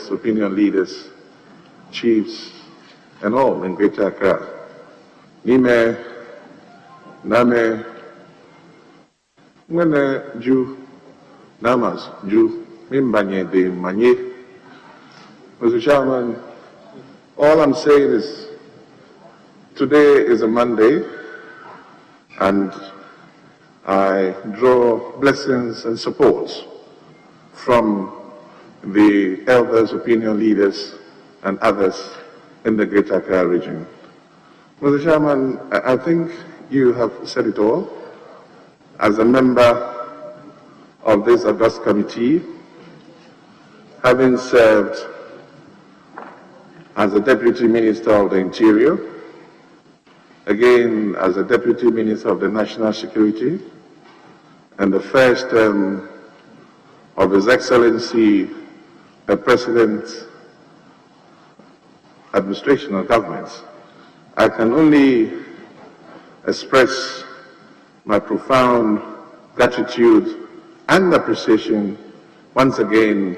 elders, opinion leaders, chiefs, and all in Greater Accra. Nime, Name, Mwene Ju, Namas, Ju, Mimbanye de Manye. Mr. Chairman, all I'm saying is today is a Monday, and I draw blessings and support from the elders, opinion leaders, and others in the Greater Accra region. Mr. Chairman, I think you have said it all. As a member of this august committee, having served as a Deputy Minister of the Interior, again as a Deputy Minister of the National Security, and the first term of His Excellency, the President's administration of government, I can only express my profound gratitude and appreciation once again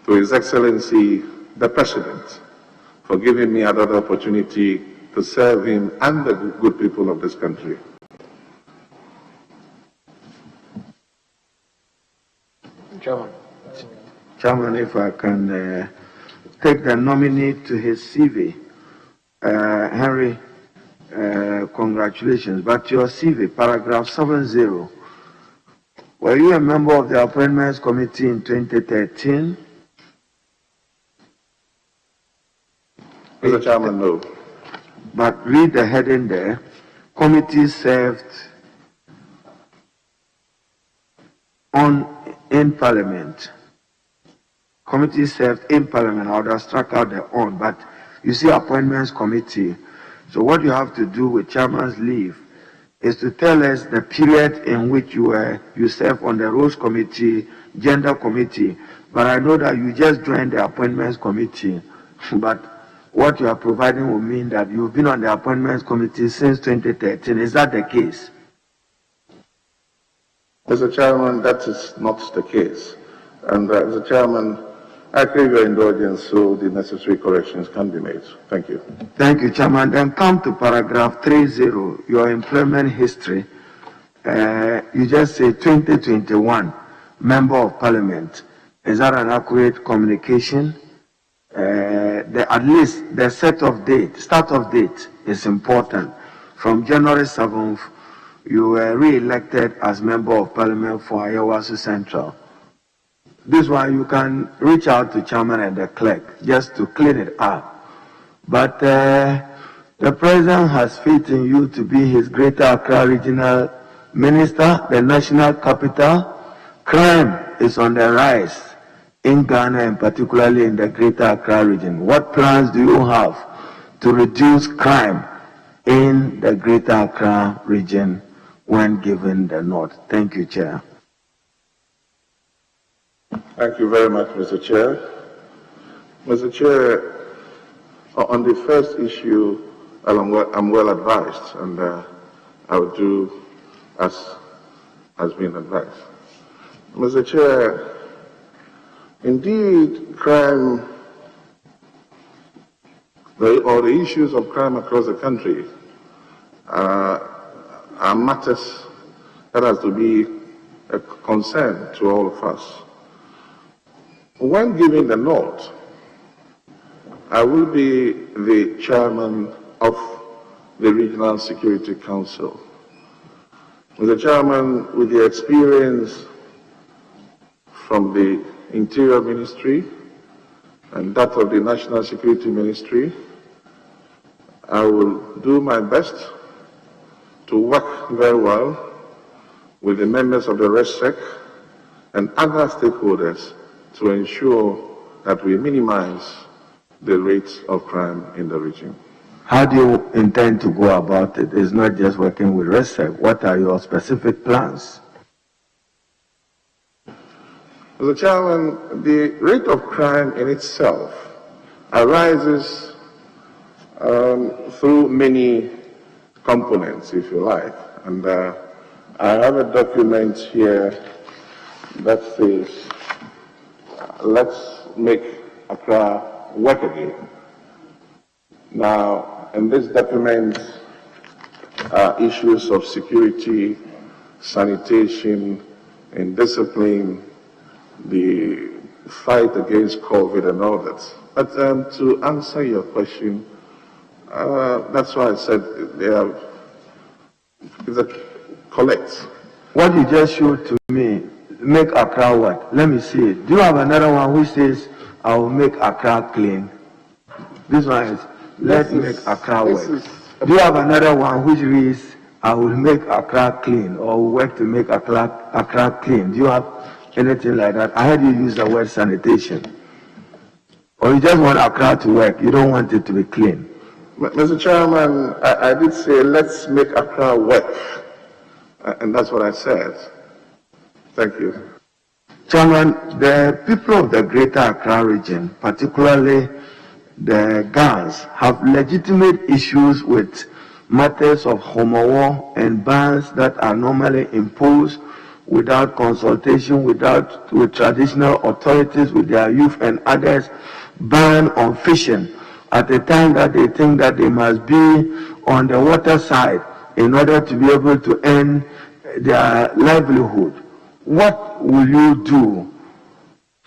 to His Excellency, the President, for giving me another opportunity to serve him and the good people of this country. Chairman, if I can take the nominee to his CV. Henry, congratulations. But your CV, paragraph 70, were you a member of the Appointments Committee in 2013? Mr. Chairman, no. But read the heading there. Committee served in Parliament. Committee served in Parliament. I would have struck out the on, but you see Appointments Committee. So what you have to do with Chairman's leave is to tell us the period in which you served on the Rules Committee, Gender Committee. But I know that you just joined the Appointments Committee. But what you are providing will mean that you've been on the Appointments Committee since 2013. Is that the case? Mr. Chairman, that is not the case. And Mr. Chairman, I crave your indulgence so the necessary corrections can be made. Thank you. Thank you, Chairman. Then come to paragraph 30, your employment history. You just say 2021, Member of Parliament. Is that an accurate communication? At least the start of date is important. From January 7th, you were re-elected as Member of Parliament for Ayawasu Central. This one, you can reach out to Chairman and the clerk just to clean it up. But the President has faith in you to be his Greater Accra Regional Minister, the national capital. Crime is on the rise in Ghana and particularly in the Greater Accra region. What plans do you have to reduce crime in the Greater Accra region when given the nod? Thank you, Chair. Thank you very much, Mr. Chair. Mr. Chair, on the first issue, I'm well advised, and I will do as has been advised. Mr. Chair, indeed, crime, or the issues of crime across the country are matters that has to be a concern to all of us. When giving the nod, I will be the chairman of the Regional Security Council. Mr. Chairman, with the experience from the Interior Ministry and that of the National Security Ministry, I will do my best to work very well with the members of the RESSEC and other stakeholders to ensure that we minimize the rates of crime in the region. How do you intend to go about it? It's not just working with RESSEC. What are your specific plans? Mr. Chairman, the rate of crime in itself arises through many components, if you like. And I have a document here that says, let's make Accra work again. Now, in this document, issues of security, sanitation, and discipline, the fight against COVID and all that. But to answer your question, that's why I said it's a collect. What you just showed to me, make Accra what? Let me see it. Do you have another one which says, I will make Accra clean? This one is, let's make Accra work. Do you have another one which reads, I will make Accra clean, or work to make Accra clean? Do you have anything like that? I heard you use the word sanitation. Or you just want Accra to work, you don't want it to be clean? Mr. Chairman, I did say, let's make Accra work. And that's what I said. Thank you. Chairman, the people of the Greater Accra region, particularly the GANs, have legitimate issues with matters of homowar and bans that are normally imposed without consultation, with traditional authorities, with their youth and others, ban on fishing at a time that they think that they must be on the water side in order to be able to earn their livelihood. What will you do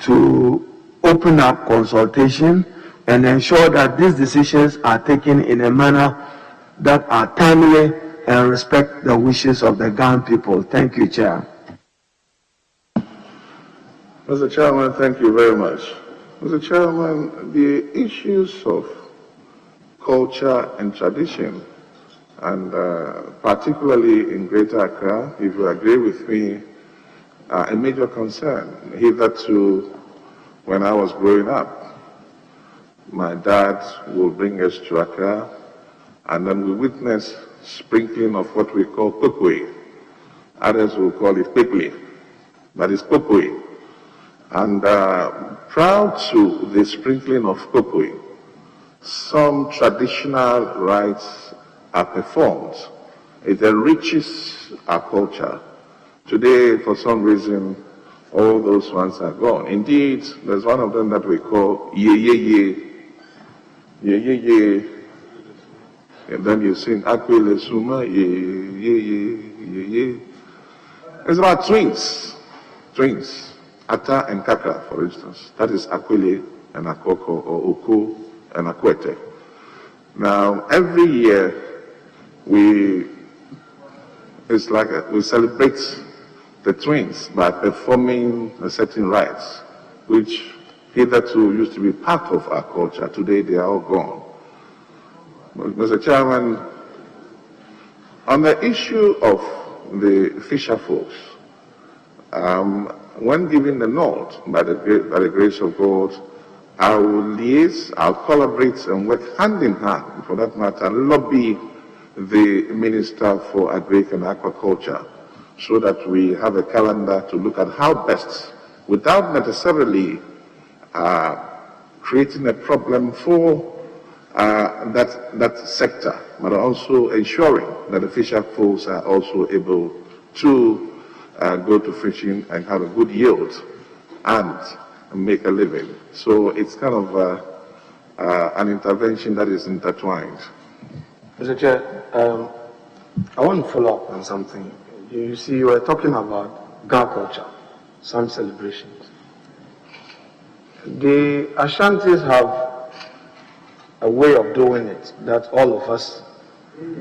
to open up consultation and ensure that these decisions are taken in a manner that are timely and respect the wishes of the GAN people? Thank you, Chair. Mr. Chairman, thank you very much. Mr. Chairman, the issues of culture and tradition, and particularly in Greater Accra, if you agree with me, are a major concern. Hitherto, when I was growing up, my dad would bring us to Accra, and then we witnessed sprinkling of what we call Boakye. Others will call it Quickly, but it's Boakye. And prior to the sprinkling of Boakye, some traditional rites are performed. It enriches our culture. Today, for some reason, all those ones are gone. Indeed, there's one of them that we call Ye. And then you sing Akwele Suma, Ye. It's about twins. Ata and Kaka, for instance. That is Akwele and Akoko, or Oko and Akwete. Now, every year, we celebrate the twins by performing a certain rites, which hitherto used to be part of our culture. Today, they are all gone. Mr. Chairman, on the issue of the fisher folks, when given the nod by the grace of God, I will liaise, I'll collaborate and work hand in hand, for that matter, lobby the Minister for Agri and Aquaculture so that we have a calendar to look at how best, without necessarily creating a problem for that sector, but also ensuring that the fisher folks are also able to go to fishing and have a good yield and make a living. So it's kind of an intervention that is intertwined. Mr. Chair, I want to follow up on something. You see, you were talking about Ga culture, some celebrations. The Ashantis have a way of doing it that all of us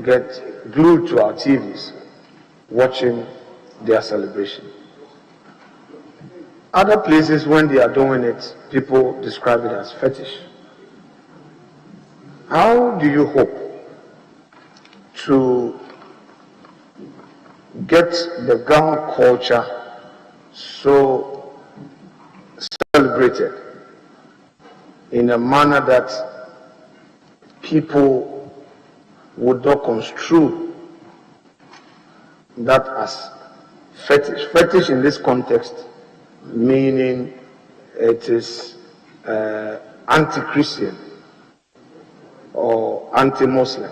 get glued to our TVs watching their celebration. Other places, when they are doing it, people describe it as fetish. How do you hope to get the Ga culture so celebrated in a manner that people would not construe that as fetish? Fetish in this context meaning it is anti-Christian or anti-Muslim.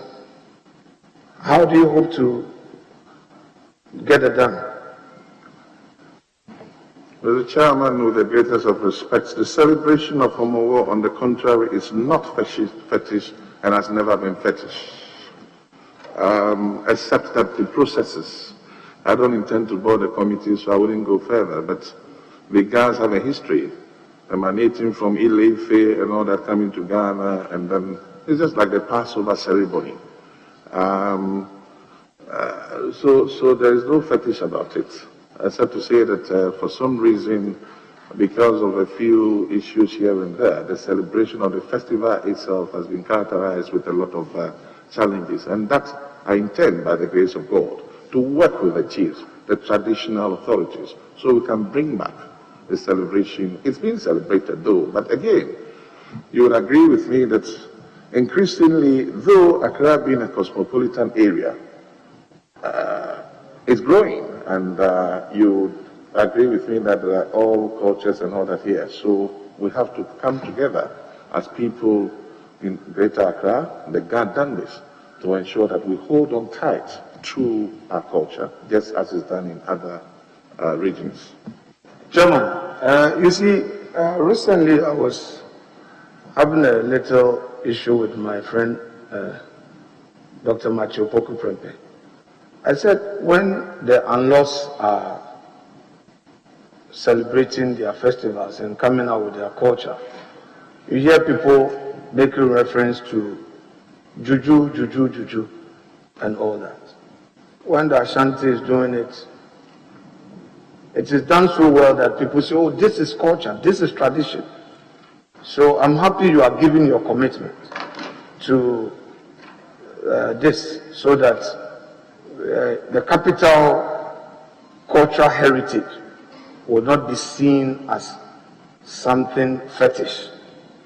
How do you hope to get it done? Mr. Chairman, with the greatest of respects, the celebration of Homowo, on the contrary, is not fetish and has never been fetish, except that the processes, I don't intend to bore the committee, so I wouldn't go further, but the GAs have a history emanating from Ile-Ife and all that coming to Ghana, and then it's just like the Passover ceremony. So there is no fetish about it, except to say that for some reason, because of a few issues here and there, the celebration of the festival itself has been characterized with a lot of challenges. And that I intend, by the grace of God, to work with the chiefs, the traditional authorities, so we can bring back the celebration. It's been celebrated though, but again, you would agree with me that increasingly, though Accra being a cosmopolitan area, it's growing, and you agree with me that there are all cultures and all that here. So we have to come together as people in Greater Accra, the GAD done this, to ensure that we hold on tight to our culture, just as is done in other regions. Chairman, you see, recently I was having a little issue with my friend, Dr. Matthew Poku-Prempe. I said, when the Anlos are celebrating their festivals and coming out with their culture, you hear people making reference to juju, juju, juju, and all that. When the Ashanti is doing it, it is done so well that people say, oh, this is culture, this is tradition. So I'm happy you are giving your commitment to this, so that the capital cultural heritage will not be seen as something fetish,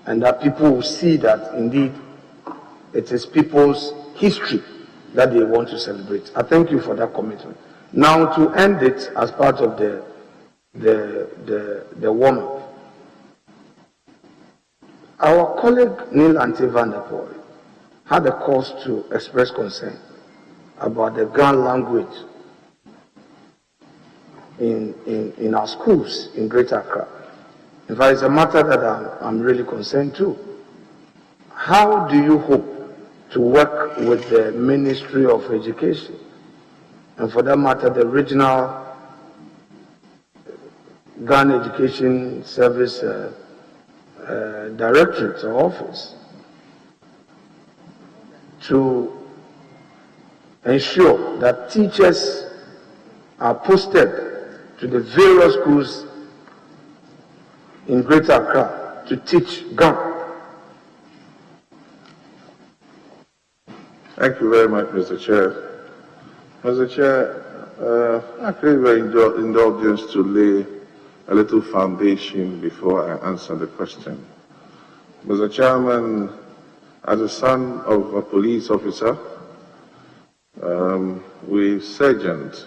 and that people will see that indeed it is people's history that they want to celebrate. I thank you for that commitment. Now, to end it as part of the warm-up, our colleague Neil Ante-Vanderpoel had a cause to express concern about the Ghana language in our schools in Greater Accra. In fact, it's a matter that I'm really concerned too. How do you hope to work with the Ministry of Education, and for that matter, the regional Ghana Education Service Directorate or Office, to ensure that teachers are posted to the various schools in Greater Accra to teach Ghana? Thank you very much, Mr. Chair. Mr. Chair, I crave your indulgence to lay a little foundation before I answer the question. Mr. Chairman, as a son of a police officer, we sergeant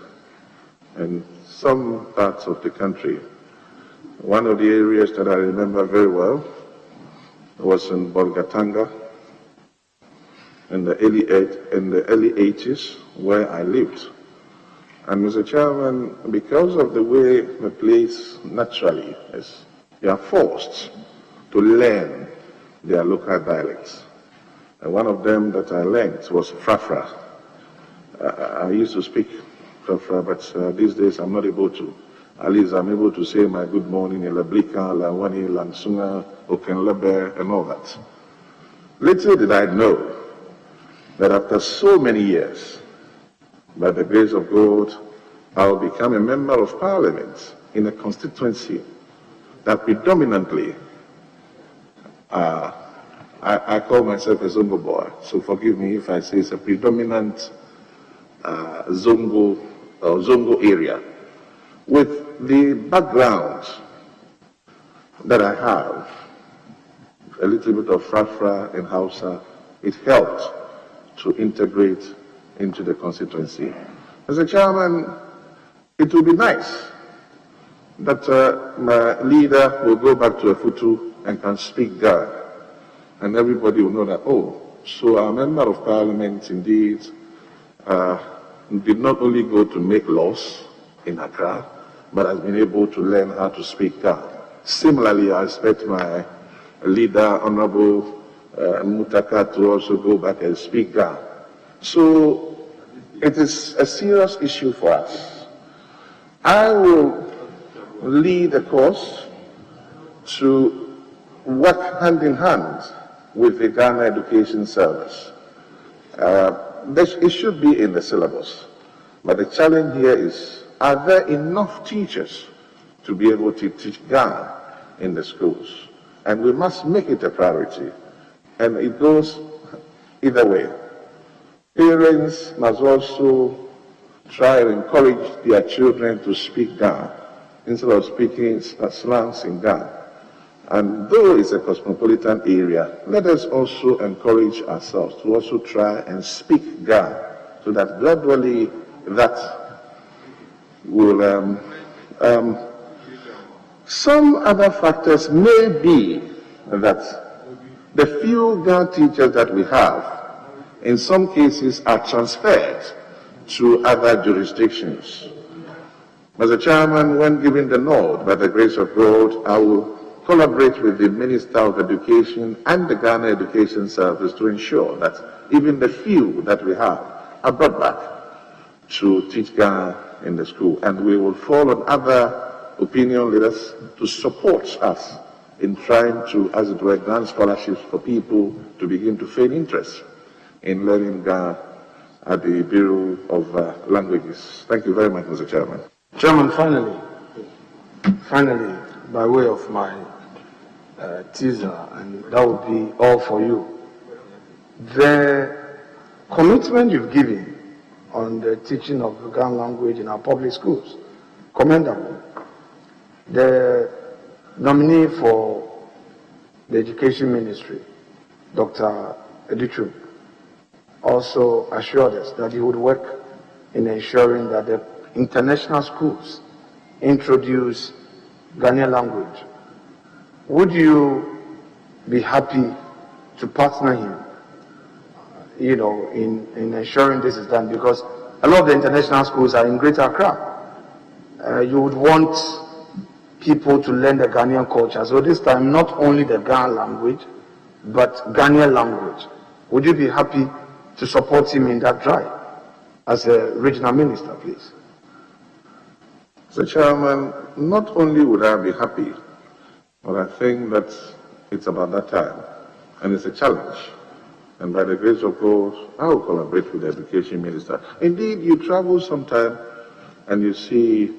in some parts of the country. One of the areas that I remember very well was in Bolgatanga in the early 80s, where I lived. And Mr. Chairman, because of the way the place naturally is, they are forced to learn their local dialects. And one of them that I learned was Frafra. I used to speak Frafra, but these days I'm not able to. At least I'm able to say my good morning in Lablika, Lawani, Lansunga, Okenlebe, and all that. Little did I know that after so many years, by the grace of God, I'll become a member of parliament in a constituency that predominantly, I call myself a zongo boy, so forgive me if I say it's a predominant zongo area. With the background that I have, a little bit of Frafra and Hausa, it helped to integrate into the constituency. As a chairman, it would be nice that my leader will go back to Afutu and can speak GARID, and everybody will know that, oh, so our member of parliament indeed did not only go to make laws in Accra, but has been able to learn how to speak Ga. Similarly, I expect my leader, Honorable Mutaka, to also go back and speak Ga. So it is a serious issue for us. I will lead a course to work hand in hand with the Ghana Education Service. It should be in the syllabus, but the challenge here is, are there enough teachers to be able to teach Ghana in the schools? And we must make it a priority. And it goes either way. Parents must also try and encourage their children to speak Ga instead of speaking slangs in Ga. And though it's a cosmopolitan area, let us also encourage ourselves to also try and speak Ga, so that gradually that will some other factors may be that the few Ga teachers that we have, in some cases, are transferred to other jurisdictions. Mr. Chairman, when given the nod, by the grace of God, I will collaborate with the Minister of Education and the Ghana Education Service to ensure that even the few that we have are brought back to teach Ghana in the school. And we will fall on other opinion leaders to support us in trying to, as it were, grant scholarships for people to begin to feign interest in learning Ga at the Bureau of Languages. Thank you very much, Mr. Chairman. Chairman, finally, by way of my teaser, and that would be all for you. The commitment you've given on the teaching of the Ghana language in our public schools, commendable. The nominee for the Education Ministry, Dr. Edichum, also assured us that he would work in ensuring that the international schools introduce Ghanaian language. Would you be happy to partner him, in ensuring this is done? Because a lot of the international schools are in Greater Accra. You would want people to learn the Ghanaian culture. So this time, not only the Ghana language, but Ghanaian language. Would you be happy to support him in that drive as a regional minister, please? Mr. Chairman, not only would I be happy, but I think that it's about that time, and it's a challenge. And by the grace of God, I will collaborate with the Education Minister. Indeed, you travel sometime and you see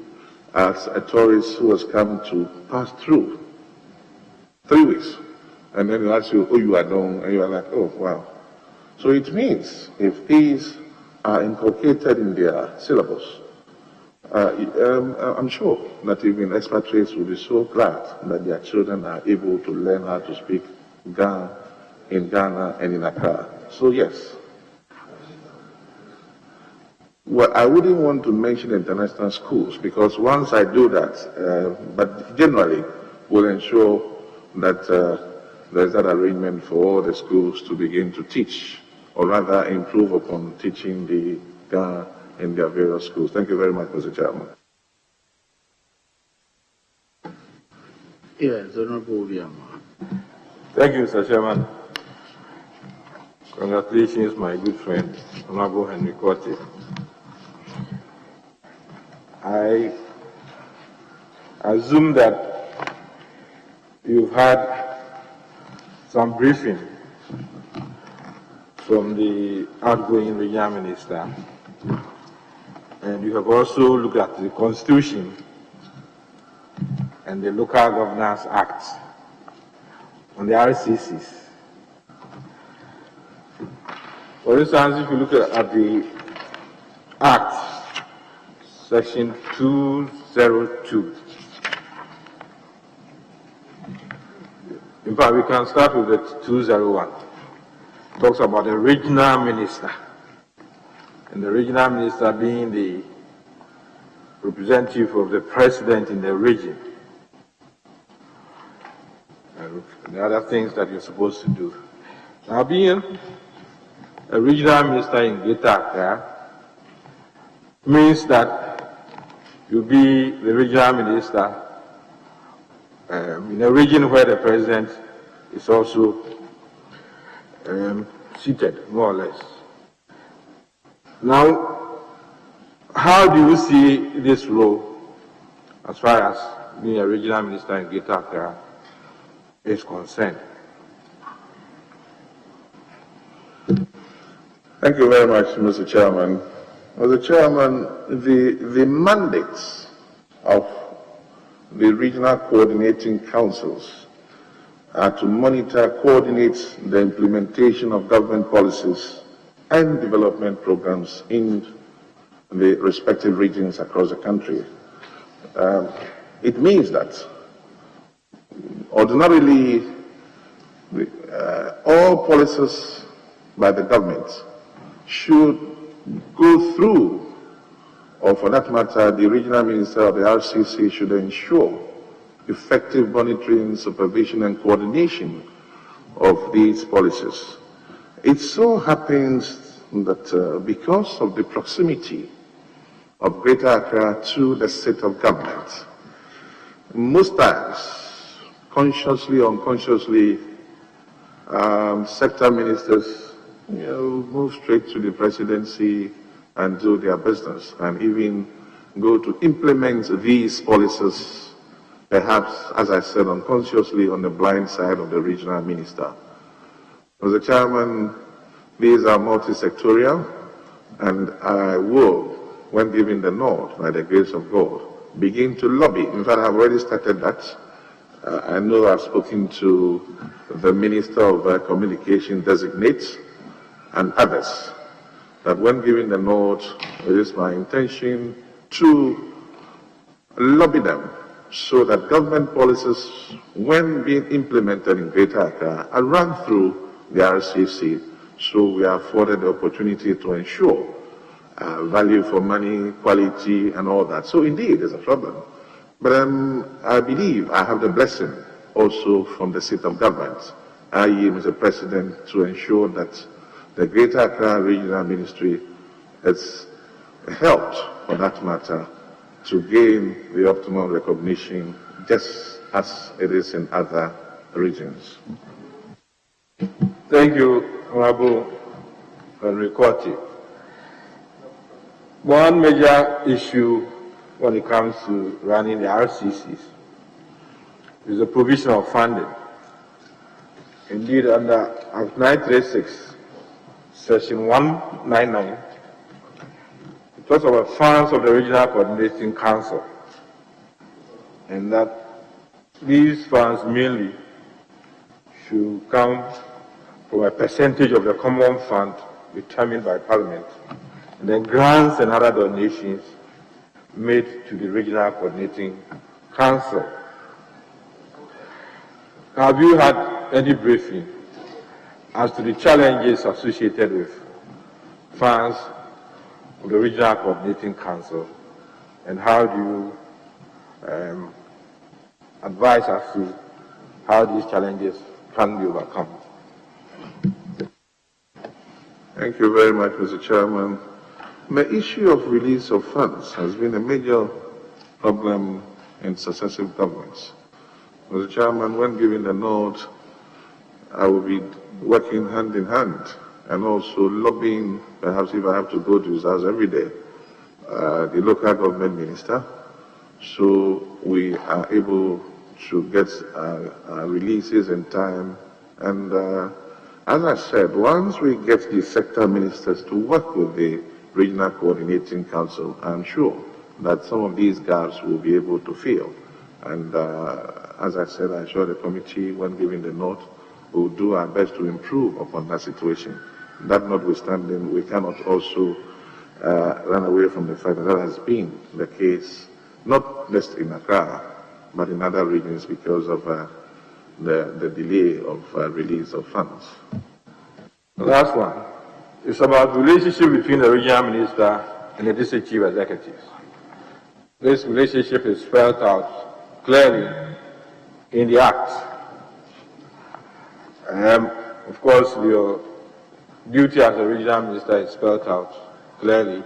as a tourist who has come to pass through 3 weeks, and then you ask you, oh, you are done, and you are like, oh, wow. So it means if these are inculcated in their syllabus, I'm sure that even expatriates will be so glad that their children are able to learn how to speak Ga in Ghana and in Accra. So yes. Well, I wouldn't want to mention international schools, because once I do that, but generally we'll ensure that there's that arrangement for all the schools to begin to teach, or rather improve upon teaching the Ga in their various schools. Thank you very much, Mr. Chairman. Yes, Honorable Obiama. Thank you, Mr. Chairman. Congratulations, my good friend, Honorable Henry Quartey. I assume that you've had some briefing from the outgoing regional minister, and you have also looked at the Constitution and the Local Governance Act on the RCCs. For instance, if you look at the Act, Section 202. In fact, we can start with the 201. It talks about the regional minister, and the regional minister being the representative of the president in the region, and the other things that you're supposed to do. Now, being a regional minister in Greater Accra means that you'll be the regional minister in a region where the president is also seated, more or less. Now, how do you see this role as far as being a regional minister in Greater Accra is concerned? Thank you very much, Mr. Chairman. Mr. Chairman, the mandates of the regional coordinating councils are to monitor, coordinate the implementation of government policies and development programs in the respective regions across the country. It means that ordinarily all policies by the government should go through, or for that matter, the regional minister of the RCC should ensure effective monitoring, supervision, and coordination of these policies. It so happens that because of the proximity of Greater Accra to the seat of government, most times, consciously or unconsciously, sector ministers move straight to the presidency and do their business, and even go to implement these policies, perhaps, as I said, unconsciously on the blind side of the regional minister. Mr. Chairman, these are multi-sectorial, and I will, when given the nod, by the grace of God, begin to lobby. In fact, I've already started that. I know I've spoken to the Minister of Communication designate and others, that when given the nod, it is my intention to lobby them so that government policies, when being implemented in Greater Accra, are run through the RCC, so we are afforded the opportunity to ensure value for money, quality, and all that. So indeed, there's a problem. But I believe I have the blessing also from the seat of government, i.e., Mr. President, to ensure that the Greater Accra Regional Ministry has helped, for that matter, to gain the optimal recognition, just as it is in other regions. Thank you, Honorable Quartey. One major issue when it comes to running the RCCs is the provision of funding. Indeed, under Act 936, Section 199, it talks about funds of the Regional Coordinating Council, and that these funds mainly should come from a percentage of the common fund determined by Parliament, and then grants and other donations made to the Regional Coordinating Council. Have you had any briefing as to the challenges associated with funds of the Regional Coordinating Council, and how do you advise us to how these challenges can be overcome? Thank you very much, Mr. Chairman. The issue of release of funds has been a major problem in successive governments. Mr. Chairman, when given the nod, I will be working hand in hand and also lobbying, perhaps if I have to go to his house every day, the local government minister, so we are able to get releases in time. And as I said, once we get the sector ministers to work with the Regional Coordinating Council, I'm sure that some of these gaps will be able to fill. And as I said, I'm sure the committee, when given the nod, will do our best to improve upon that situation. That notwithstanding, we cannot also run away from the fact that that has been the case, not just in Accra, but in other regions because of the delay of release of funds. The last one is about the relationship between the regional minister and the district chief executives. This relationship is spelled out clearly in the Act. Of course, your duty as a regional minister is spelled out clearly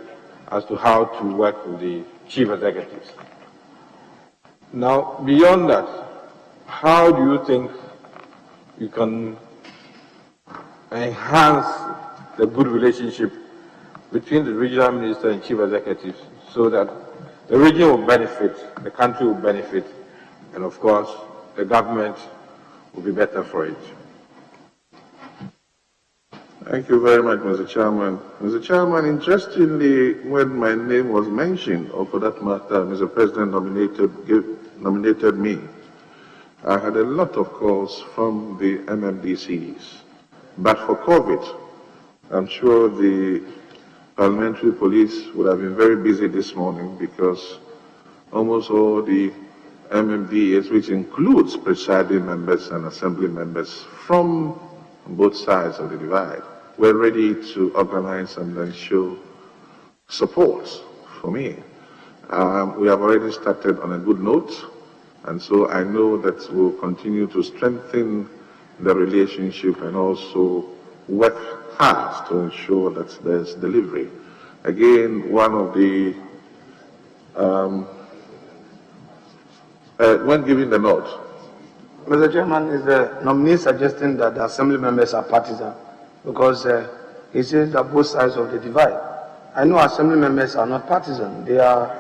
as to how to work with the chief executives. Now, beyond that, how do you think you can enhance the good relationship between the regional minister and chief executives so that the region will benefit, the country will benefit, and of course, the government will be better for it? Thank you very much, Mr. Chairman. Mr. Chairman, interestingly, when my name was mentioned, or for that matter, Mr. President nominated me, I had a lot of calls from the MMDCs. But for COVID, I'm sure the parliamentary police would have been very busy this morning because almost all the MMDAs, which includes presiding members and assembly members from both sides of the divide, were ready to organize and then show support for me. We have already started on a good note, and so I know that we'll continue to strengthen the relationship and also work hard to ensure that there's delivery. Again, one of the, when giving the nod. Mr. Chairman, is the nominee suggesting that the assembly members are partisan? Because he says that both sides of the divide. I know assembly members are not partisan. They are,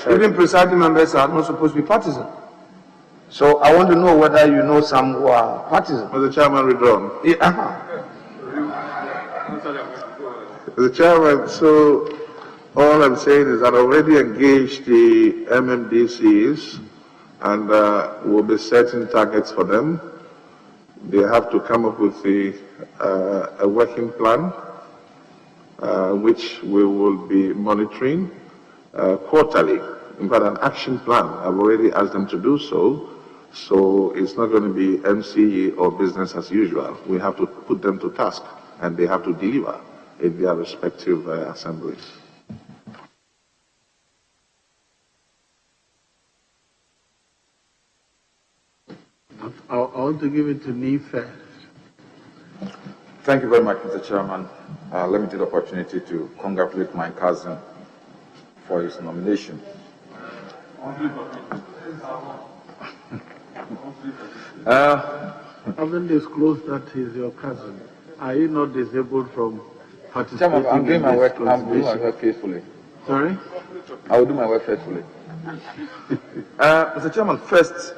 even presiding members are not supposed to be partisan. So I want to know whether you know some who are partisan. Mr. Chairman, withdrawn. Yeah, Mr. Chairman, so all I'm saying is that I already engaged the MMDCs and we'll be setting targets for them. They have to come up with a working plan, which we will be monitoring quarterly. In fact, an action plan. I've already asked them to do so. So it's not going to be MCE or business as usual. We have to put them to task, and they have to deliver in their respective assemblies. I want to give it to Nee first. Thank you very much, Mr. Chairman. Let me take the opportunity to congratulate my cousin for his nomination. Haven't disclosed that he's your cousin. Are you not disabled from participating? Chairman, I'm doing my work. I'm doing my contribution? work faithfully. Sorry? I will do my work faithfully. Mr. Chairman, first,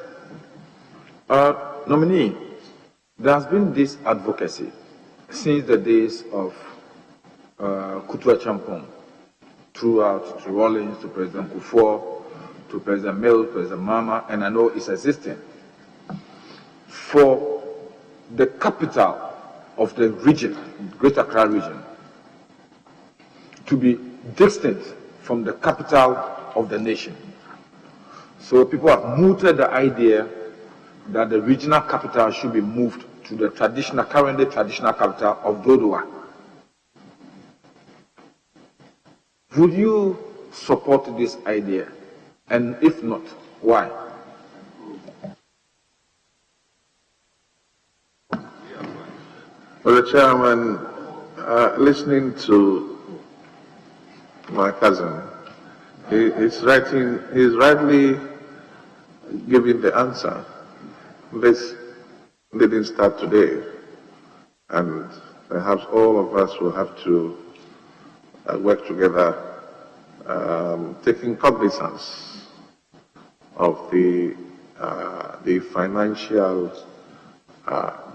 nominee, there has been this advocacy since the days of Seth Acheampong, throughout to Rawlings, to President Kufuor, to President Mills, President Mama, and I know it's existing, for the capital of the region, Greater Accra region, to be distant from the capital of the nation. So people have mooted the idea that the regional capital should be moved to the currently traditional capital of Dodowa. Would you support this idea? And if not, why? Well, the Chairman, listening to my cousin, he's rightly giving the answer. This didn't start today, and perhaps all of us will have to work together, taking cognizance of the financial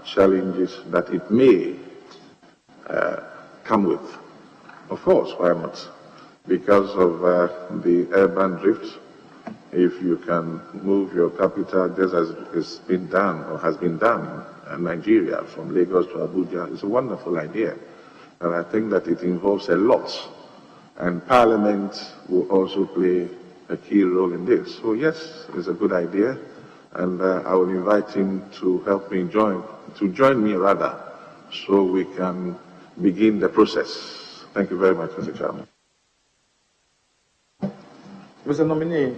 challenges that it may come with. Of course, why not? Because of the urban drift, if you can move your capital just as it's been done or has been done in Nigeria from Lagos to Abuja, it's a wonderful idea. And I think that it involves a lot. And Parliament will also play a key role in this. So yes, it's a good idea. And I will invite him to help me join me rather, so we can begin the process. Thank you very much, Mr. Chairman. Mr. Nominee,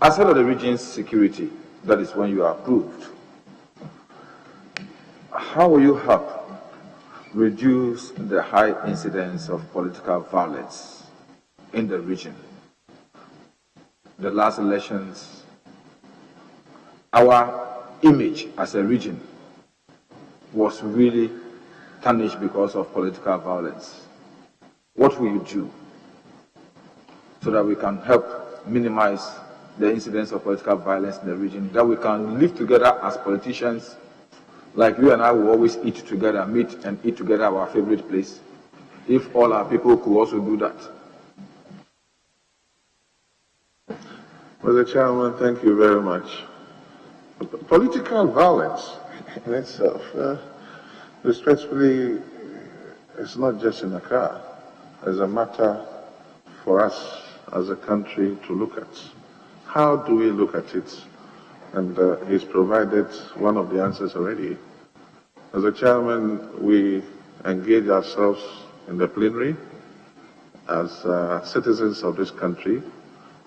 as head of the region's security, that is when you are approved, how will you help reduce the high incidence of political violence in the region. The last elections, our image as a region was really tarnished because of political violence. What will you do so that we can help minimize the incidence of political violence in the region, that we can live together as politicians, like you and I will always eat together, meet and eat together our favorite place, if all our people could also do that? Mr. Chairman, thank you very much. Political violence in itself, respectfully, it's not just in Accra. It's a matter for us as a country to look at. How do we look at it? And he's provided one of the answers already. As a chairman, we engage ourselves in the plenary as citizens of this country,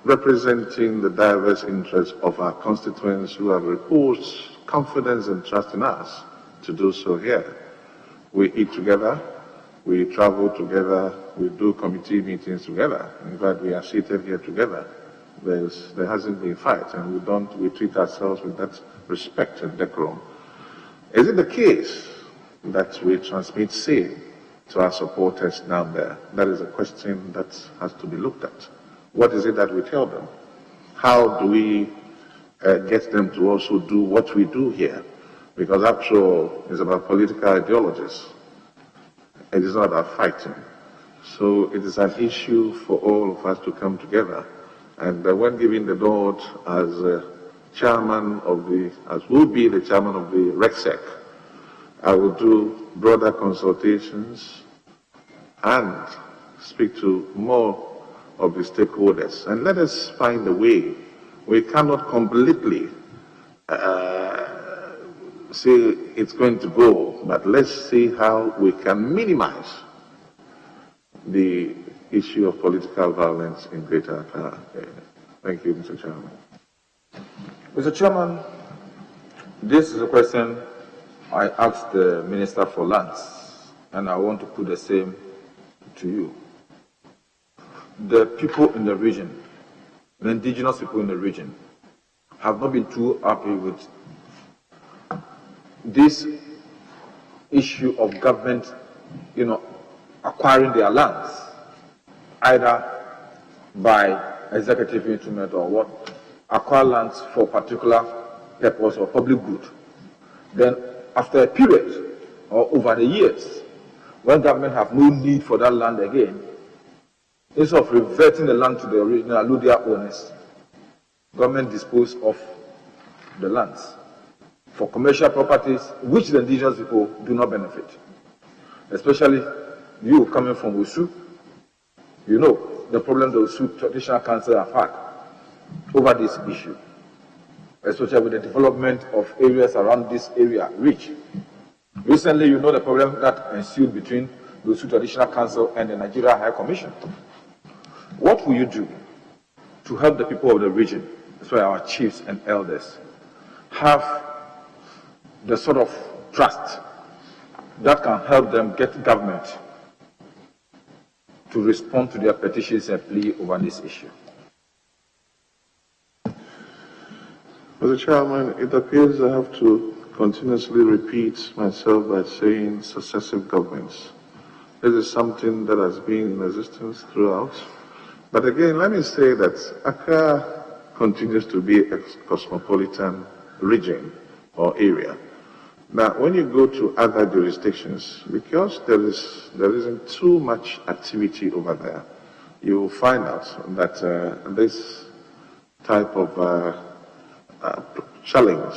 representing the diverse interests of our constituents who have reposed confidence and trust in us to do so here. We eat together, we travel together, we do committee meetings together. In fact, we are seated here together. There hasn't been fight, and we treat ourselves with that respect and decorum. Is it the case that we transmit same to our supporters down there? That is a question that has to be looked at. What is it that we tell them? How do we get them to also do what we do here? Because after all, it's about political ideologies. It is not about fighting. So it is an issue for all of us to come together. And when giving the nod as chairman of as will be the chairman of the RECSEC, I will do broader consultations and speak to more of the stakeholders. And let us find a way. We cannot completely say it's going to go, but let's see how we can minimize the issue of political violence in Greater Accra. Thank you, Mr. Chairman. Mr. Chairman, this is a question I asked the Minister for Lands, and I want to put the same to you. The people in the region, the indigenous people in the region, have not been too happy with this issue of government, acquiring their lands, either by executive instrument or what, acquire lands for particular purpose or public good. Then after a period or over the years, when government have no need for that land again, instead of reverting the land to the original alluvial owners, government dispose of the lands for commercial properties which the indigenous people do not benefit. Especially you coming from Osu, you know the problem the Osu Traditional Council have had over this issue, especially with the development of areas around this area, Reach. Recently, you know the problem that ensued between the Osu Traditional Council and the Nigeria High Commission. What will you do to help the people of the region, especially our chiefs and elders, have the sort of trust that can help them get government to respond to their petitions and plea over this issue? Mr. Chairman, it appears I have to continuously repeat myself by saying successive governments. This is something that has been in existence throughout. But again, let me say that Accra continues to be a cosmopolitan region or area. Now, when you go to other jurisdictions, because there isn't too much activity over there, you will find out that this type of challenge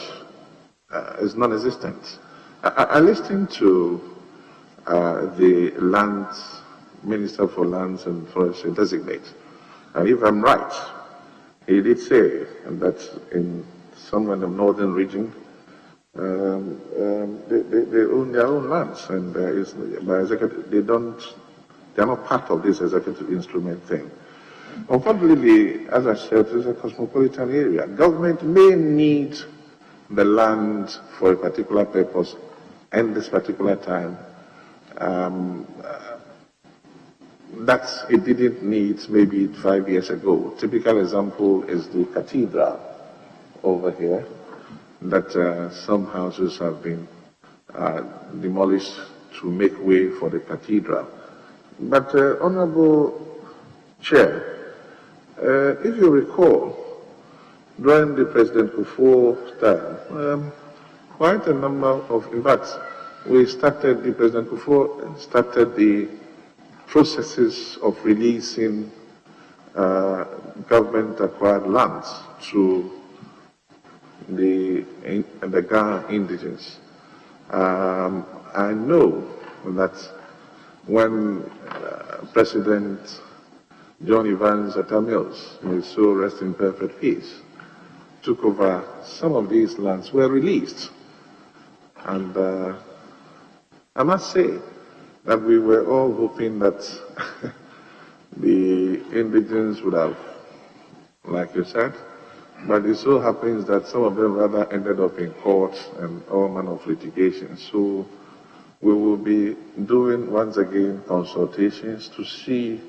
is non-existent. I listened to the Minister for Lands and Forestry designate, and if I'm right, he did say that in somewhere in the northern region, they own their own lands, and by executive, they are not part of this executive instrument thing. Unfortunately, as I said, it's a cosmopolitan area. Government may need the land for a particular purpose and this particular time that it didn't need maybe 5 years ago. Typical example is the cathedral over here, that some houses have been demolished to make way for the cathedral. But Honorable Chair, if you recall, during the President Kufuor time, quite a number of, in fact, the President Kufuor started the processes of releasing government-acquired lands to the Ga indigenous. I know that when President John Evans Atta Mills, may his soul rest in perfect peace, took over, some of these lands were released. And I must say that we were all hoping that the indigenous would have, like you said, but it so happens that some of them rather ended up in court and all manner of litigation. So we will be doing, once again, consultations to see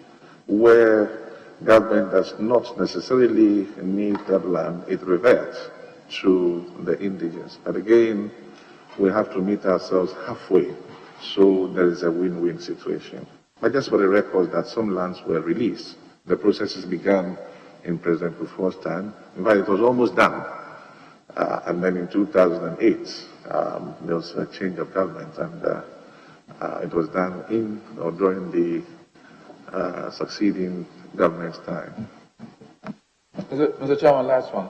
where government does not necessarily need that land, it reverts to the indigenous. But again, we have to meet ourselves halfway, so there is a win-win situation. But just for the record that some lands were released. The processes began in President Kufuor's time. In fact, it was almost done. And then in 2008, there was a change of government, and it was done in or during the succeeding government's time. Mr. Chairman, last one.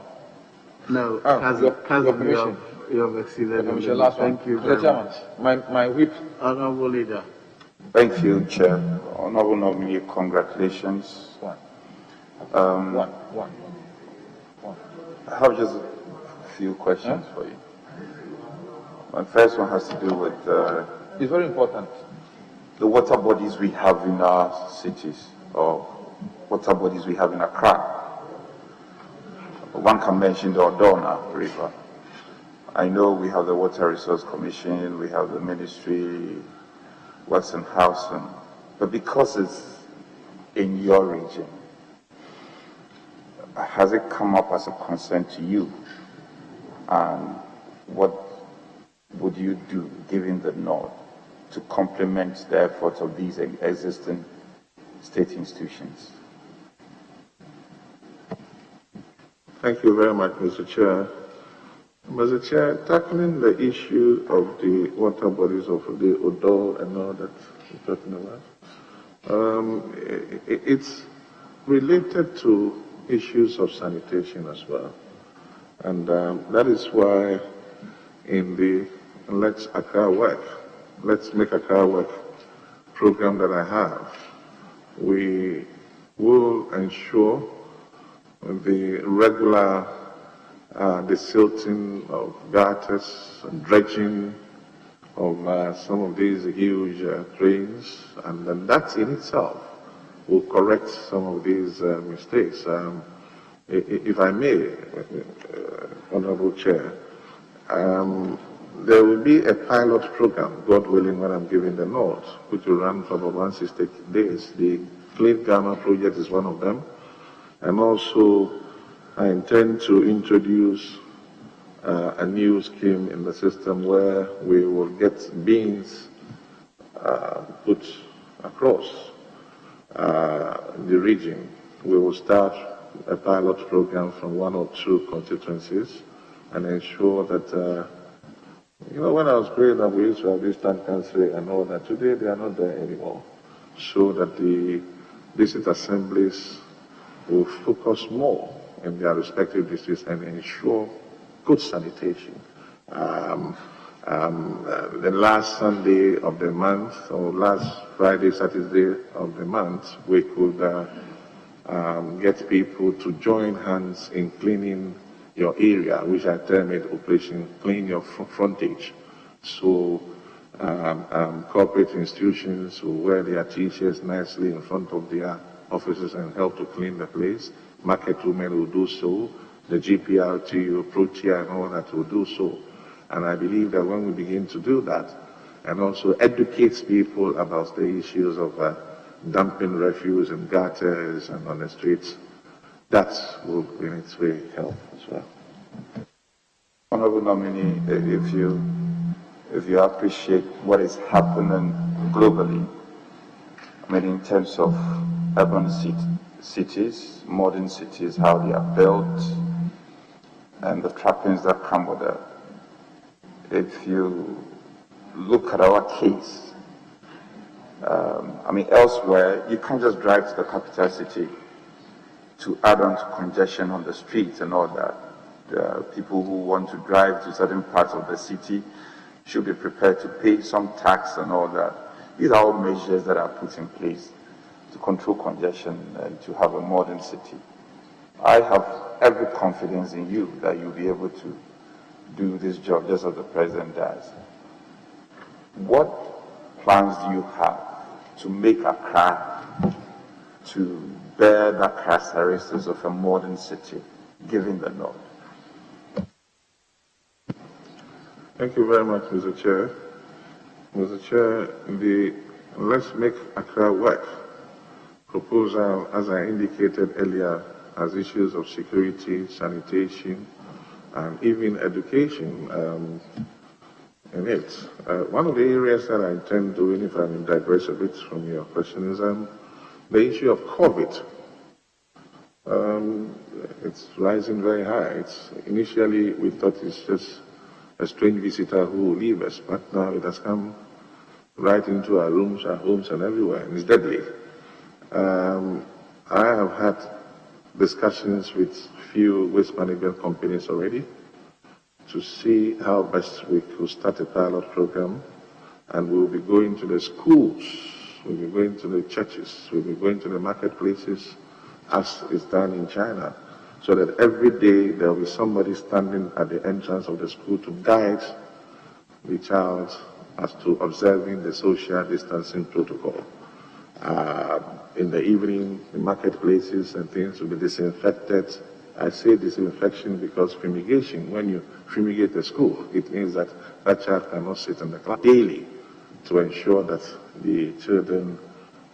No, your permission. You have exceeded. Permission, last one. Thank you Mr. very Chairman, much. my whip. Honorable Leader. Thank you, Chair. Honorable nominee, congratulations. One. I have just a few questions for you. My first one has to do with It's very important. the water bodies we have in our cities, or water bodies we have in Accra. One can mention the Odona River. I know we have the Water Resource Commission, we have the Ministry, Works and Housing, but because it's in your region, has it come up as a concern to you? And what would you do, given the nod, to complement the efforts of these existing state institutions? Thank you very much, Mr. Chair. Mr. Chair, tackling the issue of the water bodies of the Odo and all that you're talking about, it's related to issues of sanitation as well. And that is why in the Let's Accra Work, Let's Make Accra Work program that I have, we will ensure the regular desilting of gutters and dredging of some of these huge drains, and then that in itself will correct some of these mistakes. If I may, Honorable Chair, there will be a pilot program, God willing, when I'm giving the nod, which will run for about 160 days. The Clean Ghana project is one of them. And also, I intend to introduce a new scheme in the system where we will get beans put across the region. We will start a pilot program from 1 or 2 constituencies and ensure that, when I was growing up, we used to have this town council and all that. Today, they are not there anymore. So that the district assemblies will focus more in their respective districts and ensure good sanitation. The last Sunday of the month, or last Friday, Saturday of the month, we could get people to join hands in cleaning your area, which I term it Operation Clean Your Frontage. So corporate institutions will wear their t-shirts nicely in front of their offices and help to clean the place. Market women will do so. The GPRT, Protea, and all that will do so. And I believe that when we begin to do that, and also educates people about the issues of dumping refuse in gutters and on the streets. That will in its way help as well. Honorable nominee, if you appreciate what is happening globally, I mean in terms of urban cities, modern cities, how they are built, and the trappings that come with it. If you look at our case, I mean elsewhere, you can't just drive to the capital city to add on to congestion on the streets and all that. People who want to drive to certain parts of the city should be prepared to pay some tax and all that. These are all measures that are put in place to control congestion and to have a modern city. I have every confidence in you that you'll be able to do this job just as the President does. What plans do you have to make Accra to bear the characteristics of a modern city, given the nod? Thank you very much, Mr. Chair. Mr. Chair, the Let's Make Accra Work proposal, as I indicated earlier, has issues of security, sanitation, and even education in it. One of the areas that I intend doing, if I may digress a bit from your question, is the issue of COVID. It's rising very high. Initially, we thought it's just a strange visitor who will leave us, but now it has come right into our rooms, our homes, and everywhere, and it's deadly. I have had discussions with few waste management companies already to see how best we could start a pilot program, and we'll be going to the schools, we'll be going to the churches, we'll be going to the marketplaces, as is done in China, so that every day there will be somebody standing at the entrance of the school to guide the child as to observing the social distancing protocol. In the evening, the marketplaces and things will be disinfected. I say disinfection because fumigation, when you fumigate a school, it means that that child cannot sit in the class daily to ensure that the children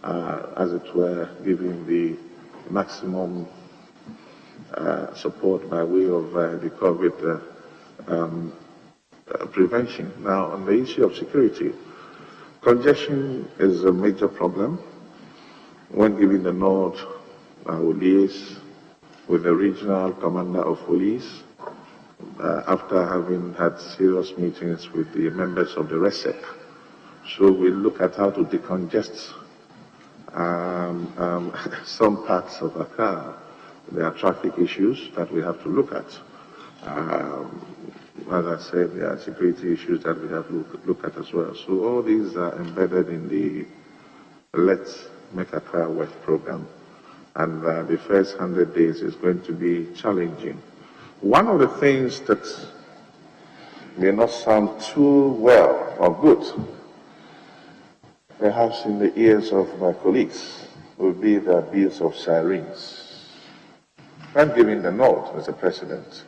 are, as it were, given the maximum support by way of the COVID prevention. Now, on the issue of security, congestion is a major problem. When given the nod, I will liaise with the regional commander of police after having had serious meetings with the members of the RESEC. So we look at how to decongest some parts of Accra. There are traffic issues that we have to look at. As I said, there are security issues that we have to look at as well. So all these are embedded in the Let's Make Accra Work program. And the first 100 days is going to be challenging. One of the things that may not sound too well or good, perhaps in the ears of my colleagues, will be the abuse of sirens. I'm giving the nod, Mr. President.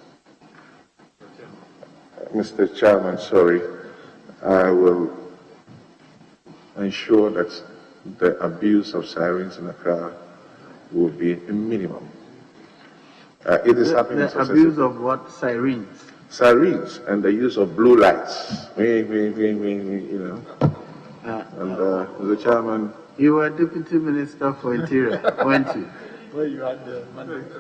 Mr. Chairman, sorry, I will ensure that the abuse of sirens in Accra will be a minimum. It is happening. The abuse of what? Sirens? Sirens and the use of blue lights. You know. And Mr. Chairman. You were Deputy Minister for Interior, weren't you? Where you had the mandate.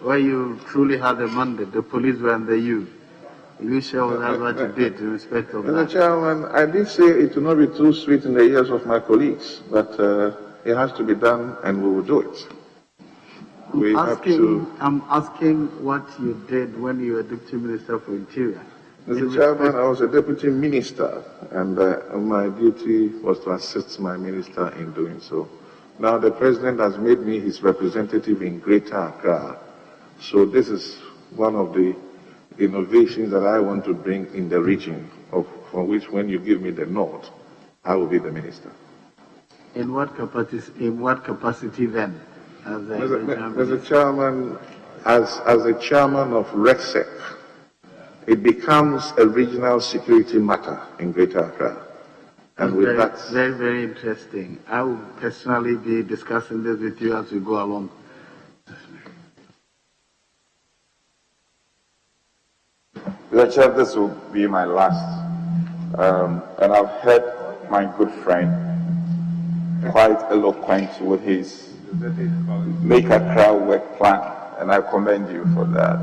Where you truly had the mandate, the police were under you. You share with us what you did in respect of Mr. that. Chairman, I did say it will not be too sweet in the ears of my colleagues, but it has to be done and we will do it. I'm asking what you did when you were Deputy Minister for Interior. Mr. Chairman, I was a Deputy Minister and my duty was to assist my minister in doing so. Now the President has made me his representative in Greater Accra. So this is one of the innovations that I want to bring in the region, for which when you give me the nod, I will be the minister. In what capacity then? Mr. Chairman, as the chairman of RECSEC, it becomes a regional security matter in Greater Accra. And with very, that, very, very interesting. I will personally be discussing this with you as we go along. Mr. Chair, this will be my last. And I've heard my good friend quite eloquent with his Make Accra Work plan, and I commend you for that.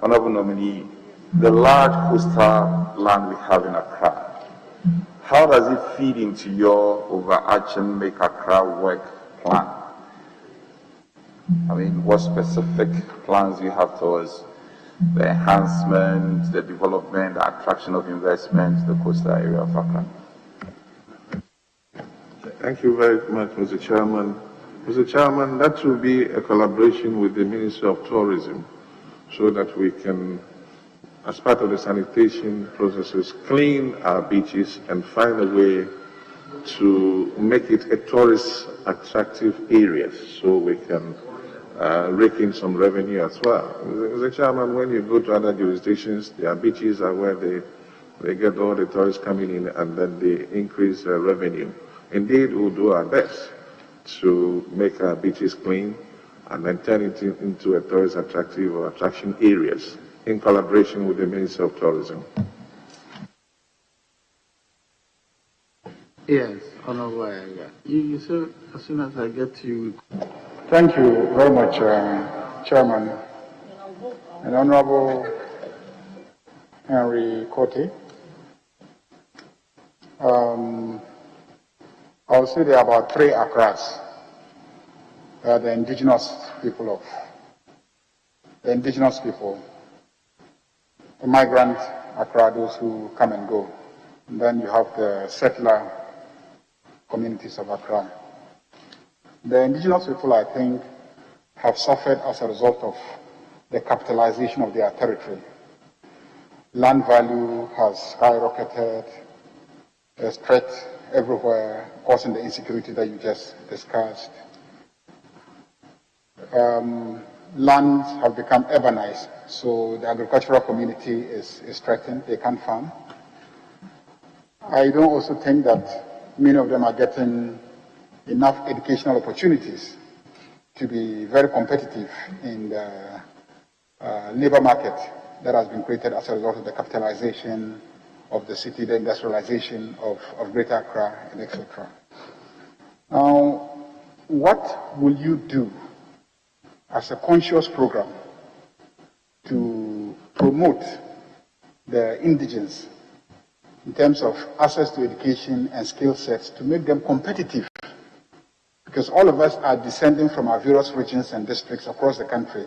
Honorable nominee, the large coastal land we have in Accra, how does it feed into your overarching Make Accra Work plan? I mean, what specific plans do you have towards the enhancement, the development, the attraction of investment, the coastal area of Accra? thank you very much, Mr. Chairman. Mr. Chairman, that will be a collaboration with the Ministry of Tourism so that we can, as part of the sanitation processes, clean our beaches and find a way to make it a tourist attractive area so we can rake in some revenue as well. Mr. Chairman, when you go to other jurisdictions, their beaches are where they get all the tourists coming in and then they increase revenue. Indeed, we'll do our best to make our beaches clean and then turn it into a tourist attractive or attraction areas in collaboration with the Ministry of Tourism. Yes, Honorable. You said as soon as I get to you. Thank you very much, Chairman and Honorable Henry Quartey. I would say there are about 3 Accras. The indigenous people, the migrant Accra, those who come and go. And then you have the settler communities of Accra. The indigenous people, I think, have suffered as a result of the capitalization of their territory. Land value has skyrocketed. There's threat everywhere, causing the insecurity that you just discussed. Lands have become urbanized, so the agricultural community is threatened. They can't farm. I don't also think that many of them are getting enough educational opportunities to be very competitive in the labor market that has been created as a result of the capitalization of the city, the industrialization of Greater Accra, and etc. Now, what will you do as a conscious program to promote the indigenous in terms of access to education and skill sets to make them competitive? Because all of us are descending from our various regions and districts across the country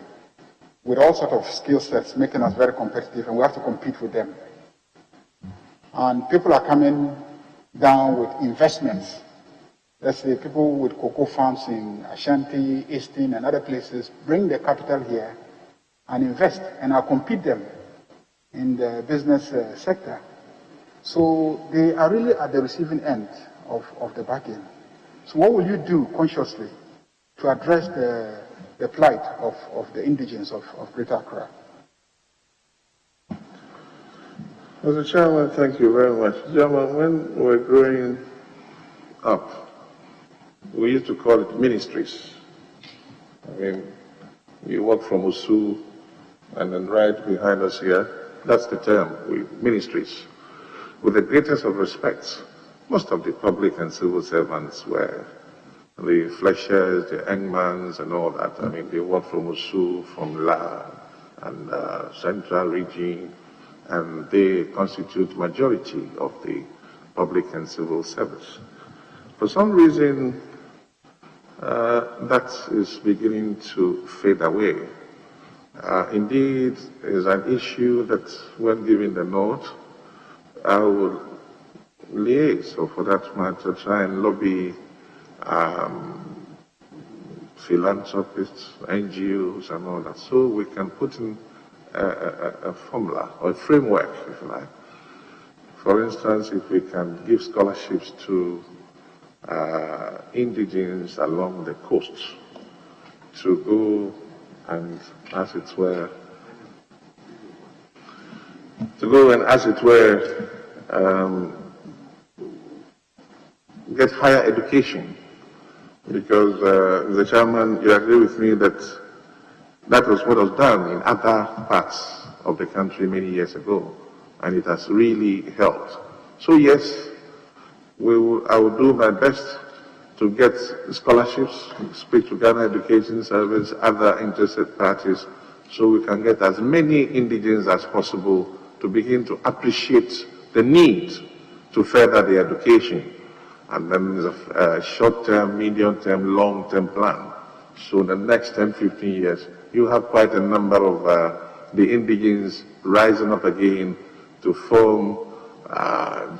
with all sorts of skill sets making us very competitive, and we have to compete with them. And people are coming down with investments. Let's say people with cocoa farms in Ashanti, Eastern, and other places bring their capital here and invest and outcompete them in the business sector. So they are really at the receiving end of the bargain. So what will you do consciously to address the plight of the indigenes of Greater Accra? Mr. Chairman, thank you very much. Chairman, when we were growing up, we used to call it ministries. I mean, you walk from Usu and then right behind us here, that's the term, ministries. With the greatest of respects, most of the public and civil servants were the Fleshers, the Engmans and all that. I mean, they work from Usu, from La and Central Region, and they constitute majority of the public and civil service. For some reason, that is beginning to fade away. Indeed, is an issue that when given the nod, I will liaise, or for that matter, try and lobby philanthropists, NGOs and all that, so we can put in a formula or a framework, if you like. For instance, if we can give scholarships to indigenes along the coast to go and, as it were, get higher education, because the chairman, you agree with me that that was what was done in other parts of the country many years ago, and it has really helped. So yes, I will do my best to get scholarships, speak to Ghana Education Service, other interested parties, so we can get as many indigents as possible to begin to appreciate the need to further their education. And then there's a short-term, medium-term, long-term plan. So the next 10, 15 years, you have quite a number of the indigents rising up again to form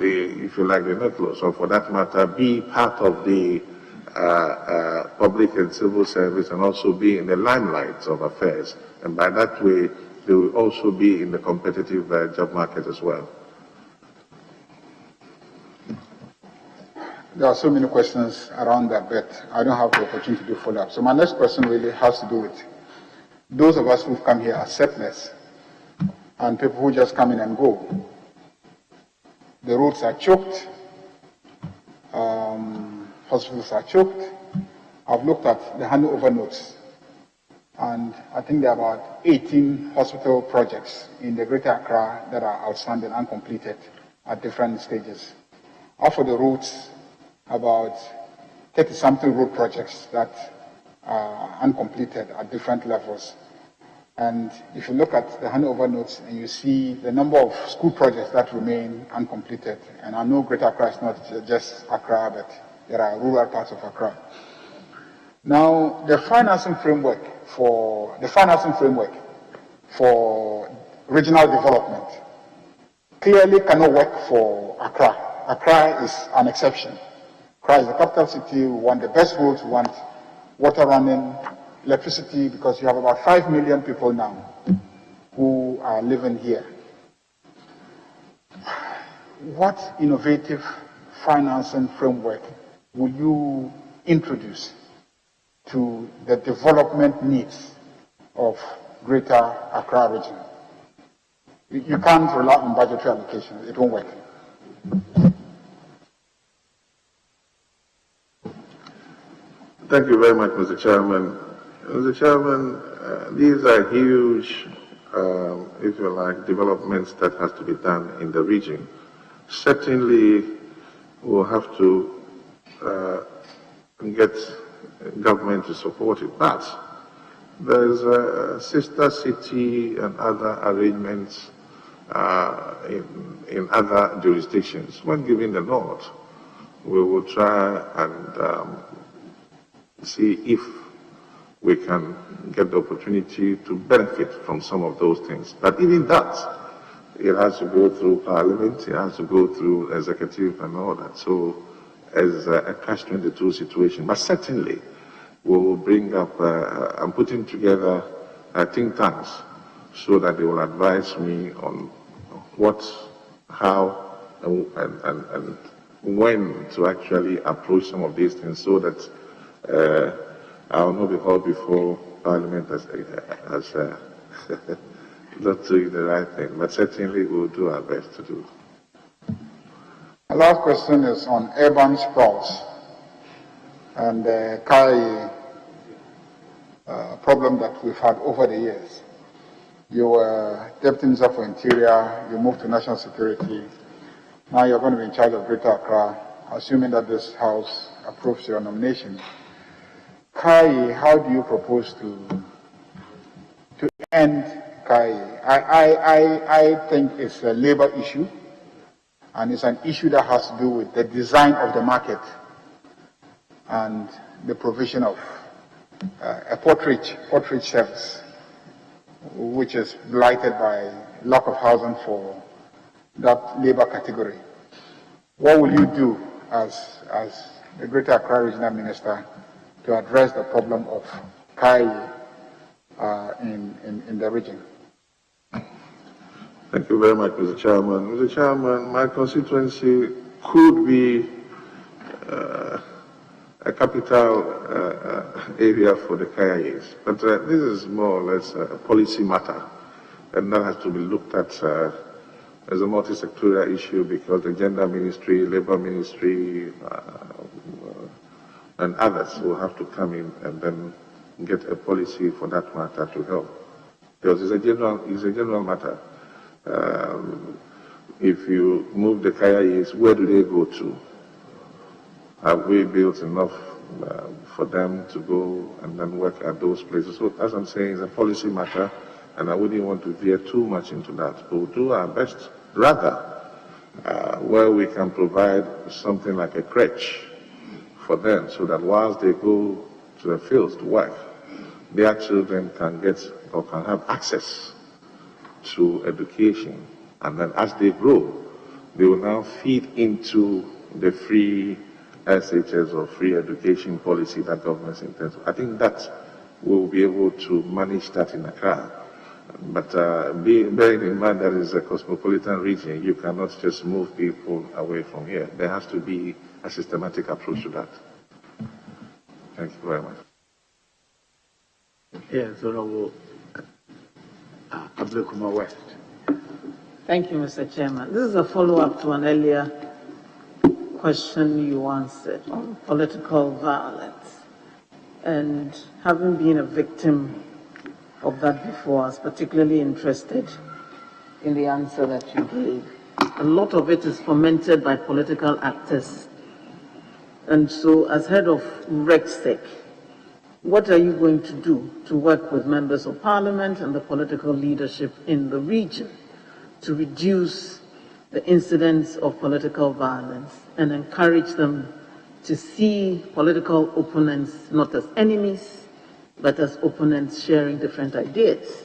if you like, the nucleus, or for that matter, be part of the public and civil service, and also be in the limelight of affairs. And by that way, they will also be in the competitive job market as well. There are so many questions around that, but I don't have the opportunity to follow up. So my next question really has to do with those of us who've come here as settlers and people who just come in and go. The roads are choked, hospitals are choked. I've looked at the handover notes, and I think there are about 18 hospital projects in the Greater Accra that are outstanding and completed at different stages. After the roads, about 30-something road projects that are uncompleted at different levels. And if you look at the handover notes and you see the number of school projects that remain uncompleted, and I know Greater Accra is not just Accra, but there are rural parts of Accra. Now, the financing framework for regional development clearly cannot work for Accra. Accra is an exception. Accra is the capital city. We want the best roads, we want water running, electricity, because you have about 5 million people now who are living here. What innovative financing framework will you introduce to the development needs of Greater Accra region? You can't rely on budgetary allocation. It won't work. Thank you very much, Mr. Chairman. Mr. Chairman, these are huge, if you like, developments that has to be done in the region. Certainly, we'll have to get government to support it, but there's a sister city and other arrangements in other jurisdictions. When given the nod, we will try and see if we can get the opportunity to benefit from some of those things. But even that, it has to go through Parliament, it has to go through executive and all that. So, as a catch-22 situation. But certainly, we will bring up and putting together think tanks so that they will advise me on what, how, and when to actually approach some of these things, so that I will not be called before Parliament as not doing the right thing. But certainly, we will do our best to do. My last question is on urban sprawls and the Kayayei problem that we've had over the years. You were Deputy Minister for Interior, you moved to National Security, now you're going to be in charge of Greater Accra, assuming that this House approves your nomination. Kayayei, how do you propose to end Kayayei? I think it's a labor issue, and it's an issue that has to do with the design of the market and the provision of a portrait service, which is blighted by lack of housing for that labor category. What will you do as the Greater Accra Regional Minister to address the problem of Kayayei in the region? Thank you very much, Mr. Chairman. Mr. Chairman, my constituency could be a capital area for the Kayayeis, but this is more or less a policy matter, and that has to be looked at as a multi-sectorial issue, because the Gender Ministry, Labour Ministry, and others will have to come in and then get a policy for that matter to help. Because it's a general matter. If you move the Kayayei, where do they go to? Have we built enough for them to go and then work at those places? So as I'm saying, it's a policy matter, and I wouldn't want to veer too much into that. We'll do our best, rather, where we can provide something like a crèche for them, so that whilst they go to the fields to work, their children can get or can have access to education. And then as they grow, they will now feed into the free SHS or free education policy that government intends. I think that we'll be able to manage that in Accra. But bearing in mind that it's a cosmopolitan region, you cannot just move people away from here. There has to be a systematic approach to that. Thank you very much. Yes, Honorable Ablekuma West. Thank you, Mr. Chairman. This is a follow-up to an earlier question you answered on political violence. And having been a victim of that before, I was particularly interested in the answer that you gave. A lot of it is fomented by political actors. And so, as head of RegSec, what are you going to do to work with members of parliament and the political leadership in the region to reduce the incidence of political violence and encourage them to see political opponents not as enemies, but as opponents sharing different ideas,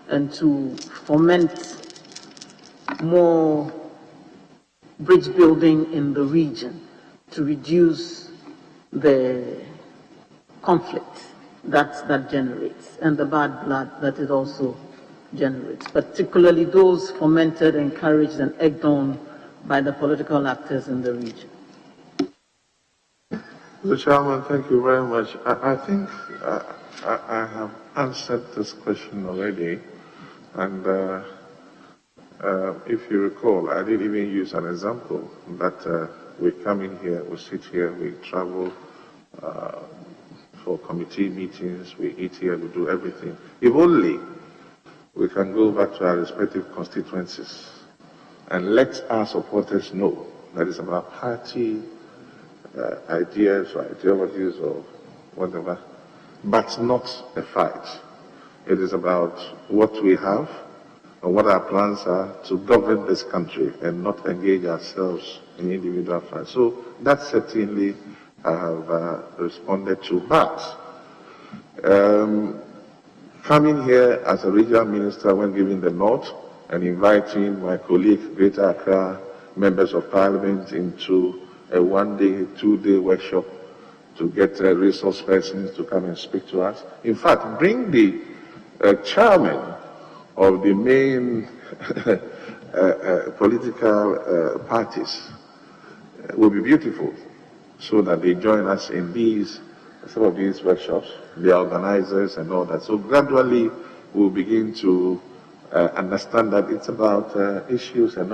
and to foment more bridge building in the region to reduce the conflict that generates and the bad blood that it also generates, particularly those fomented, encouraged, and egged on by the political actors in the region. Mr. Chairman, thank you very much. I think I have answered this question already, and if you recall, I did even use an example that we come in here, we sit here, we travel for committee meetings, we eat here, we do everything. If only we can go back to our respective constituencies and let our supporters know that it's about party ideas or ideologies or whatever, but not a fight. It is about what we have and what our plans are to govern this country and not engage ourselves in individual fights. So that certainly I have responded to. But coming here as a regional minister when giving the nod and inviting my colleague, Greater Accra members of parliament into a one-day, two-day workshop to get resource persons to come and speak to us. In fact, bring the chairman of the main political parties will be beautiful, so that they join us in some of these workshops, the organizers and all that. So gradually we'll begin to understand that it's about issues and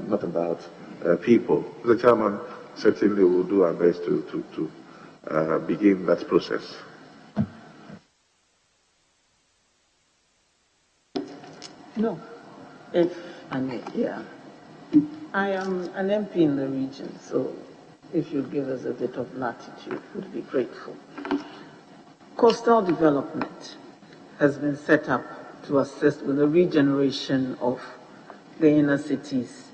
not about people. The chairman certainly will do our best to begin that process. No, if I may, yeah. I am an MP in the region, so if you give us a bit of latitude, we'd be grateful. Coastal development has been set up to assist with the regeneration of the inner cities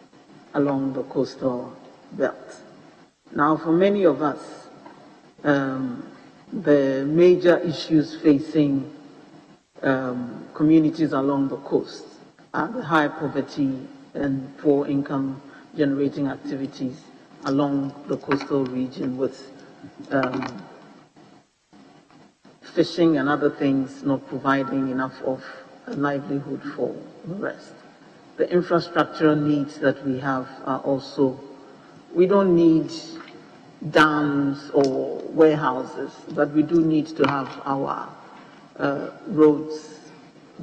along the coastal belt. Now, for many of us, the major issues facing communities along the coast are the high poverty and poor income generating activities along the coastal region, with fishing and other things not providing enough of a livelihood for the rest. The infrastructural needs that we have are also, we don't need dams or warehouses, but we do need to have our roads,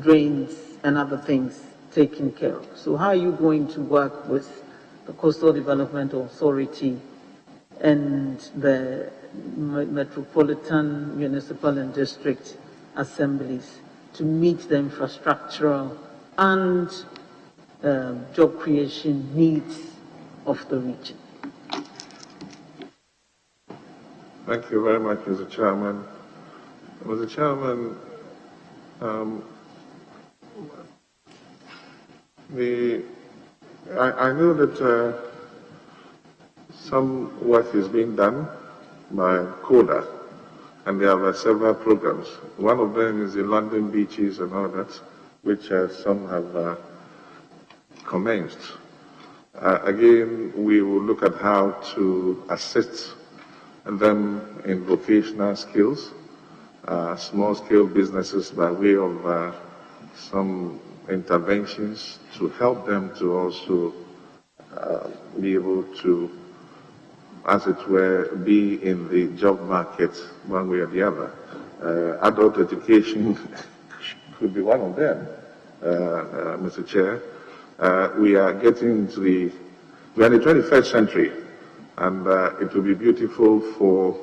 drains, and other things taken care of. So how are you going to work with the Coastal Development Authority and the metropolitan, municipal and district assemblies to meet the infrastructural and job creation needs of the region. Thank you very much, Mr. Chairman. Mr. Chairman, I know that some work is being done by Okada, and they have several programs. One of them is the London beaches and all that, which some have commenced. Again, we will look at how to assist them in vocational skills, small-scale businesses by way of some interventions to help them to also be able to, as it were, be in the job market one way or the other. Adult education could be one of them, Mr. Chair. We are getting into we are in the 21st century, and it will be beautiful for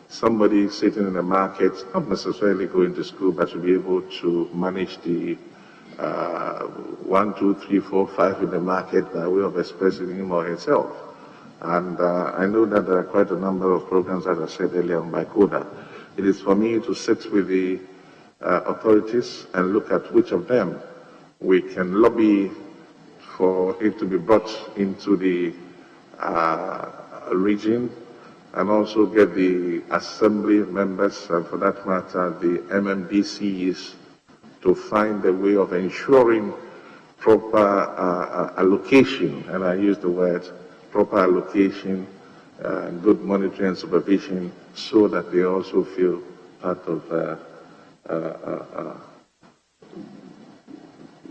somebody sitting in the market, not necessarily going to school, but to be able to manage the 1, 2, 3, 4, 5 in the market by way of expressing him or herself. And I know that there are quite a number of programs, as I said earlier, by Okada. It is for me to sit with the authorities and look at which of them we can lobby for it to be brought into the region, and also get the assembly members, and for that matter, the MMDCs, to find a way of ensuring proper allocation, and I use the word proper allocation, good monitoring and supervision, so that they also feel part of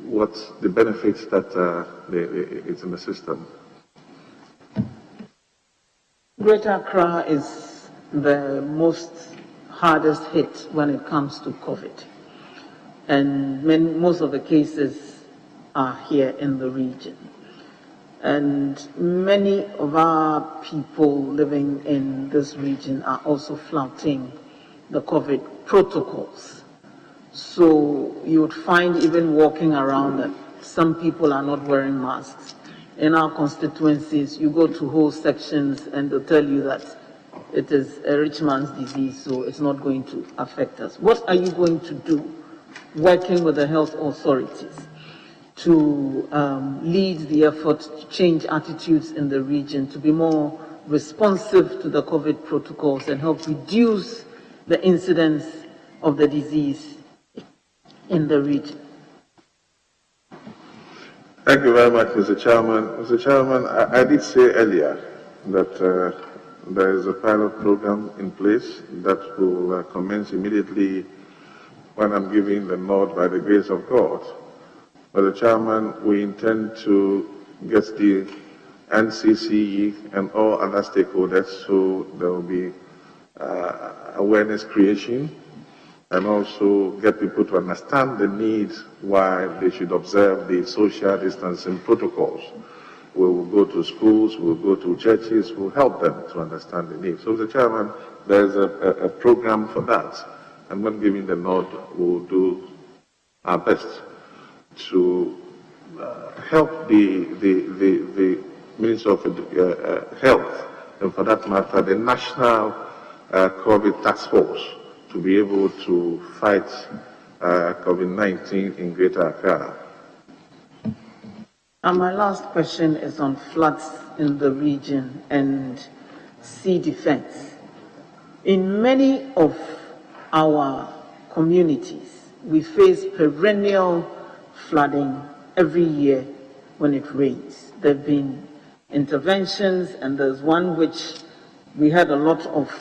what's the benefits that it's in the system. Greater Accra is the most hardest hit when it comes to COVID. And most of the cases are here in the region. And many of our people living in this region are also flouting the COVID protocols. So you would find, even walking around, that some people are not wearing masks. In our constituencies, you go to whole sections and they'll tell you that it is a rich man's disease, so it's not going to affect us. What are you going to do, working with the health authorities, to lead the effort to change attitudes in the region, to be more responsive to the COVID protocols and help reduce the incidence of the disease in the region? Thank you very much, Mr. Chairman. Mr. Chairman, I did say earlier that there is a pilot program in place that will commence immediately when I'm giving the nod by the grace of God. Mr. Chairman, we intend to get the NCCE and all other stakeholders, so there will be awareness creation, and also get people to understand the need why they should observe the social distancing protocols. We will go to schools, we will go to churches, we will help them to understand the need. So, Mr. Chairman, there is a program for that. And when giving the nod, we will do our best to help the Minister of Health, and for that matter, the National COVID Task Force, to be able to fight COVID-19 in Greater Accra. And my last question is on floods in the region and sea defense. In many of our communities, we face perennial flooding every year when it rains. There have been interventions, and there's one which we had a lot of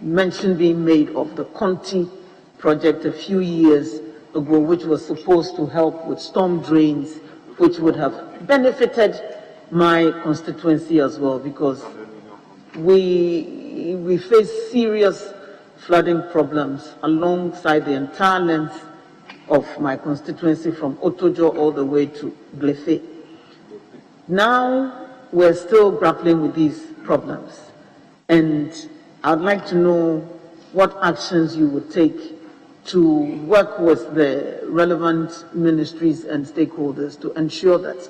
mention being made of, the Quartey project a few years ago, which was supposed to help with storm drains, which would have benefited my constituency as well, because we face serious flooding problems alongside the entire length of my constituency, from Otojo all the way to Blefe. Now we're still grappling with these problems. And I'd like to know what actions you would take to work with the relevant ministries and stakeholders to ensure that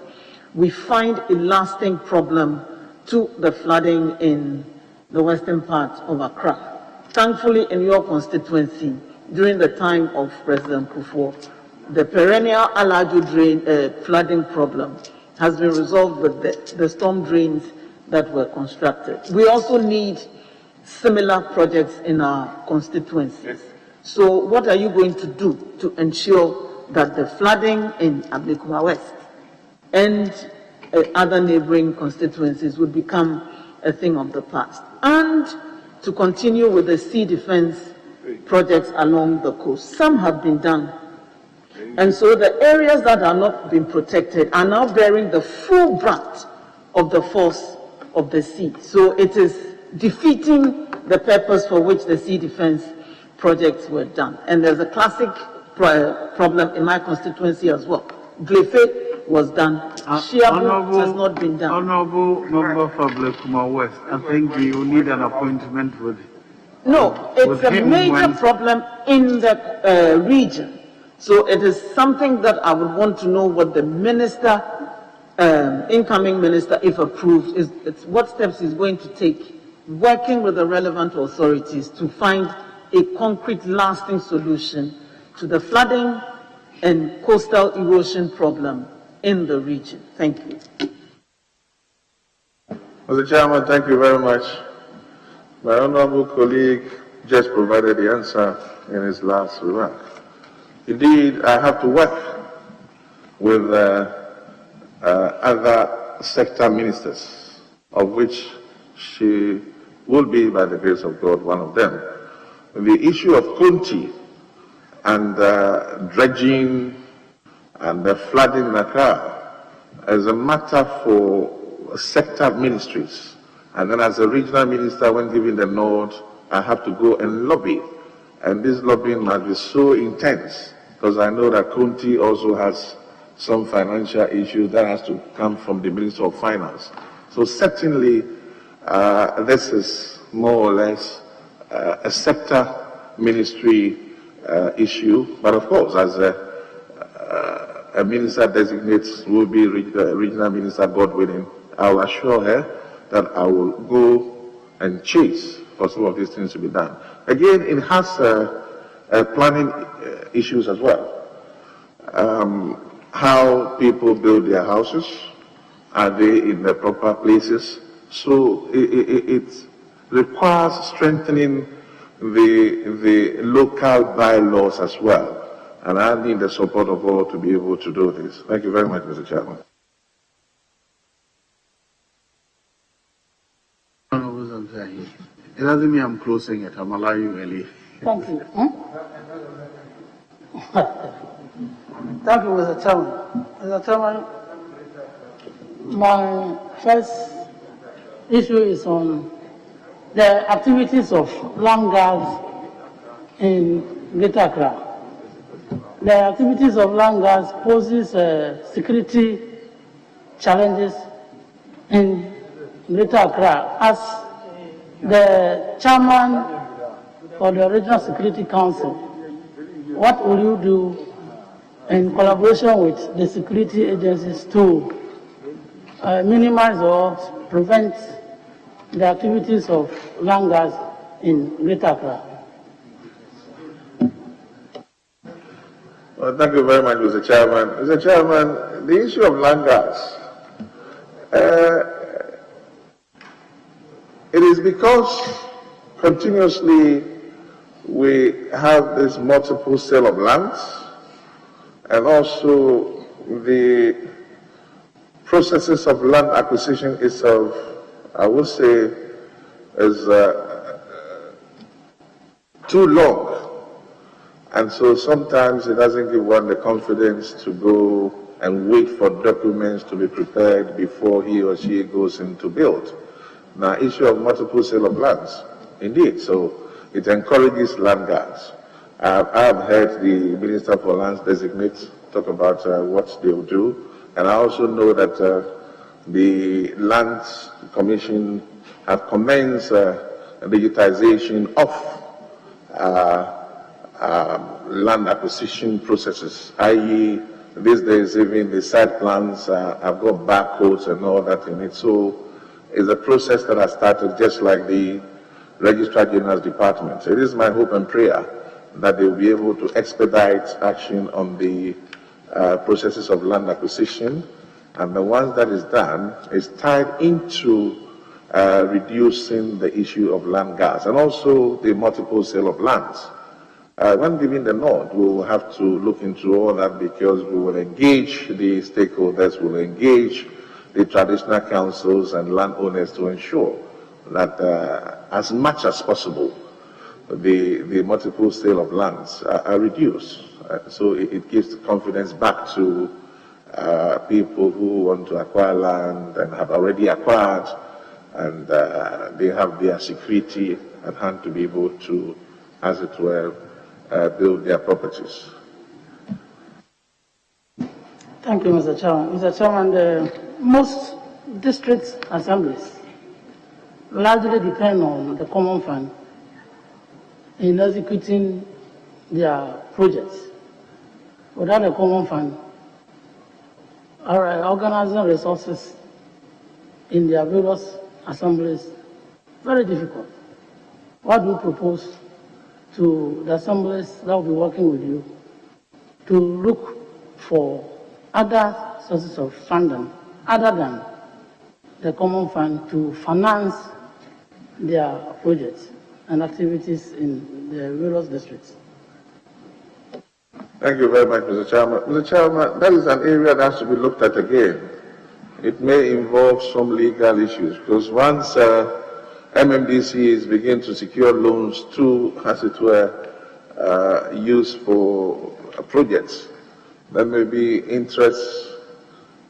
we find a lasting problem to the flooding in the western part of Accra. Thankfully, in your constituency, during the time of President Kufuor, the perennial Alaju drain flooding problem has been resolved with the storm drains that were constructed. We also need similar projects in our constituency. Yes. So what are you going to do to ensure that the flooding in Ablekuma West and other neighboring constituencies would become a thing of the past? And to continue with the sea defense projects along the coast. Some have been done. And so the areas that are not being protected are now bearing the full brunt of the force of the sea. So it is defeating the purpose for which the sea defense projects were done. And there's a classic problem in my constituency as well. Glefe was done. Shiabu has not been done. Honorable Member for Ablekuma West, I think you need an appointment with. No, it's a major problem in the region. So it is something that I would want to know what the minister, incoming minister, if approved, it's what steps he's going to take, working with the relevant authorities to find a concrete, lasting solution to the flooding and coastal erosion problem in the region. Thank you. Mr. Chairman, thank you very much. My honorable colleague just provided the answer in his last remark. Indeed, I have to work with other sector ministers, of which she will be, by the grace of God, one of them. The issue of Quartey and dredging and the flooding in Accra is a matter for sector ministries. And then as a regional minister, when given the nod, I have to go and lobby. And this lobbying must be so intense, because I know that Quartey also has some financial issues that has to come from the Minister of Finance. So certainly, this is more or less a sector ministry issue. But of course, as a minister designates will be regional minister, God willing, I will assure her that I will go and chase for some of these things to be done. Again, it has planning issues as well. How people build their houses, are they in the proper places? So it requires strengthening the local bylaws as well. And I need the support of all to be able to do this. Thank you very much, Mr. Chairman. It doesn't mean I'm closing it. I'm allowing you early. Thank you. Thank you, Mr. Chairman. Mr. Chairman, my first issue is on the activities of land guards in Greater Accra. The activities of land guards poses security challenges in Greater Accra. As the chairman for the Regional Security Council, what will you do in collaboration with the security agencies to minimize or prevent the activities of land guards in Greater Accra? Well, thank you very much, Mr. Chairman. Mr. Chairman, the issue of land guards, it is because continuously we have this multiple sale of lands, and also the processes of land acquisition itself, I would say, is too long. And so sometimes it doesn't give one the confidence to go and wait for documents to be prepared before he or she goes in to build. Now, issue of multiple sale of lands, indeed, so it encourages land guards. I have heard the Minister for Lands designate talk about what they will do, and I also know that the Lands Commission have commenced digitization of land acquisition processes, i.e. these days even the site plans have got barcodes and all that in it. So it's a process that has started just like the Registrar General's Department. So it is my hope and prayer that they will be able to expedite action on the processes of land acquisition, and the once that is done is tied into reducing the issue of land gas and also the multiple sale of lands. When giving the nod, we will have to look into all that because we will engage the stakeholders, we will engage the traditional councils and landowners to ensure that as much as possible the multiple sale of lands are reduced. So it gives confidence back to people who want to acquire land and have already acquired, and they have their security at hand to be able to, as it were, build their properties. Thank you, Mr. Chairman. Mr. Chairman, most district assemblies largely depend on the common fund in executing their projects. Without a common fund, organizing resources in their various assemblies, very difficult. What do you propose to the assemblies that will be working with you to look for other sources of funding other than the common fund to finance their projects and activities in the various districts? Thank you very much, Mr. Chairman. Mr. Chairman, that is an area that has to be looked at again. It may involve some legal issues because once MMDCs begin to secure loans to, as it were, use for projects, there may be interests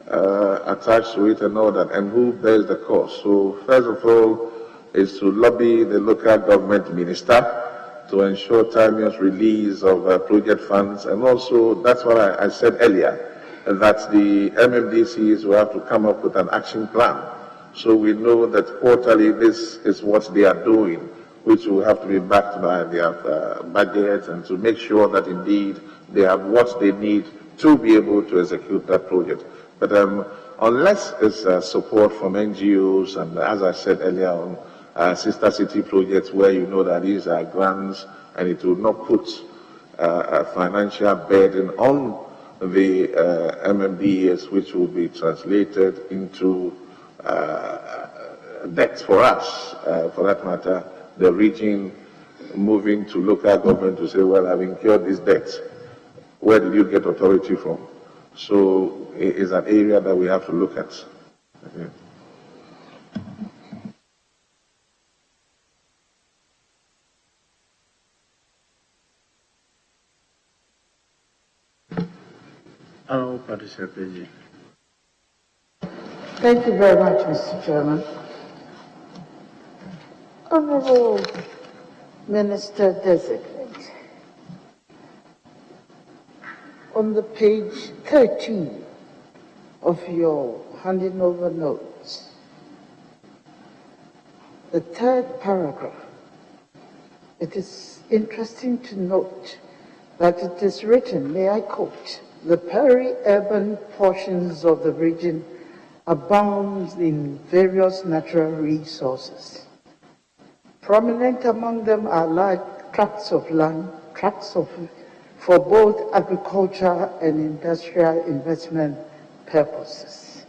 attached to it and all that, and who bears the cost. So first of all is to lobby the local government minister to ensure timely release of project funds, and also that's what I said earlier, that the MMDCs will have to come up with an action plan. So we know that quarterly this is what they are doing, which will have to be backed by their budgets, and to make sure that indeed they have what they need to be able to execute that project. But unless it's support from NGOs, and as I said earlier on, sister city projects where you know that these are grants and it will not put a financial burden on the MMDAs, which will be translated into debt for us, for that matter, the region moving to local government to say, well, I've incurred this debt. Where did you get authority from? So it is an area that we have to look at. Okay. Thank you very much, Mr. Chairman. Honorable Minister Designate, on the page 13 of your handing over notes, the third paragraph, it is interesting to note that it is written, may I quote, "The peri-urban portions of the region abound in various natural resources. Prominent among them are large tracts of land, for both agriculture and industrial investment purposes.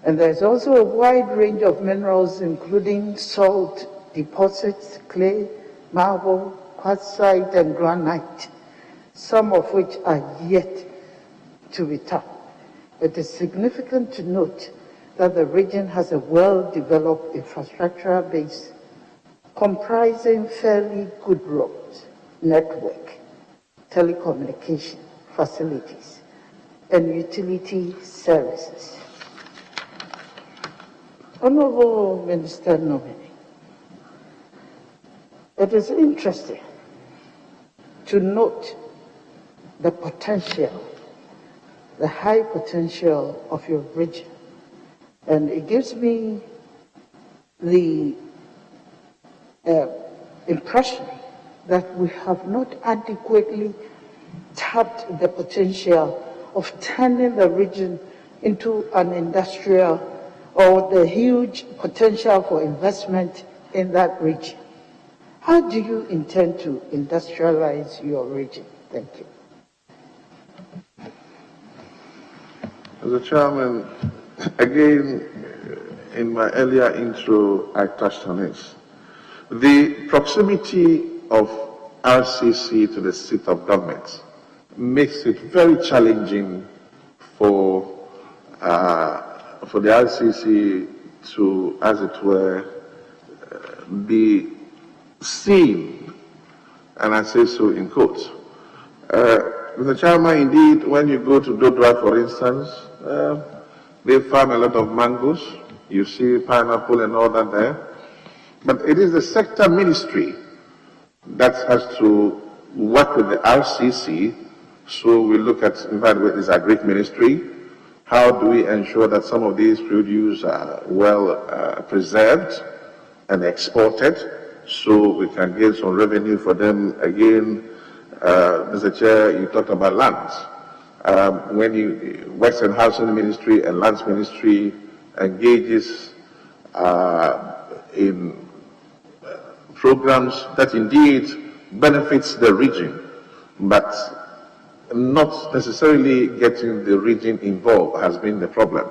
And there's also a wide range of minerals, including salt deposits, clay, marble, quartzite, and granite, some of which are yet to be tapped. It is significant to note that the region has a well-developed infrastructural base comprising fairly good roads, network, telecommunication facilities, and utility services. Honorable Minister nominee, it is interesting to note the potential, the high potential of your region. And it gives me the impression that we have not adequately tapped the potential of turning the region into an industrial, or the huge potential for investment in that region. How do you intend to industrialize your region? Thank you. Mr. Chairman, again, in my earlier intro, I touched on this. The proximity of RCC to the seat of government makes it very challenging for the RCC to, as it were, be seen, and I say so in quotes. Mr. Chairman, indeed, when you go to Dodra, for instance, they farm a lot of mangoes. You see pineapple and all that there. But it is the sector ministry that has to work with the RCC. So we look at, in fact, it is a great ministry. How do we ensure that some of these produce are well preserved and exported so we can get some revenue for them? Again, Mr. Chair, you talked about lands. When you, Western Housing Ministry and Lands Ministry engages in programs that indeed benefits the region, but not necessarily getting the region involved has been the problem.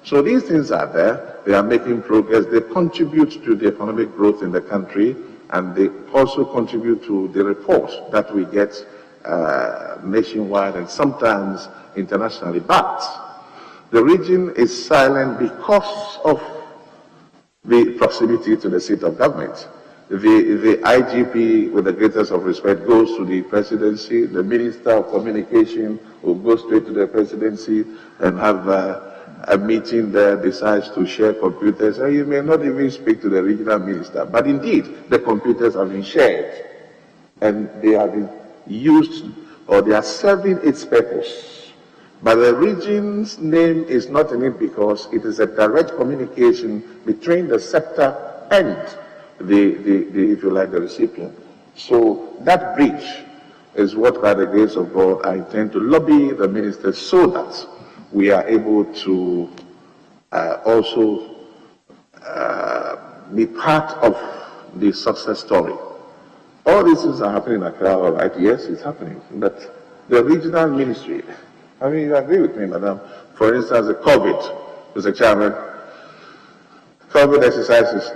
So these things are there, they are making progress, they contribute to the economic growth in the country, and they also contribute to the reports that we get nationwide and sometimes internationally. But the region is silent because of the proximity to the seat of government. The IGP, with the greatest of respect, goes to the presidency. The Minister of Communication will go straight to the presidency and have a meeting there, decides to share computers. And you may not even speak to the regional minister. But indeed, the computers have been shared. And they have been used, or they are serving its purpose. But the region's name is not in it because it is a direct communication between the sector and the if you like, the recipient. So that bridge is what, by the grace of God, I intend to lobby the ministers so that we are able to also be part of the success story. All these things are happening in Accra, all right? Yes, it's happening. But the regional ministry, I mean, you agree with me, madam. For instance, the COVID, Mr. Chairman, COVID exercises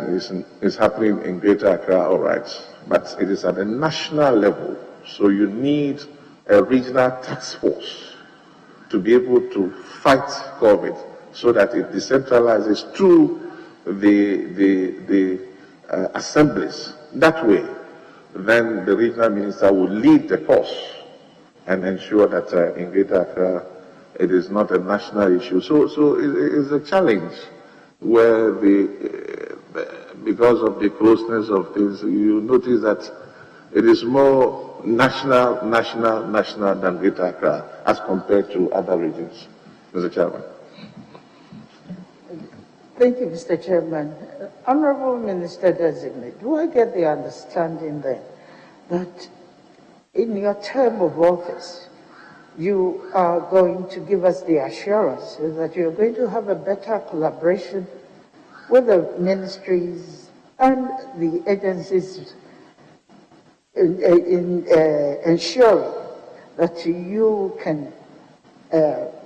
is happening in Greater Accra, all right, but it is at a national level. So you need a regional task force to be able to fight COVID so that it decentralizes through the assemblies. That way, then the regional minister will lead the course and ensure that in Greater Accra it is not a national issue. So it is a challenge where because of the closeness of things, you notice that it is more national than Greater Accra as compared to other regions. Mr. Chairman. Thank you, Mr. Chairman. Honorable Minister Designate, do I get the understanding then that in your term of office, you are going to give us the assurance that you're going to have a better collaboration with the ministries and the agencies in ensuring that you can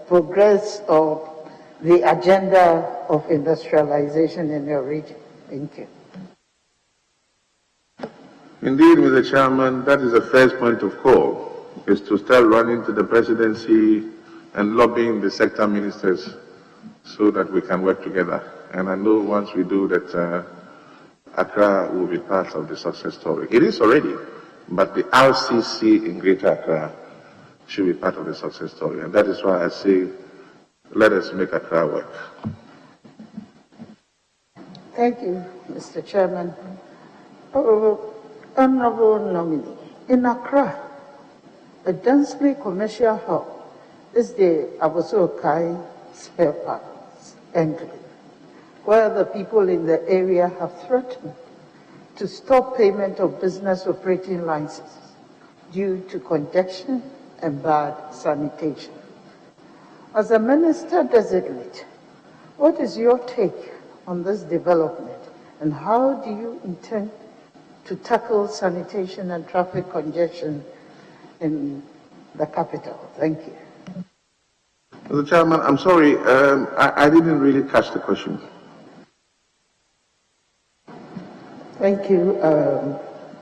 progress or the agenda of industrialization in your region? Thank you. Indeed, Mr. Chairman, that is the first point of call, is to start running to the presidency and lobbying the sector ministers so that we can work together. And I know once we do that, Accra will be part of the success story. It is already, but the RCC in Greater Accra should be part of the success story. And that is why I say, let us make Accra work. Thank you, Mr. Chairman. Honorable nominee, in Accra, a densely commercial hub is the Aboso Kai spare parts enclave. where the people in the area have threatened to stop payment of business operating licenses due to congestion and bad sanitation. As a minister designate, what is your take on this development, and how do you intend to tackle sanitation and traffic congestion in the capital? Thank you. Mr. Chairman, I'm sorry, I didn't really catch the question. Thank you,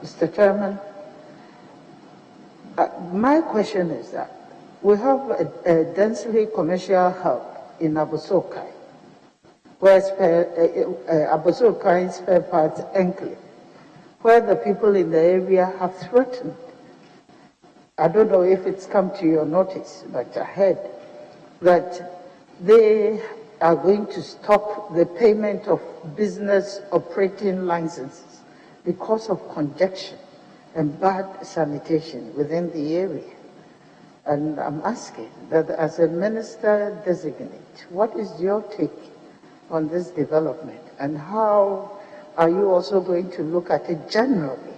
Mr. Chairman. My question is that we have a densely commercial hub in Abosokai, where Abosokai spare parts enclave, where the people in the area have threatened. I don't know if it's come to your notice, but I heard that they are going to stop the payment of business operating licenses because of congestion and bad sanitation within the area. And I'm asking that as a minister designate, what is your take on this development, and how are you also going to look at it generally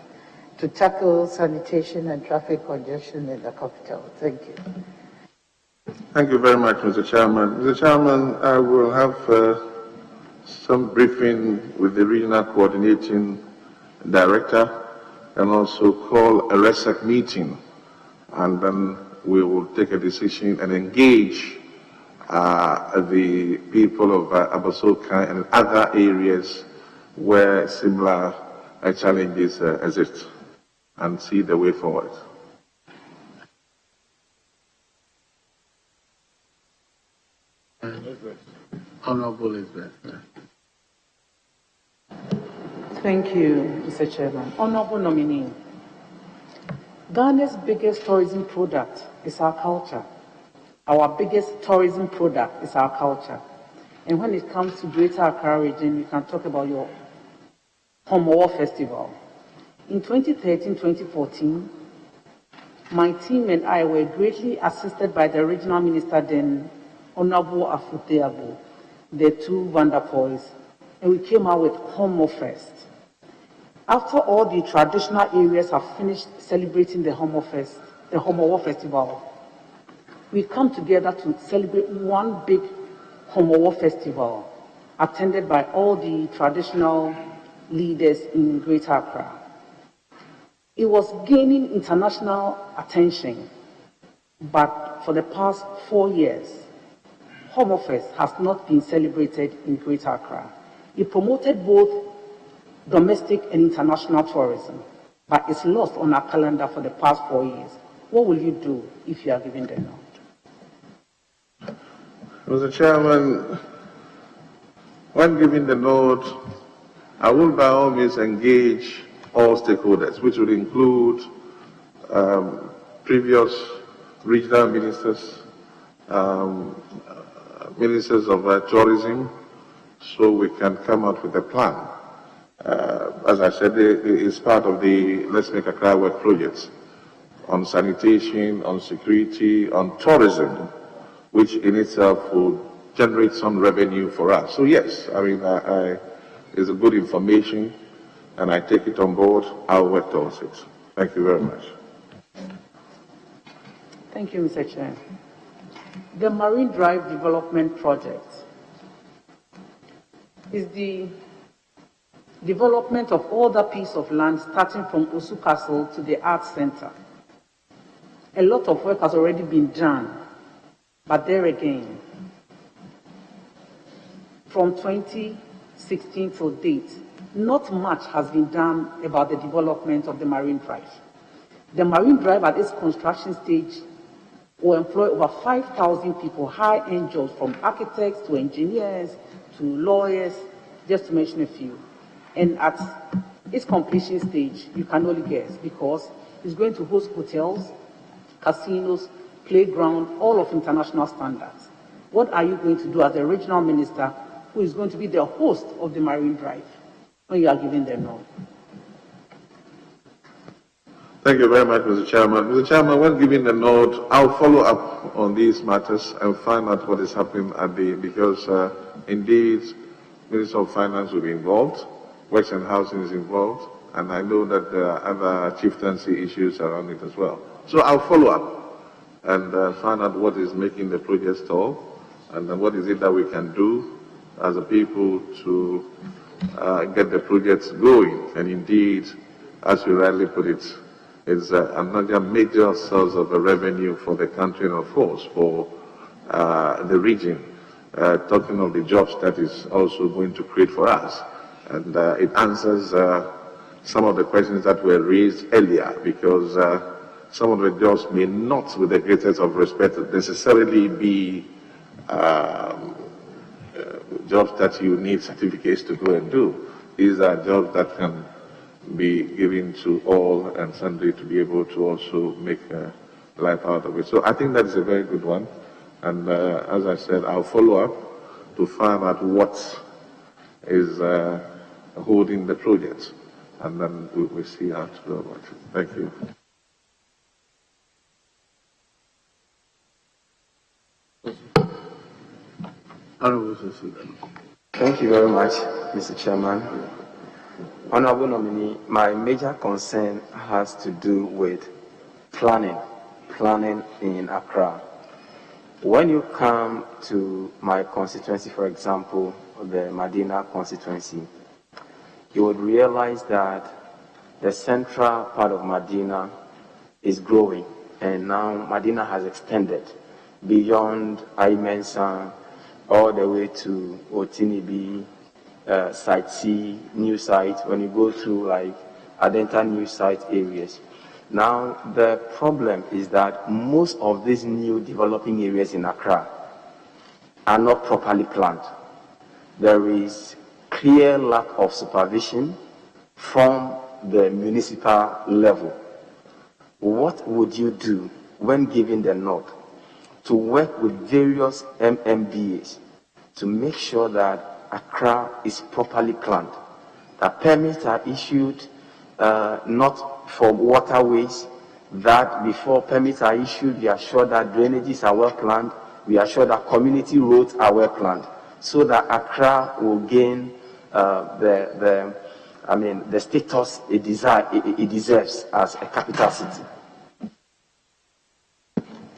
to tackle sanitation and traffic congestion in the capital? Thank you. Thank you very much, Mr. Chairman. Mr. Chairman, I will have some briefing with the regional coordinating director and also call a RESEC meeting, and then we will take a decision and engage the people of Abosokai and other areas where similar challenges exist, and see the way forward. Honorable Elizabeth. Thank you, Mr. Chairman. Honorable nominee, Ghana's biggest tourism product is our culture. Our biggest tourism product is our culture. And when it comes to Greater Accra region, you can talk about your Homowo Festival. In 2013-2014, my team and I were greatly assisted by the regional minister then, Honorable Afuteabo, the two Vanderpoys, and we came out with Homo Fest. After all the traditional areas have finished celebrating the Homowo Festival, we come together to celebrate one big Homowo Festival, attended by all the traditional leaders in Greater Accra. It was gaining international attention, but for the past 4 years, Homofest has not been celebrated in Greater Accra. It promoted both domestic and international tourism, but it's lost on our calendar for the past 4 years. What will you do if you are given the nod? Mr. Chairman, when giving the nod, I will by all means engage all stakeholders, which would include previous regional ministers, ministers of tourism, so we can come out with a plan. As I said, it's part of the Let's Make Accra Work projects on sanitation, on security, on tourism, which in itself will generate some revenue for us. So yes, I mean, it's a good information, and I take it on board. I'll work towards it. Thank you very much. Thank you, Mr. Chair. The Marine Drive Development Project is the development of all the piece of land starting from Osu Castle to the Arts Center. A lot of work has already been done, but there again, from 2016 till date, not much has been done about the development of the Marine Drive. The Marine Drive at its construction stage will employ over 5,000 people, high-end jobs, from architects to engineers to lawyers, just to mention a few. And at its completion stage, you can only guess, because it's going to host hotels, casinos, playground, all of international standards. What are you going to do as a regional minister who is going to be the host of the Marine Drive when you are giving them nod? Thank you very much, Mr. Chairman. Mr. Chairman, when giving the nod, I'll follow up on these matters and find out what is happening at because indeed, Minister of Finance will be involved, Works and Housing is involved, and I know that there are other chieftaincy issues around it as well. So I'll follow up and find out what is making the project stall, and then what is it that we can do as a people to get the projects going. And indeed, as you rightly put it, it's another major source of revenue for the country and of course for the region. Talking of the jobs that is also going to create for us. And it answers some of the questions that were raised earlier, because some of the jobs may not, with the greatest of respect, necessarily be jobs that you need certificates to go and do. These are jobs that can be given to all and sundry to be able to also make life out of it. So I think that is a very good one. And as I said, I'll follow up to find out what is holding the project. And then we'll see how to go about it. Thank you. Thank you very much, Mr. Chairman. Honorable nominee, my major concern has to do with planning in Accra. When you come to my constituency, for example, the Medina constituency, you would realize that the central part of Medina is growing, and now Medina has extended beyond Aimensa all the way to Otinibi, Site C, new site, when you go through like Adenta new site areas. Now, the problem is that most of these new developing areas in Accra are not properly planned. There is clear lack of supervision from the municipal level. What would you do when given the nod to work with various MMDAs to make sure that Accra is properly planned, that permits are issued not for waterways, that before permits are issued, we are sure that drainages are well planned, we are sure that community roads are well planned, so that Accra will gain the status it deserves as a capital city.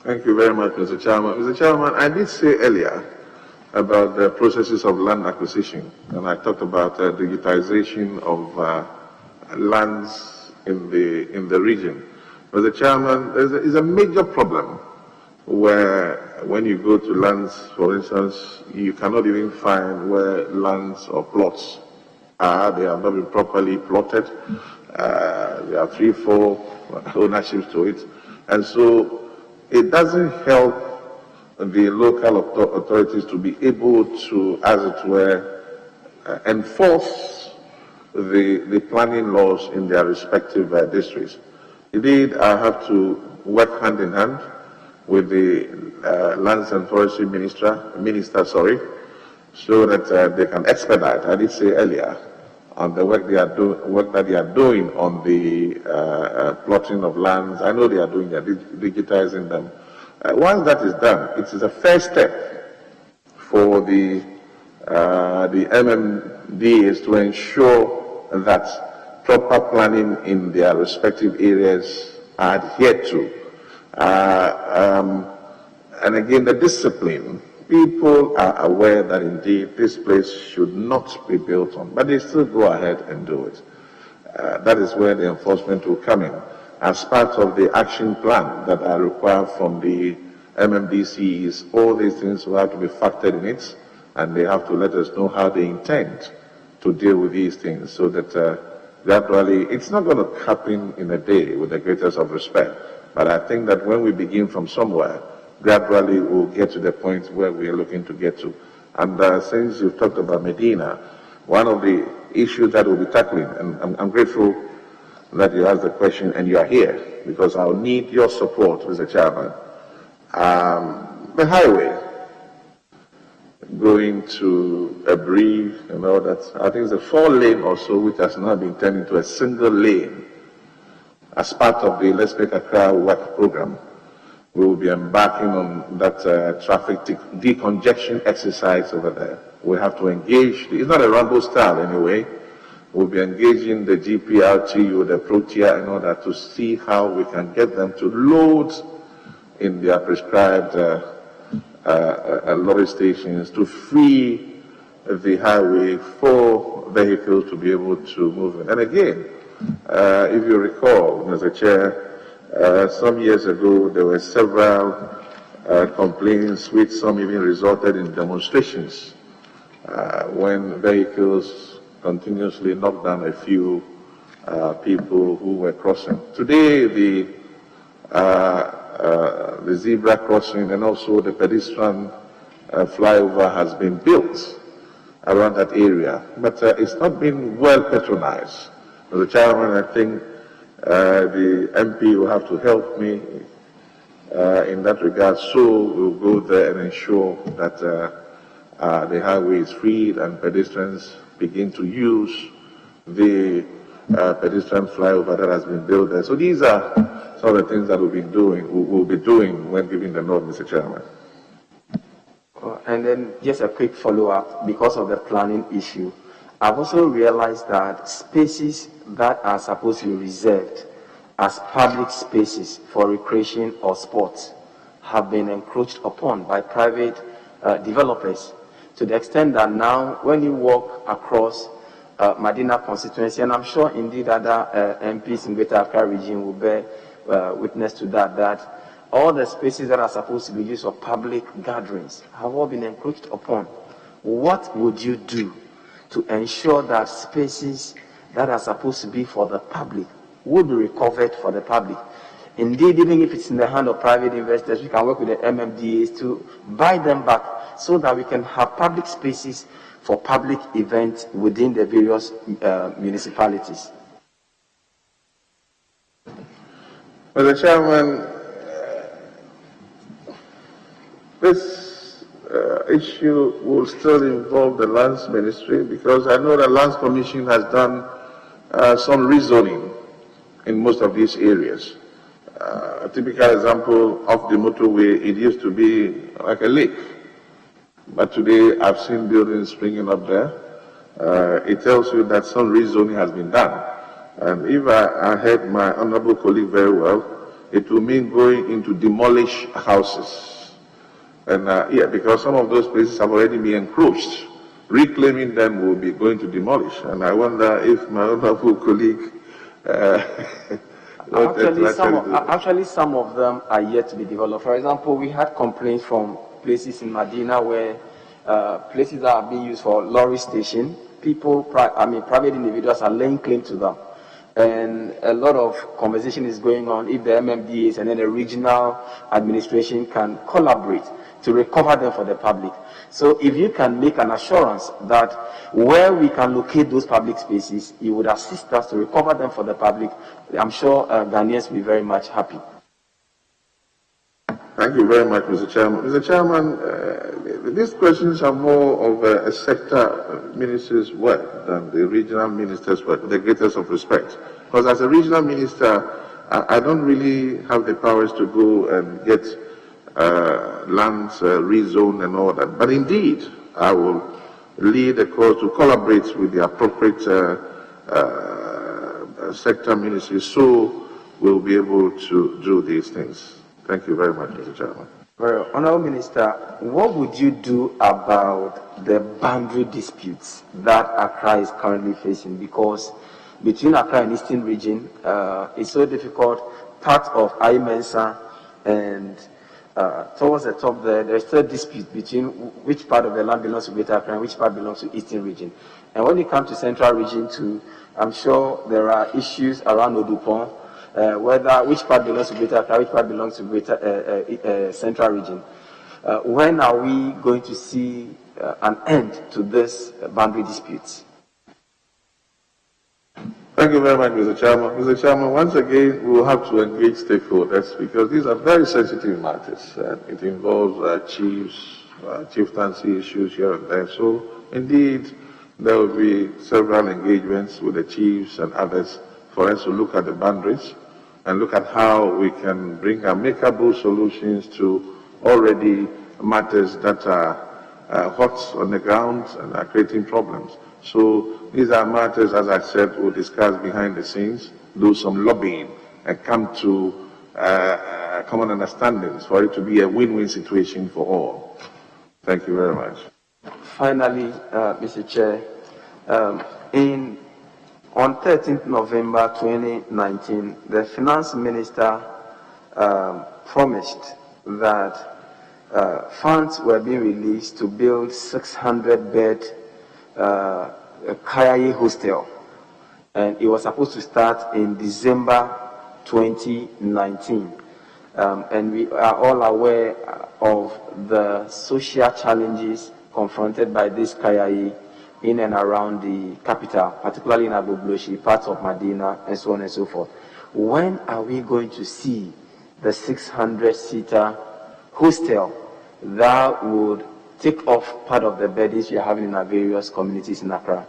Thank you very much, Mr. Chairman. Mr. Chairman, I did say earlier about the processes of land acquisition, and I talked about digitization of lands in the region. Mr. Chairman, there's a major problem where when you go to lands, for instance, you cannot even find where lands or plots are. They have not been properly plotted. There are 3-4 ownerships to it. And so it doesn't help the local authorities to be able to, as it were, enforce the planning laws in their respective districts. Indeed, I have to work hand in hand with the Lands and Forestry Minister, so that they can expedite, I did say earlier, on the work that they are doing on the plotting of lands. I know they are doing that, digitizing them. Once that is done, it is a first step for the MMDAs to ensure that proper planning in their respective areas are adhered to. And again, the discipline. People are aware that indeed this place should not be built on, but they still go ahead and do it. That is where the enforcement will come in, as part of the action plan that are required from the MMDCs. All these things will have to be factored in it, and they have to let us know how they intend to deal with these things, so that gradually, it's not going to happen in a day, with the greatest of respect. But I think that when we begin from somewhere, gradually we'll get to the point where we are looking to get to. And since you've talked about Medina, one of the issues that we'll be tackling, and I'm grateful that you asked the question and you are here, because I'll need your support, Mr. Chairman. The highway going to a brief and all that, I think it's a 4-lane or so, which has now been turned into a single lane as part of the Let's Make Accra Work program. We will be embarking on that traffic decongestion exercise over there. we have to engage. It's not a rumble style anyway. We'll be engaging the GPRTU, the Protea, in order to see how we can get them to load in their prescribed lorry stations to free the highway for vehicles to be able to move in. And again, if you recall, Mr. Chair, some years ago there were several complaints, which some even resulted in demonstrations when vehicles continuously knocked down a few people who were crossing. Today, the zebra crossing and also the pedestrian flyover has been built around that area, but it's not been well patronized. Mr. Chairman, I think the MP will have to help me in that regard, so we'll go there and ensure that the highway is freed and pedestrians begin to use the pedestrian flyover that has been built there. So these are some of the things that we'll be doing when giving the nod, Mr. Chairman. And then just a quick follow-up, because of the planning issue, I've also realized that spaces that are supposed to be reserved as public spaces for recreation or sports have been encroached upon by private developers, to the extent that now when you walk across Medina constituency, and I'm sure indeed other MPs in Greater Accra region will bear witness to that, that all the spaces that are supposed to be used for public gatherings have all been encroached upon. What would you do to ensure that spaces that are supposed to be for the public will be recovered for the public? Indeed, even if it's in the hand of private investors, we can work with the MMDAs to buy them back so that we can have public spaces for public events within the various municipalities. Mr. Chairman, this issue will still involve the Lands Ministry, because I know the Lands Commission has done some rezoning in most of these areas. A typical example of the motorway, it used to be like a lake, but today I've seen buildings springing up there. It tells you that some rezoning has been done. And if I heard my honorable colleague very well, it will mean going into demolish houses. And yeah, because some of those places have already been encroached, reclaiming them will be going to demolish. And I wonder if my honorable colleague Actually, some of them are yet to be developed. For example, we had complaints from places in Medina where places that are being used for lorry station, private individuals are laying claim to them. And a lot of conversation is going on if the MMDAs and then the regional administration can collaborate to recover them for the public. So if you can make an assurance that where we can locate those public spaces, you would assist us to recover them for the public, I'm sure Ghanaians will be very much happy. Thank you very much, Mr. Chairman. Mr. Chairman, these questions are more of a sector minister's work than the regional minister's work, with the greatest of respect. Because as a regional minister, I don't really have the powers to go and get lands rezoned and all that. But indeed, I will lead a call to collaborate with the appropriate sector ministries, so we'll be able to do these things. Thank you very much, Mr. Chairman. Well, Honourable Minister, what would you do about the boundary disputes that Accra is currently facing? Because between Accra and Eastern Region, it's so difficult. Part of Imensa and towards the top there's still a dispute between which part of the land belongs to Greater Accra and which part belongs to Eastern Region. And when it comes to Central Region too, I'm sure there are issues around Odupon, which part belongs to Greater Accra, which part belongs to Greater Central Region. When are we going to see an end to this boundary disputes? Thank you very much, Mr. Chairman. Mr. Chairman, once again, we will have to engage stakeholders, because these are very sensitive matters. It involves chiefs, chieftaincy issues here and there. So, indeed, there will be several engagements with the chiefs and others for us to look at the boundaries and look at how we can bring amicable solutions to already matters that are hot on the ground and are creating problems. So these are matters, as I said, we'll discuss behind the scenes, do some lobbying, and come to common understandings for it to be a win-win situation for all. Thank you very much. Finally, Mr. Chair, on 13th November 2019, the Finance Minister promised that funds were being released to build 600-bed Kayayei hostel, and it was supposed to start in December 2019. And we are all aware of the social challenges confronted by this Kayayei in and around the capital, particularly in Agbogbloshie, parts of Medina, and so on and so forth. When are we going to see the 600-seater hostel that would take off part of the burdens we are having in our various communities in Accra?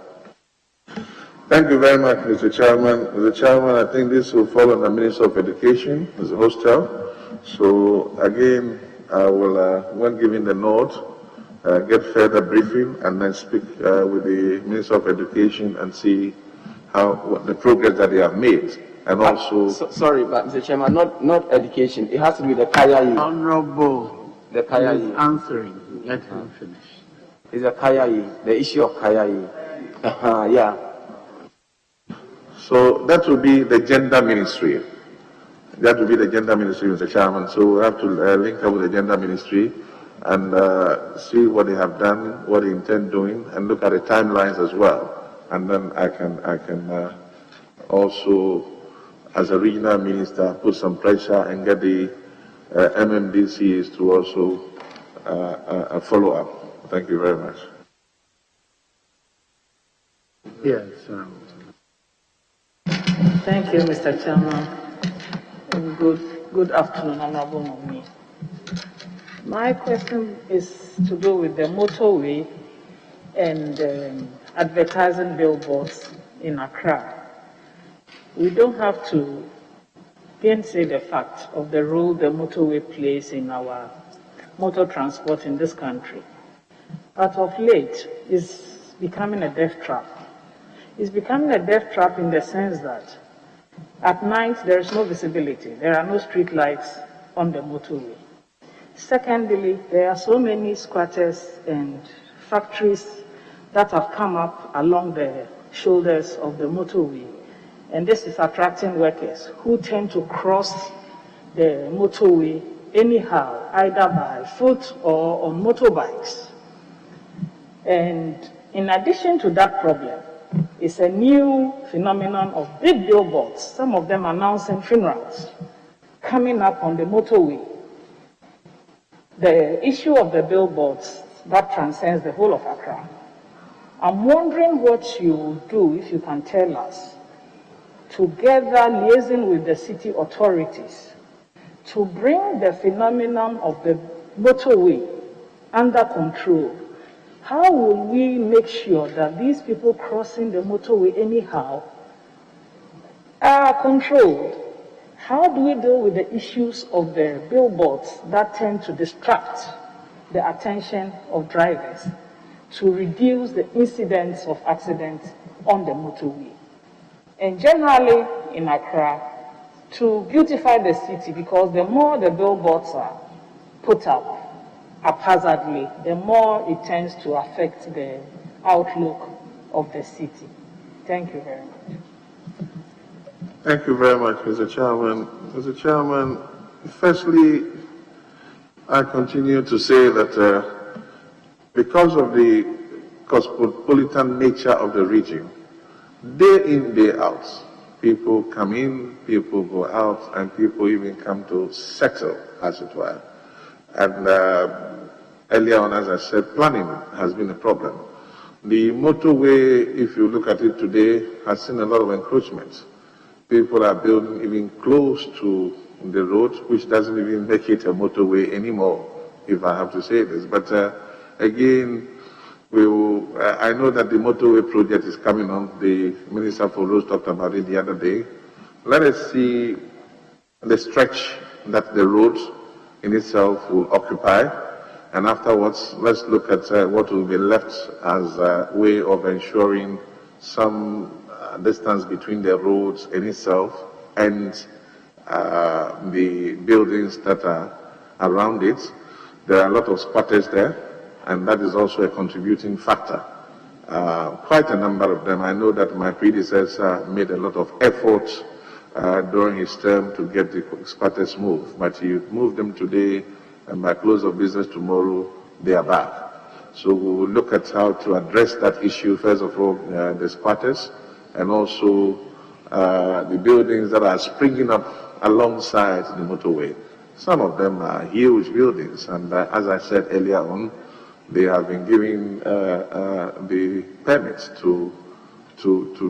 Thank you very much, Mr. Chairman. Mr. Chairman, I think this will fall on the Minister of Education as a hostel. So again, I will, when given the nod, get further briefing and then speak with the Minister of Education and see what the progress that they have made. And also... sorry, but Mr. Chairman, not education. It has to do with the Kayayei. Honorable, the Kayayei. Answering. Let him finish. It's a Kayayei, the issue of Kayayei. Yeah. So that will be the Gender Ministry. That will be the Gender Ministry, Mr. Chairman. So we have to link up with the Gender Ministry and see what they have done, what they intend doing, and look at the timelines as well. And then I can also, as a regional minister, put some pressure and get the MMDCs to also follow up. Thank you very much. Yes. Thank you, Mr. Chairman. Good afternoon, Honorable Nominee. My question is to do with the motorway and advertising billboards in Accra. We don't have to gainsay the fact of the role the motorway plays in our motor transport in this country. But of late, it's becoming a death trap. It's becoming a death trap in the sense that at night there is no visibility. There are no street lights on the motorway. Secondly, there are so many squatters and factories that have come up along the shoulders of the motorway. And this is attracting workers who tend to cross the motorway anyhow, either by foot or on motorbikes. And in addition to that problem, it's a new phenomenon of big billboards, some of them announcing funerals, coming up on the motorway. The issue of the billboards, that transcends the whole of Accra. I'm wondering what you will do, if you can tell us, together liaising with the city authorities, to bring the phenomenon of the motorway under control. How will we make sure that these people crossing the motorway anyhow are controlled? How do we deal with the issues of the billboards that tend to distract the attention of drivers to reduce the incidence of accidents on the motorway? And generally in Accra, to beautify the city, because the more the billboards are put up haphazardly, the more it tends to affect the outlook of the city. Thank you very much. Thank you very much, Mr. Chairman. Mr. Chairman, firstly, I continue to say that because of the cosmopolitan nature of the region, day in, day out, people come in, people go out, and people even come to settle, as it were. And earlier on, as I said, planning has been a problem. The motorway, if you look at it today, has seen a lot of encroachments. People are building even close to the road, which doesn't even make it a motorway anymore, if I have to say this. But again, I know that the motorway project is coming on. The Minister for Roads talked about it the other day. Let us see the stretch that the road in itself will occupy, and afterwards, let's look at what will be left as a way of ensuring some distance between the roads in itself and the buildings that are around it. There are a lot of squatters there, and that is also a contributing factor. Quite a number of them. I know that my predecessor made a lot of effort during his term to get the squatters moved, but you move them today, and by close of business tomorrow, they are back. So we will look at how to address that issue, first of all, the squatters, and also the buildings that are springing up alongside the motorway. Some of them are huge buildings, and as I said earlier on, they have been given the permits to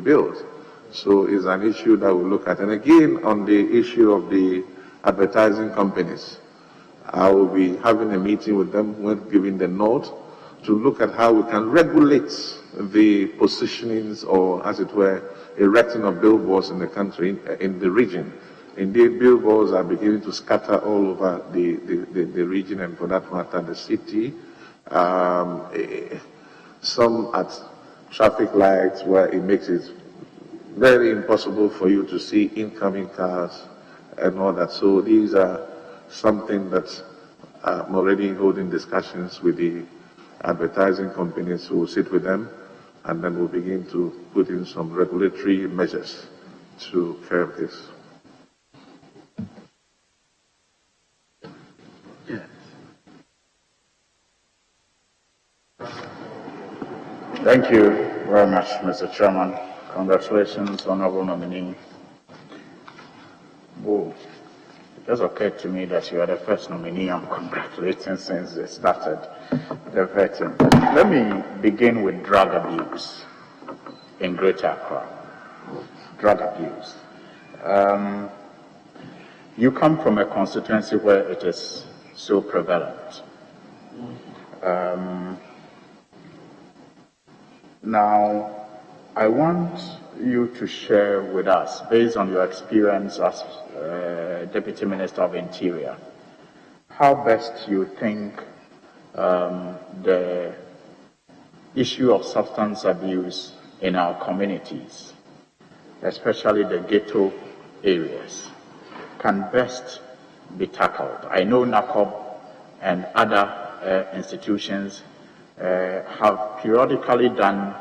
build. So it's an issue that we'll look at. And again, on the issue of the advertising companies, I will be having a meeting with them, giving the nod to look at how we can regulate the positionings, or as it were, erecting of billboards in the country, in the region. Indeed, billboards are beginning to scatter all over the region, and for that matter, the city. Some at traffic lights where it makes it very impossible for you to see incoming cars and all that. So these are something that I'm already holding discussions with the advertising companies who will sit with them, and then we'll begin to put in some regulatory measures to curb this. Thank you very much, Mr. Chairman. Congratulations, Honorable Nominee. Oh, it just occurred to me that you are the first nominee I'm congratulating since they started the vetting. Let me begin with drug abuse in Greater Accra. Drug abuse. You come from a constituency where it is so prevalent. Now, I want you to share with us, based on your experience as Deputy Minister of Interior, how best you think the issue of substance abuse in our communities, especially the ghetto areas, can best be tackled. I know NACOB and other institutions have periodically done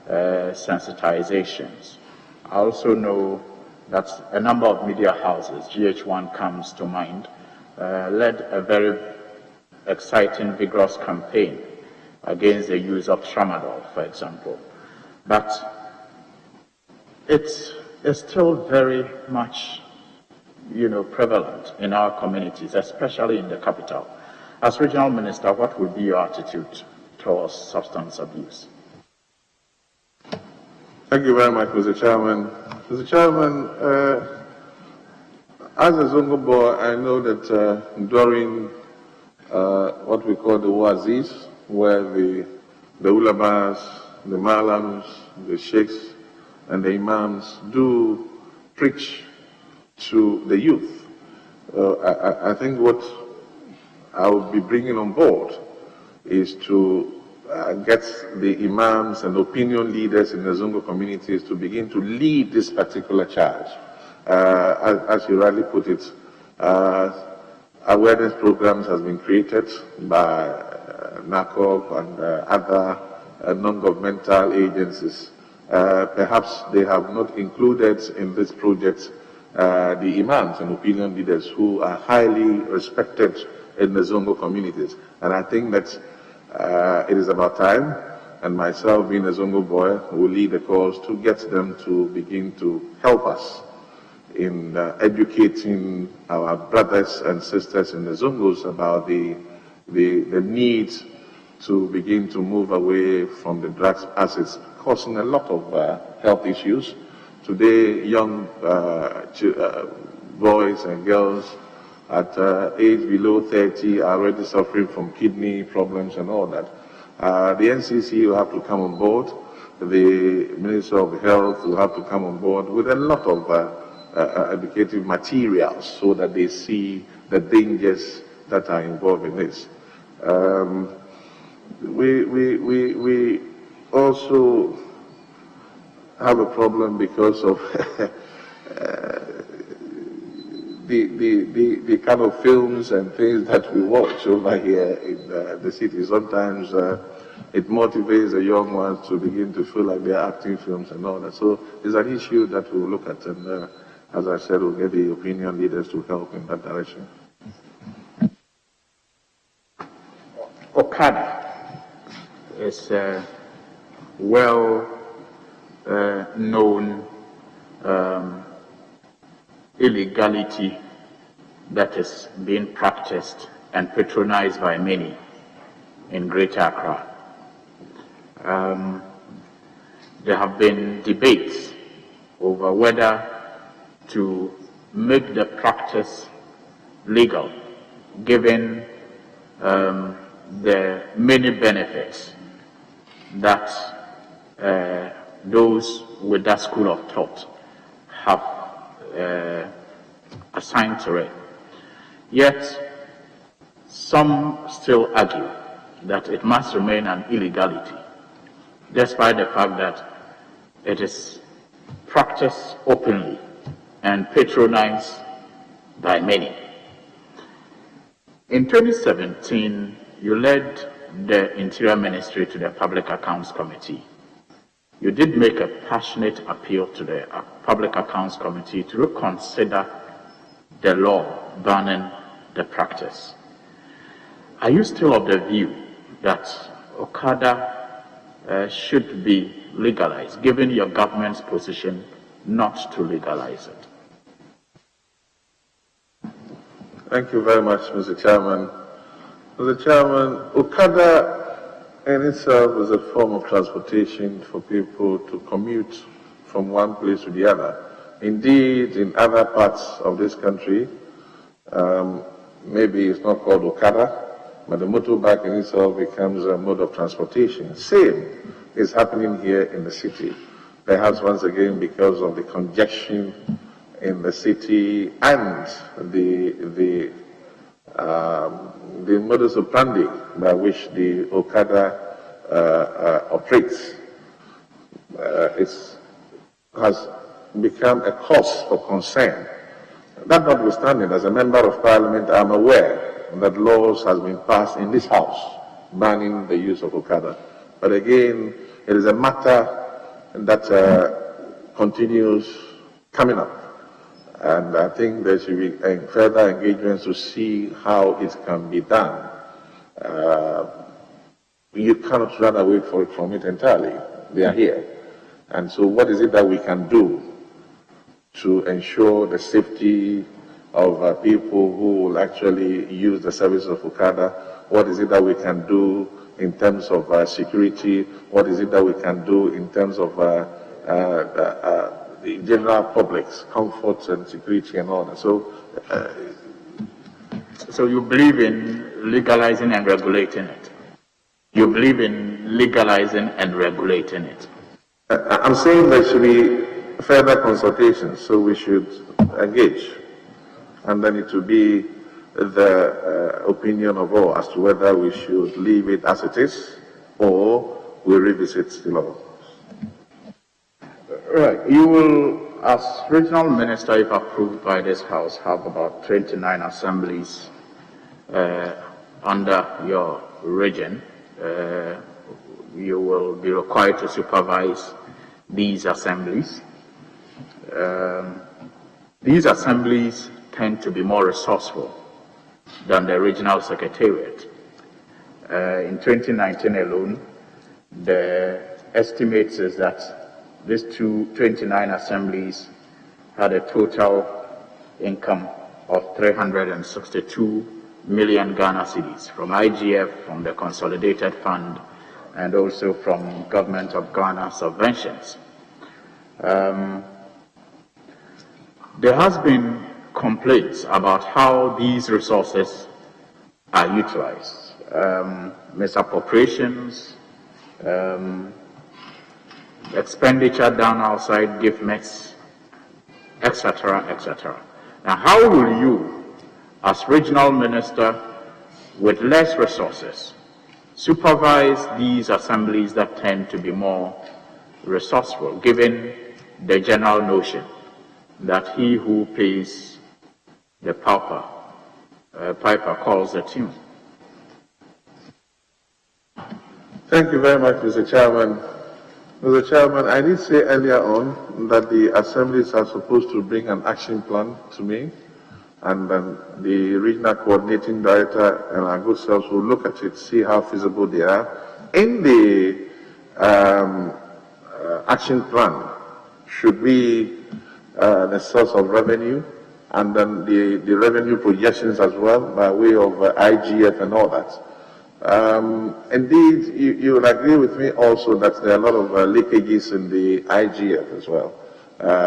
sensitizations. I also know that a number of media houses, GH1 comes to mind, led a very exciting, vigorous campaign against the use of tramadol, for example. But it's still very much, prevalent in our communities, especially in the capital. As Regional Minister, what would be your attitude towards substance abuse? Thank you very much, Mr. Chairman. Mr. Chairman, as a Zongo boy, I know that during what we call the wazis, where the ulabas, the malams, the sheikhs, and the imams do preach to the youth, I think what I will be bringing on board is to get the imams and opinion leaders in the Zongo communities to begin to lead this particular charge. As you rightly put it, awareness programs has been created by NACOB and other non-governmental agencies. Perhaps they have not included in this project the imams and opinion leaders who are highly respected in the Zongo communities. And I think that it is about time, and myself being a Zongo boy will lead the cause to get them to begin to help us in educating our brothers and sisters in the Zongos about the need to begin to move away from the drugs, as it's causing a lot of health issues. Today, young boys and girls at age below 30 are already suffering from kidney problems and all that. The NCC will have to come on board. The Minister of Health will have to come on board with a lot of educative materials so that they see the dangers that are involved in this. We also have a problem because of the kind of films and things that we watch over here in the city. Sometimes it motivates the young ones to begin to feel like they're acting films and all that. So it's an issue that we'll look at, and as I said, we'll get the opinion leaders to help in that direction. Okada is a well-known illegality that is being practiced and patronized by many in Greater Accra. There have been debates over whether to make the practice legal, given the many benefits that those with that school of thought have assigned to it. Yet, some still argue that it must remain an illegality, despite the fact that it is practiced openly and patronized by many. In 2017, you led the Interior Ministry to the Public Accounts Committee. You did make a passionate appeal to the Public Accounts Committee to reconsider the law banning the practice. Are you still of the view that Okada should be legalized, given your government's position not to legalize it? Thank you very much, Mr. Chairman. Mr. Chairman, Okada in itself is a form of transportation for people to commute from one place to the other. Indeed, in other parts of this country, maybe it's not called Okada, but the motorbike in itself becomes a mode of transportation. Same is happening here in the city. Perhaps once again because of the congestion in the city and the modus operandi by which the Okada operates has become a cause for concern. That notwithstanding, as a member of parliament, I'm aware that laws has been passed in this house banning the use of Okada. But again, it is a matter that continues coming up. And I think there should be further engagements to see how it can be done. You cannot run away from it entirely. They are here. And so what is it that we can do to ensure the safety of people who will actually use the service of Okada? What is it that we can do in terms of security? What is it that we can do in terms of the general public's comfort and security and all that? So you believe in legalizing and regulating it? You believe in legalizing and regulating it? I'm saying there should be further consultations, so we should engage. And then it will be the opinion of all as to whether we should leave it as it is or we revisit the law. Right. You will, as regional minister, if approved by this House, have about 29 assemblies under your region. You will be required to supervise these assemblies. These assemblies tend to be more resourceful than the regional secretariat. In 2019 alone, the estimates is that these 29 assemblies had a total income of 362 million Ghana cedis from IGF, from the Consolidated Fund, and also from Government of Ghana subventions. There has been complaints about how these resources are utilized, misappropriations, expenditure done outside gift mix, etc., etc. Now, how will you, as regional minister, with less resources, supervise these assemblies that tend to be more resourceful, given the general notion that he who pays the piper calls the tune? Thank you very much, Mr. Chairman. Mr. Chairman, I did say earlier on that the assemblies are supposed to bring an action plan to me, and then the regional coordinating director and our good selves will look at it, see how feasible they are. In the action plan should be the source of revenue, and then the revenue projections as well by way of IGF and all that. Indeed, you will agree with me also that there are a lot of leakages in the IGF as well.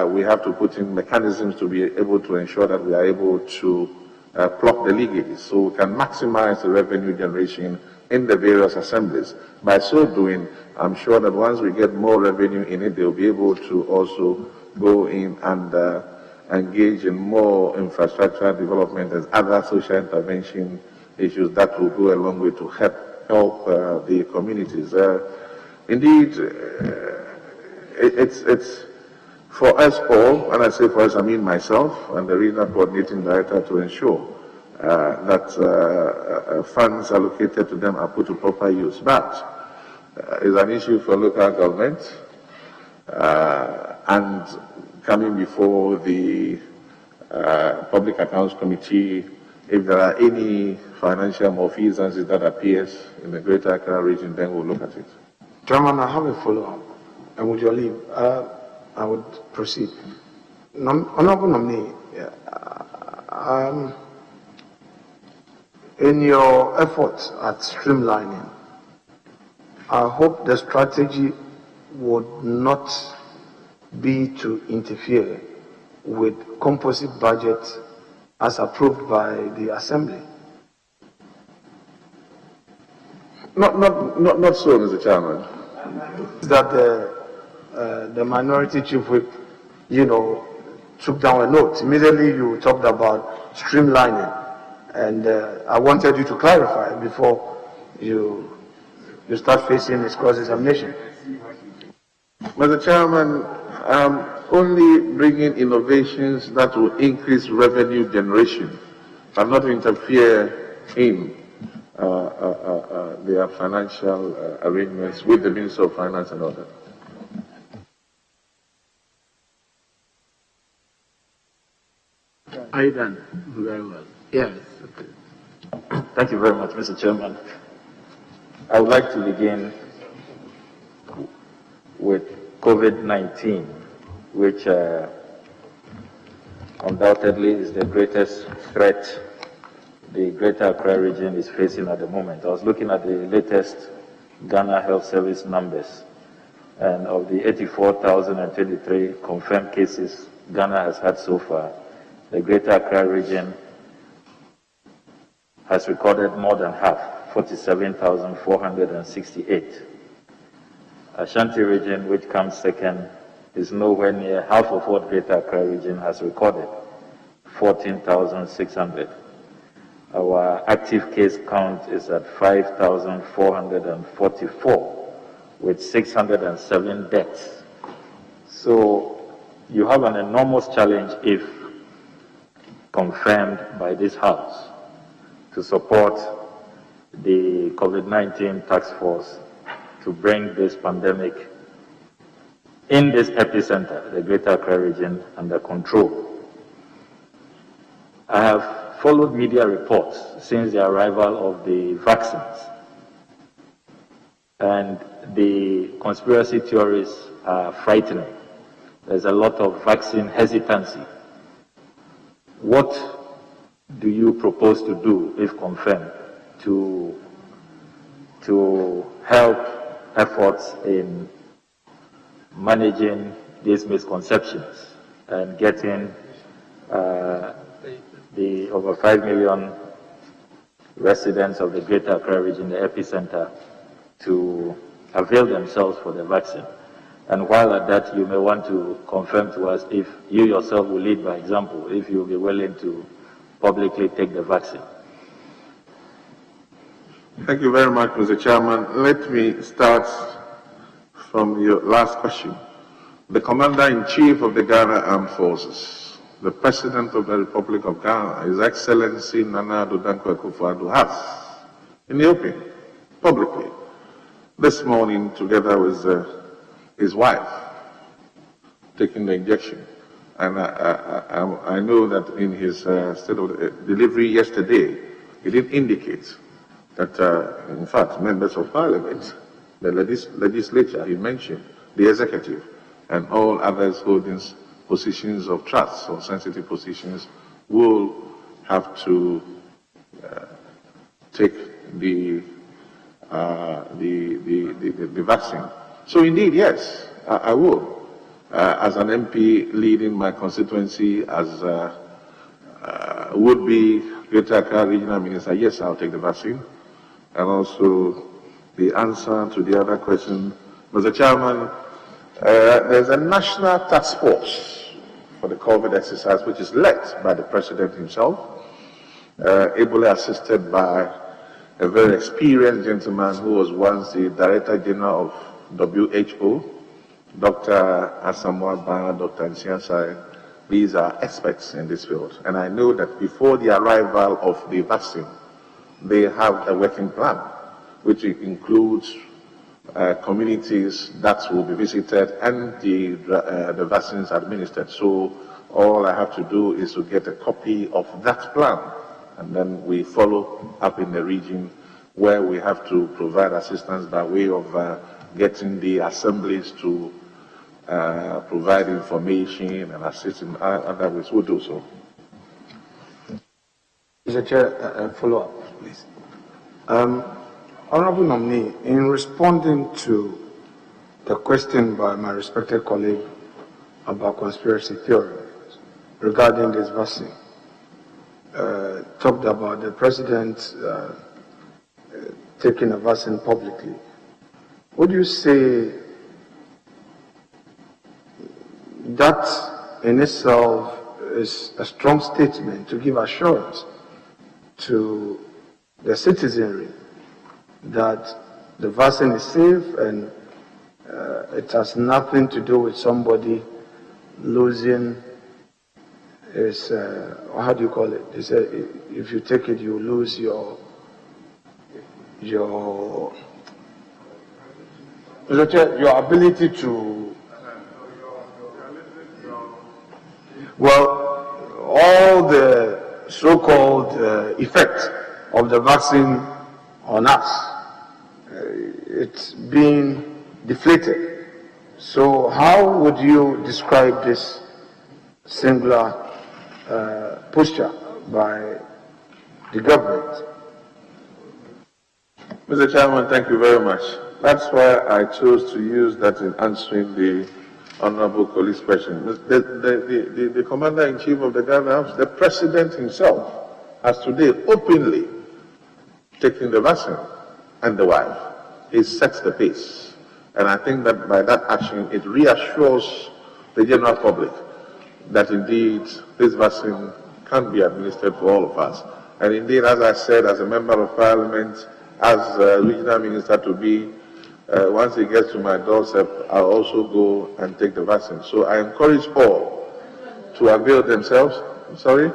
We have to put in mechanisms to be able to ensure that we are able to plug the leakages so we can maximize the revenue generation in the various assemblies. By so doing, I'm sure that once we get more revenue in it, they'll be able to also go in and engage in more infrastructure development and other social intervention issues that will go a long way to help the communities. Indeed, it's for us all, and I say for us, I mean myself and the regional coordinating director, to ensure that funds allocated to them are put to proper use. But it's an issue for local government and coming before the Public Accounts Committee. If there are any financial malfeasances that appears in the Greater Accra region, then we'll look at it. Chairman, I have a follow-up, and with your leave, I would proceed. Honorable nominee, in your efforts at streamlining, I hope the strategy would not be to interfere with composite budget as approved by the Assembly. Not so, Mr. Chairman. That the minority chief whip, took down a note. Immediately you talked about streamlining, and I wanted you to clarify before you start facing this cross-examination. Mr. Chairman, only bringing innovations that will increase revenue generation and not interfere in their financial arrangements with the Minister of Finance and all that. Are you done? Very well. Yes. Okay. Thank you very much, Mr. Chairman. I would like to begin with COVID-19, which undoubtedly is the greatest threat the Greater Accra region is facing at the moment. I was looking at the latest Ghana Health Service numbers, and of the 84,023 confirmed cases Ghana has had so far, the Greater Accra region has recorded more than half, 47,468. Ashanti region, which comes second, is nowhere near half of what Greater Accra region has recorded, 14,600. Our active case count is at 5,444 with 607 deaths. So you have an enormous challenge if confirmed by this House to support the COVID-19 task force to bring this pandemic in this epicenter, the Greater Accra region, under control. I have followed media reports since the arrival of the vaccines, and the conspiracy theories are frightening. There's a lot of vaccine hesitancy. What do you propose to do, if confirmed, to help efforts in managing these misconceptions and getting the over 5 million residents of the Greater Accra region, the epicenter, to avail themselves for the vaccine? And while at that, you may want to confirm to us if you yourself will lead by example, if you'll be willing to publicly take the vaccine. Thank you very much, Mr. Chairman. Let me start from your last question. The Commander-in-Chief of the Ghana Armed Forces, the President of the Republic of Ghana, His Excellency Nana Addo Dankwa Akufo-Addo, has, in the open, publicly, this morning, together with his wife, taking the injection. And I know that in his state of delivery yesterday, he did indicate that, in fact, members of parliament, the legislature, he mentioned, the executive, and all others holding positions of trust or sensitive positions will have to take the vaccine. So indeed, yes, I will. As an MP leading my constituency as would-be Greater Accra Regional Minister, yes, I'll take the vaccine. And also the answer to the other question, Mr. Chairman, there's a national task force for the COVID exercise, which is led by the President himself, ably assisted by a very experienced gentleman who was once the Director General of WHO, Dr. Asamoah, Dr. Nsiansai. These are experts in this field. And I know that before the arrival of the vaccine, they have a working plan, which includes communities that will be visited and the vaccines administered. So all I have to do is to get a copy of that plan, and then we follow up in the region where we have to provide assistance by way of getting the assemblies to provide information and assist in other ways. We'll do so. Mr. Chair, follow-up, please. Honorable nominee, in responding to the question by my respected colleague about conspiracy theory regarding this vaccine, talked about the president taking a vaccine publicly. Would you say that in itself is a strong statement to give assurance to the citizenry that the vaccine is safe and it has nothing to do with somebody losing his, how do you call it? They say if you take it, you lose your ability to, well, all the so-called effect of the vaccine on us, it's being deflated. So how would you describe this singular posture by the government? Mr. Chairman, thank you very much. That's why I chose to use that in answering the Honorable colleague's question. The Commander-in-Chief of the Ghana Army, the President himself, has today openly taken the vaccine, and the wife. He sets the pace. And I think that by that action, it reassures the general public that indeed this vaccine can be administered for all of us. And indeed, as I said, as a member of parliament, as a regional minister to be, once it gets to my doorstep, I'll also go and take the vaccine. So I encourage all to avail themselves. I'm sorry?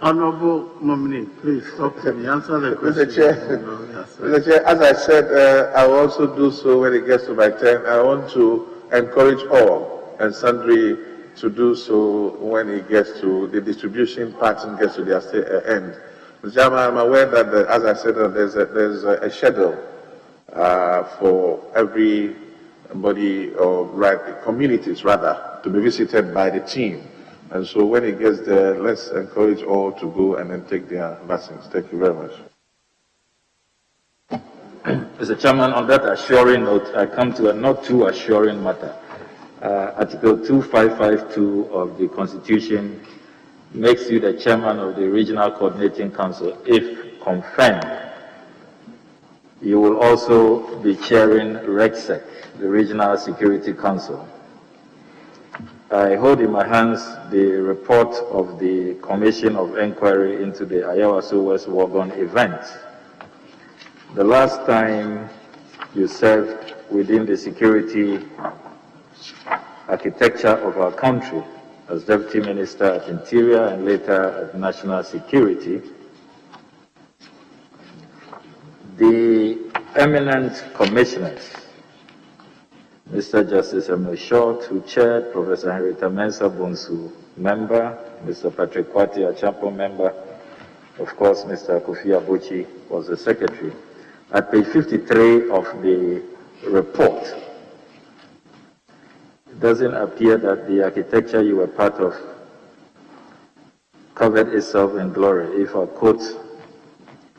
Honorable nominee, please talk to me. Answer the question. Mr. Chair, as I said, I will also do so when it gets to my turn. I want to encourage all and sundry to do so when it gets to the distribution pattern gets to the end. Mr. Chairman, I'm aware that, as I said, there's a schedule for everybody, or communities rather, to be visited by the team. And so when it gets there, let's encourage all to go and then take their vaccines. Thank you very much. Mr. Chairman, on that assuring note, I come to a not too assuring matter. Article 2552 of the Constitution makes you the chairman of the Regional Coordinating Council. If confirmed, you will also be chairing REGSEC, the Regional Security Council. I hold in my hands the report of the Commission of Inquiry into the Ayawaso West Wagon event. The last time you served within the security architecture of our country as Deputy Minister at Interior and later at National Security, the eminent commissioners, Mr. Justice Emil Short, who chaired, Professor Henrietta Mensah Bonsu, member, Mr. Patrick Quartey, Acheampong, member, of course, Mr. Kofi Abuchi was the secretary. At page 53 of the report, it doesn't appear that the architecture you were part of covered itself in glory. If I quote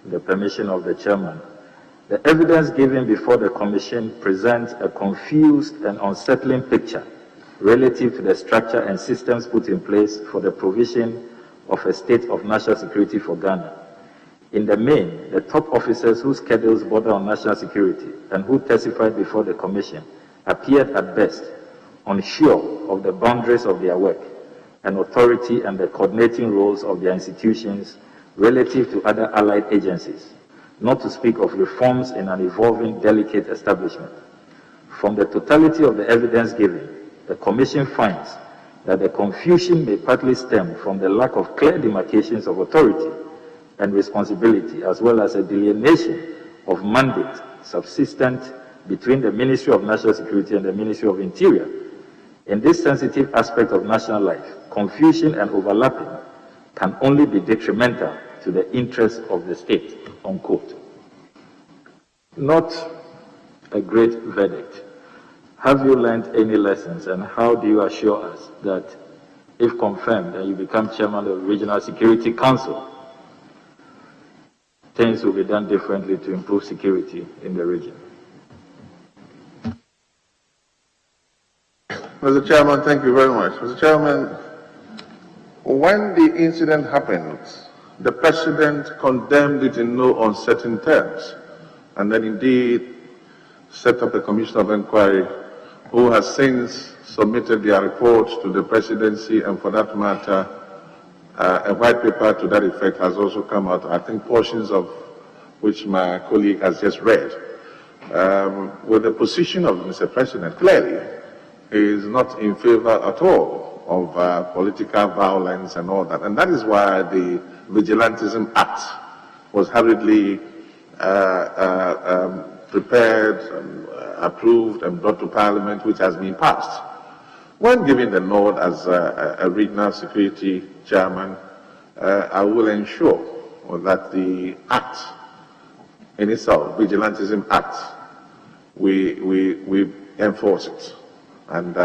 the permission of the chairman, the evidence given before the commission presents a confused and unsettling picture relative to the structure and systems put in place for the provision of a state of national security for Ghana. In the main, the top officers whose schedules border on national security and who testified before the commission appeared at best unsure of the boundaries of their work and authority and the coordinating roles of their institutions relative to other allied agencies, not to speak of reforms in an evolving, delicate establishment. From the totality of the evidence given, the Commission finds that the confusion may partly stem from the lack of clear demarcations of authority and responsibility, as well as a delineation of mandate subsistent between the Ministry of National Security and the Ministry of Interior. In this sensitive aspect of national life, confusion and overlapping can only be detrimental to the interests of the state, unquote. Not a great verdict. Have you learned any lessons, and how do you assure us that if confirmed and you become chairman of the Regional Security Council, things will be done differently to improve security in the region? Mr. Chairman, thank you very much. Mr. Chairman, when the incident happened, the President condemned it in no uncertain terms, and then indeed set up a commission of inquiry who has since submitted their report to the Presidency, and for that matter, a white paper to that effect has also come out, I think portions of which my colleague has just read. With the position of Mr. President, clearly is not in favor at all of political violence and all that. And that is why the Vigilantism Act was hurriedly prepared, and approved and brought to Parliament, which has been passed. When given the nod as a regional security chairman, I will ensure that the Act in itself, Vigilantism Act, we enforce it. And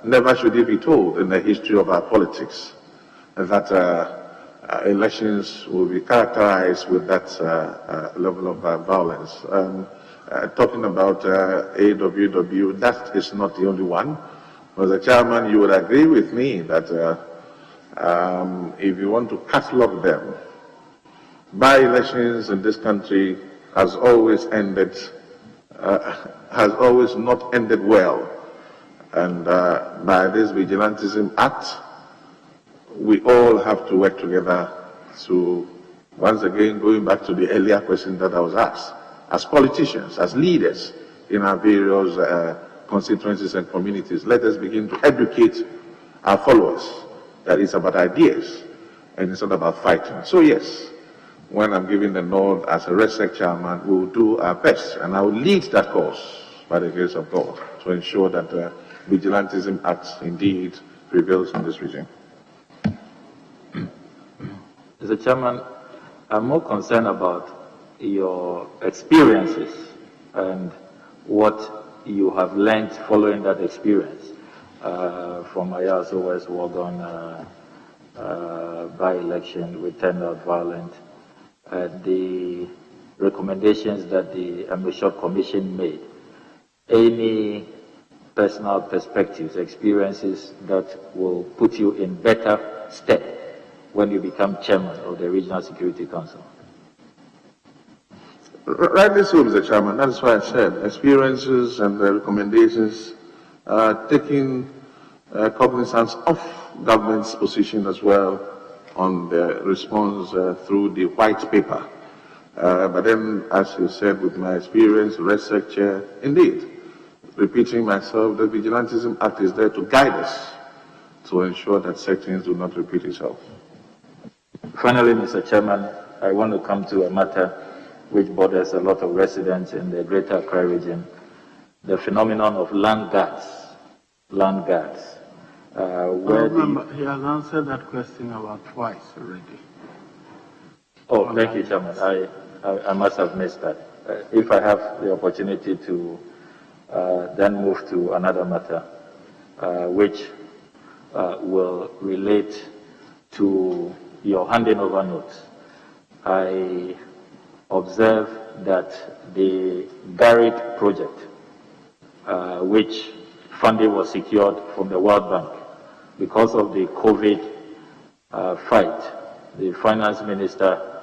never should it be told in the history of our politics that elections will be characterized with that level of violence. Talking about AWW, that is not the only one. As a chairman, you would agree with me that if you want to catalog them, by-elections in this country has always ended, has always not ended well. And by this Vigilantism Act, we all have to work together to, once again, going back to the earlier question that I was asked, as politicians, as leaders in our various constituencies and communities, let us begin to educate our followers that it's about ideas and it's not about fighting. So yes, when I'm giving the nod as a RESEC chairman, we will do our best, and I will lead that cause by the grace of God to ensure that the Vigilantism Act indeed prevails in this region. Mr. Chairman, I'm more concerned about your experiences and what you have learned following that experience from Ayawaso West Wagon by-election, which turned out violent, the recommendations that the Short Commission made. Any personal perspectives, experiences that will put you in better stead when you become chairman of the Regional Security Council? Rightly so, Mr. Chairman. That is why I said experiences and the recommendations taken cognizance of government's position as well on the response through the white paper. But then, as you said, with my experience, research, indeed, repeating myself, the Vigilantism Act is there to guide us to ensure that such things do not repeat itself. Finally, Mr. Chairman, I want to come to a matter which borders a lot of residents in the Greater Accra region, the phenomenon of land guards. Land guards. He has answered that question about twice already. Oh, thank you, Chairman. I must have missed that. If I have the opportunity to then move to another matter, which will relate to your handing over notes. I observe that the GARID project, which funding was secured from the World Bank because of the COVID fight, the finance minister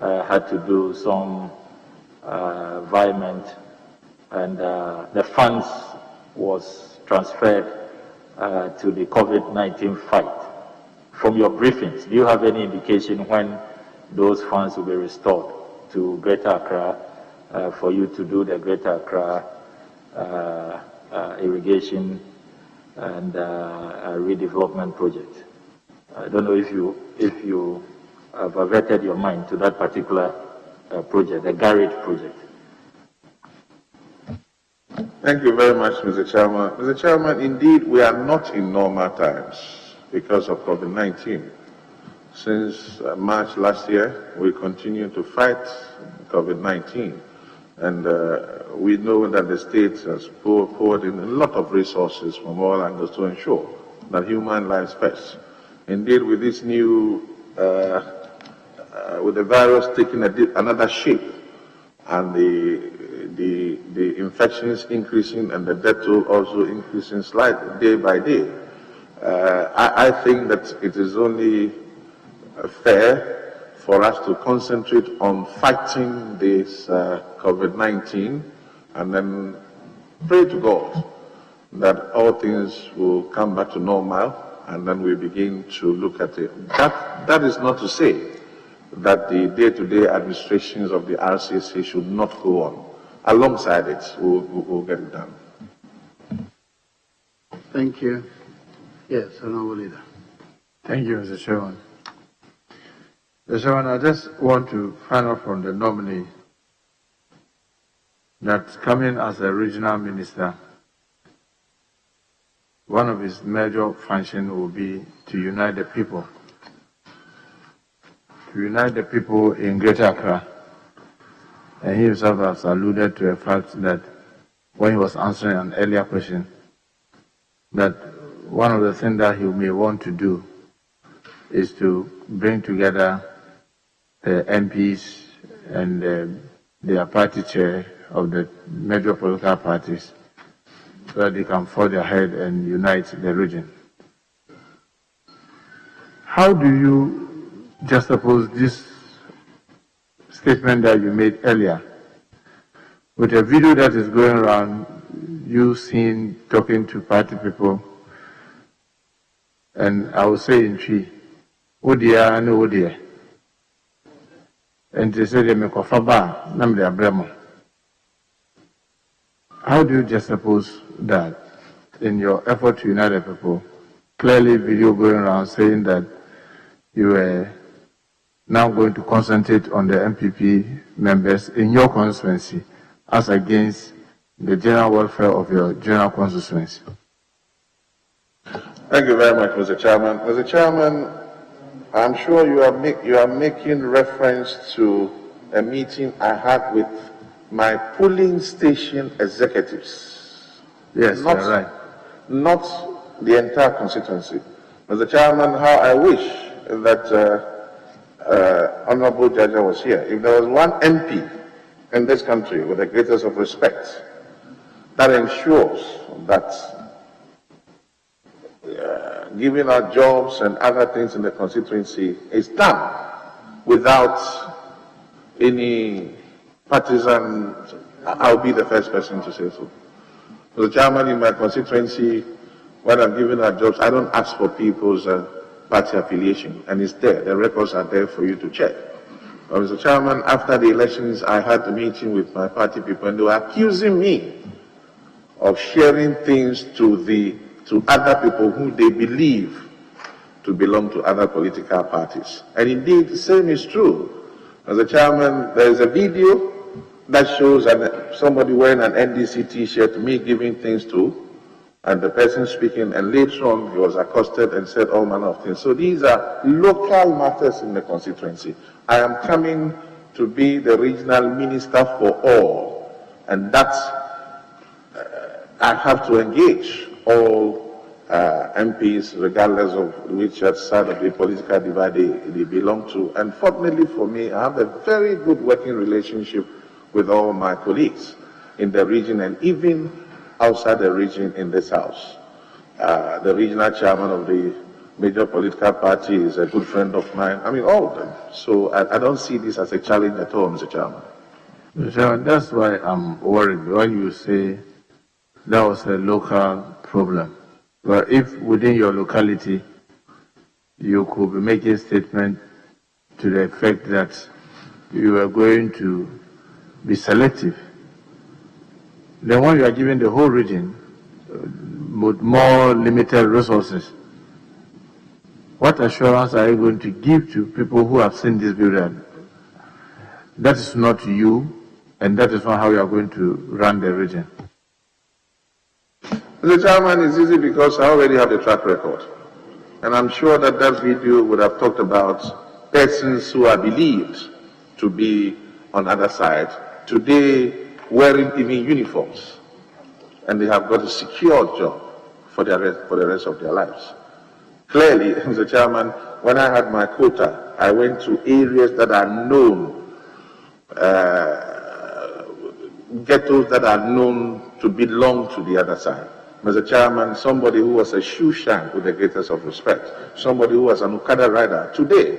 had to do some environment, and the funds was transferred to the COVID-19 fight. From your briefings, do you have any indication when those funds will be restored to Greater Accra for you to do the Greater Accra irrigation and redevelopment project? I don't know if you have averted your mind to that particular project, the GARID project. Thank you very much, Mr. Chairman. Mr. Chairman, indeed, we are not in normal times because of COVID-19. Since March last year, we continue to fight COVID-19. And we know that the state has poured in a lot of resources from all angles to ensure that human lives first. Indeed, with this new, with the virus taking another shape and the infections increasing and the death toll also increasing slightly day by day, I think that it is only fair for us to concentrate on fighting this COVID-19 and then pray to God that all things will come back to normal, and then we begin to look at it. That is not to say that the day-to-day administrations of the RCSA should not go on. Alongside it, we'll get it done. Thank you. Yes, Honorable Leader. Thank you, Mr. Chairman. Mr. Chairman, I just want to find out from the nominee that coming as a regional minister, one of his major functions will be to unite the people. To unite the people in Greater Accra. And he himself has alluded to the fact that when he was answering an earlier question, that one of the things that he may want to do is to bring together the MPs and their party chair of the major political parties so that they can forge ahead and unite the region. How do you juxtapose this statement that you made earlier with a video that is going around, you seen talking to party people, and I will say in Tree, Odia and Odia. And they say they make of a bar, Namdia Bremo. How do you juxtapose that in your effort to unite the people? Clearly, video going around saying that you were now going to concentrate on the MPP members in your constituency as against the general welfare of your general constituency. Thank you very much, Mr. Chairman. Mr. Chairman, I'm sure you are making reference to a meeting I had with my polling station executives. Yes, not, you're right. Not the entire constituency. Mr. Chairman, how I wish that Honorable Jaja was here. If there was one MP in this country with the greatest of respect that ensures that giving out jobs and other things in the constituency is done without any partisan, I'll be the first person to say so. The chairman in my constituency, when I'm giving out jobs, I don't ask for people's party affiliation, and it's there. The records are there for you to check. Mr. Chairman, after the elections, I had a meeting with my party people, and they were accusing me of sharing things to other people who they believe to belong to other political parties. And indeed, the same is true. Mr. Chairman, there is a video that shows somebody wearing an NDC t-shirt, me giving things to, and the person speaking, and later on he was accosted and said all manner of things. So these are local matters in the constituency. I am coming to be the regional minister for all, and that's, I have to engage all MPs, regardless of which side of the political divide they belong to. And fortunately for me, I have a very good working relationship with all my colleagues in the region and even outside the region in this house. The regional chairman of the major political party is a good friend of mine. I mean, all of them. So I don't see this as a challenge at all, Mr. Chairman. Mr. Chairman, that's why I'm worried when you say that was a local problem. But if within your locality you could be making a statement to the effect that you are going to be selective, then when you are given the whole region with more limited resources, what assurance are you going to give to people who have seen this video? That is not you, and that is not how you are going to run the region. Mr. Chairman, it's easy because I already have a track record. And I'm sure that that video would have talked about persons who are believed to be on the other side, today wearing even uniforms, and they have got a secure job for the rest of their lives. Clearly, Mr. Chairman, when I had my quota, I went to areas that are known, ghettos that are known to belong to the other side. Mr. Chairman, somebody who was a shoe shine with the greatest of respect, somebody who was an Okada rider, today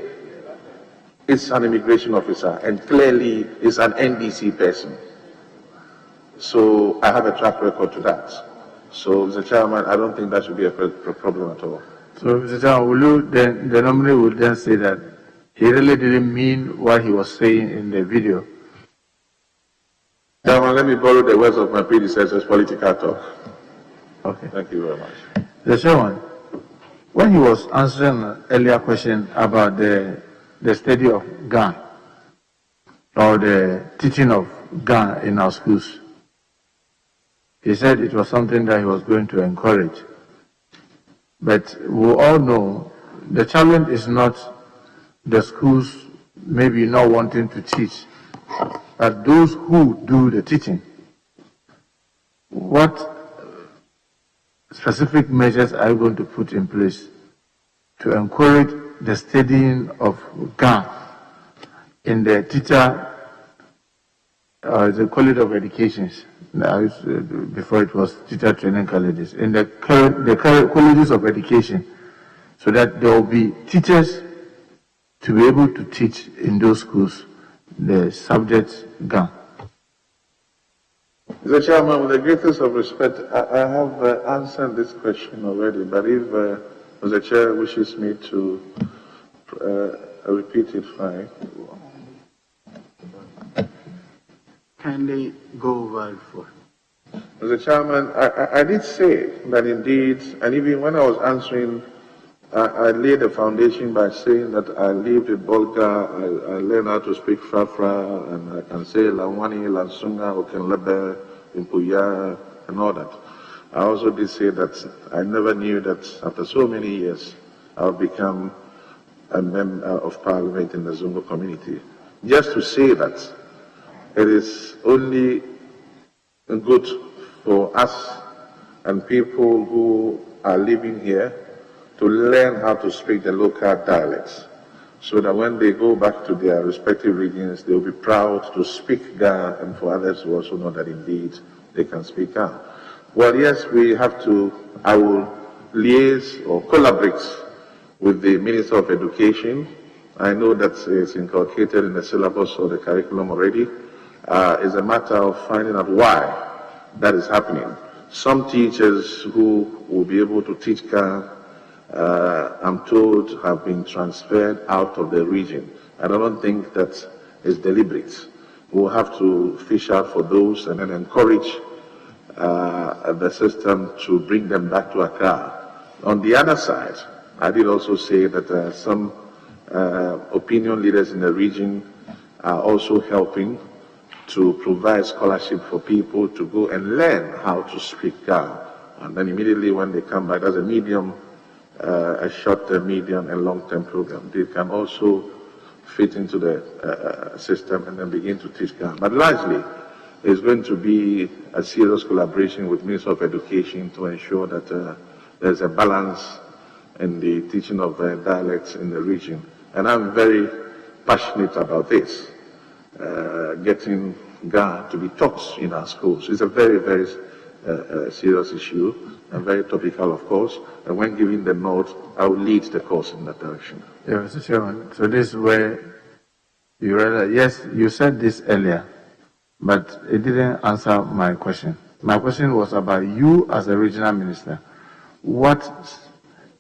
is an immigration officer and clearly is an NDC person. So I have a track record to that. So, Mr. Chairman, I don't think that should be a problem at all. So, Mr. Chairman, will you then, the nominee would then say that he really didn't mean what he was saying in the video? Chairman, let me borrow the words of my predecessors, political talk. Okay. Thank you very much. Mr. Chairman, when he was answering an earlier question about the study of Ghana or the teaching of Ghana in our schools, he said it was something that he was going to encourage. But we all know the challenge is not the schools maybe not wanting to teach, but those who do the teaching. What specific measures are you going to put in place to encourage the studying of Ghana in the teacher, the College of Educations? Before it was teacher training colleges, in the current colleges of education, so that there will be teachers to be able to teach in those schools the subject Ghana. Mr. Chairman, with the greatest of respect, I have answered this question already, but if Mr. Chair wishes me to repeat it, fine. Kindly go over it for. Mr. Chairman, I did say that indeed, and even when I was answering, I laid the foundation by saying that I lived in Boakye, I learned how to speak Frafra, and I can say Lawani, Lansunga, Okenlebe, Impuya, and all that. I also did say that I never knew that after so many years, I would become a member of parliament in the Zongo community. Just to say that it is only good for us and people who are living here to learn how to speak the local dialects, so that when they go back to their respective regions, they will be proud to speak Ga, and for others to also know that indeed they can speak Ga. Well, yes, we have to, I will liaise or collaborate with the Minister of Education. I know that it's inculcated in the syllabus or the curriculum already. It's a matter of finding out why that is happening. some teachers who will be able to teach Ga, I'm told, have been transferred out of the region. And I don't think that is deliberate. We'll have to fish out for those and then encourage the system to bring them back to Accra. On the other side, I did also say that some opinion leaders in the region are also helping to provide scholarship for people to go and learn how to speak Ga. And then immediately when they come back, there's a medium, a short-term, medium, and long-term program. They can also fit into the system and then begin to teach Ga. But largely, it's going to be a serious collaboration with Ministry of Education to ensure that there's a balance in the teaching of dialects in the region. And I'm very passionate about this, getting Ga to be taught in our schools. It's a very, very serious issue and very topical, of course. And when giving the nod, I will lead the course in that direction. Yeah, Mr. Chairman. So this is where you realize, yes, you said this earlier, but it didn't answer my question. My question was about you as a regional minister. What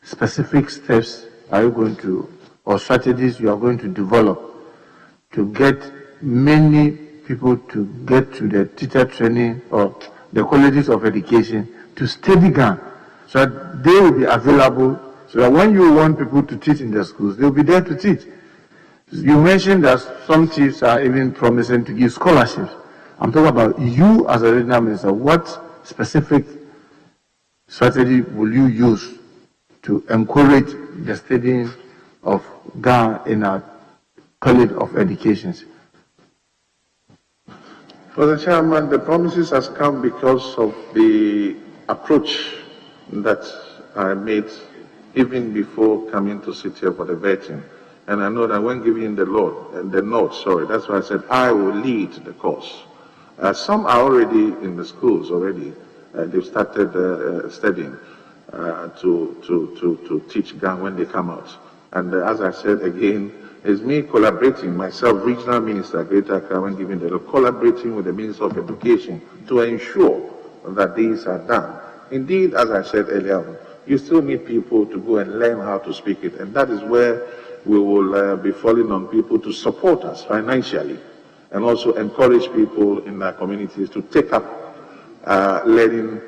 specific steps are you going to, or strategies you are going to develop to get many people to get to the teacher training or the colleges of education to study Ga, so that they will be available, so that when you want people to teach in the schools, they will be there to teach. You mentioned that some chiefs are even promising to give scholarships. I'm talking about you as a regional minister. What specific strategy will you use to encourage the studying of Ga in our College of Educations? Well, the Chairman, the promises has come because of the approach that I made even before coming to sit here for the vetting. And I know that when giving the note, that's why I said I will lead the course. Some are already in the schools already. They've started studying to teach Ga when they come out. And as I said again, it's me collaborating, myself, regional minister, Greater Accra, when giving the collaborating with the Minister of Education to ensure that these are done. Indeed, as I said earlier, you still need people to go and learn how to speak it. And that is where we will be falling on people to support us financially and also encourage people in our communities to take up learning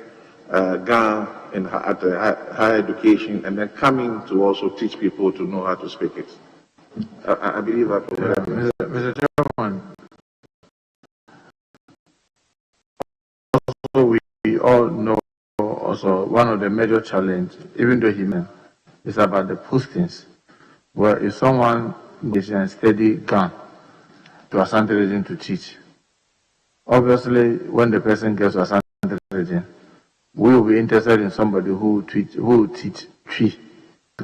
Ga at higher education and then coming to also teach people to know how to speak it. I believe that. Mr. Chairman, also we all know also one of the major challenges, even though he meant, is about the postings. Where if someone is in study Ga to Asante region to teach, obviously when the person gets to Asante region, we will be interested in somebody who will teach Twi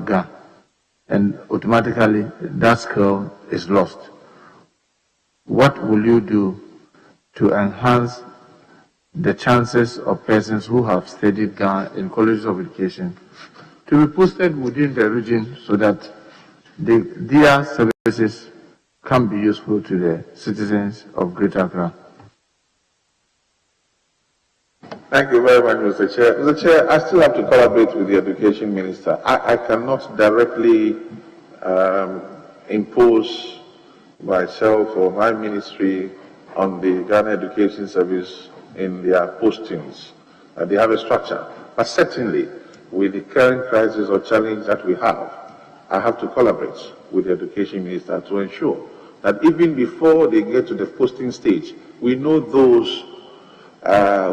Ga, and automatically that skill is lost. What will you do to enhance the chances of persons who have studied Ga in colleges of education to be posted within the region so that their services can be useful to the citizens of Greater Accra? Thank you very much, Mr. Chair. Mr. Chair, I still have to collaborate with the Education Minister. I cannot directly impose myself or my ministry on the Ghana Education Service in their postings. They have a structure. But certainly, with the current crisis or challenge that we have, I have to collaborate with the Education Minister to ensure that even before they get to the posting stage, we know those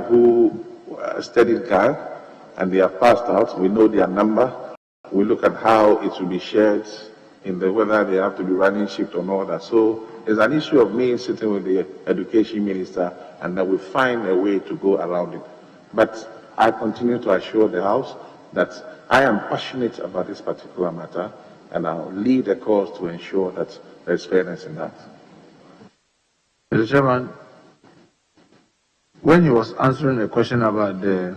who studied Ga and they have passed out. We know their number. We look at how it will be shared in the whether they have to be running shift or not. So it's an issue of me sitting with the Education Minister and that we find a way to go around it. But I continue to assure the House that I am passionate about this particular matter and I'll lead the cause to ensure that there's fairness in that. Mr. Chairman, when he was answering a question about the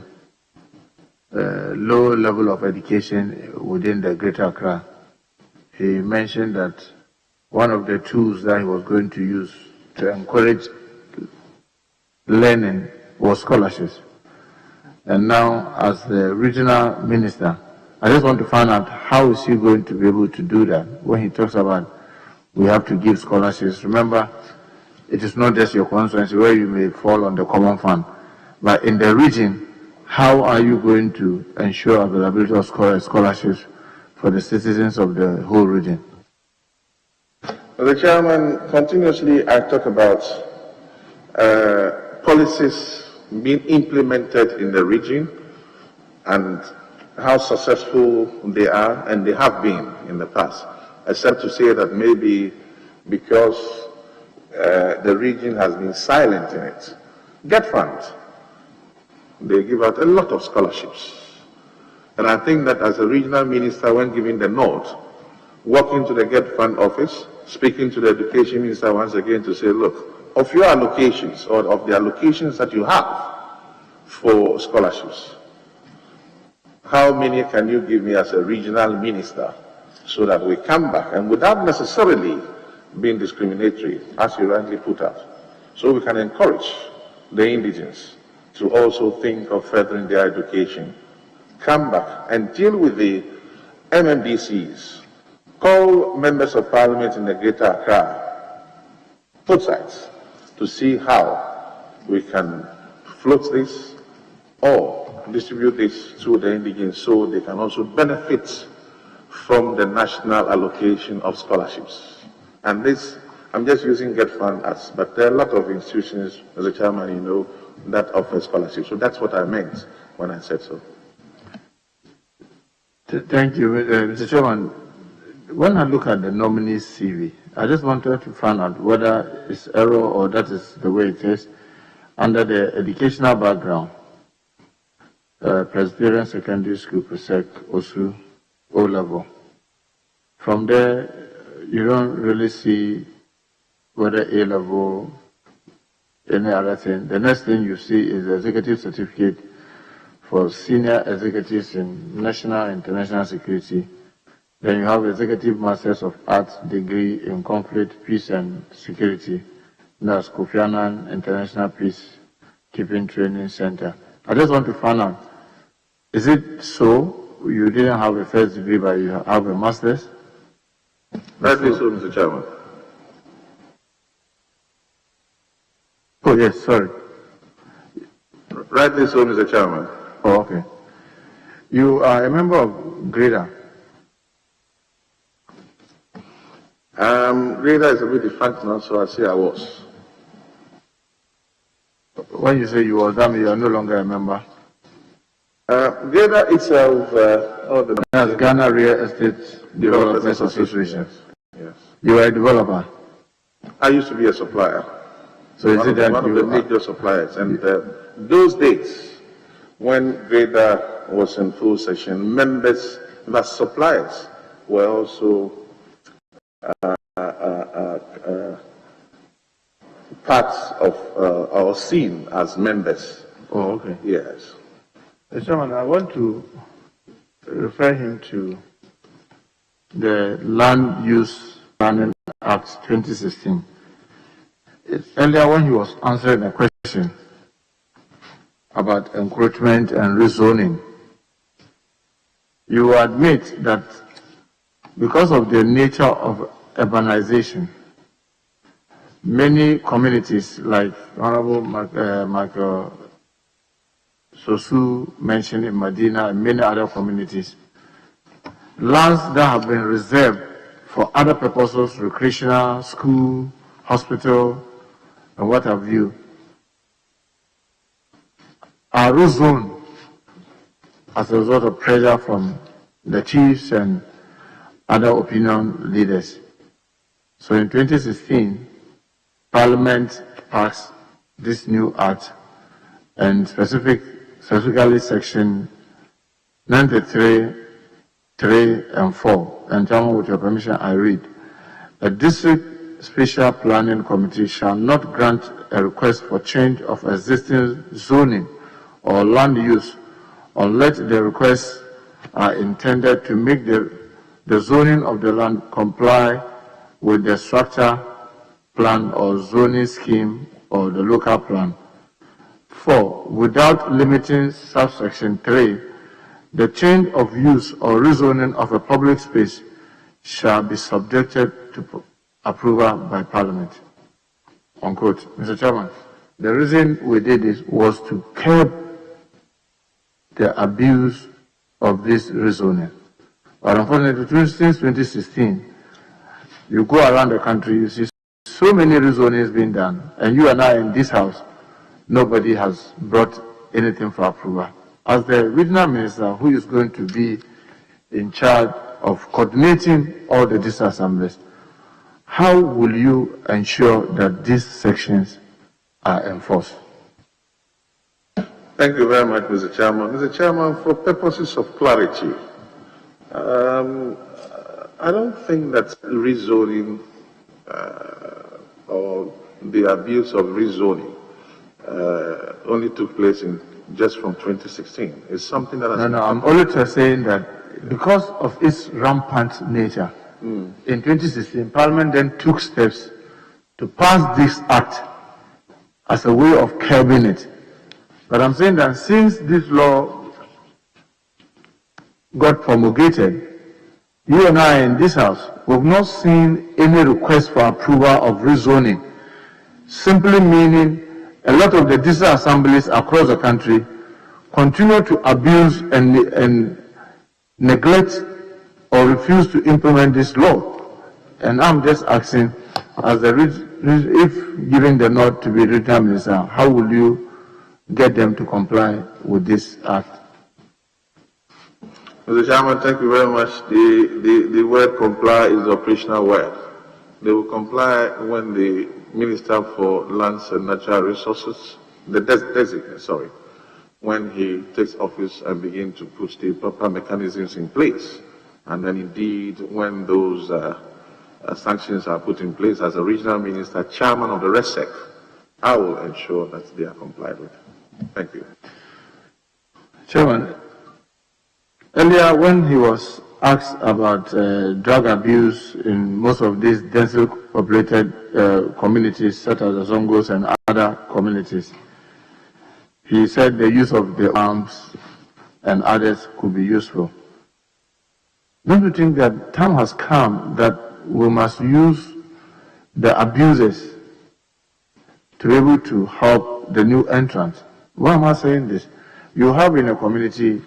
low level of education within the Greater Accra, he mentioned that one of the tools that he was going to use to encourage learning was scholarships. and now as the regional minister, I just want to find out how is he going to be able to do that when he talks about we have to give scholarships. Remember, it is not just your constituency where you may fall on the common fund, but in the region, how are you going to ensure availability of scholarships for the citizens of the whole region? The Chairman, continuously I talk about policies being implemented in the region and how successful they are, and they have been in the past, except to say that maybe because the region has been silent in it. Get funds. They give out a lot of scholarships. And I think that as a regional minister, when giving the nod, walking to the Get Fund office, speaking to the education minister once again to say, look, of your allocations or of the allocations that you have for scholarships, how many can you give me as a regional minister so that we come back and without necessarily being discriminatory, as you rightly put out, so we can encourage the indigenous to also think of furthering their education, come back and deal with the MMDCs, call members of parliament in the Greater Accra, both sides, to see how we can float this or distribute this to the indigenous so they can also benefit from the national allocation of scholarships. And this, I'm just using Get Fund as, but there are a lot of institutions, as a chairman, you know, that offer scholarships. So that's what I meant when I said so. Thank you, Mr. Chairman. When I look at the nominees' CV, I just wanted to find out whether it's error or that is the way it is. Under the educational background, Presbyterian Secondary School, PRESEC, OSU, O-level. From there, you don't really see whether A-level, any other thing. The next thing you see is the executive certificate for senior executives in national and international security. Then you have Executive Masters of Arts degree in conflict, peace and security. That's Kofi Annan International Peacekeeping Training Center. I just want to find out, is it so you didn't have a first degree but you have a master's? Rightly so, Mr. Chairman. Oh yes, sorry. Rightly so, Mr. Chairman. Oh, okay. You are a member of GRIDA. GRIDA is a bit defunct now, so I say I was. When you say you were, that means you are no longer a member. GRIDA itself, that's Ghana Real Estate Developers Association. Yes. You are a developer. I used to be a supplier. So is it that one of the major suppliers? And those days, when GRIDA was in full session, members, the suppliers, were also parts of or seen as members. Oh, okay. Yes. Mr. Chairman, I want to refer him to the Land Use Planning Act 2016. Earlier when he was answering a question about encroachment and rezoning, you admit that because of the nature of urbanization, many communities, like Honorable Michael Sosu mentioned in Medina and many other communities, lands that have been reserved for other purposes, recreational, school, hospital, and what have you, are rezoned as a result of pressure from the chiefs and other opinion leaders. So in 2016, Parliament passed this new act, and specifically section 93, 3 and 4. And Chairman, with your permission, I read. A district special planning committee shall not grant a request for change of existing zoning or land use unless the requests are intended to make the zoning of the land comply with the structure plan or zoning scheme or the local plan. 4, without limiting subsection 3, the change of use or rezoning of a public space shall be subjected to approval by Parliament. Unquote. Mr. Chairman, the reason we did this was to curb the abuse of this rezoning. But unfortunately, since 2016, you go around the country, you see so many rezonings being done, and you and I in this house, nobody has brought anything for approval. As the regional minister who is going to be in charge of coordinating all the district assemblies, how will you ensure that these sections are enforced? Thank you very much, Mr. Chairman. Mr. Chairman, for purposes of clarity, I don't think that rezoning or the abuse of rezoning only took place just from 2016. It's something that has... No, I'm only just saying that because of its rampant nature, in 2016, Parliament then took steps to pass this act as a way of curbing it. But I'm saying that since this law got promulgated, you and I in this house, we've not seen any request for approval of rezoning, simply meaning a lot of the district assemblies across the country continue to abuse and neglect or refuse to implement this law. And I'm just asking, as if given the nod to be regional minister, how will you get them to comply with this act? Mr. Chairman, thank you very much. The word comply is the operational word. They will comply when the Minister for Lands and Natural Resources, the designate, sorry, when he takes office and begin to put the proper mechanisms in place. And then indeed, when those sanctions are put in place as a regional minister, chairman of the RESEC, I will ensure that they are complied with. Thank you. Chairman, earlier when he was asked about drug abuse in most of these densely populated communities, such as the Zongos and other communities, he said the use of the arms and others could be useful. Don't you think that time has come that we must use the abusers to be able to help the new entrants? Why am I saying this? You have in a community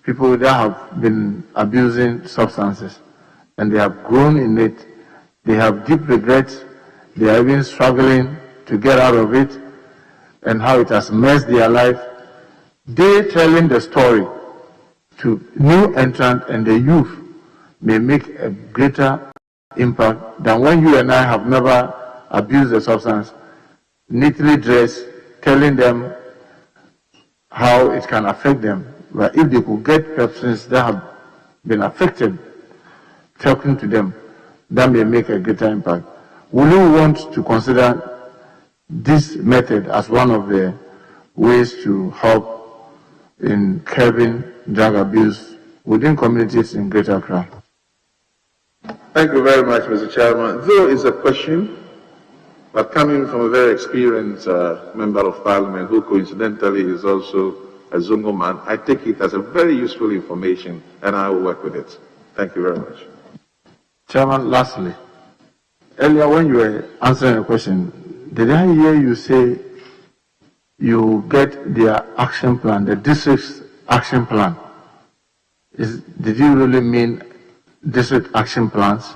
people that have been abusing substances and they have grown in it, they have deep regrets, they are even struggling to get out of it and how it has messed their life. They telling the story to new entrants and the youth may make a greater impact than when you and I have never abused the substance, neatly dressed, telling them how it can affect them. But if they could get persons that have been affected, talking to them, that may make a greater impact. Will you want to consider this method as one of the ways to help in curbing drug abuse within communities in Greater Accra? Thank you very much, Mr. Chairman. Though it's a question, but coming from a very experienced member of parliament who coincidentally is also a zongo man, I take it as a very useful information and I will work with it. Thank you very much. Chairman, lastly, earlier when you were answering a question, did I hear you say you get their action plan, the district's action plan? Did you really mean district action plans?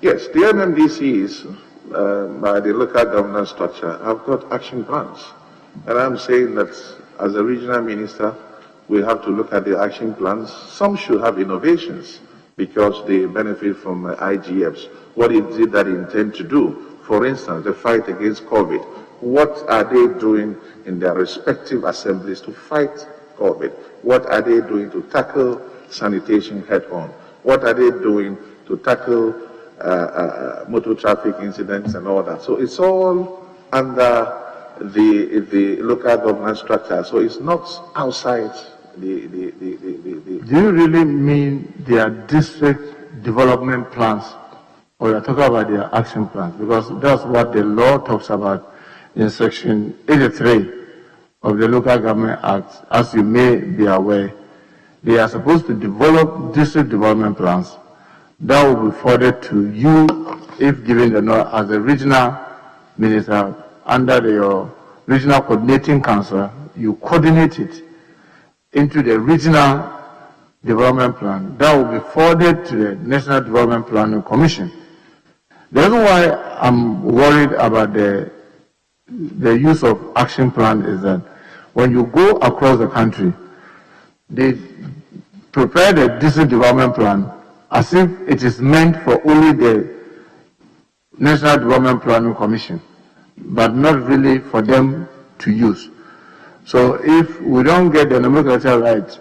Yes, the MMDCs by the local governance structure have got action plans. And I'm saying that as a regional minister, we have to look at the action plans. Some should have innovations because they benefit from IGFs. What is it that they intend to do? For instance, the fight against COVID. What are they doing in their respective assemblies to fight COVID? What are they doing to tackle sanitation head-on? What are they doing to tackle motor traffic incidents and all that? So it's all under the local government structure. So it's not outside the Do you really mean their district development plans, or you're talking about their action plans? Because that's what the law talks about. in Section 83 of the Local Government Act, as you may be aware, they are supposed to develop district development plans that will be forwarded to you if given the nod as the regional minister under your regional coordinating council. You coordinate it into the regional development plan that will be forwarded to the National Development Planning Commission. The reason why I'm worried about the use of action plan is that when you go across the country, they prepare the district development plan as if it is meant for only the National Development Planning Commission, but not really for them to use. So if we don't get the nomenclature right,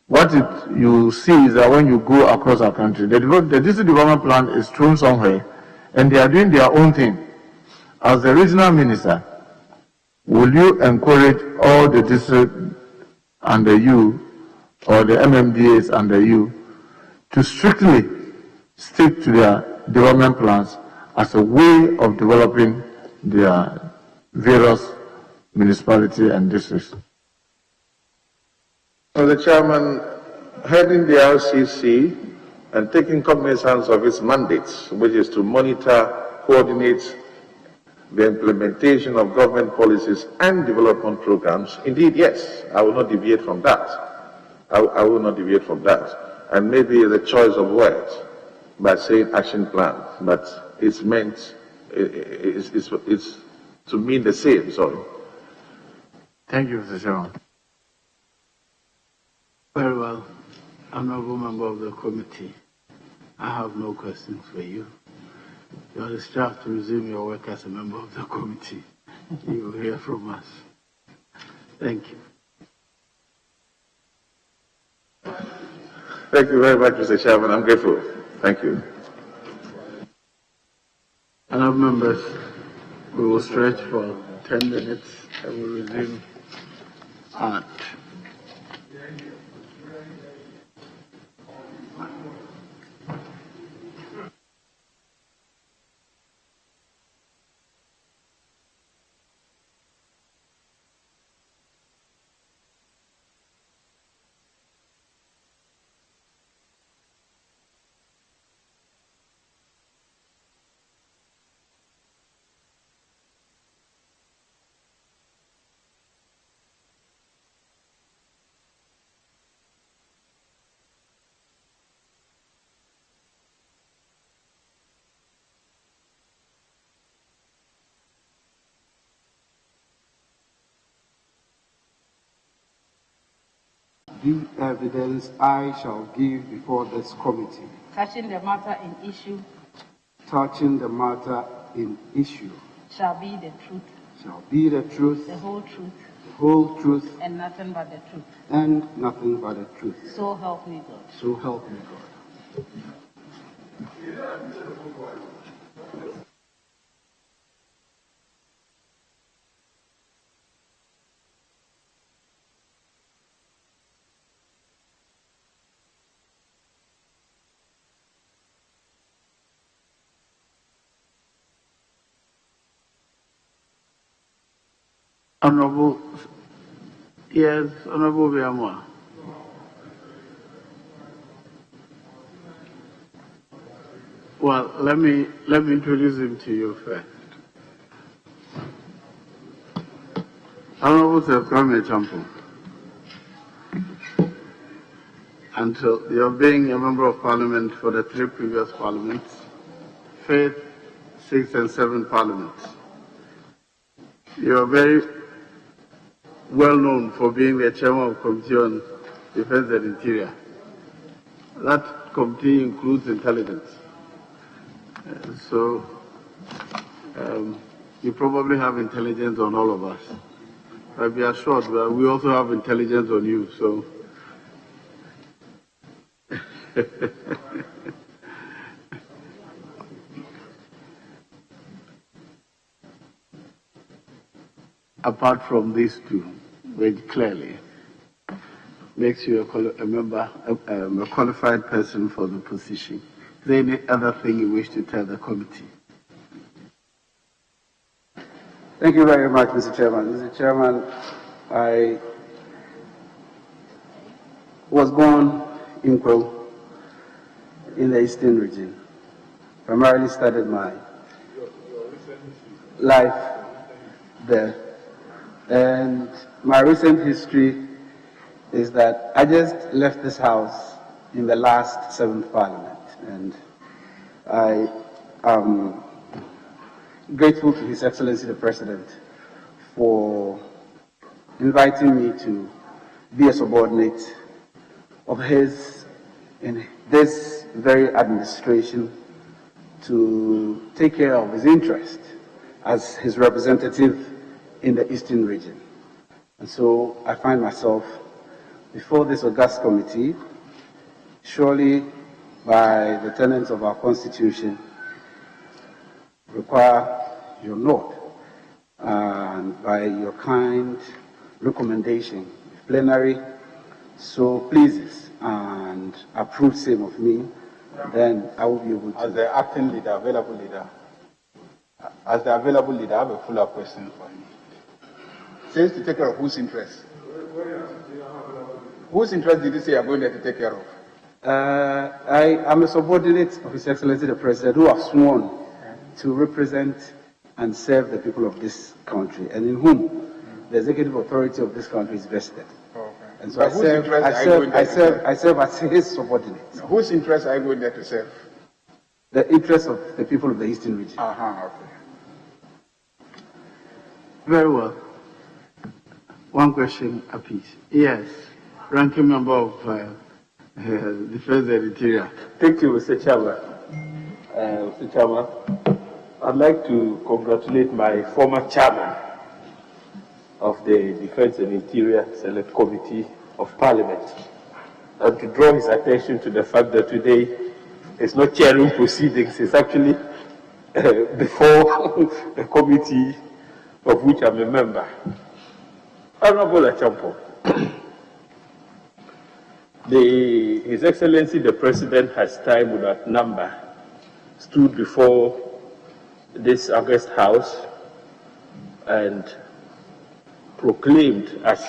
what you see is that when you go across our country, the district development plan is thrown somewhere, and they are doing their own thing. As the regional minister, will you encourage all the districts under you, or the MMDAs under you, to strictly stick to their development plans as a way of developing their various municipalities and districts? Mr. Chairman, heading the RCC and taking cognizance of its mandates, which is to monitor, coordinate the implementation of government policies and development programs, indeed, yes, I will not deviate from that. I will not deviate from that. And maybe the choice of words by saying action plan, but it's meant, it's to mean the same, sorry. Thank you, Mr. Chairman. Very well. Honorable member of the committee, I have no questions for you. You are discharged to resume your work as a member of the committee. You will hear from us. Thank you. Thank you very much, Mr. Chairman. I'm grateful. Thank you. Honorable members, we will stretch for 10 minutes and we'll resume at the evidence I shall give before this committee. Touching the matter in issue. Touching the matter in issue. Shall be the truth. Shall be the truth. The whole truth. The whole truth. And nothing but the truth. And nothing but the truth. So help me God. So help me God. Honorable, yes, Honorable Biamwa. Well, let me introduce him to you first. Honorable Seth Acheampong. Until you're being a member of Parliament for the 3 previous parliaments, 5th, 6th, and 7th parliaments. You are very well known for being the chairman of Committee on Defense and Interior. That committee includes intelligence. So you probably have intelligence on all of us. But be assured that we also have intelligence on you. So apart from these two, which clearly makes you a member, a qualified person for the position. Is there any other thing you wish to tell the committee? Thank you very much, Mr. Chairman. Mr. Chairman, I was born in Kwo, in the Eastern region. Primarily started my life there. And my recent history is that I just left this house in the last 7th Parliament. And I am grateful to His Excellency the President for inviting me to be a subordinate of his in this very administration to take care of his interest as his representative in the Eastern region. And so I find myself before this august committee, surely by the tenets of our Constitution, require your nod, and by your kind recommendation, if plenary so pleases and approves same of me, then I will be able to. As the acting leader, available leader, I have a follow-up question for you. Says to take care of whose interest? Whose interest did you say you are going there to take care of? I am a subordinate of His Excellency the President who have sworn to represent and serve the people of this country, and in whom the executive authority of this country is vested. Okay. And so I serve as his subordinate. Whose interest are you going there to serve? The interests of the people of the Eastern region. Okay. Very well. One question apiece. Yes, ranking member of Defense and Interior. Thank you, Mr. Chairman. Mr. Chairman, I'd like to congratulate my former chairman of the Defense and Interior Select Committee of Parliament, and to draw his attention to the fact that today is not chairing proceedings, it's actually before a committee of which I'm a member. Honorable Acheampong, His Excellency the President has time without number stood before this august house and proclaimed as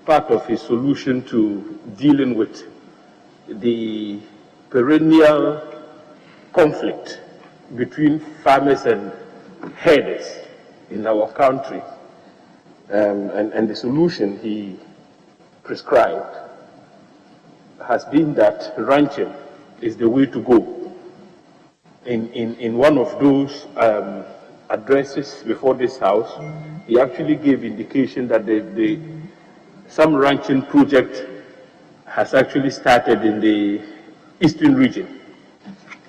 part of his solution to dealing with the perennial conflict between farmers and herders in our country, and the solution he prescribed has been that ranching is the way to go. In one of those addresses before this house, he actually gave indication that some ranching project has actually started in the Eastern region.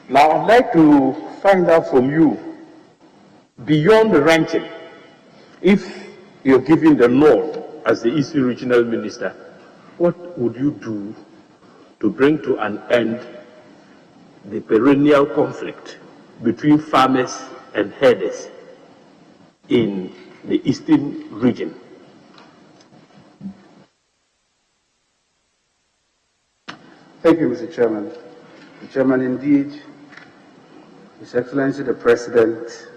Now, I'd like to find out from you, beyond the ranching, if you're giving the nod as the Eastern Regional Minister, what would you do to bring to an end the perennial conflict between farmers and herders in the Eastern region? Thank you, Mr. Chairman. Mr. Chairman, indeed, His Excellency the President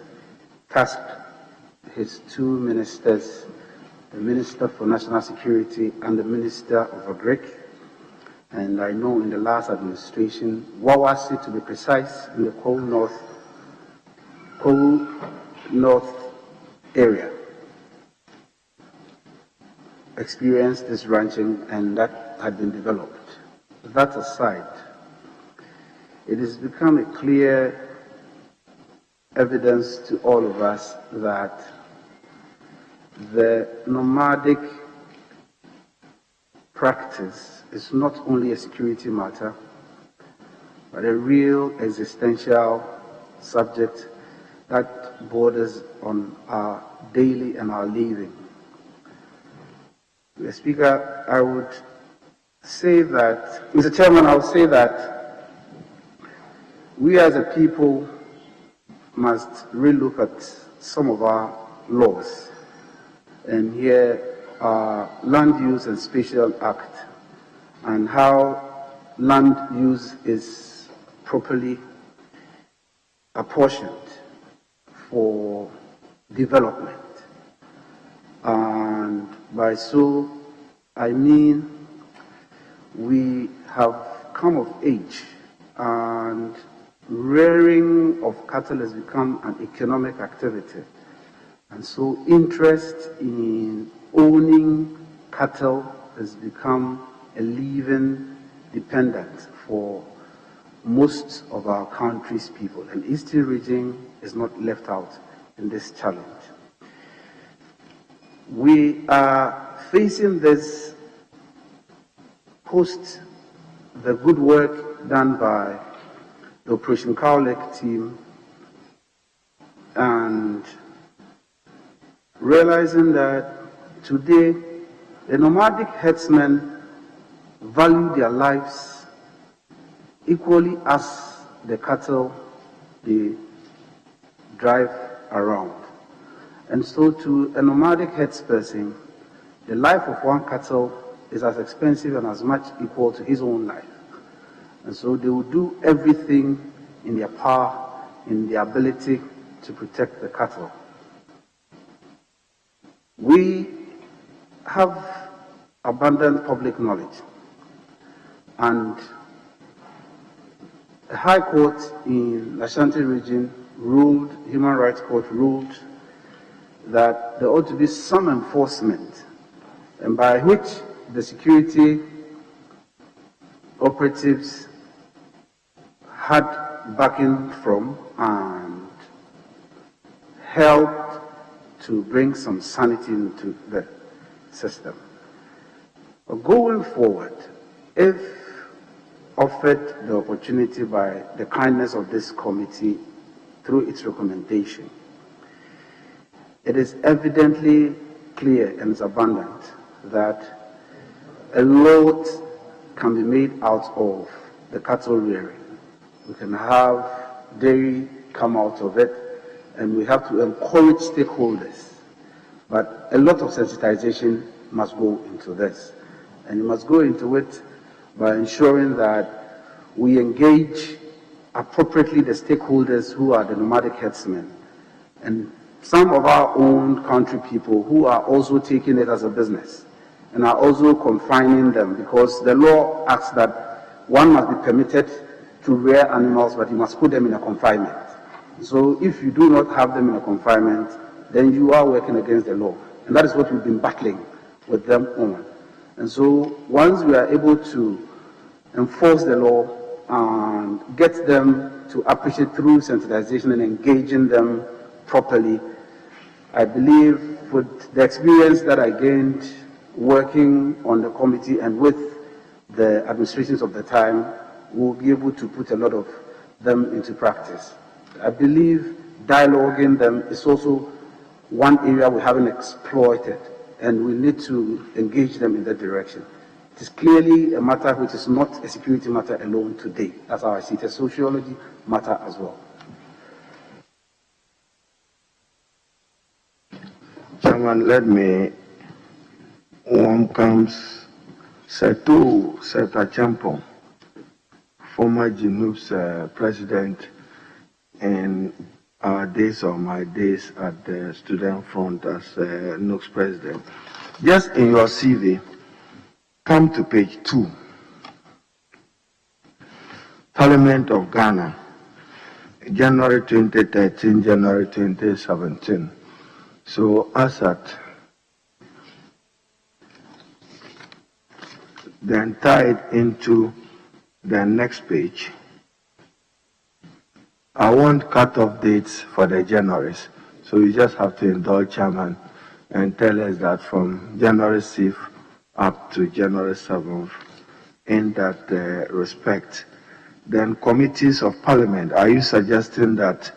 tasked his two ministers, the Minister for National Security and the Minister of Agric. And I know in the last administration, Wawasi to be precise, in the Kwo North area, experienced this ranching, and that had been developed. That aside, it has become a clear evidence to all of us that the nomadic practice is not only a security matter, but a real existential subject that borders on our daily and our living. Mr. Speaker, I would say that, Mr. Chairman, I would say that we as a people must relook at some of our laws. And here are Land Use and Spatial Act and how land use is properly apportioned for development. And by so, I mean we have come of age and rearing of cattle has become an economic activity. And so interest in owning cattle has become a living dependent for most of our country's people. And Eastern region is not left out in this challenge. We are facing this post the good work done by the Operation Kayayei team and realizing that today the nomadic herdsmen value their lives equally as the cattle they drive around. And so to a nomadic herdsperson, the life of one cattle is as expensive and as much equal to his own life. And so they will do everything in their power, in their ability to protect the cattle. We have abundant public knowledge, and the High Court in Ashanti region ruled, Human Rights Court ruled, that there ought to be some enforcement, and by which the security operatives had backing from and helped to bring some sanity into the system. But going forward, if offered the opportunity by the kindness of this committee through its recommendation, it is evidently clear and it's abundant that a lot can be made out of the cattle rearing. We can have dairy come out of it, and we have to encourage stakeholders. But a lot of sensitization must go into this. And you must go into it by ensuring that we engage appropriately the stakeholders who are the nomadic herdsmen and some of our own country people who are also taking it as a business and are also confining them, because the law asks that one must be permitted to rear animals, but you must put them in a confinement. So if you do not have them in a confinement, then you are working against the law. And that is what we've been battling with them on. And so once we are able to enforce the law and get them to appreciate through sensitization and engaging them properly, I believe with the experience that I gained working on the committee and with the administrations of the time, we'll be able to put a lot of them into practice. I believe dialoguing them is also one area we haven't exploited, and we need to engage them in that direction. It is clearly a matter which is not a security matter alone today. That's how I see it, a sociology matter as well. Chairman, let me welcome Seth Acheampong, former GNUP's president in our days or my days at the student front as NUP's president. Just in your CV, come to page 2. Parliament of Ghana, January 2013, January 2017. So as at then tied into the next page, I want cut-off dates for the Januaries. So you just have to indulge Chairman and tell us that from January 6th up to January 7th, in that respect. Then committees of Parliament, are you suggesting that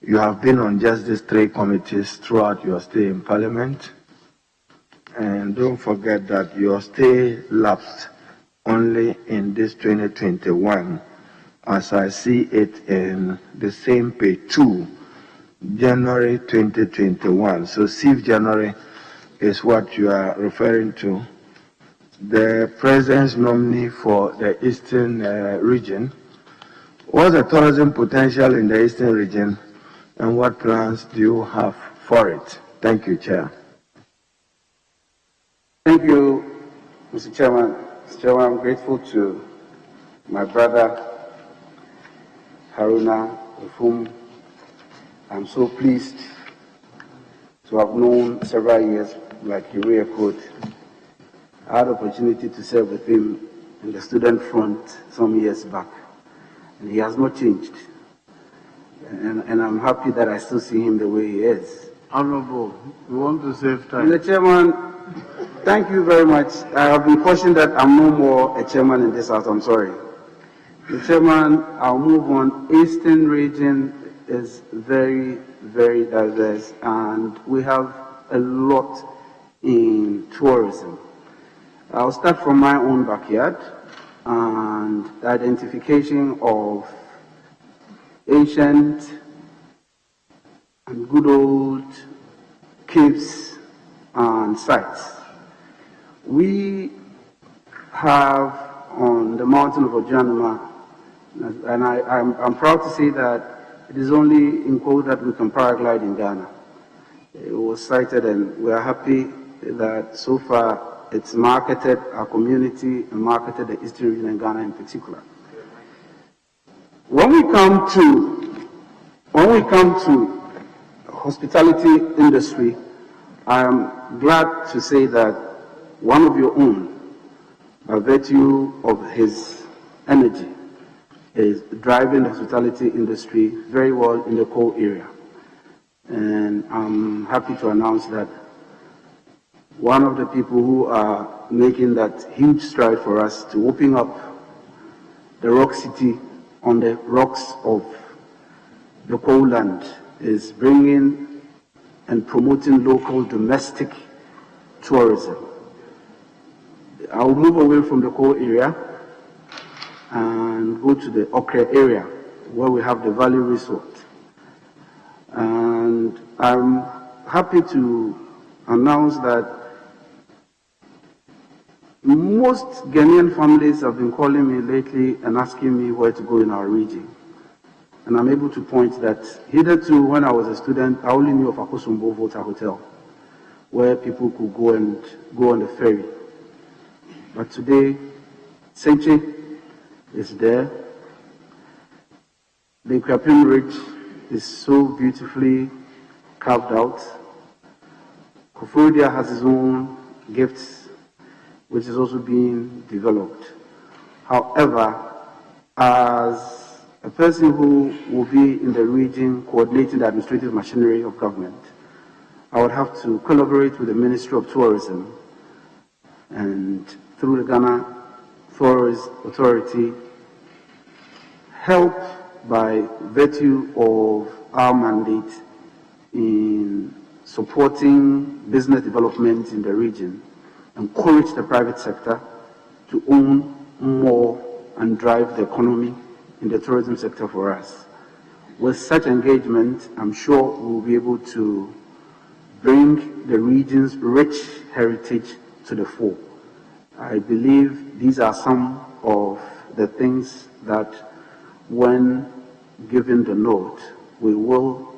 you have been on just these 3 committees throughout your stay in Parliament? And don't forget that your stay lapsed only in this 2021, as I see it in the same page 2, January 2021. So 6th January is what you are referring to. The President's nominee for the Eastern region. What's the tourism potential in the Eastern region, and what plans do you have for it. Thank you, Chair. Thank you, Mr. Chairman. Mr. Chairman, I'm grateful to my brother Haruna, with whom I'm so pleased to have known several years, like he re-echoed. I had the opportunity to serve with him in the student front some years back, and he has not changed. And I'm happy that I still see him the way he is. Honorable, we want to save time. Mr. Chairman, thank you very much. I have been cautioned that I'm no more a chairman in this house. I'm sorry. Mr. Chairman, I'll move on. Eastern region is very, very diverse, and we have a lot in tourism. I'll start from my own backyard and the identification of ancient and good old caves and sites. We have on the mountain of Ojanuma, and I'm proud to say that it is only in quote that we can paraglide in Ghana. It was cited, and we are happy that so far it's marketed our community and marketed the Eastern region and Ghana in particular. When we come to hospitality industry, I am glad to say that one of your own, by virtue of his energy, is driving the hospitality industry very well in the core area. And I'm happy to announce that one of the people who are making that huge stride for us to open up the Rock City on the rocks of the coal land is bringing and promoting local domestic tourism. I'll move away from the coal area and go to the Okra area where we have the Valley Resort. And I'm happy to announce that most Ghanaian families have been calling me lately and asking me where to go in our region. And I'm able to point that hitherto, when I was a student, I only knew of Akosombo Volta Hotel, where people could go on the ferry. But today, Senche is there. The Kwapim Ridge is so beautifully carved out. Koforidua has his own gifts, which is also being developed. However, as a person who will be in the region coordinating the administrative machinery of government, I would have to collaborate with the Ministry of Tourism and through the Ghana Tourist Authority, help by virtue of our mandate in supporting business development in the region, encourage the private sector to own more and drive the economy in the tourism sector for us. With such engagement, I'm sure we'll be able to bring the region's rich heritage to the fore. I believe these are some of the things that, when given the nod, we will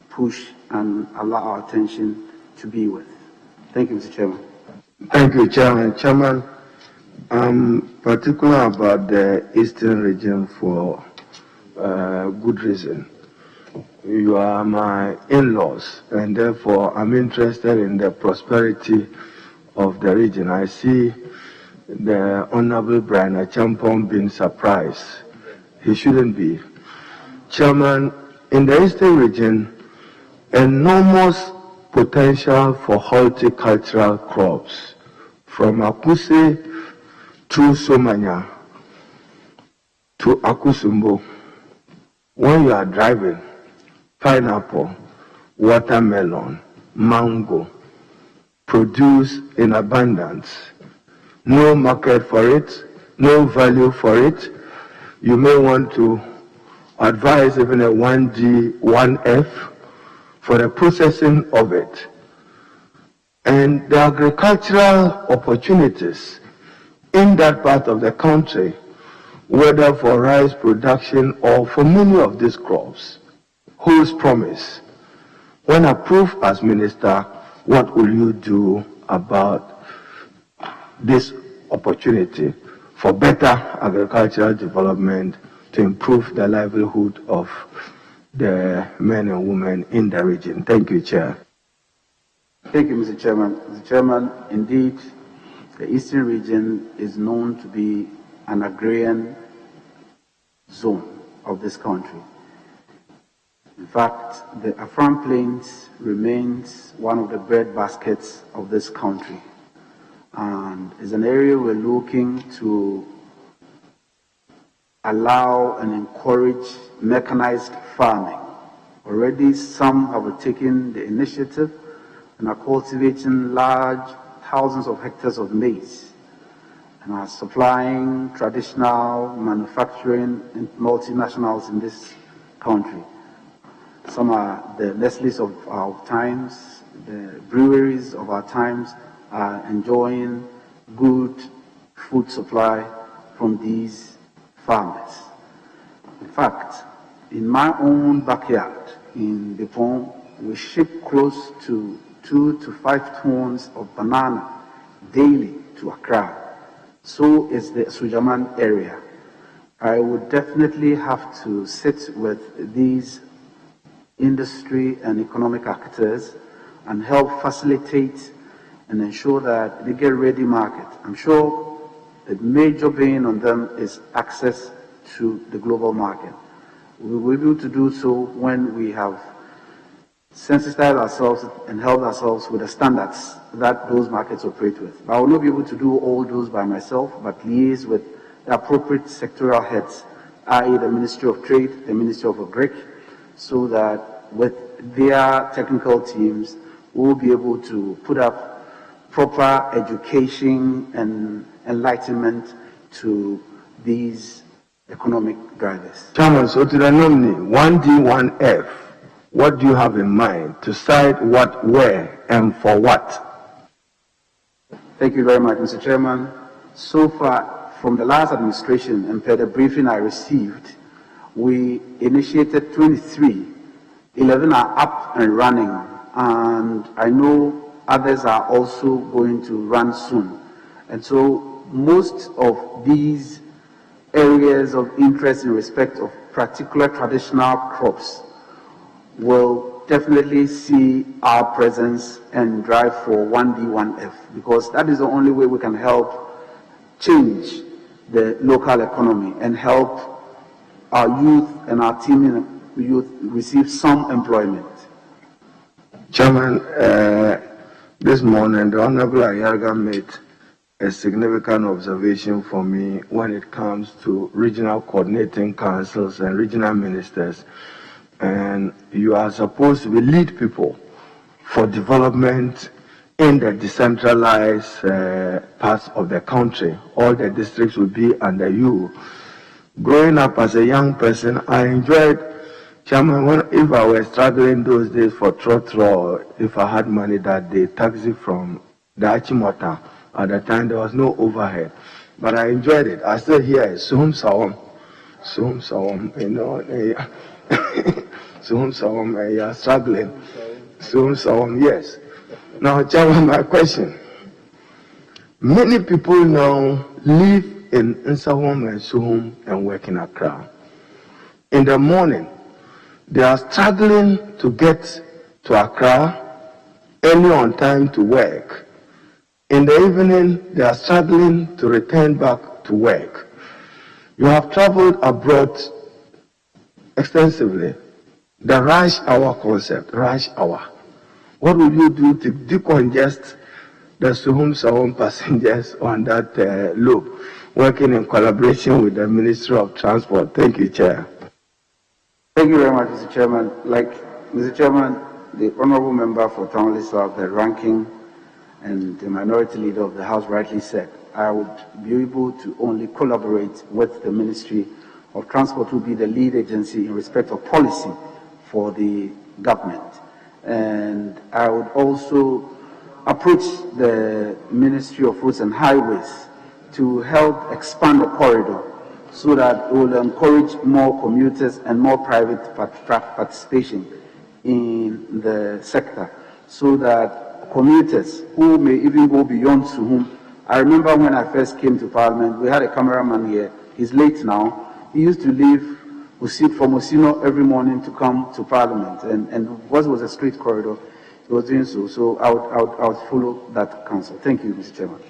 push and allow our attention to be with. Thank you, Mr. Chairman. Thank you, Chairman. Chairman, I'm particular about the Eastern region for good reason. You are my in-laws, and therefore I'm interested in the prosperity of the region. I see the Honorable Brian Acheampong being surprised. He shouldn't be. Chairman, in the Eastern region, enormous potential for horticultural crops, from Akuse to Somanya to Akusumbo. When you are driving, pineapple, watermelon, mango, produce in abundance. No market for it, no value for it. You may want to advise even a 1G, 1F for the processing of it. And the agricultural opportunities in that part of the country, whether for rice production or for many of these crops, holds promise. When approved as minister, what will you do about this opportunity for better agricultural development to improve the livelihood of the men and women in the region? Thank you, Chair. Thank you, Mr. Chairman. Mr. Chairman, indeed, the Eastern region is known to be an agrarian zone of this country. In fact, the Afram Plains remains one of the bread baskets of this country, and is an area we're looking to allow and encourage mechanized farming. Already some have taken the initiative and are cultivating large thousands of hectares of maize and are supplying traditional manufacturing multinationals in this country. Some are the Nestle's of our times, the breweries of our times are enjoying good food supply from these farmers. In fact, in my own backyard in Bipon, we ship close to 2 to 5 tons of banana daily to Accra. So is the Sujaman area. I would definitely have to sit with these industry and economic actors and help facilitate and ensure that they get ready market. I'm sure the major pain on them is access to the global market. We will be able to do so when we have sensitized ourselves and held ourselves with the standards that those markets operate with. I will not be able to do all those by myself, but liaise with the appropriate sectoral heads, i.e. the Ministry of Trade, the Ministry of Agric, so that with their technical teams, we'll be able to put up proper education and enlightenment to these economic drivers. Chairman, so to the nominee, 1D, 1F, what do you have in mind to cite what, where, and for what? Thank you very much, Mr. Chairman. So far, from the last administration and per the briefing I received, we initiated 23. 11 are up and running, and I know others are also going to run soon. And so most of these areas of interest in respect of particular traditional crops will definitely see our presence and drive for 1D, 1F, because that is the only way we can help change the local economy and help our youth and our teaming youth receive some employment. Chairman, this morning the Honorable Ayaga made a significant observation for me when it comes to regional coordinating councils and regional ministers. And you are supposed to be lead people for development in the decentralized parts of the country. All the districts will be under you. Growing up as a young person, I enjoyed, Chairman, if I were struggling those days for trotro, if I had money that day, taxi from the Achimota, at the time there was no overhead. But I enjoyed it. I still hear it. Suhum, you know. Suhum, you are struggling. Suhum, yes. Now, Chairman, my question. Many people now live in Suhum and Suhum and work in Accra. In the morning, they are struggling to get to Accra early on time to work. In the evening, they are struggling to return back to work. You have traveled abroad extensively. The rush hour concept, rush hour. What will you do to decongest the Suhum passengers on that loop, working in collaboration with the Ministry of Transport? Thank you, Chair. Thank you very much, Mr. Chairman. Like Mr. Chairman, the Honorable Member for Tamale South, the ranking and the minority leader of the House rightly said, I would be able to only collaborate with the Ministry of Transport, who will be the lead agency in respect of policy for the government. And I would also approach the Ministry of Roads and Highways to help expand the corridor so that it will encourage more commuters and more private participation in the sector so that commuters who may even go beyond Suhum. I remember when I first came to Parliament, we had a cameraman here. He's late now. He used to leave from Osino every morning to come to Parliament, and because it was a straight corridor, he was doing so. So I would follow that counsel. Thank you, Mr. Chairman.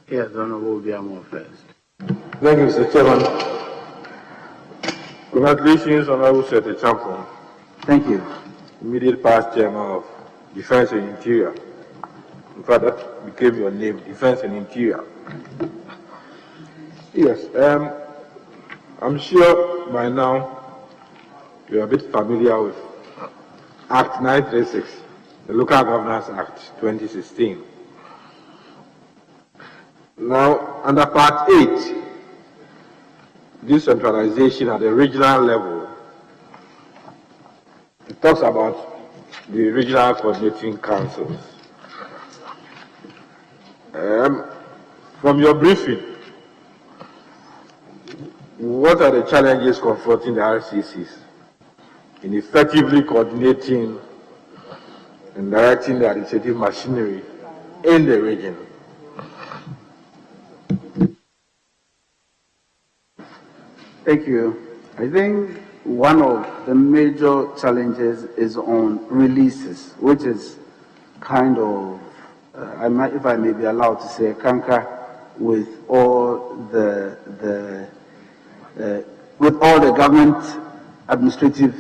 Yes, Honorable Biamo first. Thank you, Mr. Chairman. Congratulations, Honorable Seth Acheampong. Thank you. Immediate past Chairman of Defense and Interior. In fact, that became your name, Defense and Interior. Yes, I'm sure by now you're a bit familiar with Act 936, the Local Governance Act 2016. Now, under Part 8, decentralization at the regional level, it talks about the regional coordinating councils. From your briefing, what are the challenges confronting the RCCs in effectively coordinating and directing the administrative machinery in the region? Thank you. I think one of the major challenges is on releases, which is kind of, if I may be allowed to say, a canker with all the government administrative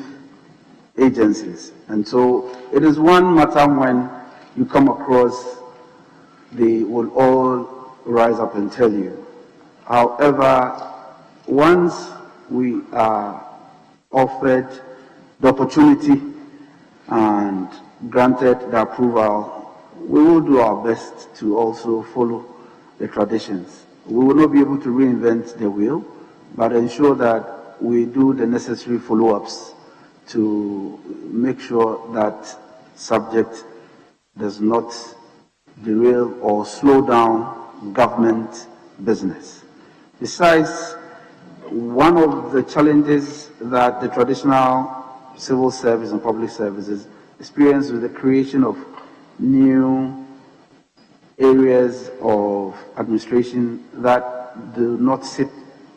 agencies. And so it is one matter when you come across, they will all rise up and tell you. However, once we are offered the opportunity and granted the approval, we will do our best to also follow the traditions. We will not be able to reinvent the wheel, but ensure that we do the necessary follow-ups to make sure that subject does not derail or slow down government business. Besides, one of the challenges that the traditional civil service and public services experience with the creation of new areas of administration that do not sit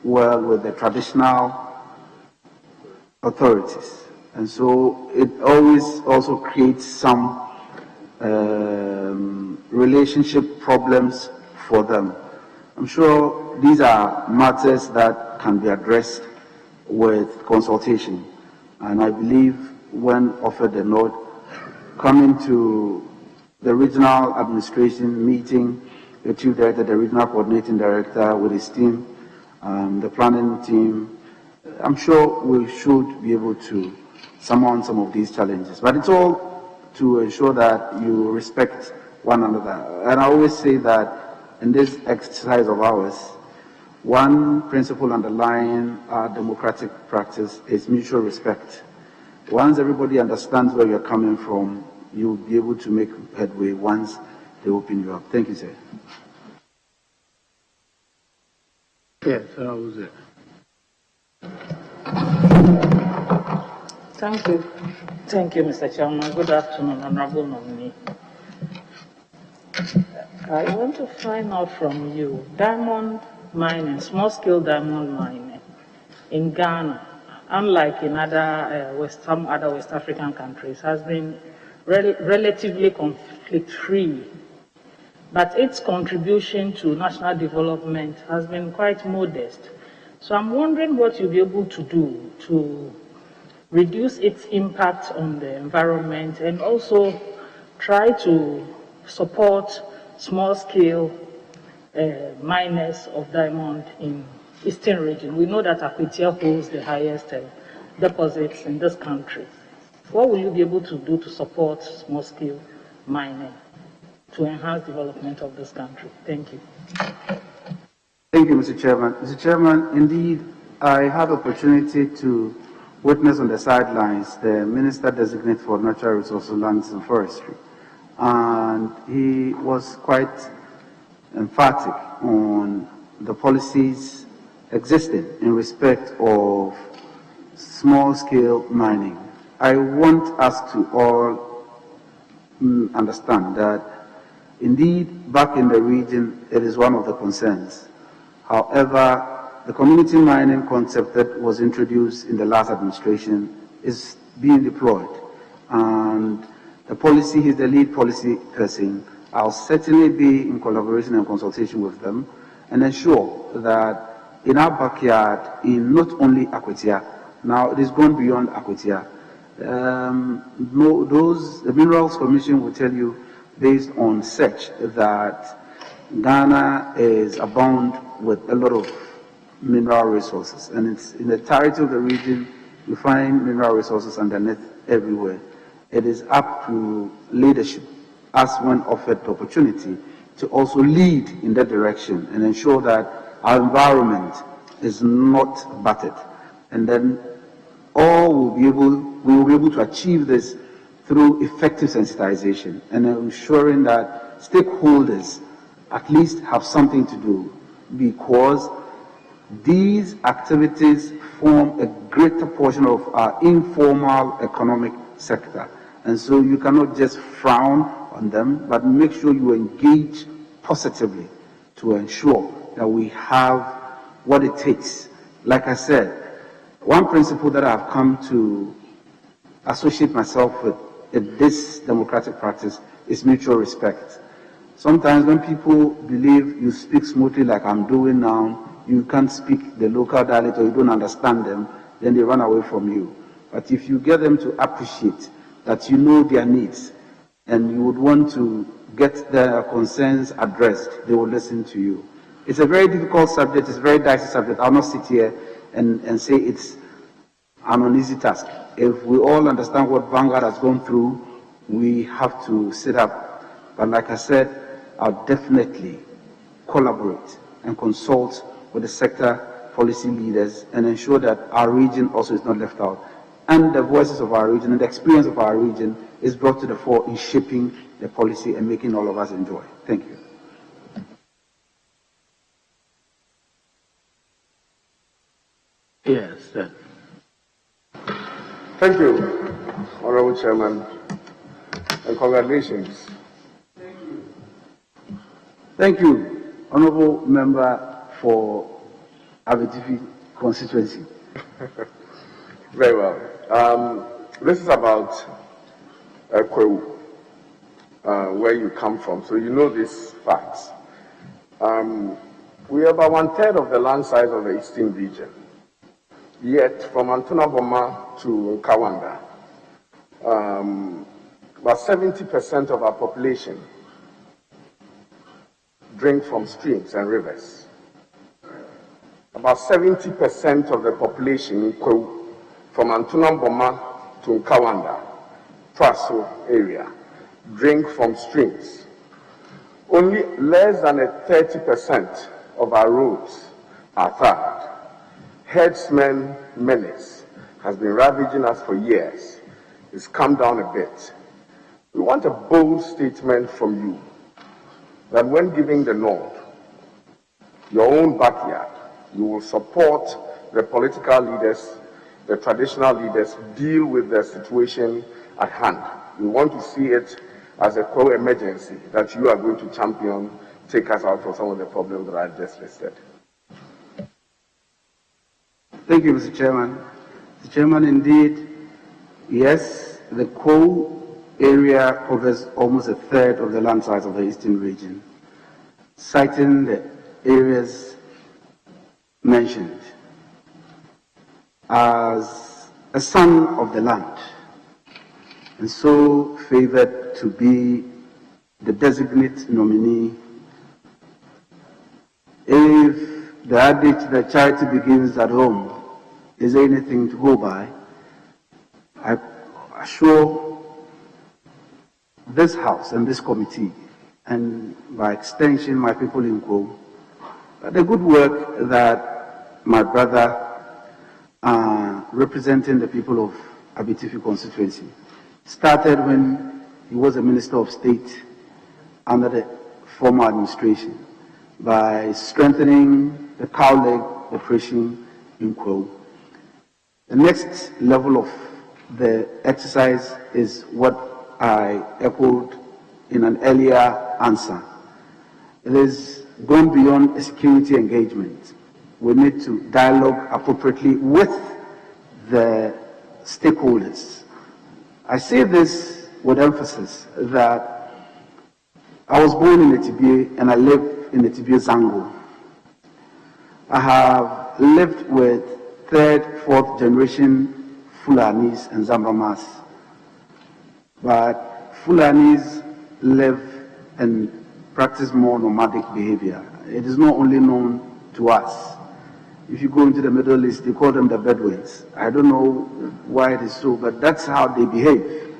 well with the traditional authorities. And so it always also creates some relationship problems for them. I'm sure these are matters that can be addressed with consultation. And I believe when offered the nod, coming to the regional administration meeting, the chief director, the regional coordinating director with his team, the planning team, I'm sure we should be able to surmount some of these challenges. But it's all to ensure that you respect one another. And I always say that in this exercise of ours, one principle underlying our democratic practice is mutual respect. Once everybody understands where you're coming from, you'll be able to make headway once they open you up. Thank you, sir. Yes, that was it. Thank you. Thank you, Mr. Chairman. Good afternoon, Honorable Nominee. I want to find out from you, diamond mining, small-scale diamond mining in Ghana, unlike in some other West African countries, has been relatively conflict-free, but its contribution to national development has been quite modest. So I'm wondering what you'll be able to do to reduce its impact on the environment and also try to support small-scale miners of diamond in Eastern region. We know that Quartey holds the highest deposits in this country. What will you be able to do to support small-scale mining to enhance development of this country? Thank you. Thank you, Mr. Chairman. Mr. Chairman, indeed, I had the opportunity to witness on the sidelines the Minister Designate for Natural Resources, Lands and Forestry. And he was quite emphatic on the policies existing in respect of small-scale mining. I want us to all understand that indeed back in the region it is one of the concerns. However, the community mining concept that was introduced in the last administration is being deployed, and the policy, he's the lead policy person. I'll certainly be in collaboration and consultation with them and ensure that in our backyard, in not only Aquatia, now it is gone beyond Aquatia. The Minerals Commission will tell you, based on search, that Ghana is abound with a lot of mineral resources, and it's in the entirety of the region you find mineral resources underneath everywhere. It is up to leadership, as when offered the opportunity, to also lead in that direction and ensure that our environment is not battered. And then we will be able to achieve this through effective sensitization and ensuring that stakeholders at least have something to do, because these activities form a greater portion of our informal economic sector. And so you cannot just frown on them, but make sure you engage positively to ensure that we have what it takes. Like I said, one principle that I've come to associate myself with in this democratic practice is mutual respect. Sometimes when people believe you speak smoothly like I'm doing now, you can't speak the local dialect or you don't understand them, then they run away from you. But if you get them to appreciate that you know their needs and you would want to get their concerns addressed, they will listen to you. It's a very difficult subject, it's a very dicey subject. I'll not sit here and say it's an uneasy task. If we all understand what Vanguard has gone through, we have to sit up. But like I said, I'll definitely collaborate and consult with the sector policy leaders and ensure that our region also is not left out. And the voices of our region and the experience of our region is brought to the fore in shaping the policy and making all of us enjoy. Thank you. Yes, sir. Thank you, Honorable Chairman, and congratulations. Thank you, Honorable Member for Abetifi constituency. Very well. This is about Kwewu, where you come from, so you know these facts. We have about 1/3 of the land size of the eastern region. Yet, from Antuna Boma to Kawanda, about 70% of our population drink from streams and rivers. About 70% of the population in Kwewu, from Antuna Boma to Kawanda, Praso area, drink from streams. Only less than 30% of our roads are tarred. Herdsmen menace has been ravaging us for years. It's come down a bit. We want a bold statement from you that when giving the nod, your own backyard, you will support the political leaders, the traditional leaders, deal with the situation at hand. We want to see it as a core emergency that you are going to champion, take us out from some of the problems that I've just listed. Thank you, Mr. Chairman. Mr. Chairman, indeed, yes, the coal area covers almost 1/3 of the land size of the eastern region. Citing the areas mentioned, as a son of the land, and so favored to be the designate nominee, if the adage that charity begins at home is anything to go by, I assure this House and this committee, and by extension my people in Kwewu, that the good work that my brother representing the people of Abetifi constituency started when he was a Minister of State under the former administration by strengthening the cow leg operation in Kwewu. The next level of the exercise is what I echoed in an earlier answer. It is going beyond a security engagement. We need to dialogue appropriately with the stakeholders. I say this with emphasis that I was born in Etibie and I live in Etibie Zongo. I have lived with third, fourth generation Fulanis and Zambamas. But Fulanis live and practice more nomadic behavior. It is not only known to us. If you go into the Middle East, they call them the Bedouins. I don't know why it is so, but that's how they behave.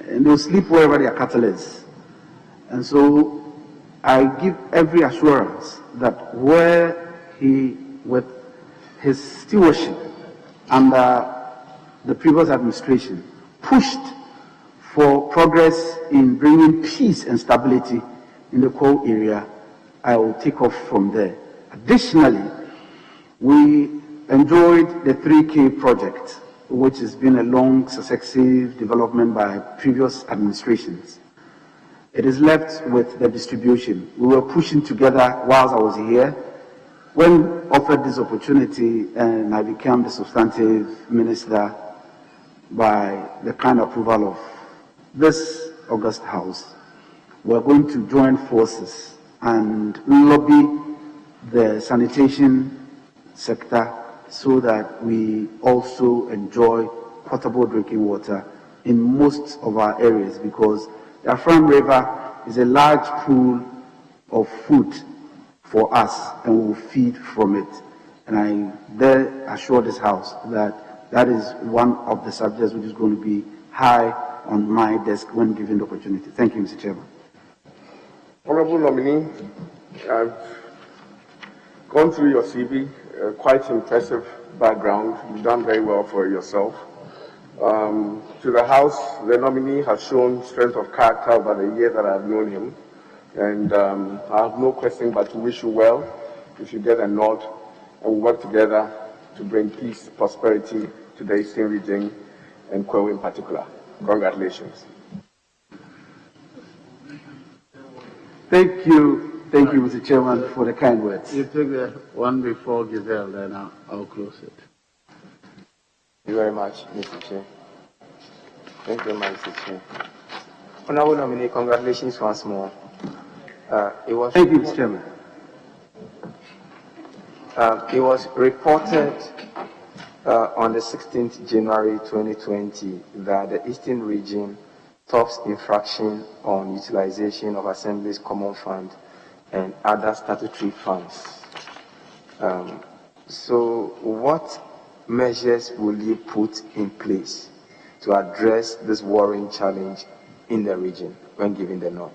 And they'll sleep wherever their cattle is. And so I give every assurance that where he, with his stewardship under the previous administration, pushed for progress in bringing peace and stability in the core area, I will take off from there. Additionally, we enjoyed the 3K project, which has been a long, successive development by previous administrations. It is left with the distribution. We were pushing together whilst I was here. When offered this opportunity and I became the substantive minister by the kind approval of this August House, we're going to join forces and lobby the sanitation sector so that we also enjoy potable drinking water in most of our areas, because the Afram River is a large pool of food for us and we will feed from it. And I dare assure this House that that is one of the subjects which is going to be high on my desk when given the opportunity. Thank you, Mr. Chairman. Honorable nominee, I've gone through your CV, quite impressive background. You've done very well for yourself. To the House, the nominee has shown strength of character over the year that I've known him. And I have no question but to wish you well if you get a nod and we work together to bring peace, prosperity to the Eastern region and Quartey in particular. Congratulations. Thank you, Mr. Chairman, for the kind words. You take the one before Giselle, then I'll close it. Thank you very much, Mr. Chair. Thank you very much, Mr. Chair. Honorable nominee, congratulations once more. Thank you, Mr. Chairman. It was reported on the 16th January 2020 that the Eastern region tops infraction on utilization of Assembly's Common Fund and other statutory funds. So what measures will you put in place to address this worrying challenge in the region when given the nod?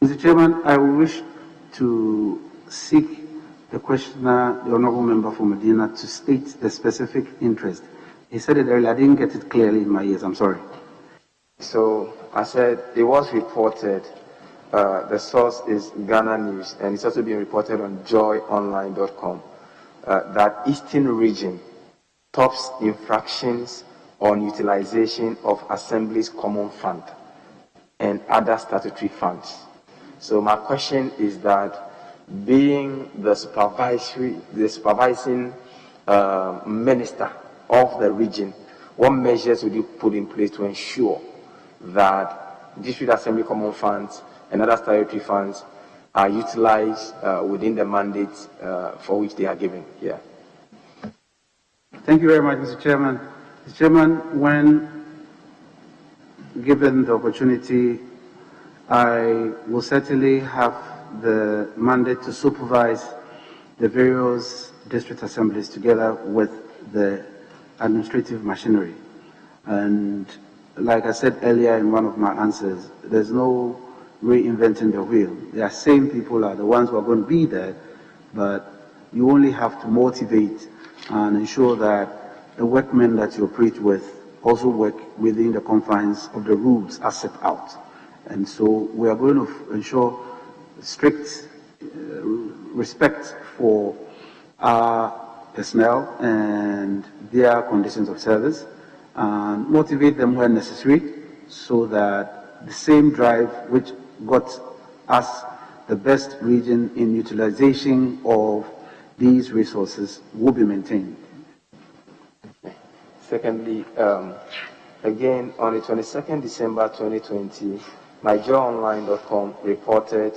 Mr. Chairman, I wish to seek the questioner, the Honourable Member for Medina, to state the specific interest. He said it earlier, I didn't get it clearly in my ears, I'm sorry. So I said it was reported, the source is Ghana News, and it's also been reported on joyonline.com, that Eastern region tops infractions on utilization of Assembly's Common Fund and other statutory funds. So my question is that, being the supervising minister of the region, what measures would you put in place to ensure that District Assembly Common Funds and other statutory funds are utilized within the mandates for which they are given here? Thank you very much, Mr. Chairman. Mr. Chairman, when given the opportunity, I will certainly have the mandate to supervise the various district assemblies together with the administrative machinery. And like I said earlier in one of my answers, there's no reinventing the wheel. The same people are the ones who are going to be there, but you only have to motivate and ensure that the workmen that you operate with also work within the confines of the rules as set out. And so we are going to ensure strict respect for our personnel and their conditions of service, and motivate them where necessary, so that the same drive which got us the best region in utilization of these resources will be maintained. Secondly, again, on the 22nd December 2020, MyJoyOnline.com reported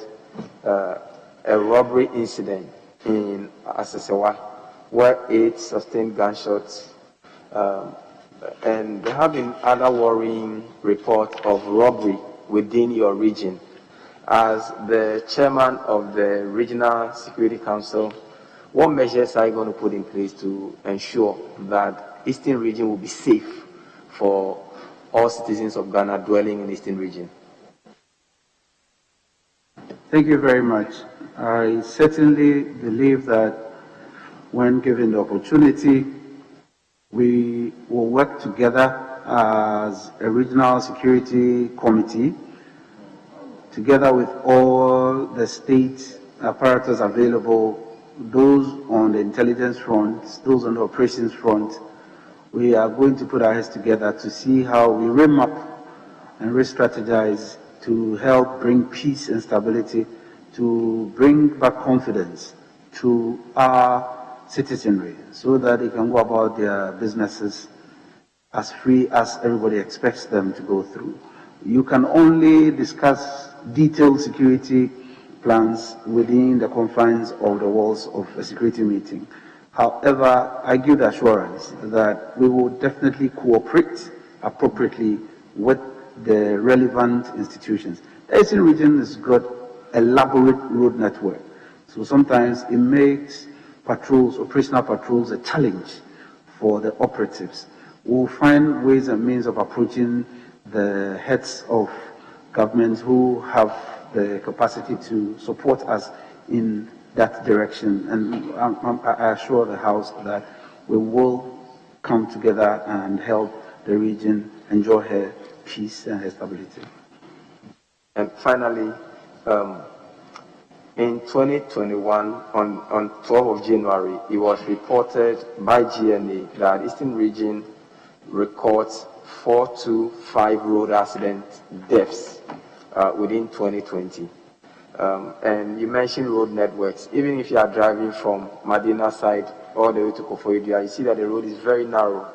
a robbery incident in Asesewa, where 8 sustained gunshots, and there have been other worrying reports of robbery within your region. As the chairman of the Regional Security Council, what measures are you going to put in place to ensure that Eastern region will be safe for all citizens of Ghana dwelling in Eastern region? Thank you very much. I certainly believe that when given the opportunity, we will work together as a regional security committee, together with all the state apparatus available, those on the intelligence front, those on the operations front. We are going to put our heads together to see how we remap and re-strategize to help bring peace and stability, to bring back confidence to our citizenry, so that they can go about their businesses as free as everybody expects them to go through. You can only discuss detailed security plans within the confines of the walls of a security meeting. However, I give the assurance that we will definitely cooperate appropriately with the relevant institutions. The Eastern region has got elaborate road network, so sometimes it makes patrols, operational patrols, a challenge for the operatives. We'll find ways and means of approaching the heads of governments who have the capacity to support us in that direction. And I assure the House that we will come together and help the region enjoy her peace and her stability. And finally, in 2021, on 12th of January, it was reported by GNA that Eastern region records 4 to 5 road accident deaths within 2020. And you mentioned road networks. Even if you are driving from Madina side all the way to Koforidua, you see that the road is very narrow,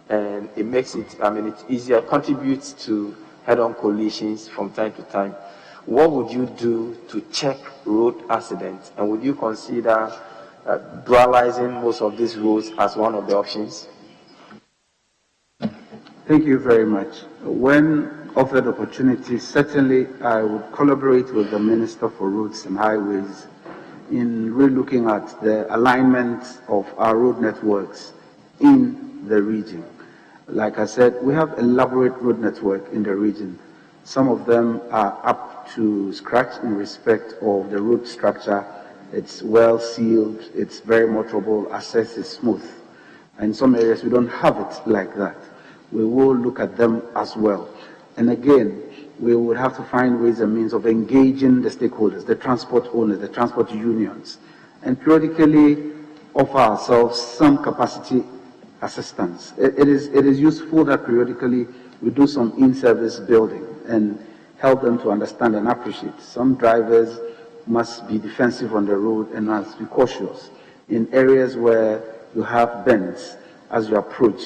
and it makes it, it's easier, contributes to head-on collisions from time to time. What would you do to check road accidents, and would you consider dualizing most of these roads as one of the options? Thank you very much. When offered opportunity, certainly I would collaborate with the Minister for Roads and Highways in relooking at the alignment of our road networks in the region. Like I said, we have elaborate road network in the region. Some of them are up to scratch in respect of the road structure. It's well sealed, it's very motorable, access is smooth. In some areas we don't have it like that. We will look at them as well. And again, we would have to find ways and means of engaging the stakeholders, the transport owners, the transport unions, and periodically offer ourselves some capacity assistance. It is useful that periodically we do some in-service building and help them to understand and appreciate. Some drivers must be defensive on the road and must be cautious. In areas where you have bends, as you approach,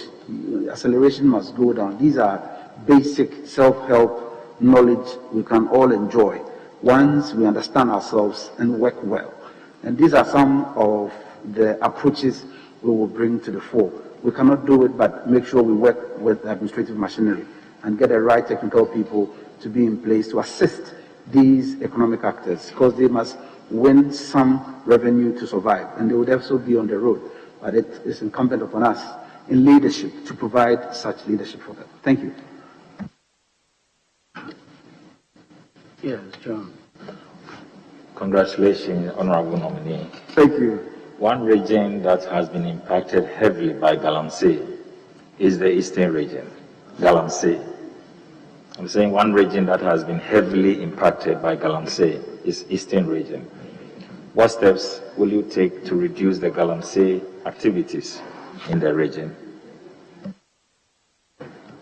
acceleration must go down. These are basic self-help knowledge we can all enjoy once we understand ourselves and work well. And these are some of the approaches we will bring to the fore. We cannot do it but make sure we work with the administrative machinery and get the right technical people to be in place to assist these economic actors, because they must win some revenue to survive, and they would also be on the road. But it is incumbent upon us in leadership to provide such leadership for them. Thank you. Yes, John. Congratulations, Honorable Nominee. Thank you. One region that has been impacted heavily by Galamsey is the Eastern region. Galamsey. I'm saying one region that has been heavily impacted by Galamsey is Eastern region. what steps will you take to reduce the galamsey activities in the region?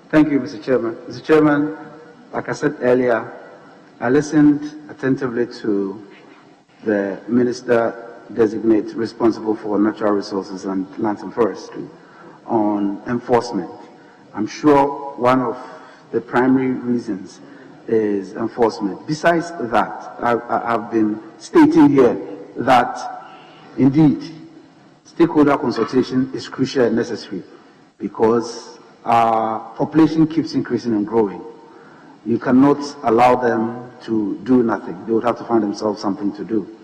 Thank you, Mr. Chairman. Mr. Chairman, like I said earlier, I listened attentively to the Minister-designate responsible for natural resources and lands and forestry on enforcement. I'm sure one of the primary reasons is enforcement. Besides that, I've been stating here that indeed stakeholder consultation is crucial and necessary because our population keeps increasing and growing. You cannot allow them to do nothing. They would have to find themselves something to do.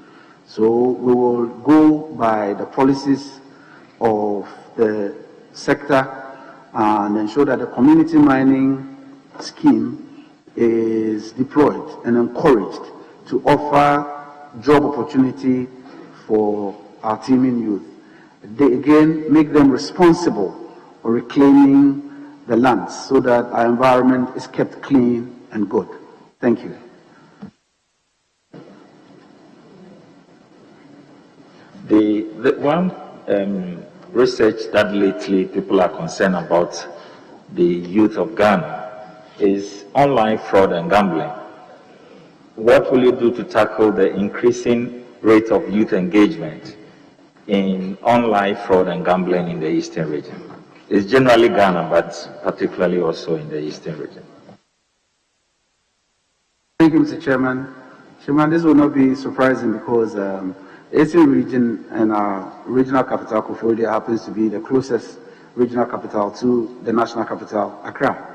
So we will go by the policies of the sector and ensure that the community mining scheme is deployed and encouraged to offer job opportunity for our teeming youth. They again make them responsible for reclaiming the lands so that our environment is kept clean and good. Thank you. The one research that lately people are concerned about the youth of Ghana is online fraud and gambling. What will you do to tackle the increasing rate of youth engagement in online fraud and gambling in the Eastern region? It's generally Ghana, but particularly also in the Eastern region. Thank you, Mr. Chairman. Chairman, this will not be surprising because the Eastern region and our regional capital, Quartey, happens to be the closest regional capital to the national capital, Accra.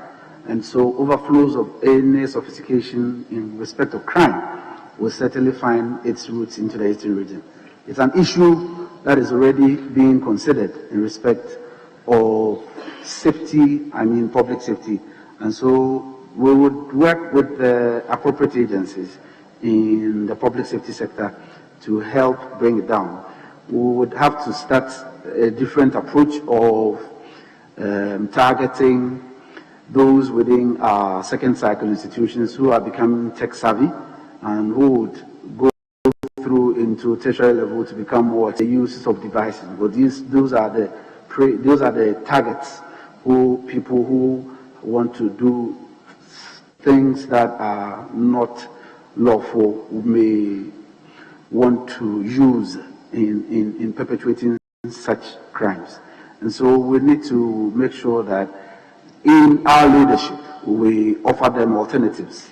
And so overflows of any sophistication in respect of crime will certainly find its roots into the Eastern region. It's an issue that is already being considered in respect of safety, public safety. And so we would work with the appropriate agencies in the public safety sector to help bring it down. We would have to start a different approach of targeting those within our second cycle institutions who are becoming tech savvy and who would go through into tertiary level to become more the use of devices. But those are the targets who people who want to do things that are not lawful may want to use in perpetuating such crimes. And so we need to make sure that in our leadership we offer them alternatives.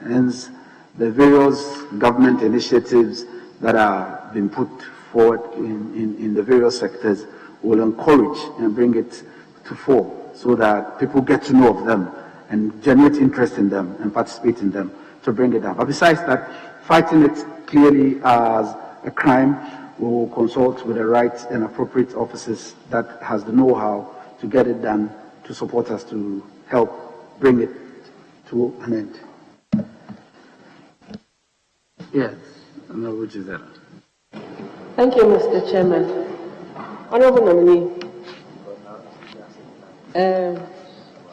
Hence, the various government initiatives that are being put forward in the various sectors will encourage and bring it to fore so that people get to know of them and generate interest in them and participate in them to bring it down. But besides that, fighting it clearly as a crime, we will consult with the right and appropriate officers that has the know-how to get it done, to support us to help bring it to an end. Yes, Honorable Gisela. Thank you, Mr. Chairman. Honorable nominee,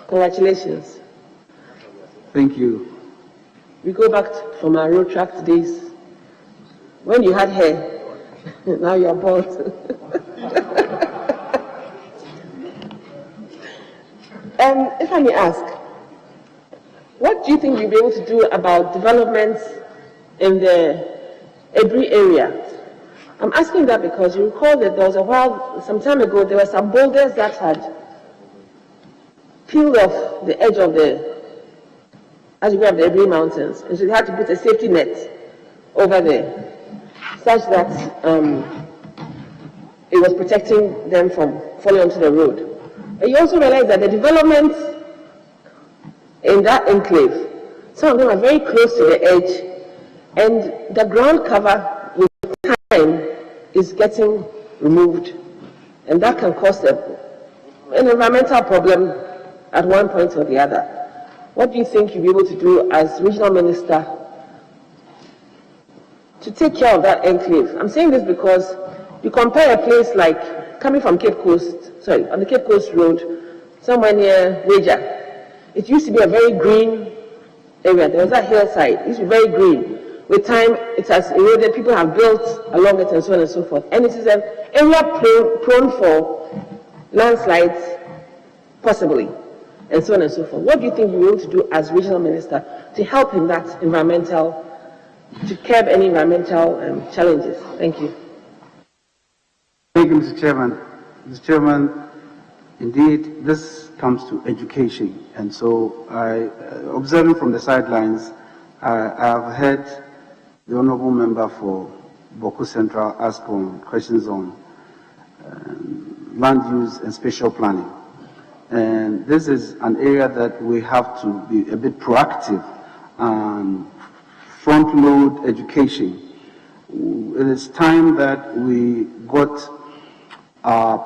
congratulations. Thank you. We go back from our road track days when you had hair. Now you're bald. If I may ask, what do you think you'll be able to do about developments in the Ebri area? I'm asking that because you recall that there was a while, some time ago, there were some boulders that had peeled off the edge of the, as you go up the Ebri Mountains, and so you had to put a safety net over there, such that it was protecting them from falling onto the road. And you also realize that the developments in that enclave, some of them are very close to the edge, and the ground cover with time is getting removed, and that can cause an environmental problem at one point or the other. What do you think you'll be able to do as regional minister to take care of that enclave? I'm saying this because you compare a place like coming from Cape Coast, on the Cape Coast Road, somewhere near Waja. It used to be a very green area. There was a hillside. It used to be very green. with time, it has eroded, people have built along it and so on and so forth. And it is an area prone for landslides, possibly, and so on and so forth. What do you think you will to do as regional minister to help in that to curb any environmental challenges? Thank you. Thank you, Mr. Chairman. Mr. Chairman, indeed, this comes to education. And so, observing from the sidelines, I have heard the Honourable Member for Boakye Central ask questions on land use and spatial planning. And this is an area that we have to be a bit proactive and front-load education. It is time that we got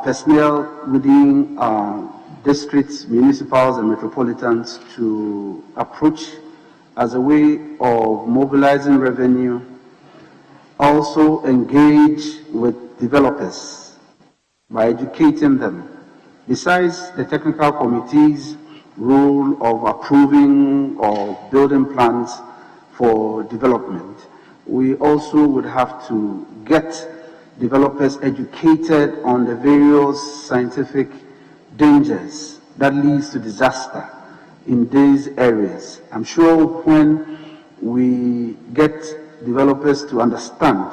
personnel within districts, municipals, and metropolitans to approach as a way of mobilizing revenue, also engage with developers by educating them. Besides the technical committee's role of approving or building plans for development, we also would have to get developers educated on the various scientific dangers that leads to disaster in these areas. I'm sure when we get developers to understand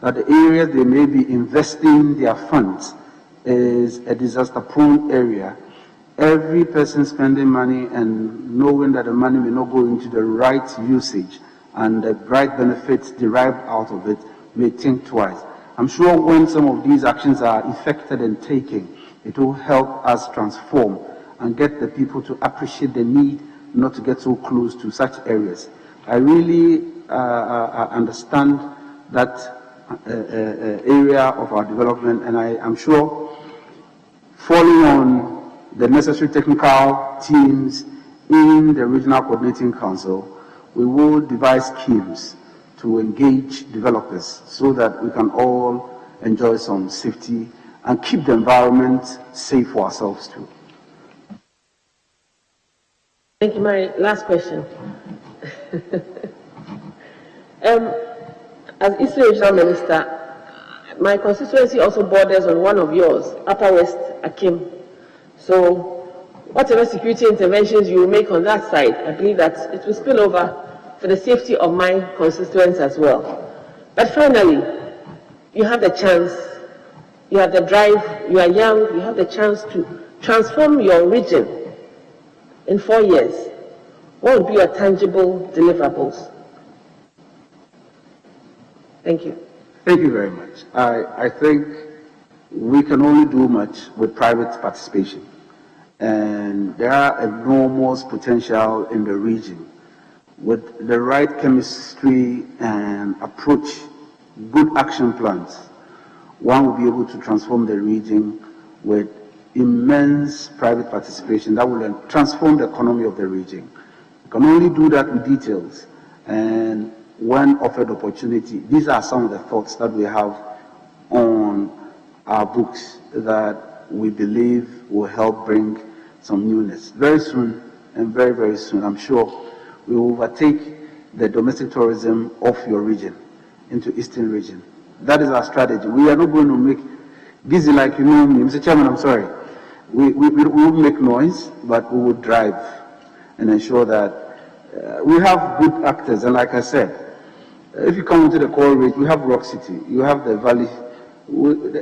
that the areas they may be investing their funds is a disaster-prone area, every person spending money and knowing that the money may not go into the right usage and the right benefits derived out of it may think twice. I'm sure when some of these actions are effected and taken, it will help us transform and get the people to appreciate the need not to get so close to such areas. I really understand that area of our development, and I am sure, falling on the necessary technical teams in the Regional Coordinating Council, we will devise schemes to engage developers so that we can all enjoy some safety and keep the environment safe for ourselves too. Thank you, Mary. Last question. As Eastern Regional Minister, my constituency also borders on one of yours, Upper West Akim. So whatever security interventions you will make on that side, I believe that it will spill over for the safety of my constituents as well. But finally, you have the chance, you have the drive, you are young, you have the chance to transform your region in 4 years. What would be your tangible deliverables? Thank you. Thank you very much. I think we can only do much with private participation. And there are enormous potential in the region. With the right chemistry and approach, good action plans, one will be able to transform the region with immense private participation that will then transform the economy of the region. You can only do that with details. And when offered opportunity, these are some of the thoughts that we have on our books that we believe will help bring some newness. Very soon, and very, very soon, I'm sure, we will overtake the domestic tourism of your region into Eastern region. That is our strategy. We are not going to make busy like you know me. Mr. Chairman, I'm sorry. We will make noise, but we will drive and ensure that we have good actors. And like I said, if you come into the coral reach, we have Rock City, you have the Valley.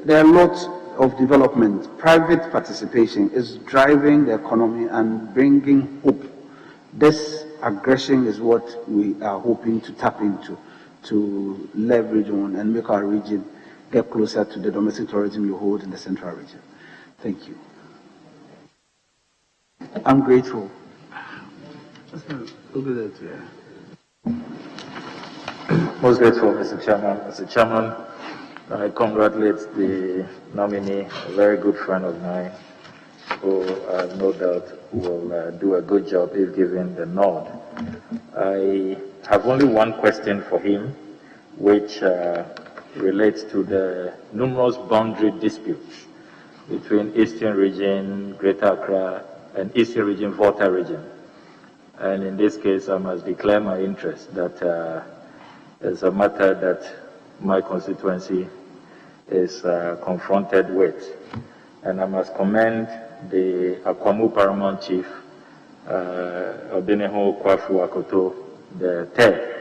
There are lots of development. Private participation is driving the economy and bringing hope. This aggression is what we are hoping to tap into, to leverage on and make our region get closer to the domestic tourism you hold in the central region. Thank you. I'm grateful. Most grateful, Mr. Chairman. Mr. Chairman, I congratulate the nominee, a very good friend of mine, who I have no doubt will do a good job if given the nod. I have only one question for him, which relates to the numerous boundary disputes between Eastern Region, Greater Accra, and Eastern Region, Volta Region. And in this case, I must declare my interest that is a matter that my constituency is confronted with. And I must commend the Akwamu Paramount Chief, Odeneho Kwafu Akoto, the third,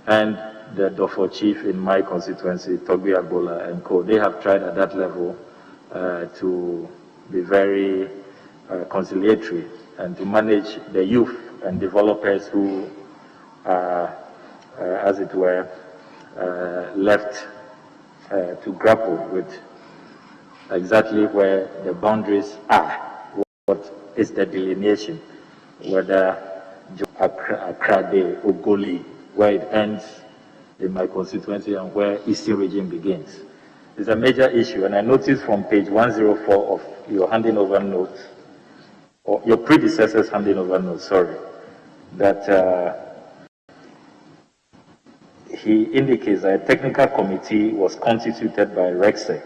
and the Dofo Chief in my constituency, Togbi Agbola and co. They have tried at that level to be very conciliatory and to manage the youth and developers who are, as it were, left to grapple with exactly where the boundaries are, what is the delineation, whether Accra Day or Goli, where it ends in my constituency and where Eastern Region begins. It's a major issue, and I noticed from page 104 of your handing over notes, or your predecessor's handing over notes, sorry, that he indicates that a technical committee was constituted by RECSEC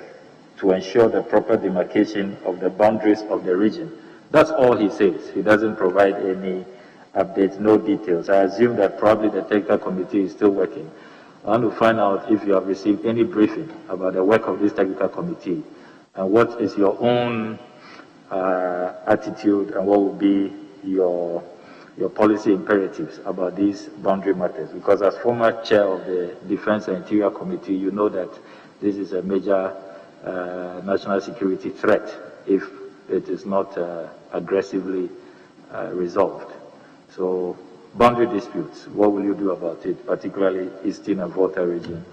to ensure the proper demarcation of the boundaries of the region. That's all he says. He doesn't provide any updates, no details. I assume that probably the technical committee is still working. I want to find out if you have received any briefing about the work of this technical committee and what is your own attitude and what will be your policy imperatives about these boundary matters. Because as former chair of the Defense and Interior Committee, you know that this is a major national security threat if it is not aggressively resolved. So boundary disputes, what will you do about it, particularly Eastern and Volta region,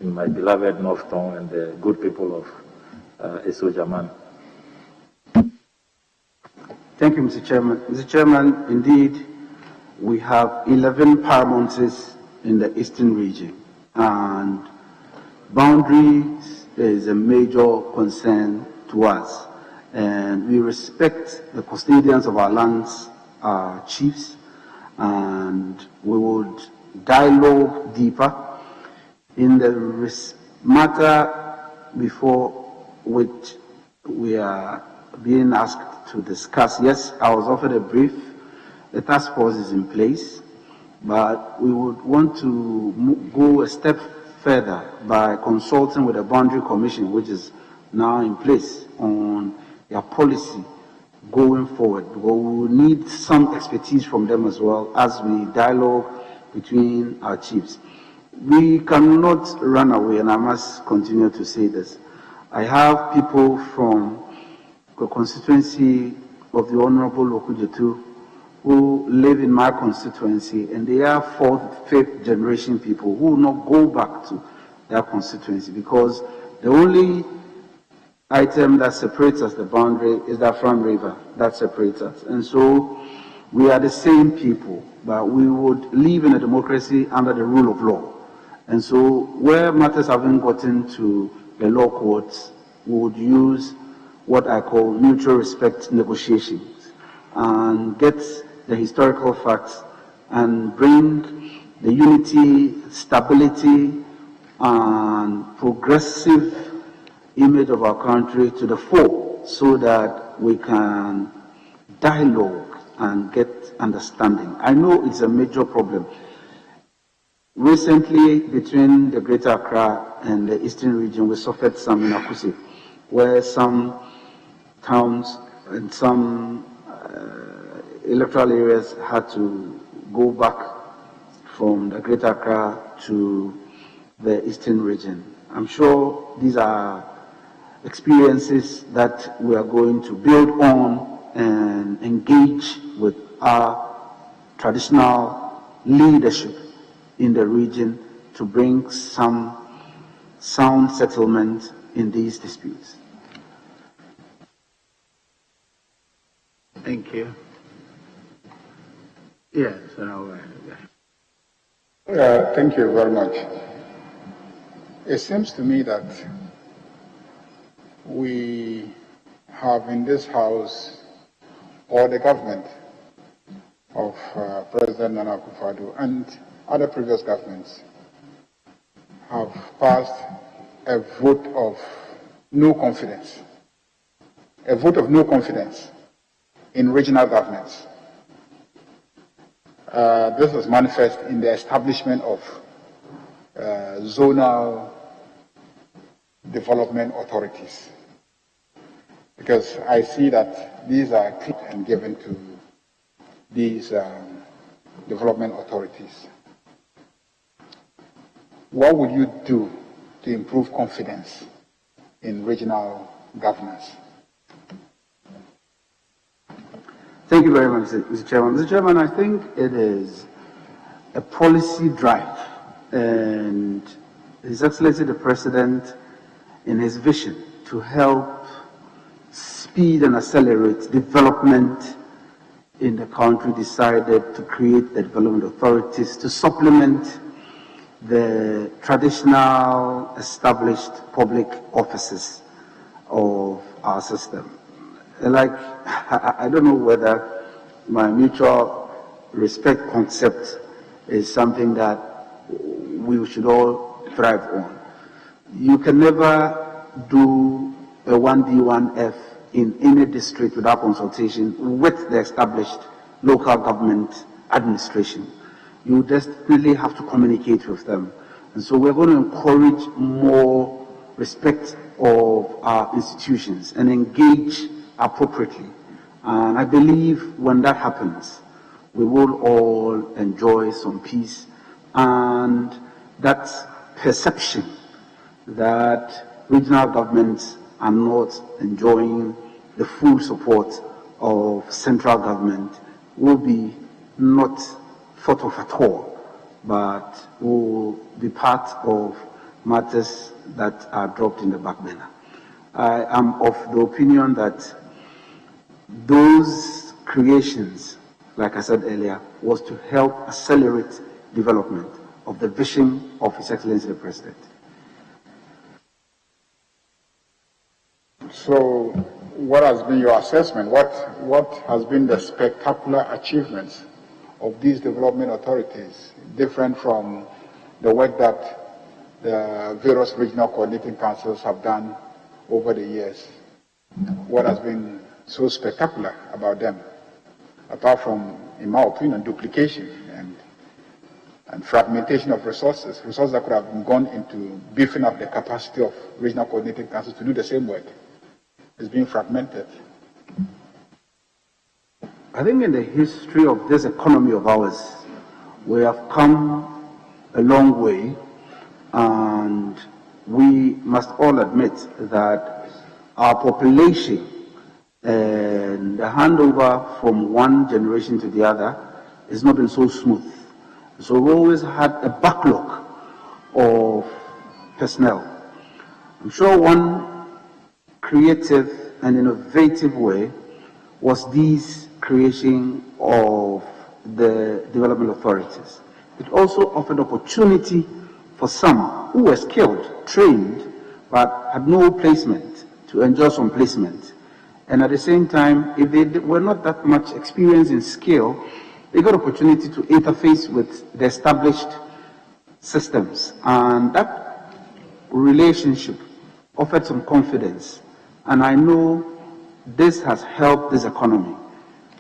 in my beloved North Town and the good people of Esojaman? Thank you, Mr. Chairman. Mr. Chairman, indeed, we have 11 paramounts in the Eastern region, and boundaries is a major concern to us. And we respect the custodians of our lands, our chiefs, and we would dialogue deeper in the matter before which we are being asked to discuss. Yes, I was offered a brief. The task force is in place, but we would want to go a step further by consulting with the Boundary Commission, which is now in place, on their policy going forward. We will need some expertise from them as well as we dialogue between our chiefs. We cannot run away, and I must continue to say this. I have people from the constituency of the Honorable Okujetu who live in my constituency, and they are fourth, fifth generation people who will not go back to their constituency because the only item that separates us, the boundary, is the Afram River that separates us. And so we are the same people, but we would live in a democracy under the rule of law. And so where matters haven't gotten to the law courts, we would use what I call mutual respect negotiations and get the historical facts and bring the unity, stability, and progressive image of our country to the fore so that we can dialogue and get understanding. I know it's a major problem. Recently, between the Greater Accra and the Eastern region, we suffered some in Akusi, where some towns and some electoral areas had to go back from the Greater Accra to the Eastern region. I'm sure these are experiences that we are going to build on and engage with our traditional leadership in the region to bring some sound settlement in these disputes. Thank you. Yes, thank you very much. It seems to me that we have in this House, or the government of President Nana Akufo-Addo and other previous governments, have passed a vote of no confidence, in regional governments. This is manifest in the establishment of zonal development authorities? Because I see that these are and given to these development authorities. What would you do to improve confidence in regional governance? Thank you very much, Mr. Chairman. Mr. Chairman, I think it is a policy drive, and His Excellency the President, in his vision to help speed and accelerate development in the country, decided to create the development authorities to supplement the traditional established public offices of our system. Like, I don't know whether my mutual respect concept is something that we should all thrive on. You can never do a 1D, 1F in any district without consultation with the established local government administration. You just really have to communicate with them. And so we're going to encourage more respect of our institutions and engage appropriately. And I believe when that happens, we will all enjoy some peace, and that perception that regional governments are not enjoying the full support of central government will be not thought of at all, but will be part of matters that are dropped in the back burner. I am of the opinion that those creations, like I said earlier, was to help accelerate development of the vision of His Excellency the President. So, what has been your assessment? What has been the spectacular achievements of these development authorities, different from the work that the various regional coordinating councils have done over the years? What has been so spectacular about them, apart from, in my opinion, duplication and fragmentation of resources that could have gone into beefing up the capacity of regional coordinating councils to do the same work? Is being fragmented. I think in the history of this economy of ours, we have come a long way, and we must all admit that our population and the handover from one generation to the other has not been so smooth. So we always had a backlog of personnel. I'm sure one creative and innovative way was this creation of the development authorities. It also offered opportunity for some who were skilled, trained, but had no placement to enjoy some placement. And at the same time, if they were not that much experienced in skill, they got opportunity to interface with the established systems. And that relationship offered some confidence. And I know this has helped this economy.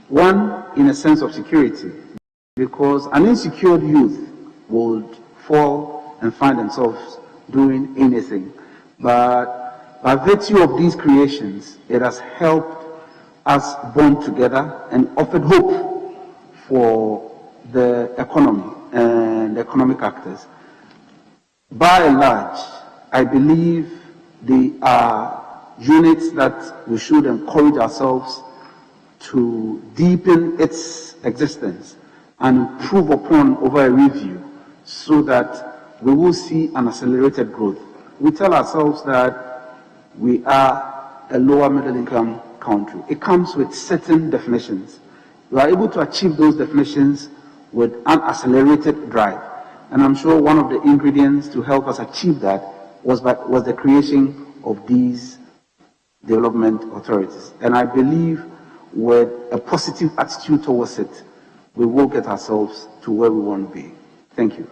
One, in a sense of security, because an insecure youth would fall and find themselves doing anything. But by virtue of these creations, it has helped us bond together and offered hope for the economy and economic actors. By and large, I believe they are units that we should encourage ourselves to deepen its existence and improve upon over a review, so that we will see an accelerated growth. We tell ourselves that we are a lower middle income country. It comes with certain definitions. We are able to achieve those definitions with an accelerated drive. And I'm sure one of the ingredients to help us achieve that was the creation of these development authorities. And I believe with a positive attitude towards it, we will get ourselves to where we want to be. Thank you.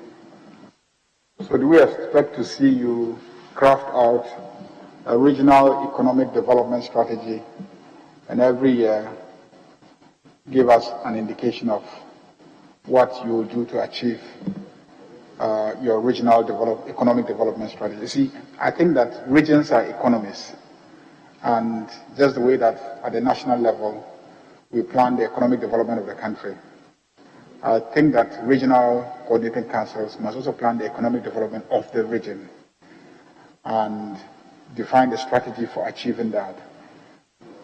So do we expect to see you craft out a regional economic development strategy, and every year give us an indication of what you will do to achieve your regional economic development strategy. You see, I think that regions are economies, and just the way that at the national level we plan the economic development of the country, I think that regional coordinating councils must also plan the economic development of the region and define the strategy for achieving that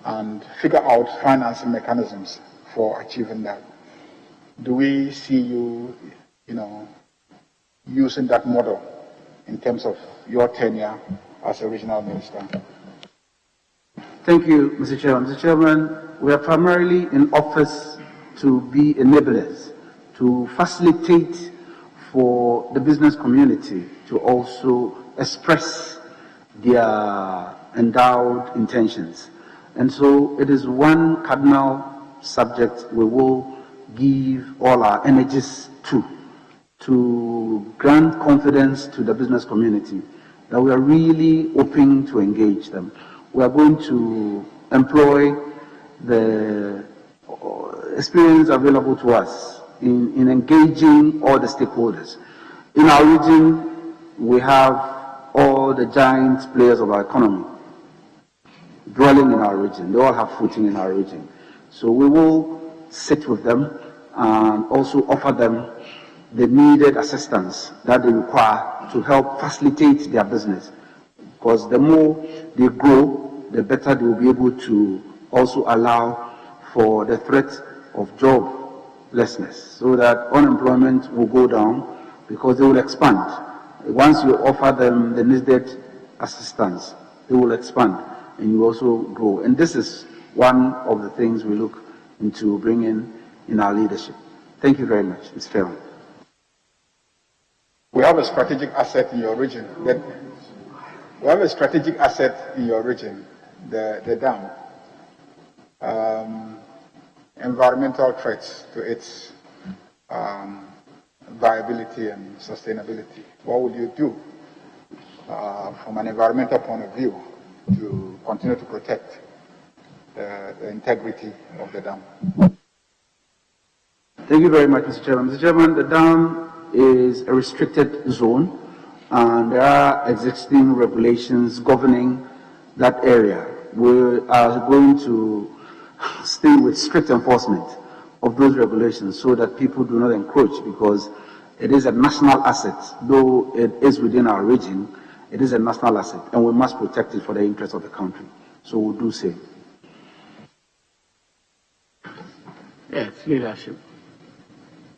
and figure out financing mechanisms for achieving that. Do we see you, using that model in terms of your tenure as a regional minister? Thank you, Mr. Chairman. Mr. Chairman, we are primarily in office to be enablers, to facilitate for the business community to also express their endowed intentions. And so it is one cardinal subject we will give all our energies to grant confidence to the business community that we are really open to engage them. We are going to employ the experience available to us in engaging all the stakeholders. In our region, we have all the giant players of our economy dwelling in our region. They all have footing in our region. So we will sit with them and also offer them the needed assistance that they require to help facilitate their business. Because the more they grow, the better they will be able to also allow for the threat of joblessness, so that unemployment will go down because they will expand. Once you offer them the needed assistance, they will expand and you also grow. And this is one of the things we look into bringing in our leadership. Thank you very much, Mr. Chairman. We have a strategic asset in your region. We have a strategic asset in your region, the dam. Environmental threats to its viability and sustainability. What would you do from an environmental point of view to continue to protect the integrity of the dam? Thank you very much, Mr. Chairman. Mr. Chairman, the dam is a restricted zone, and there are existing regulations governing that area. We are going to stay with strict enforcement of those regulations so that people do not encroach, because it is a national asset. Though it is within our region, it is a national asset, and we must protect it for the interest of the country. So we'll do so. Yes, leadership.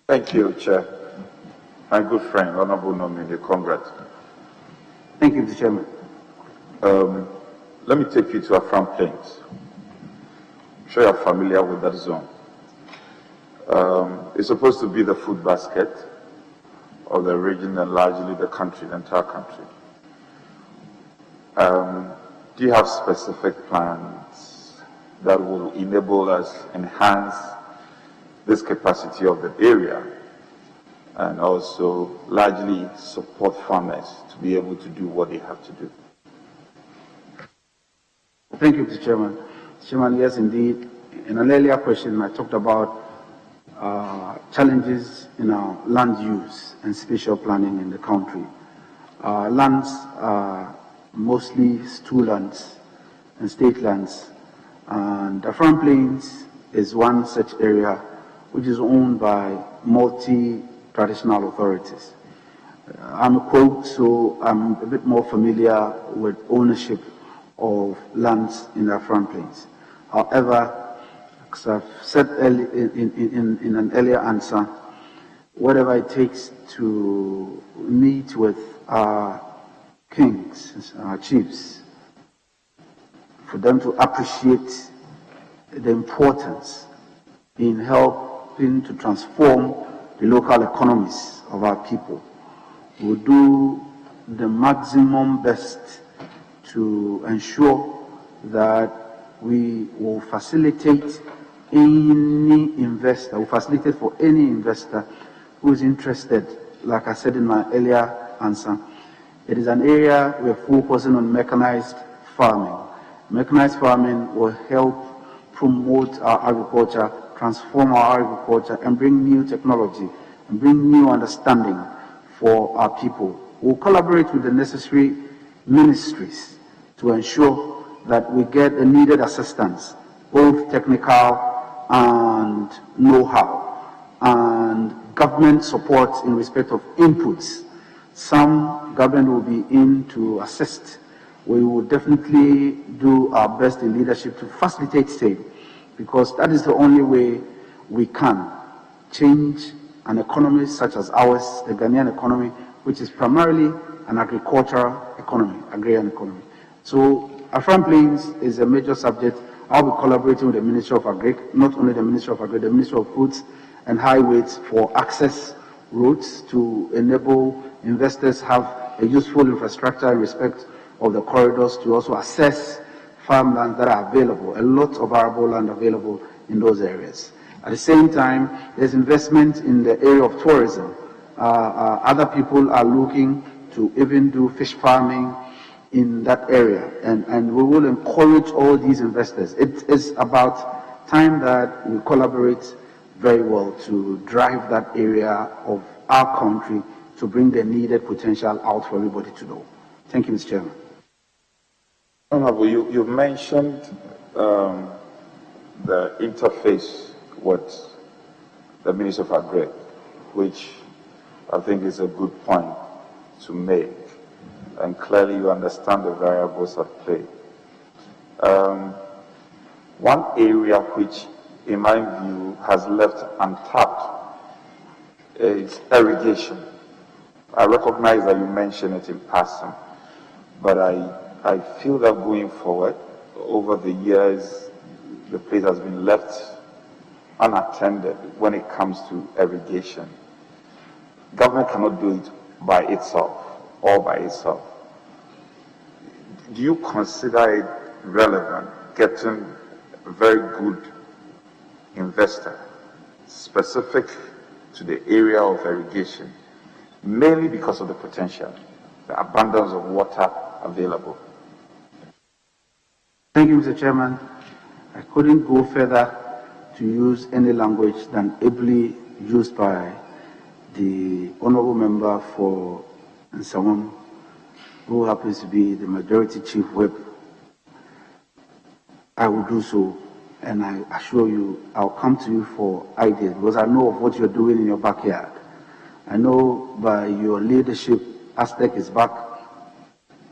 Thank you, Chair. My good friend, Honorable Nominee, congrats. Thank you, Mr. Chairman. Let me take you to Afram Plains. I'm sure you're familiar with that zone. It's supposed to be the food basket of the region and largely the country, the entire country. Do you have specific plans that will enable us enhance this capacity of the area and also largely support farmers to be able to do what they have to do? Thank you, Mr. Chairman. Mr. Chairman, yes, indeed. In an earlier question, I talked about challenges in our land use and spatial planning in the country. Lands are mostly stool lands and state lands, and Afram Plains is one such area which is owned by multi-traditional authorities. I'm a Quote, so I'm a bit more familiar with ownership of lands in the Afram Plains. However, as I've said in an earlier answer, whatever it takes to meet with our kings, our chiefs, for them to appreciate the importance in helping to transform the local economies of our people, we'll do the maximum best to ensure that we will facilitate any investor, for any investor who is interested. Like I said in my earlier answer, it is an area we're focusing on mechanized farming. Mechanized farming will help promote our agriculture, transform our agriculture, and bring new technology and bring new understanding for our people. We'll collaborate with the necessary ministries to ensure that we get the needed assistance, both technical and know-how, and government support in respect of inputs. Some government will be in to assist. We will definitely do our best in leadership to facilitate same, because that is the only way we can change an economy such as ours, the Ghanaian economy, which is primarily an agricultural economy, agrarian economy. So Afram Plains is a major subject. I'll be collaborating with the Ministry of Agri, not only the Ministry of Agri, the Ministry of Foods and Highways for access roads to enable investors have a useful infrastructure in respect of the corridors to also assess farmlands that are available, a lot of arable land available in those areas. At the same time, there's investment in the area of tourism. Other people are looking to even do fish farming in that area, and we will encourage all these investors. It is about time that we collaborate very well to drive that area of our country to bring the needed potential out for everybody to know. Thank you, Mr. Chairman. Honorable, you mentioned the interface with the Ministry of Agri, which I think is a good point to make, and clearly you understand the variables at play. One area which, in my view, has left untapped is irrigation. I recognize that you mentioned it in passing, but I feel that going forward, over the years, the place has been left unattended when it comes to irrigation. Government cannot do it by itself, all by itself. Do you consider it relevant getting a very good investor specific to the area of irrigation, mainly because of the potential, the abundance of water available? Thank you, Mr. Chairman. I couldn't go further to use any language than ably used by the honorable member for Suhum, who happens to be the majority chief whip. I will do so, and I assure you, I'll come to you for ideas, because I know of what you're doing in your backyard. I know by your leadership, Aztec is back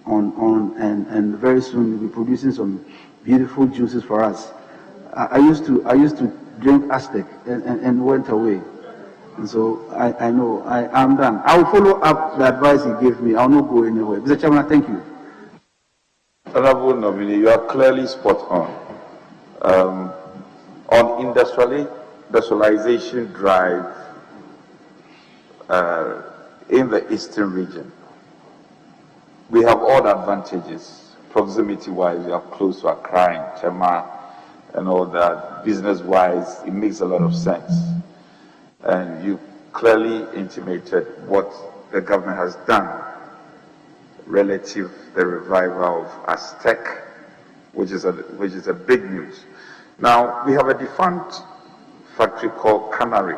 on and very soon you'll be producing some beautiful juices for us. I used to drink Aztec and went away. And so I know I'm done. I'll follow up the advice he gave me. I'll not go anywhere. Mr. Chairman, thank you. Honorable nominee, you are clearly spot on. On industrialization drive in the eastern region, we have all the advantages. Proximity-wise, we are close to Accra and Tema and all that. Business-wise, it makes a lot of sense. And you clearly intimated what the government has done relative to the revival of Aztec, which is a big news. Now, we have a defunct factory called Canary.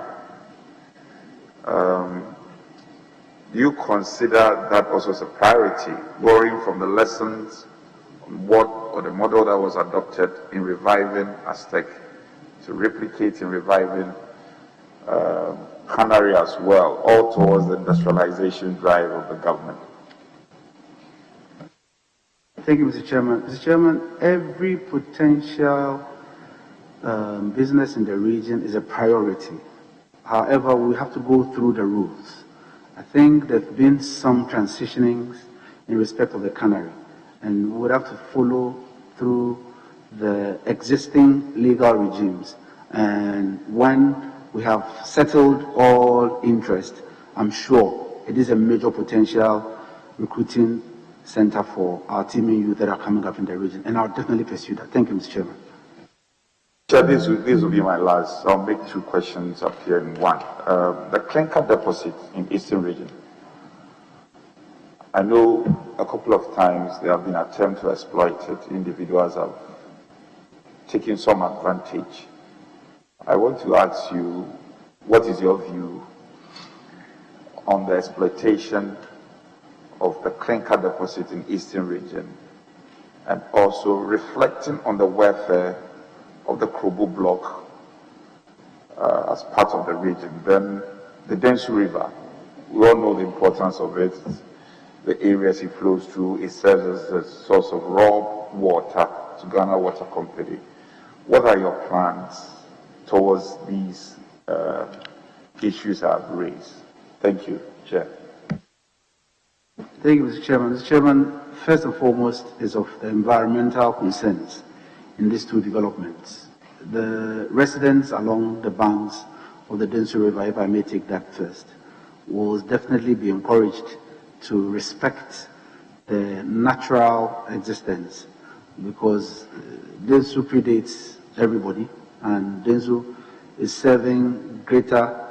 Do you consider that also as a priority, borrowing from the lessons or the model that was adopted in reviving Aztec, to replicate in reviving Canary as well, all towards the industrialization drive of the government? Thank you, Mr. Chairman. Mr. Chairman, every potential business in the region is a priority. However, we have to go through the rules. I think there have been some transitionings in respect of the Canary, and we would have to follow through the existing legal regimes. And when we have settled all interest, I'm sure it is a major potential recruiting center for our teaming youth that are coming up in the region, and I'll definitely pursue that. Thank you, Mr. Chairman. Chair, this will be my last. I'll make two questions up here in one. The clinker deposit in Eastern region. I know a couple of times there have been attempts to exploit it. Individuals have taken some advantage. I want to ask you, what is your view on the exploitation of the clinker deposit in Eastern Region, and also reflecting on the welfare of the Krobo block as part of the region. Then the Densu River, we all know the importance of it, the areas it flows through. It serves as a source of raw water to Ghana Water Company. What are your plans towards these issues I've raised? Thank you, Chair. Thank you, Mr. Chairman. Mr. Chairman, first and foremost is of the environmental concerns in these two developments. The residents along the banks of the Densu River, if I may take that first, will definitely be encouraged to respect the natural existence, because Densu predates everybody, and Densu is serving greater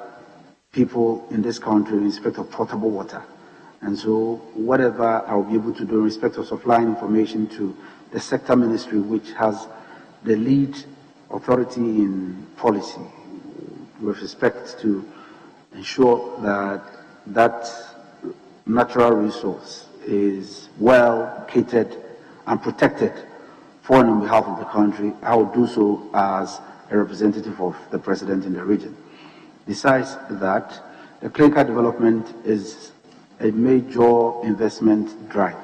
people in this country in respect of potable water. And so whatever I'll be able to do in respect of supplying information to the sector ministry, which has the lead authority in policy with respect to ensure that that natural resource is well catered and protected for and on behalf of the country, I will do so as a representative of the president in the region. Besides that, the clinker development is a major investment drive.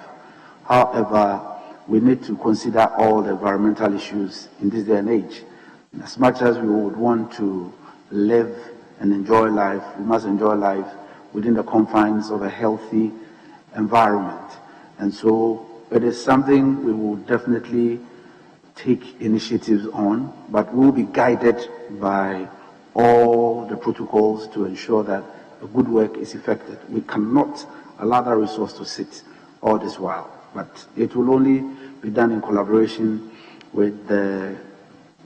However, we need to consider all the environmental issues in this day and age. As much as we would want to live and enjoy life, we must enjoy life within the confines of a healthy environment. And so it is something we will definitely take initiatives on, but we will be guided by all the protocols to ensure that the good work is effected. We cannot allow that resource to sit all this while, but it will only be done in collaboration with the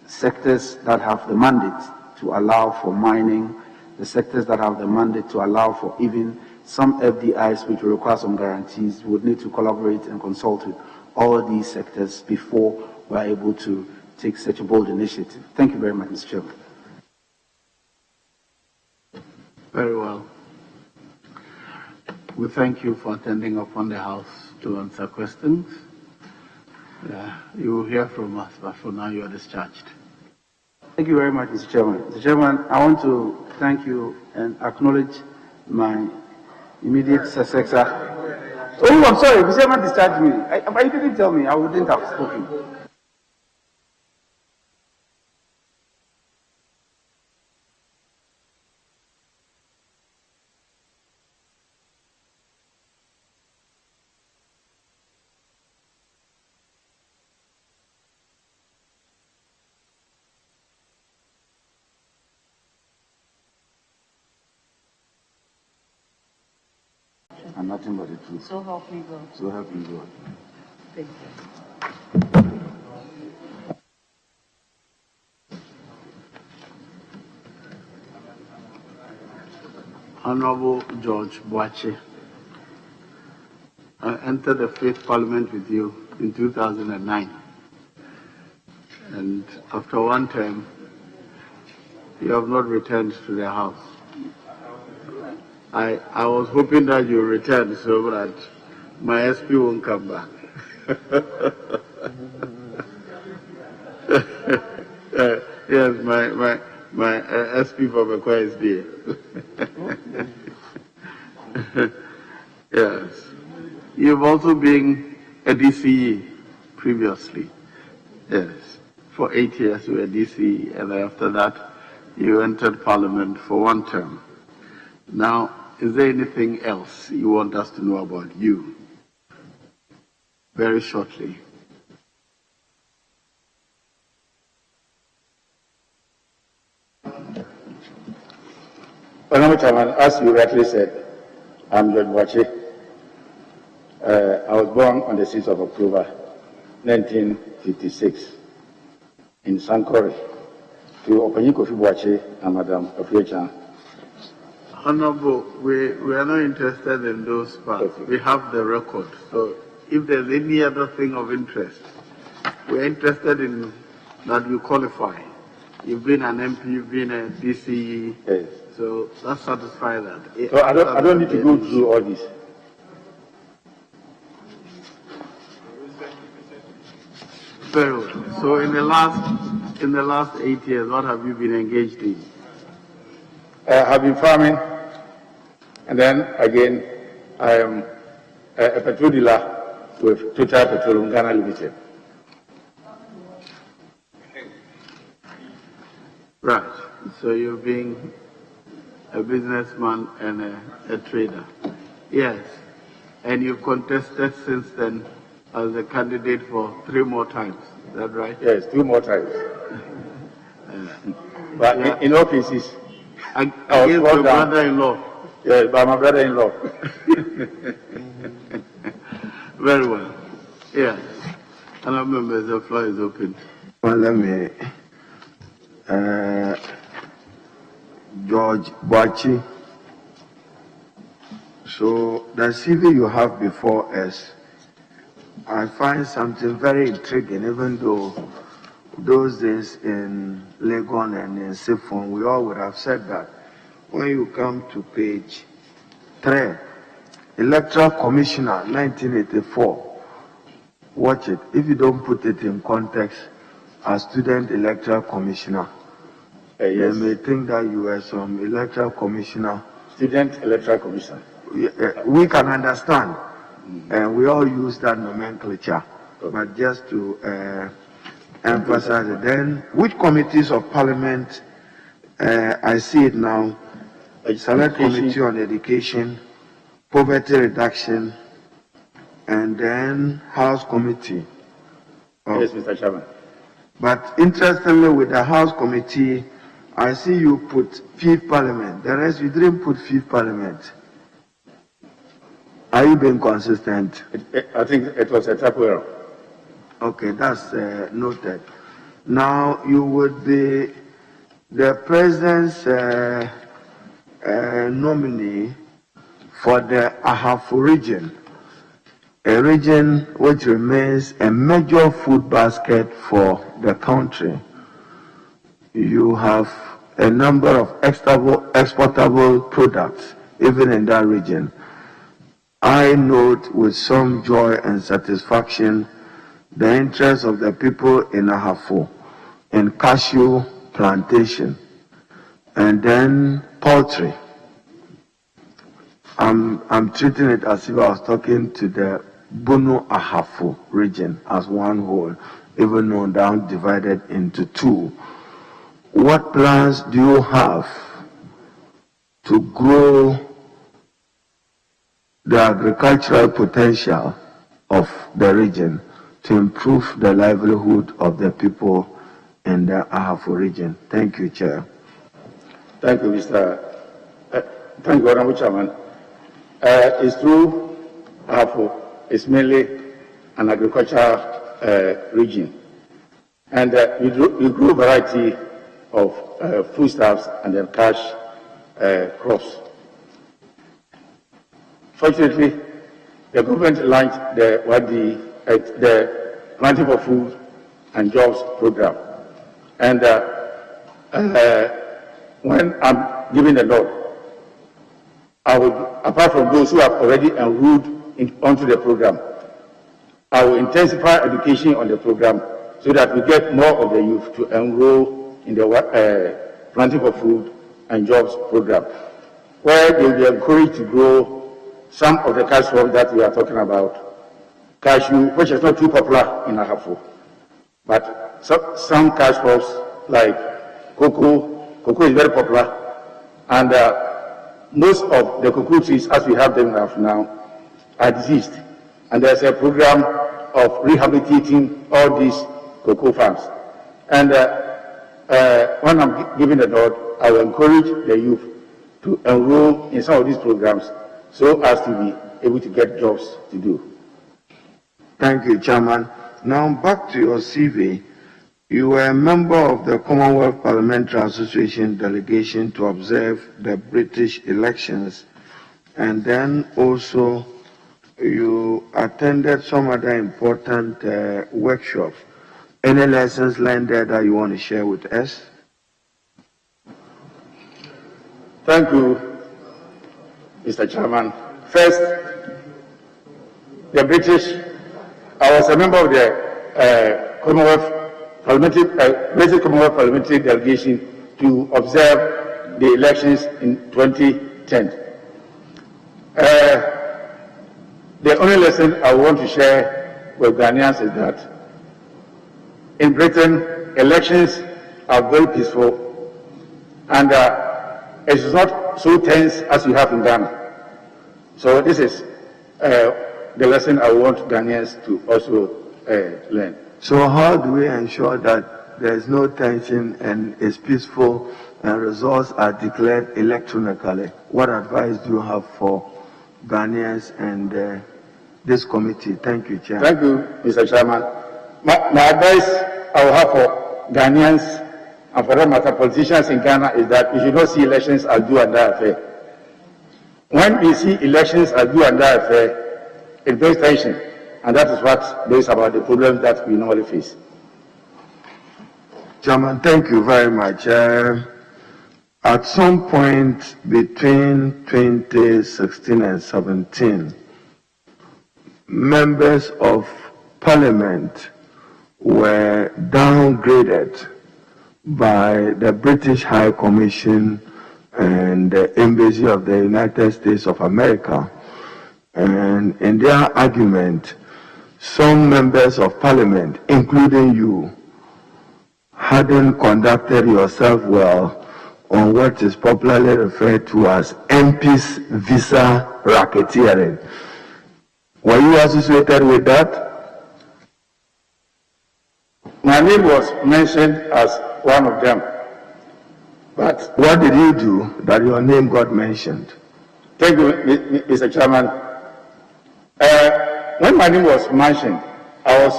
sectors that have the mandate to allow for mining, the sectors that have the mandate to allow for even some FDIs which will require some guarantees. We would need to collaborate and consult with all these sectors before we are able to take such a bold initiative. Thank you very much, Mr. Chairman. Very well. We thank you for attending upon the House to answer questions. You will hear from us, but for now you are discharged. Thank you very much, Mr. Chairman. Mr. Chairman, I want to thank you and acknowledge my immediate successor. Oh, I'm sorry, Mr. Chairman discharged me. If you didn't tell me, I wouldn't have spoken. And nothing but the truth. So help me God. So help me God. Thank you. Honorable George Boakye, I entered the 5th Parliament with you in 2009. And after one term, you have not returned to the House. I was hoping that you return so that my SP won't come back. Yes, my SP for Boakye is there. Yes. You've also been a DCE previously. Yes. For 8 years you were DCE, and after that you entered Parliament for one term. Now, is there anything else you want us to know about you? Very shortly. Honorable Chairman, as you rightly said, I'm George Boakye. I was born on the 6th of October, 1956, in Sankore, to Opanyi Kofi Boakye and Madam Acheampong. Honorable, we are not interested in those parts. We have the record. So if there's any other thing of interest, we're interested in that you qualify. You've been an MP, you've been a DCE. Yes. So that satisfies that. So I don't need to go through all this. Very well. So in the last 8 years, what have you been engaged in? I've been farming, and then again, I am a petrol dealer with Total Petroleum Ghana Limited. Right. So you've been a businessman and a trader. Yes. And you've contested since then as a candidate for 3 more times. Is that right? Yes, 2 more times. But yeah, in all cases, against your brother-in-law. Yes, by my brother-in-law. Very well. Yes. And I remember the floor is open. Well, let me. George Boakye. So the CV you have before us, I find something very intriguing, even though those days in Legon and in Suhum, we all would have said that. When you come to page 3, Electoral Commissioner, 1984, watch it. If you don't put it in context, as Student Electoral Commissioner, yes, you may think that you were some Electoral Commissioner. Student Electoral Commissioner. We can understand, and we all use that nomenclature, but just to emphasize it. Then, which committees of Parliament, I see it now, Select Committee on Education, Poverty Reduction, and then House Committee. Yes, Mr. Chairman. But interestingly, with the House Committee, I see you put 5th Parliament. The rest, you didn't put 5th Parliament. Are you being consistent? I think it was a typo error. Okay, that's noted. Now, you would be the President's nominee for the Ahafo region, a region which remains a major food basket for the country. You have a number of exportable products, even in that region. I note with some joy and satisfaction the interest of the people in Ahafo in cashew plantation and then poultry. I'm treating it as if I was talking to the Bunu Ahafo region as one whole, even though down divided into 2. What plans do you have to grow the agricultural potential of the region to improve the livelihood of the people in the Ahafo region? Thank you, Chair. Thank you, Mr. Thank you, Honorable Chairman. It's true, Ahafo is mainly an agricultural region, and we grew a variety of foodstuffs and then cash crops. Fortunately, the government launched the Planting for Food and Jobs program, and when I'm giving the nod, I would, apart from those who have already enrolled onto the program, I will intensify education on the program so that we get more of the youth to enroll in the Planting for Food and Jobs program, where they will be encouraged to grow some of the cash crops that we are talking about. Cashew, which is not too popular in Ahafo, but some cash crops like cocoa. Cocoa is very popular, and most of the cocoa trees, as we have them now, are diseased. And there's a program of rehabilitating all these cocoa farms. And when I'm giving the nod, I will encourage the youth to enroll in some of these programs so as to be able to get jobs to do. Thank you, Chairman. Now back to your CV. You were a member of the Commonwealth Parliamentary Association delegation to observe the British elections, and then also you attended some other important workshops. Any lessons learned there that you want to share with us? Thank you, Mr. Chairman. First, the British, I was a member of the British Commonwealth Parliamentary Delegation to observe the elections in 2010. The only lesson I want to share with Ghanaians is that in Britain, elections are very peaceful, and it is not so tense as you have in Ghana. So this is the lesson I want Ghanaians to also learn. So how do we ensure that there is no tension and it's peaceful and results are declared electronically? What advice do you have for Ghanaians and this committee? Thank you, Chairman. Thank you, Mr. Chairman. My advice I will have for Ghanaians and for that matter politicians in Ghana is that we should not see elections as do and die affair. When we see elections as do and die affair, it brings tension, and that is what brings about the problems that we normally face. Chairman, thank you very much. At some point between 2016 and 17, members of Parliament were downgraded by the British High Commission and the Embassy of the United States of America. And in their argument, some members of Parliament, including you, hadn't conducted yourself well on what is popularly referred to as MP's visa racketeering. Were you associated with that? My name was mentioned as one of them. But what did you do that your name got mentioned? Thank you, Mr. Chairman. When my name was mentioned, I was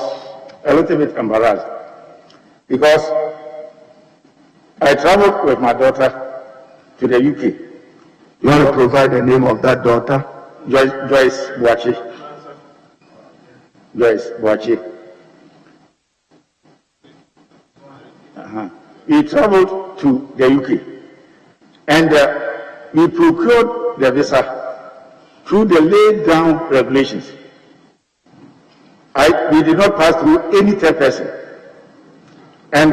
a little bit embarrassed because I traveled with my daughter to the UK. You want to provide the name of that daughter? Joyce Boakye. Joyce Boakye. We traveled to the UK and we procured the visa through the laid down regulations. We did not pass through any third person. And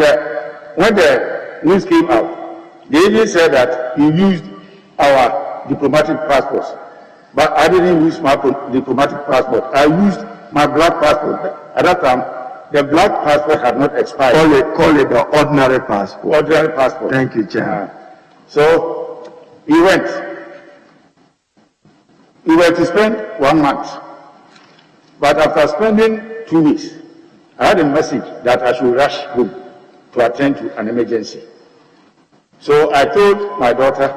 when the news came out, they even said that we used our diplomatic passports. But I didn't use my diplomatic passport. I used my black passport. At that time, the black passport had not expired. Call it the ordinary passport. Ordinary passport. Thank you, Chairman. So we went. We were to spend 1 month. But after spending 2 weeks, I had a message that I should rush home to attend to an emergency. So I told my daughter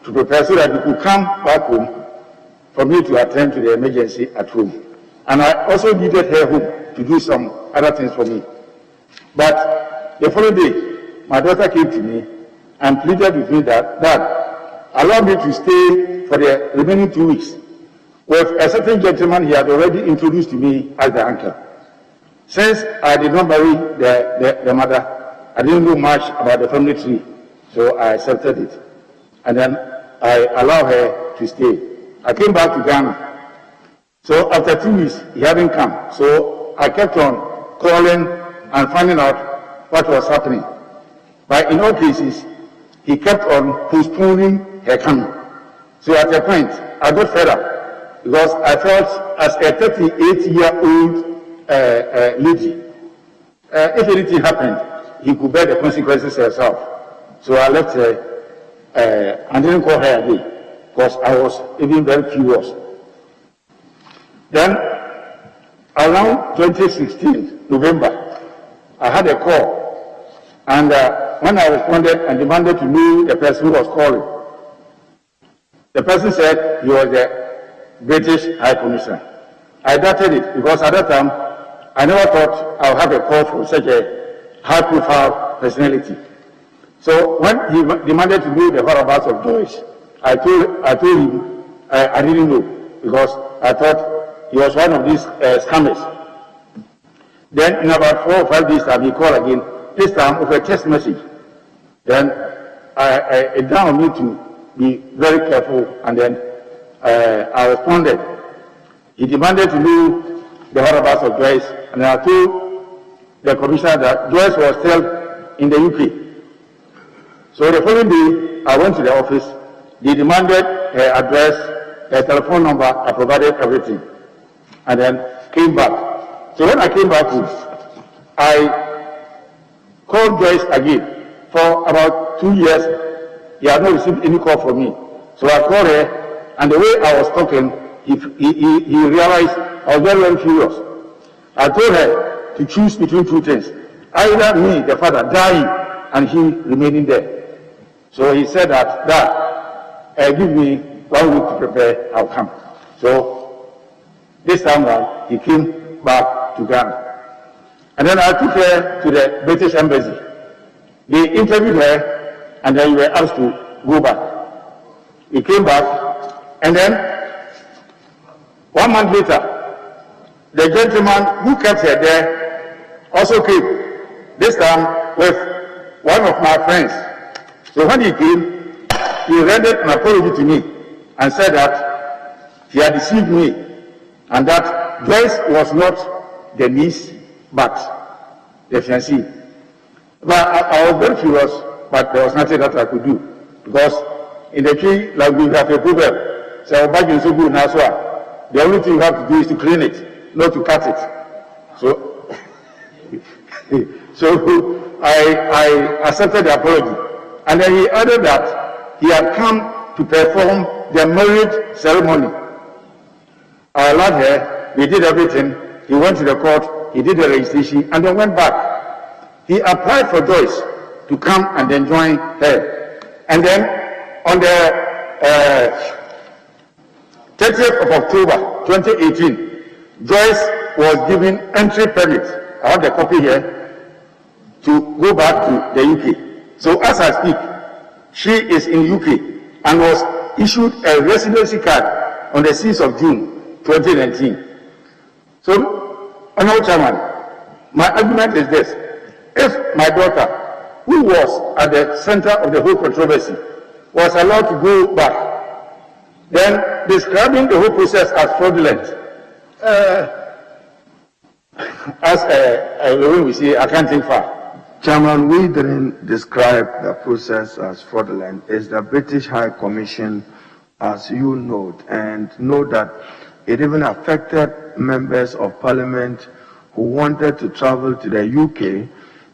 to prepare so that we could come back home for me to attend to the emergency at home. And I also needed her home to do some other things for me. But the following day, my daughter came to me and pleaded with me that, Dad, allow me to stay for the remaining 2 weeks with a certain gentleman he had already introduced to me as the uncle. Since I did not marry the mother, I didn't know much about the family tree, so I accepted it. And then I allowed her to stay. I came back to Ghana. So after 2 weeks, he hadn't come. So I kept on calling and finding out what was happening. But in all cases, he kept on postponing her coming. So at a point, I got fed up because I felt as a 38-year-old lady, if anything happened, he could bear the consequences herself. So I left her and didn't call her again because I was even very furious. Then, around 2016, November, I had a call. And when I responded and demanded to know the person who was calling, the person said he was the British High Commissioner. I doubted it because at that time, I never thought I would have a call from such a high-profile personality. So when he demanded to know the whereabouts of Joyce, I told him I didn't know because I thought he was one of these scammers. Then in about 4 or 5 days time, he called again, this time with a text message. Then it dawned on me to be very careful, and then I responded. He demanded to know the whereabouts of Joyce, and I told the commissioner that Joyce was still in the UK. So the following day, I went to the office. They demanded her address, her telephone number. I provided everything, and then came back. So when I came back, I called Joyce again. For about 2 years, he had not received any call from me. So I called her, and the way I was talking, he realized I was very, very furious. I told her to choose between two things: either me, the father, dying, and he remaining there. So he said that, give me 1 week to prepare, I'll come. So this time around, he came back to Ghana. And then I took her to the British Embassy. They interviewed her, and then we were asked to go back. We came back, and then 1 month later, the gentleman who kept her there also came, this time with one of my friends. So when he came, he rendered an apology to me and said that he had deceived me, and that Joyce was not the niece, but the fiancée. But I was very furious, but there was nothing that I could do, because in the tree, like we have a proverb, so the only thing you have to do is to clean it, not to cut it. So, so I accepted the apology. And then he added that he had come to perform the marriage ceremony. I allowed her, we did everything. He went to the court, he did the registration, and then went back. He applied for Joyce to come and then join her. And then on the 30th of October 2018, Joyce was given entry permit, I have the copy here, to go back to the UK. So as I speak, she is in UK and was issued a residency card on the 6th of June 2019. So, Honourable Chairman, my argument is this: if my daughter, who was at the center of the whole controversy, was allowed to go back, then describing the whole process as fraudulent, when we say, I can't think far. Chairman, we didn't describe the process as fraudulent. It's the British High Commission, as you note, and know that it even affected members of Parliament who wanted to travel to the UK.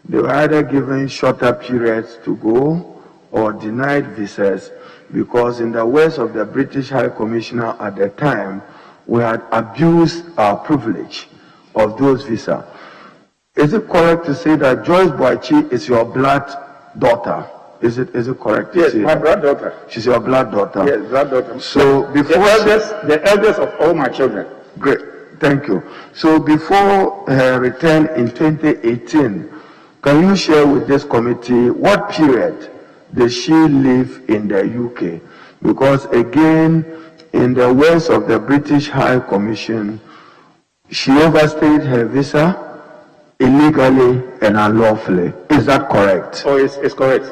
They were either given shorter periods to go or denied visas, because in the words of the British High Commissioner at the time, we had abused our privilege of those visas. Is it correct to say that Joyce Boakye is your blood daughter? Is it correct to say? Yes, my blood daughter. She's your blood daughter? Yes, blood daughter. So before the eldest of all my children. Great, thank you. So before her return in 2018, can you share with this committee what period did she live in the UK? Because again, in the words of the British High Commission, she overstayed her visa illegally and unlawfully. Is that correct? Oh, it's correct.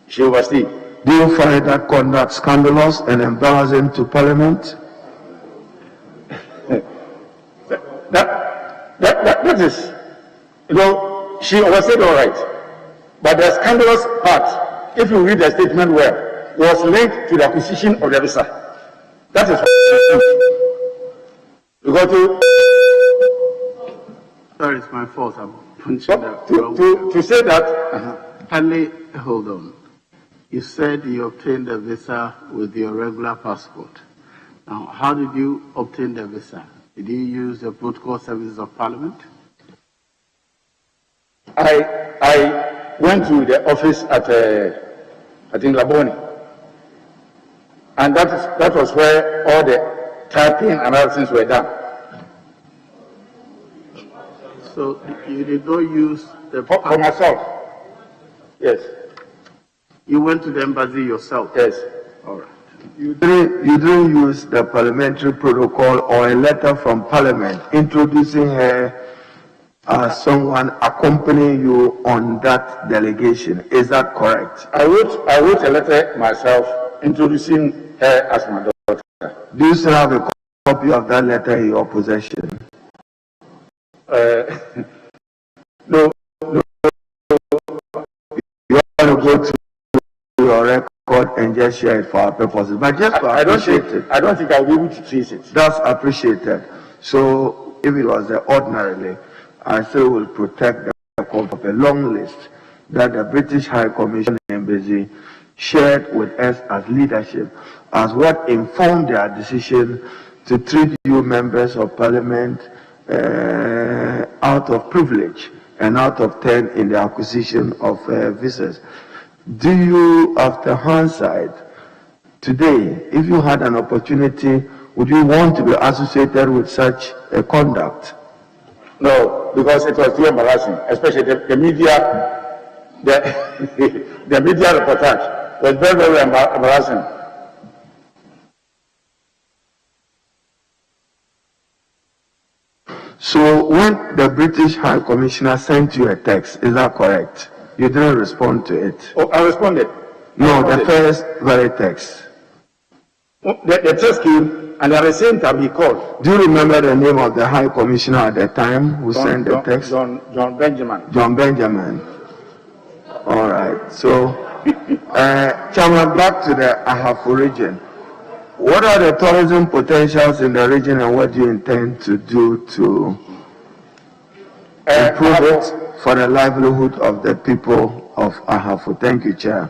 She overstayed. Do you find that conduct scandalous and embarrassing to Parliament? That is, she overstayed all right. But the scandalous part, if you read the statement well, was linked to the acquisition of the visa. That is what you got to. Sorry, it's my fault. I'm punching that. To say that. Kindly hold on. You said you obtained a visa with your regular passport. Now, how did you obtain the visa? Did you use the protocol services of Parliament? I went to the office at I think Laboni, and that was where all the typing and other things were done. So you did not use the for myself. Yes. You went to the embassy yourself. Yes. All right. You didn't use the parliamentary protocol or a letter from Parliament introducing her someone accompanying you on that delegation. Is that correct? I wrote a letter myself introducing her as my daughter. Do you still have a copy of that letter in your possession? No. You want to go to your record and just share it for our purposes, but just to appreciate it. I don't think I'll be able to trace it. That's appreciated. So if it was ordinarily, I still will protect the record of a long list that the British High Commission Embassy shared with us as leadership, as what informed their decision to treat you members of Parliament out of privilege and out of turn in the acquisition of visas. Do you, after hindsight, today, if you had an opportunity, would you want to be associated with such a conduct? No, because it was too embarrassing, especially the media, the media reportage was very, very embarrassing. So when the British High Commissioner sent you a text, is that correct? You didn't respond to it? Oh, I responded. No, the first very text. The text came, and at the same time he called. Do you remember the name of the High Commissioner at the time who sent the text? John Benjamin. John Benjamin. All right. So, Chairman, back to the Ahafo region. What are the tourism potentials in the region, and what do you intend to do to improve it for the livelihood of the people of Ahafo? Thank you, Chair.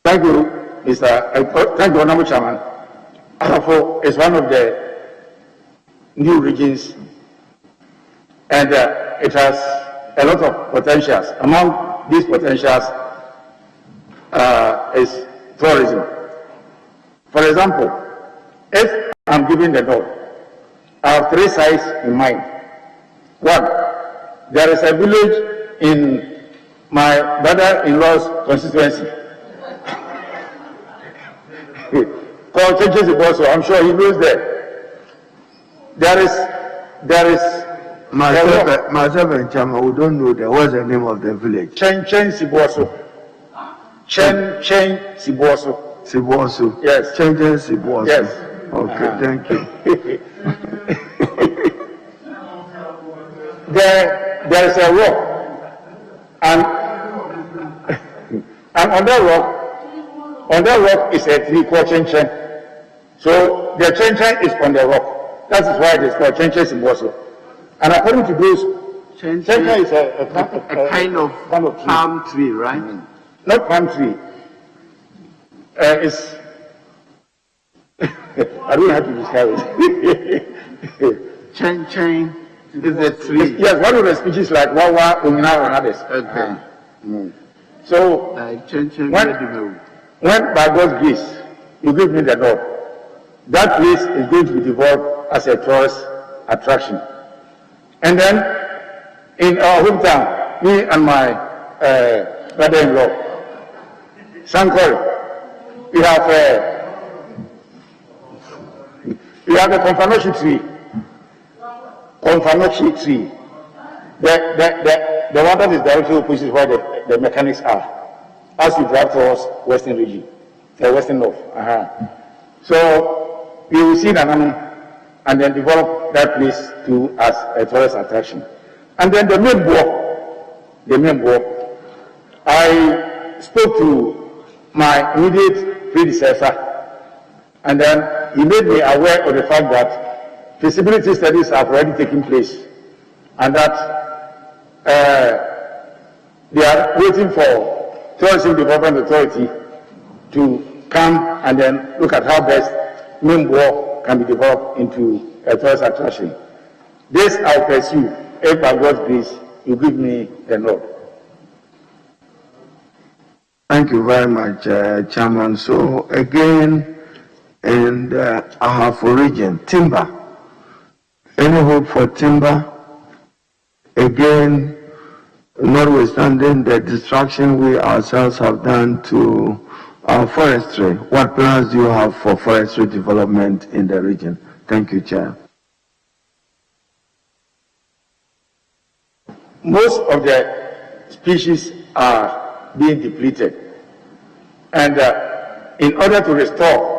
Thank you, thank you, Honorable Chairman. Ahafo is one of the new regions, and it has a lot of potentials. Among these potentials is tourism. For example, if I'm giving the nod, I have three sites in mind. One, there is a village in my brother-in-law's constituency called Kayayei. I'm sure he knows that. There is myself and Chama, we don't know that. What's the name of the village? Chen Sibuoso. Chen Sibuoso. Sibuoso. Yes. Chen Sibuoso. Yes. Okay, thank you. There is a rock, and on that rock is a tree called Chen. So the Chen is on the rock. That is why it is called Chen Sibuoso. And according to those, Chen is a kind of palm tree, right? Not palm tree. It's I don't know how to describe it. Chen is a tree. Yes, one of the species like Wawa, Umina, and others. Okay. So when by God's grace you give me the nod, that place is going to be developed as a tourist attraction. And then in our hometown, me and my brother-in-law, Sankori, we have the confirmation tree. Confirmation tree. The one that is directly opposite where the mechanics are. As you drive towards Western region, the Western North. So you will see the enemy and then develop that place to as a tourist attraction. And then the main block, I spoke to my immediate predecessor, and then he made me aware of the fact that feasibility studies have already taken place, and that they are waiting for Tourism Development Authority to come and then look at how best Mimbo can be developed into a tourist attraction. This I'll pursue if by God's grace you give me the nod. Thank you very much, Chairman. So again, in the Ahafo region, timber. Any hope for timber? Again, notwithstanding the destruction we ourselves have done to our forestry, what plans do you have for forestry development in the region? Thank you, Chair. most of the species are being depleted. And in order to restore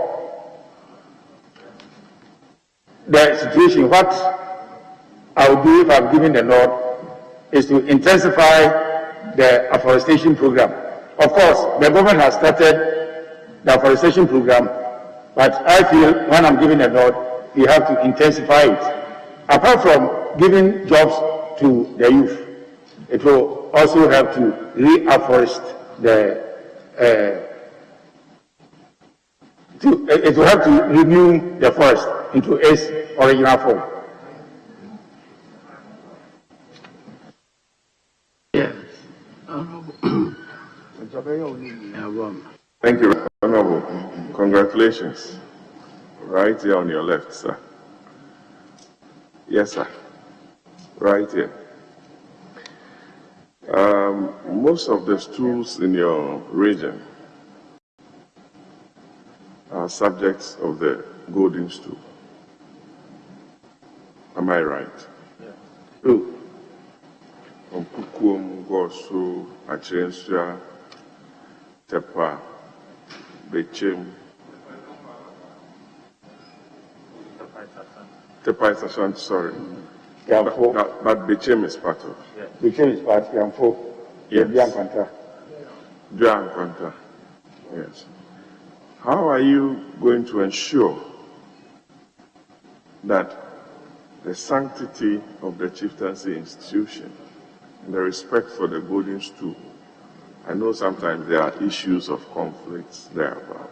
the situation, what I will do if I'm given the nod is to intensify the afforestation program. Of course, the government has started the afforestation program, but I feel when I'm given a nod, we have to intensify it. Apart from giving jobs to the youth, it will also have to re-afforest it will have to renew the forest into its original form. Yes. Thank you, Honorable. Congratulations. Right here on your left, sir. Yes, sir. Right here. Most of the schools in your region are subjects of the golden stool. Am I right? Yeah. True. Kukum, Gosu, Acheampong, Tepa, Bechem. Tepa is Ashanti, sorry. But Bechem is part of. Yeah. Bechem is part of Yamfo. Yes. Bianquanta. Yes. How are you going to ensure that the sanctity of the chieftaincy institution and the respect for the golden stool? I know sometimes there are issues of conflicts there about,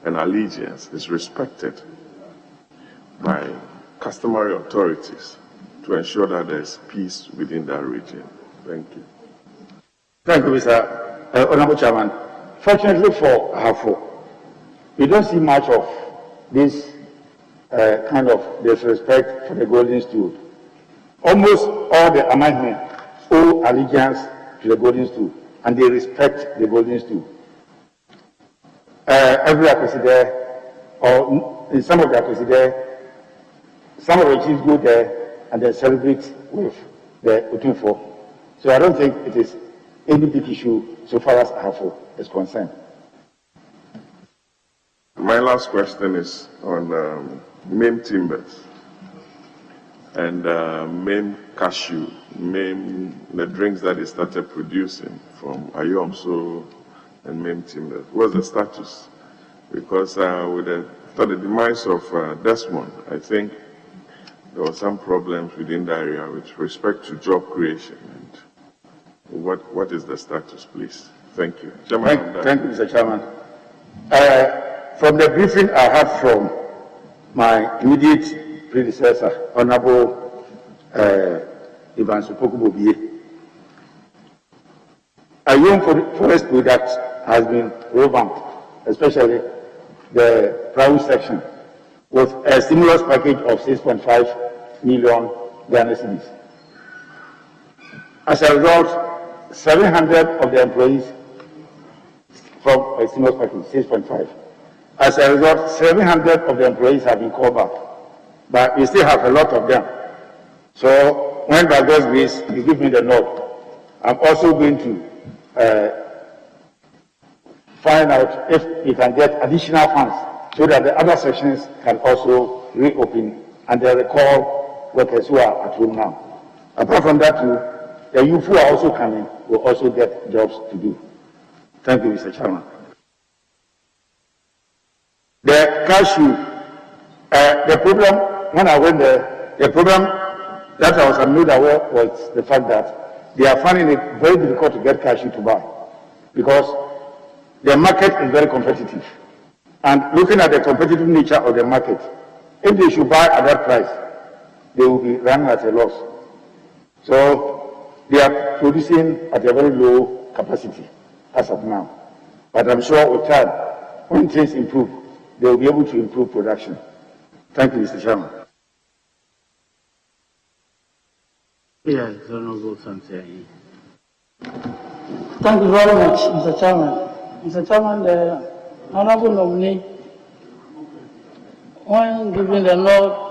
and allegiance is respected by customary authorities to ensure that there is peace within that region. Thank you. Thank you, Mr. Honorable Chairman. Fortunately for Ahafo, we don't see much of this kind of disrespect for the golden stool. Almost all the Amahme owe allegiance to the golden stool, and they respect the golden stool. Every Akweside, or in some of the Akweside, some of the chiefs go there and they celebrate with the Otunfo. So I don't think it is any big issue so far as Ahafo is concerned. My last question is on main timbers and main cashew, the drinks that they started producing from Ayomso and main timbers. What's the status? Because with the demise of Desmond, I think there were some problems within the area with respect to job creation. And what is the status, please? Thank you. Chairman, thank you, Mr. Chairman. From the briefing I had from my immediate predecessor, Honorable Ivan Boakye, a young forest product has been revamped, especially the private section, with a stimulus package of 6.5 million Ghana cedis. As a result, 700 of the employees from a stimulus package, 6.5. As a result, 700 of the employees have been called back, but we still have a lot of them. So when by God's grace you give me the nod, I'm also going to find out if we can get additional funds so that the other sections can also reopen and they recall workers who are at home now. Apart from that, too, the youth who are also coming will also get jobs to do. Thank you, Mr. Chairman. The cashew, the problem, when I went there, the problem that I was made aware was the fact that they are finding it very difficult to get cashew to buy because the market is very competitive. And looking at the competitive nature of the market, if they should buy at that price, they will be running at a loss. So they are producing at a very low capacity as of now. But I'm sure with time, when things improve, they will be able to improve production. Thank you, Mr. Chairman. Yes, Honorable Santiago. Thank you very much, Mr. Chairman. Mr. Chairman, the Honorable nominee, when giving the nod,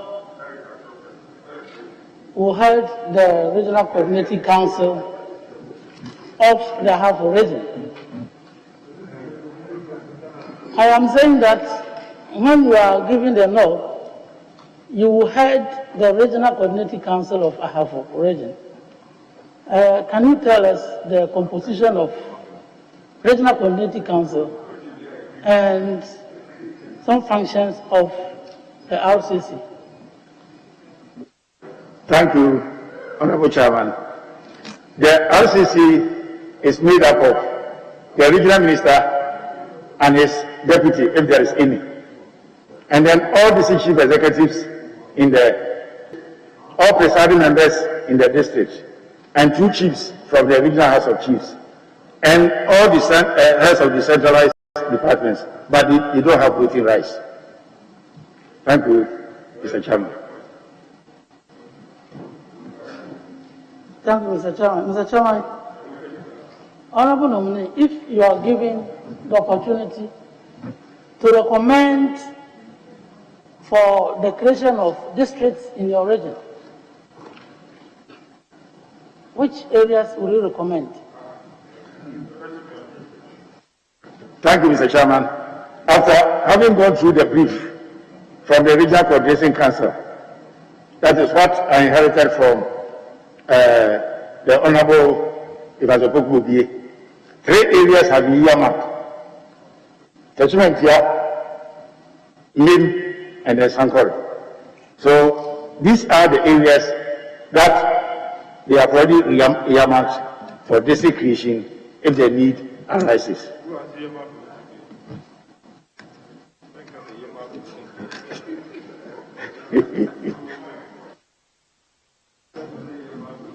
who held the Regional Coordinating Council of the Ahafo region. I am saying that when you are giving the nod, you head the Regional Coordinating Council of Ahafo region. Can you tell us the composition of Regional Coordinating Council and some functions of the RCC? Thank you, Honorable Chairman. The RCC is made up of the regional minister and his deputy, if there is any, and then all the chief executives in all presiding members in the district, and 2 chiefs from the regional house of chiefs, and all the heads of the centralized departments, but they don't have voting rights. Thank you, Mr. Chairman. Thank you, Mr. Chairman. Mr. Chairman, Honorable nominee, if you are given the opportunity to recommend for the creation of districts in your region, which areas will you recommend? Thank you, Mr. Chairman. After having gone through the brief from the Regional Coordinating Council, that is what I inherited from the Honorable Boakye. 3 areas have been earmarked: Techumentia, Lim, and then Sankore. So these are the areas that they have already earmarked for district creation if the need arises.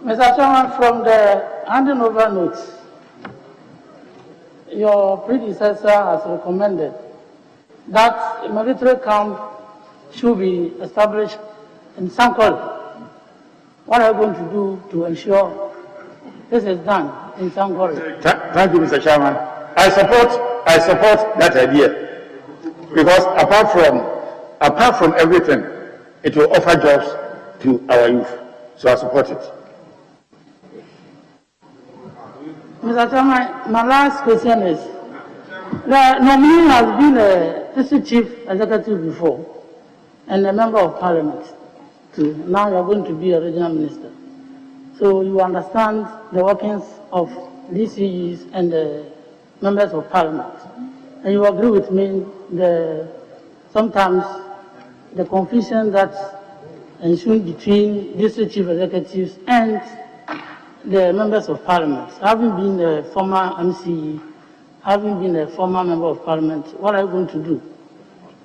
Mr. Chairman, from the handing over notes, your predecessor has recommended that a military camp should be established in Sankore. What are you going to do to ensure this is done in Sankore? Thank you, Mr. Chairman. I support that idea, because apart from everything, it will offer jobs to our youth. So I support it. Mr. Chairman, my last question is, the nominee has been a district chief executive before and a member of parliament too. Now you are going to be a regional minister. So you understand the workings of DCEs and the members of parliament. And you agree with me sometimes the confusion that ensues between district chief executives and the members of parliament. Having been a former MCE, having been a former member of parliament, what are you going to do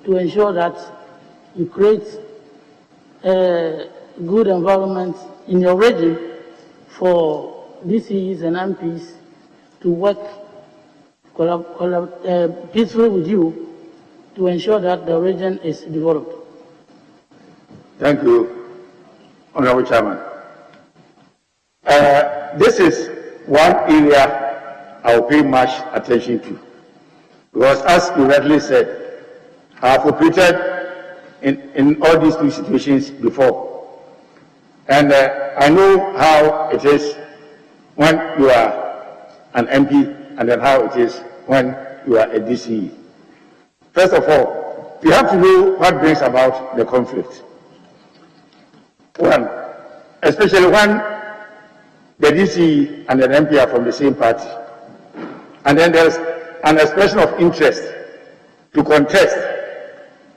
to ensure that you create a good environment in your region for DCEs and MPs to work peacefully with you to ensure that the region is developed? Thank you, Honorable Chairman. This is one area I will pay much attention to, because as you rightly said, I have operated in all these 2 situations before, and I know how it is when you are an MP, and then how it is when you are a DCE. First of all, you have to know what brings about the conflict. One, especially when the DC and the MP are from the same party, and then there's an expression of interest to contest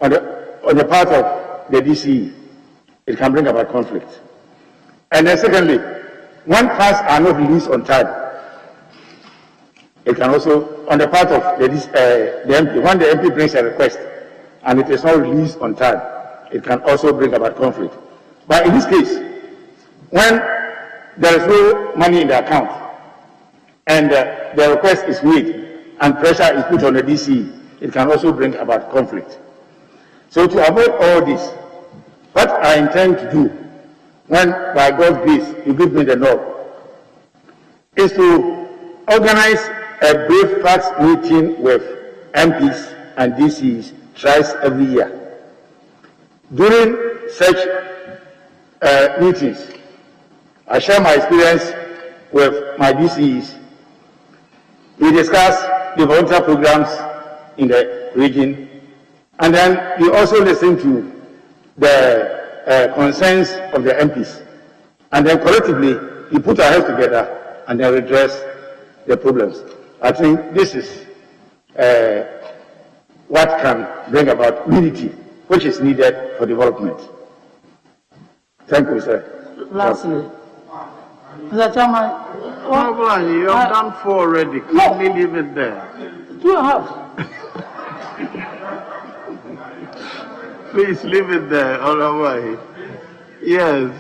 on the part of the DC, it can bring about conflict. And then secondly, when funds are not released on time, it can also, on the part of the MP, when the MP brings a request and it is not released on time, it can also bring about conflict. But in this case, when there is no money in the account and the request is made and pressure is put on the DC, it can also bring about conflict. So to avoid all this, what I intend to do, when by God's grace you give me the nod, is to organize a breakfast meeting with MPs and DCs thrice every year. During such meetings, I share my experience with my DCs. We discuss the volunteer programs in the region, and then we also listen to the concerns of the MPs, and then collectively we put our heads together and then redress the problems. I think this is what can bring about unity, which is needed for development. Thank you, sir. Lastly, Mr. Chairman, you have done 4 already. Can we leave it there? 2.5. Please leave it there, otherwise. Yes.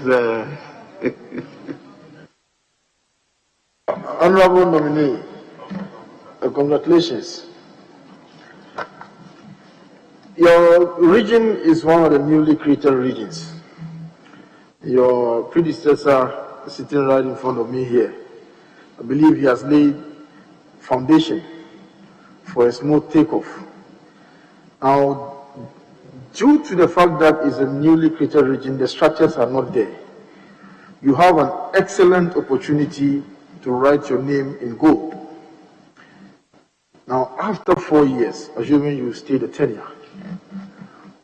Honorable nominee, congratulations. Your region is one of the newly created regions. Your predecessor sitting right in front of me here, I believe he has laid foundation for a smooth takeoff. Now, due to the fact that it's a newly created region, the structures are not there. You have an excellent opportunity to write your name in gold. Now, after 4 years, assuming you stay the tenure,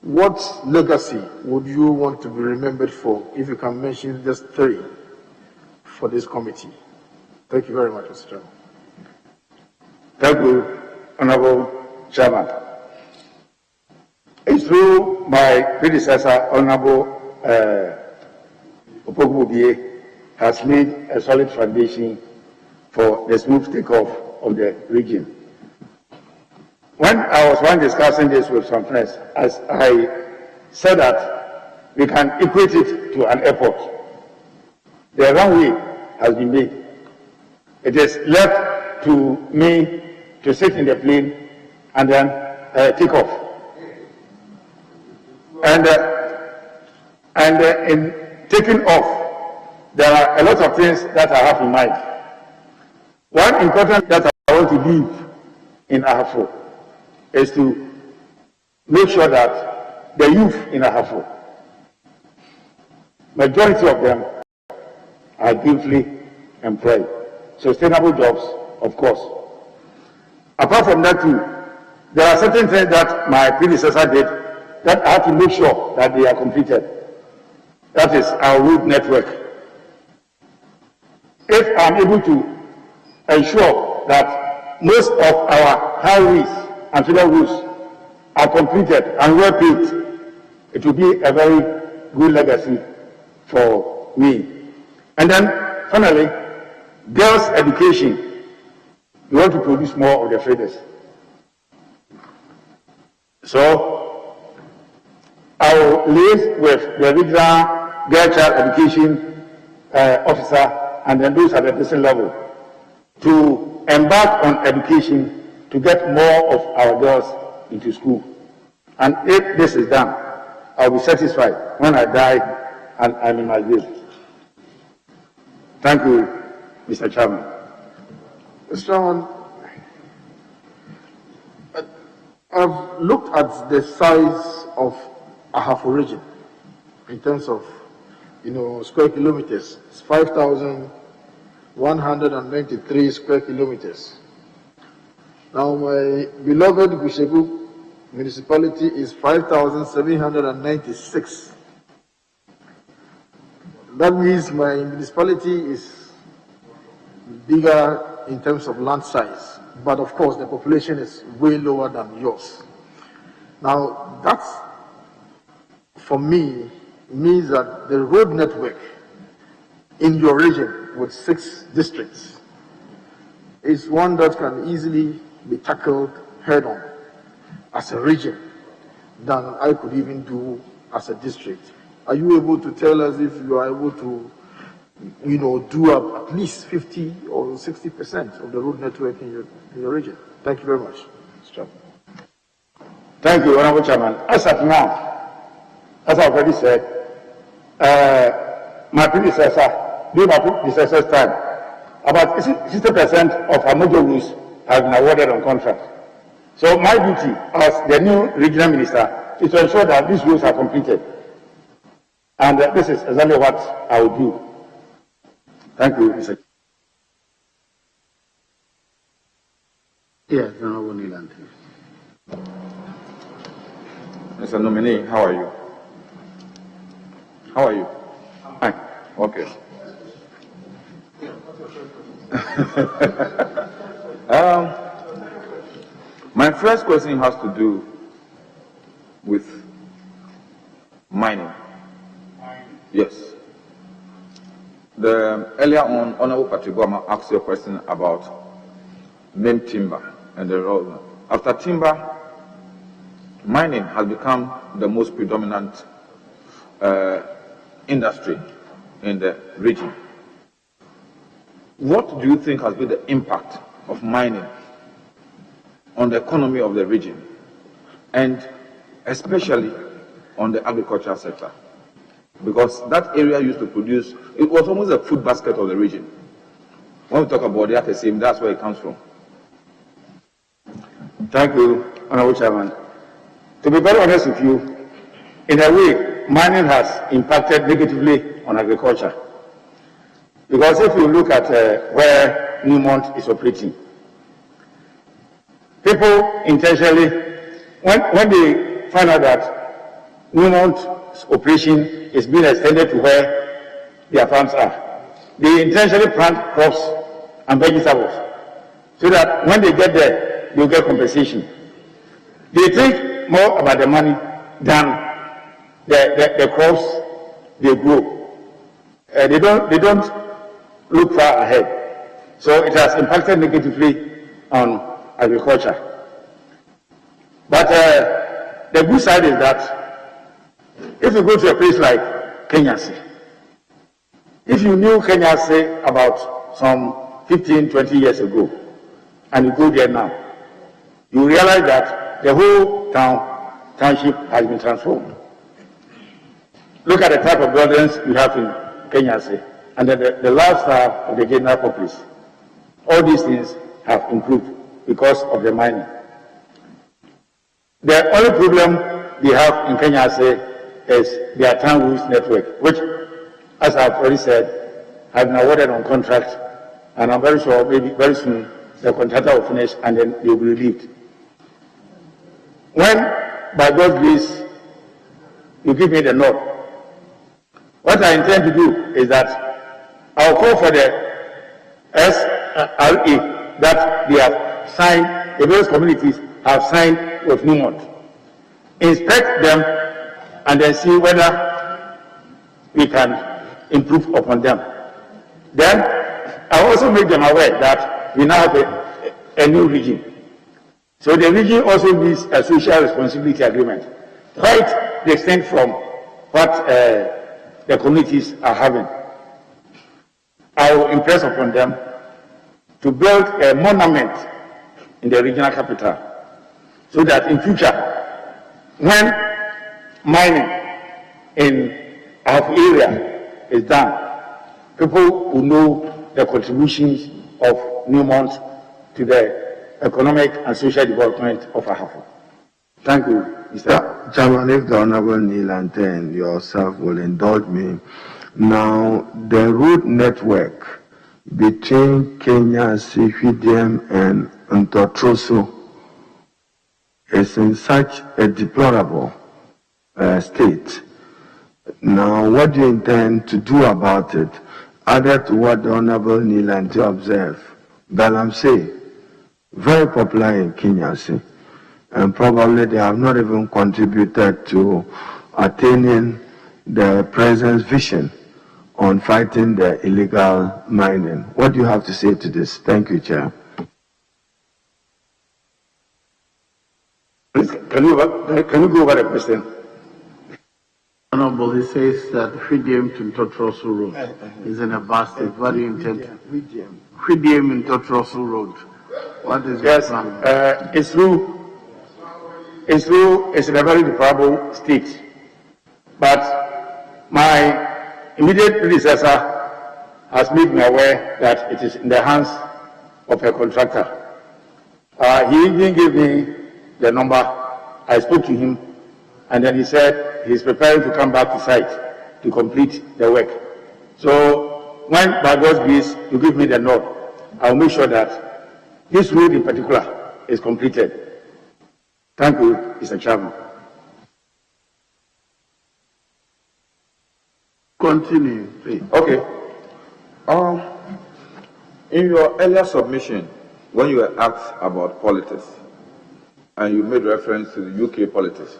what legacy would you want to be remembered for, if you can mention just 3 for this committee? Thank you very much, Mr. Chairman. Thank you, Honorable Chairman. It's through my predecessor, Honorable Boakye, has laid a solid foundation for the smooth takeoff of the region. When I was discussing this with some friends, as I said that we can equate it to an airport. The runway has been made. It is left to me to sit in the plane and then take off. And in taking off, there are a lot of things that I have in mind. One important that I want to leave in Ahafo is to make sure that the youth in Ahafo, majority of them are gainfully employed. Sustainable jobs, of course. Apart from that too, there are certain things that my predecessor did that I have to make sure that they are completed. That is our road network. If I'm able to ensure that most of our highways and federal roads are completed and well paid, it will be a very good legacy for me. And then finally, girls' education. We want to produce more of the traders. So I will liaise with the regional girl child education officer and then those at the district level to embark on education to get more of our girls into school. And if this is done, I'll be satisfied when I die and I'm in my grave. Thank you, Mr. Chairman. Mr. Chairman, I've looked at the size of Ahafo region in terms of, square kilometers. It's 5,193 square kilometers. Now, my beloved Gushegu municipality is 5,796. That means my municipality is bigger in terms of land size, but of course the population is way lower than yours. Now, that's, for me, means that the road network in your region with 6 districts is one that can easily be tackled head-on as a region than I could even do as a district. Are you able to tell us if you are able to, do at least 50 or 60% of the road network in your region? Thank you very much, Mr. Chairman. Thank you, Honorable Chairman. As of now, as I've already said, my predecessor, during my predecessor's time, about 60% of our major roads have been awarded on contract. So my duty as the new regional minister is to ensure that these roads are completed. And this is exactly what I will do. Thank you, Mr. Yes, Honorable Nilanti. Mr. Nominee, how are you? How are you? Fine. Okay. My first question has to do with mining. Yes. Earlier on, Honorable Patrick Boma asked you a question about main timber and the role. After timber, mining has become the most predominant industry in the region. What do you think has been the impact of mining on the economy of the region, and especially on the agricultural sector? Because that area used to produce, it was almost a food basket of the region. When we talk about the Acheampong, that's where it comes from. Thank you, Honorable Chairman. To be very honest with you, in a way, mining has impacted negatively on agriculture. Because if you look at where Newmont is operating, people intentionally, when they find out that Newmont's operation is being extended to where their farms are, they intentionally plant crops and vegetables so that when they get there, they'll get compensation. They think more about the money than the crops they grow. They don't look far ahead. So it has impacted negatively on agriculture. But the good side is that if you go to a place like Kayayei, if you knew Kayayei about some 15, 20 years ago, and you go there now, you realize that the whole township has been transformed. Look at the type of buildings you have in Kayayei, and the lifestyle of the general populace. All these things have improved because of the mining. The only problem they have in Kayayei is their town rules network, which, as I've already said, have been awarded on contract, and I'm very sure maybe very soon the contractor will finish and then they will be relieved. When, by God's grace, you give me the nod, what I intend to do is that I'll call for the SRA that they have signed, the various communities have signed with Newmont. Inspect them and then see whether we can improve upon them. Then I also make them aware that we now have a new region. So the region also needs a social responsibility agreement, quite distinct from what the communities are having. I will impress upon them to build a monument in the regional capital so that in future, when mining in our area is done, people will know the contributions of Newmont to the economic and social development of Ahafo. Thank you, Mr. Chairman, if the Honorable Nilanti and yourself will indulge me, now the road network between Kenya, Sihwidiam, and Ntotroso is in such a deplorable state. Now, what do you intend to do about it, other to what the Honorable Nilanti observed? Galamsey, very popular in Kenya, and probably they have not even contributed to attaining the President's vision on fighting the illegal mining. What do you have to say to this? Thank you, Chair. Please, can you go over the question? Honorable, he says that Hwidiam to Ntotroso Road is in a basket. What do you intend to? Hwidiam in Ntotroso Road. What is your plan? It's true. It's true. It's in a very deplorable state. But my immediate predecessor has made me aware that it is in the hands of a contractor. He even gave me the number. I spoke to him, and then he said he's preparing to come back to site to complete the work. So when by God's grace you give me the nod, I'll make sure that this road in particular is completed. Thank you, Mr. Chairman. Continue, please. Okay. In your earlier submission, when you were asked about politics, and you made reference to the UK politics,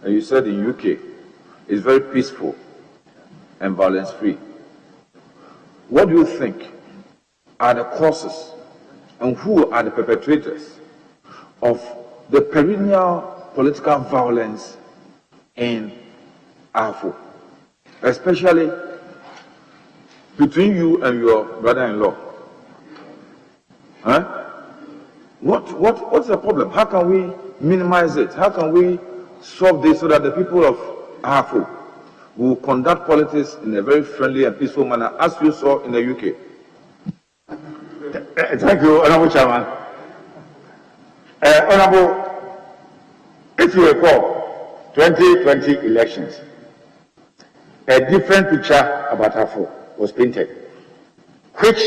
and you said in UK it's very peaceful and violence-free. What do you think are the causes and who are the perpetrators of the perennial political violence in Afro, especially between you and your brother-in-law? Huh? What's the problem? How can we minimize it? How can we solve this so that the people of Afro will conduct politics in a very friendly and peaceful manner, as you saw in the UK? Thank you, Honorable Chairman. Honorable, if you recall, 2020 elections, a different picture about Afro was painted, which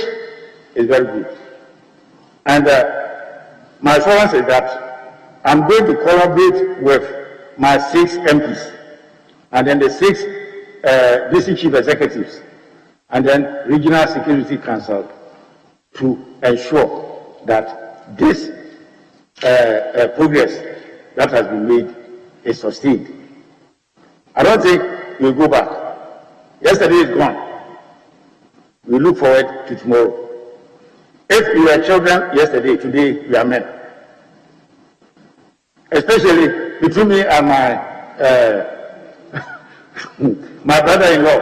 is very good. And my assurance is that I'm going to collaborate with my 6 MPs and then the 6 district chief executives and then regional security council to ensure that this progress that has been made is sustained. I don't think we'll go back. Yesterday is gone. We look forward to tomorrow. If we were children yesterday, today we are men. Especially between me and my brother-in-law.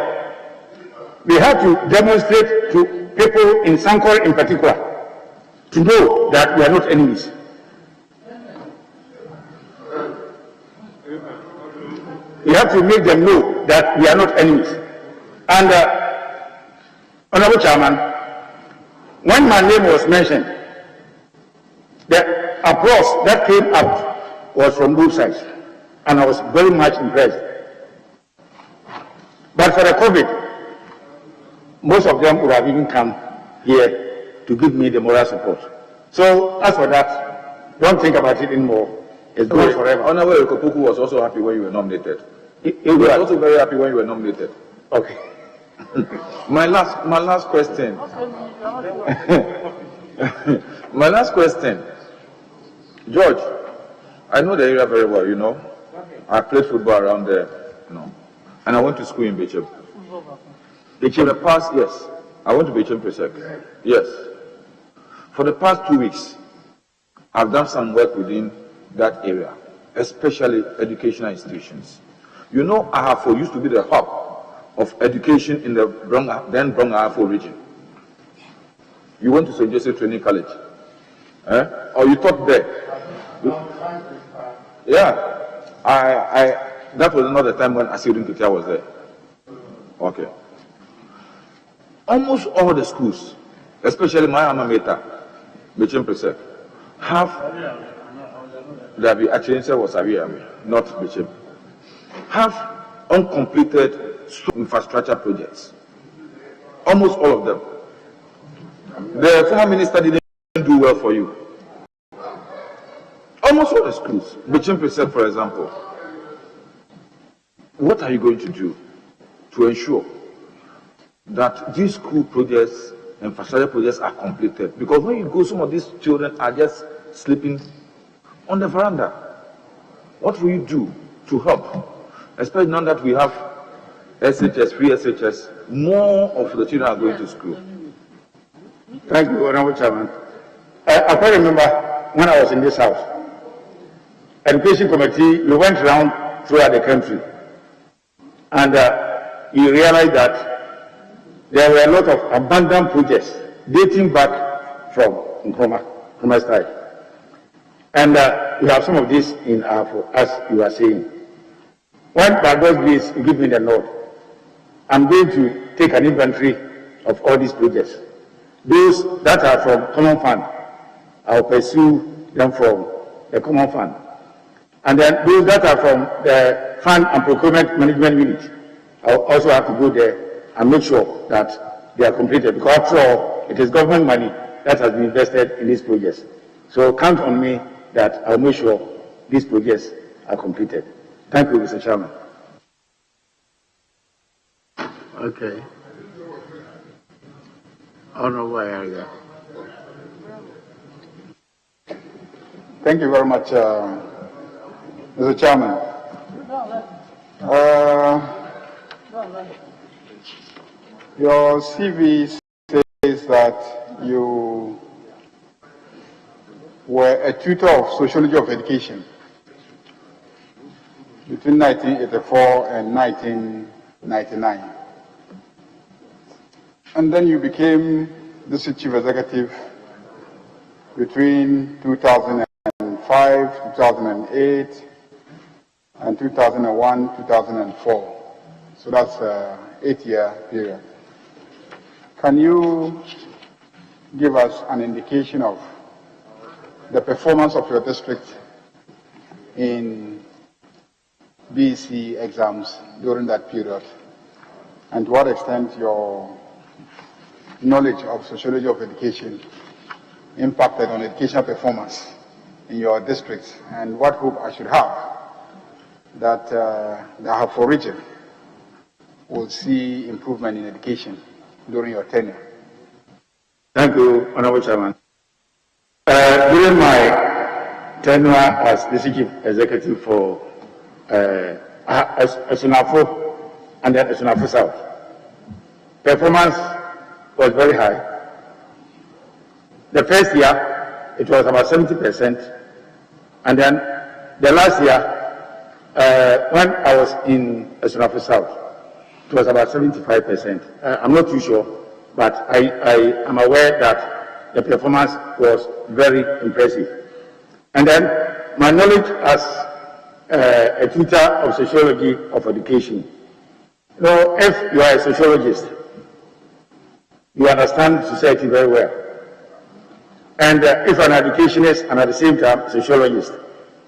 We have to demonstrate to people in Sankor in particular to know that we are not enemies. We have to make them know that we are not enemies. And Honorable Chairman, when my name was mentioned, the applause that came out was from both sides, and I was very much impressed. But for the COVID, most of them would have even come here to give me the moral support. So as for that, don't think about it anymore. It's good forever. Honorable Kopoku was also happy when you were nominated. He was also very happy when you were nominated. Okay. My last question. My last question. George, I know the area very well, you know. I played football around there, you know. And I went to school in Bechem. For the past, yes. I went to Bechem Presec. Yes. For the past 2 weeks, I've done some work within that area, especially educational institutions. You know, Ahafo used to be the hub of education in the then Brong Ahafo region. You went to St. Joseph Training College, or you taught there? Yeah, that was another time when Asiudin Kutia was there. Okay. Almost all the schools, especially my alma mater, Bechem Presec, have not Bechem, have uncompleted infrastructure projects. Almost all of them. The former minister didn't do well for you. Almost all the schools, Bechem Presec, for example. What are you going to do to ensure that these school projects, infrastructure projects are completed? Because when you go, some of these children are just sleeping on the veranda. What will you do to help? Especially now that we have SHS, free SHS, more of the children are going to school. Thank you, Honorable Chairman. I quite remember when I was in this house, Education Committee, we went around throughout the country, and you realized that there were a lot of abandoned projects dating back from Nkrumah side. And we have some of this in Afro, as you are saying. When by God's grace you give me the nod, I'm going to take an inventory of all these projects. Those that are from Common Fund, I'll pursue them from the Common Fund. And then those that are from the Fund and Procurement Management Unit, I'll also have to go there and make sure that they are completed, because after all, it is government money that has been invested in these projects. So count on me that I'll make sure these projects are completed. Thank you, Mr. Chairman. Okay. Honorable Area. Thank you very much, Mr. Chairman. Your CV says that you were a tutor of sociology of education between 1984 and 1999. And then you became district chief executive between 2005, 2008, and 2001, 2004. So that's an 8-year period. Can you give us an indication of the performance of your district in BEC exams during that period, and to what extent your knowledge of sociology of education impacted on educational performance in your districts, and what hope I should have that the Ahafo region will see improvement in education during your tenure? Thank you, Honorable Chairman. During my tenure as district chief executive for Esunafo and then Esunafo South, performance was very high. The first year, it was about 70%, and then the last year, when I was in Esunafo South, it was about 75%. I'm not too sure, but I am aware that the performance was very impressive. And then my knowledge as a tutor of sociology of education. You know, if you are a sociologist, you understand society very well. And if an educationist and at the same time sociologist,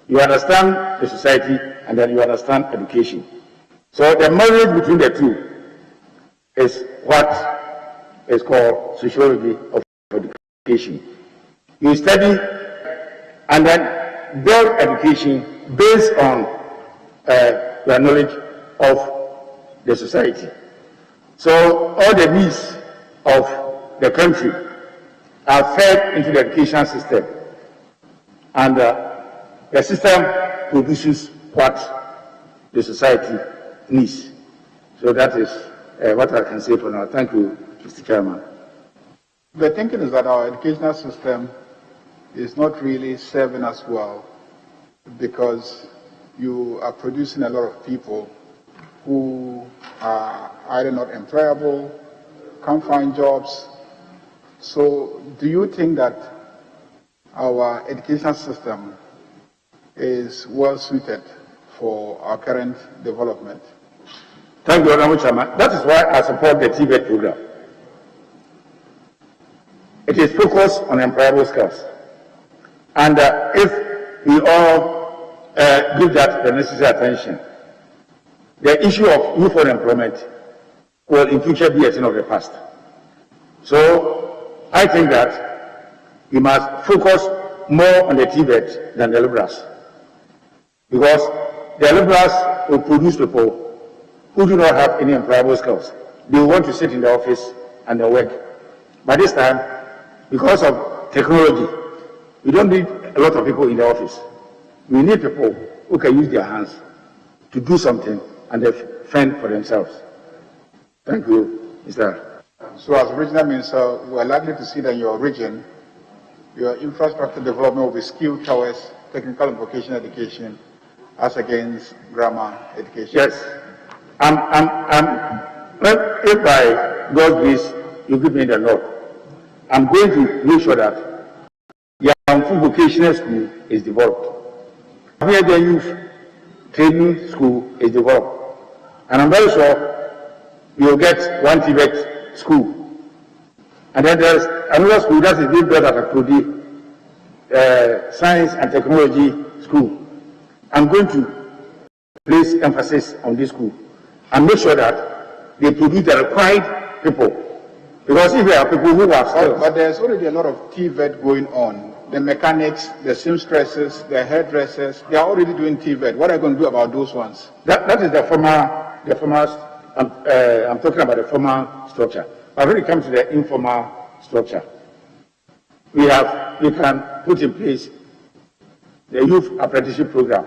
you understand the society and then you understand education. So the marriage between the two is what is called sociology of education. You study and then build education based on your knowledge of the society. So all the needs of the country are fed into the education system, and the system produces what the society needs. So that is what I can say for now. Thank you, Mr. Chairman. The thinking is that our educational system is not really serving us well, because you are producing a lot of people who are either not employable, can't find jobs. So do you think that our education system is well suited for our current development? Thank you, Honorable Chairman. That is why I support the TVET program. It is focused on employable skills. And if we all give that the necessary attention, the issue of youth unemployment will in future be a thing of the past. So I think that we must focus more on the TVET than the liberals, because the liberals will produce people who do not have any employable skills. They want to sit in the office and they work. By this time, because of technology, we don't need a lot of people in the office. We need people who can use their hands to do something and they fend for themselves. Thank you, Mr. So as regional minister, we are likely to see that in your region, your infrastructure development will be skewed towards technical and vocational education as against grammar education. Yes. If by God's grace you give me the law, I'm going to make sure that the Yamfu Vocational School is developed. Here the youth training school is developed. And I'm very sure you'll get one TVET school. And then there's another school that is being built at Quartey, Science and Technology School. I'm going to place emphasis on this school and make sure that they produce the required people Because if there are people who have skills. But there's already a lot of TVET going on. The mechanics, the seamstresses, the hairdressers, they are already doing TVET. What are you going to do about those ones? That is the former, I'm talking about the formal structure. But when it comes to the informal structure, we can put in place the youth apprenticeship program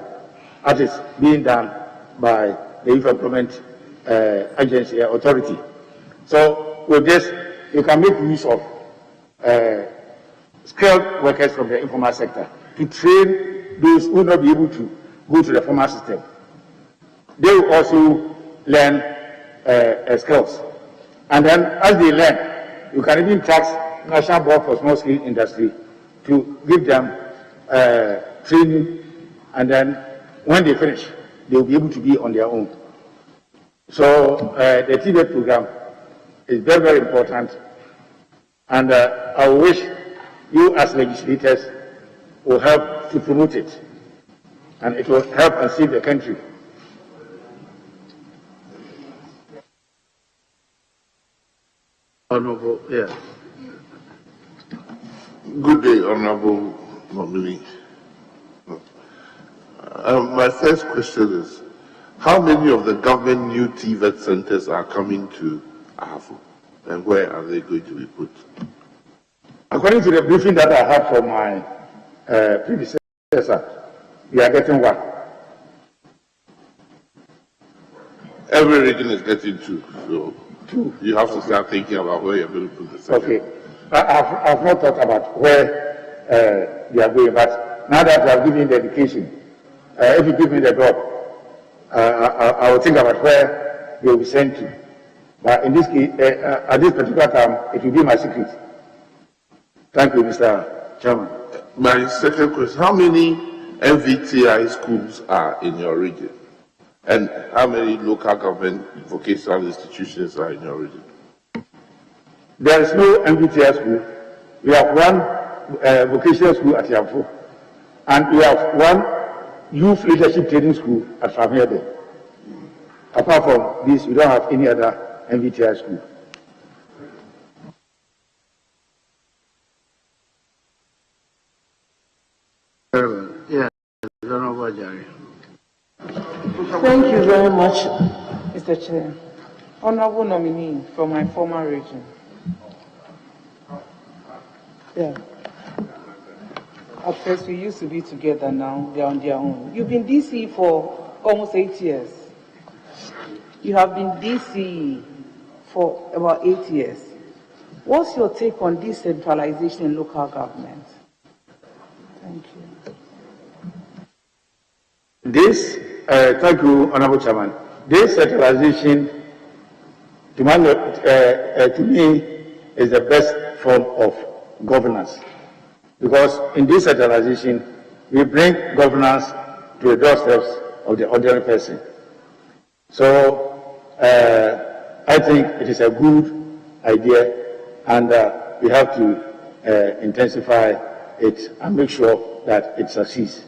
that is being done by the Youth Employment Agency Authority. So with this, you can make use of skilled workers from the informal sector to train those who will not be able to go to the formal system. They will also learn skills. And then as they learn, you can even tax National Board for Small Scale Industry to give them training, and then when they finish, they will be able to be on their own. So the TVET program is very, very important, and I wish you as legislators will help to promote it, and it will help and save the country. Honorable, yes. Good day, Honorable nominee. My first question is, how many of the government new TVET centers are coming to Ahafo, and where are they going to be put? According to the briefing that I had from my predecessor, we are getting one. Every region is getting two, so you have to start thinking about where you're going to put the center. Okay. I've not thought about where they are going, but now that you have given the education, if you give me the job, I will think about where they will be sent to. But in this case, at this particular time, it will be my secret. Thank you, Mr. Chairman. My second question, how many MVTI schools are in your region? And how many local government vocational institutions are in your region? There is no MVTI school. We have one vocational school at Yamfo, and we have one youth leadership training school at Famede. Apart from this, we don't have any other MVTI school. Yes, Honorable Jari. Thank you very much, Mr. Chair. Honorable nominee from my former region. Yeah. At first, we used to be together, now they're on their own. You've been DC for almost 8 years. You have been DC for about 8 years. What's your take on decentralization in local government? Thank you. Thank you, Honorable Chairman. Decentralization, to me, is the best form of governance, because in decentralization, we bring governance to the doorsteps of the ordinary person. So, I think it is a good idea, and we have to intensify it and make sure that it succeeds.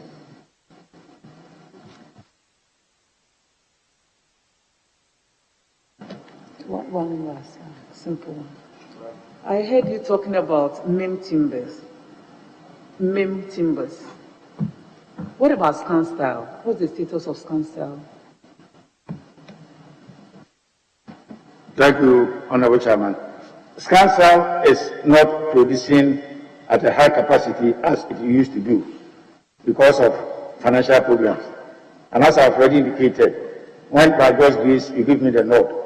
One last simple one. I heard you talking about MIM timbers. MIM timbers. What about scan style? What's the status of scan style? Thank you, Honorable Chairman. Scansal is not producing at a high capacity as it used to do because of financial programs. And as I've already indicated, when by God's grace you give me the nod,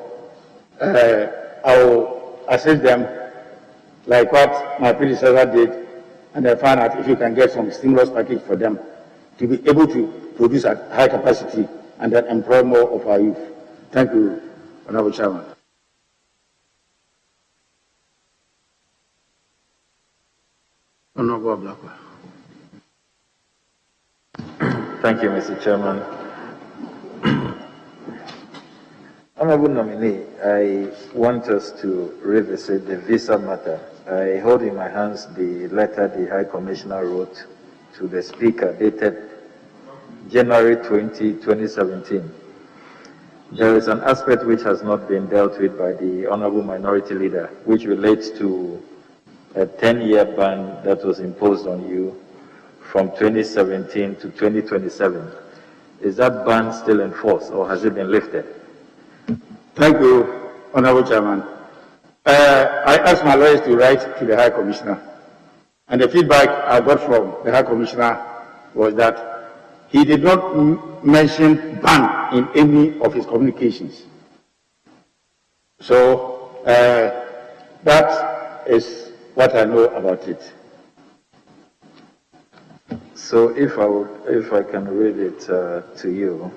I will assist them like what my predecessor did, and I find out if you can get some stimulus package for them to be able to produce at high capacity and then employ more of our youth. Thank you, Honorable Chairman. Honorable Blackwell. Thank you, Mr. Chairman. Honorable nominee, I want us to revisit the visa matter. I hold in my hands the letter the High Commissioner wrote to the Speaker dated January 20, 2017. there is an aspect which has not been dealt with by the Honorable Minority Leader, which relates to a 10-year ban that was imposed on you from 2017 to 2027. Is that ban still in force, or has it been lifted? Thank you, Honorable Chairman. I asked my lawyers to write to the High Commissioner, and the feedback I got from the High Commissioner was that he did not mention ban in any of his communications. So that is what I know about it. So if I can read it to you,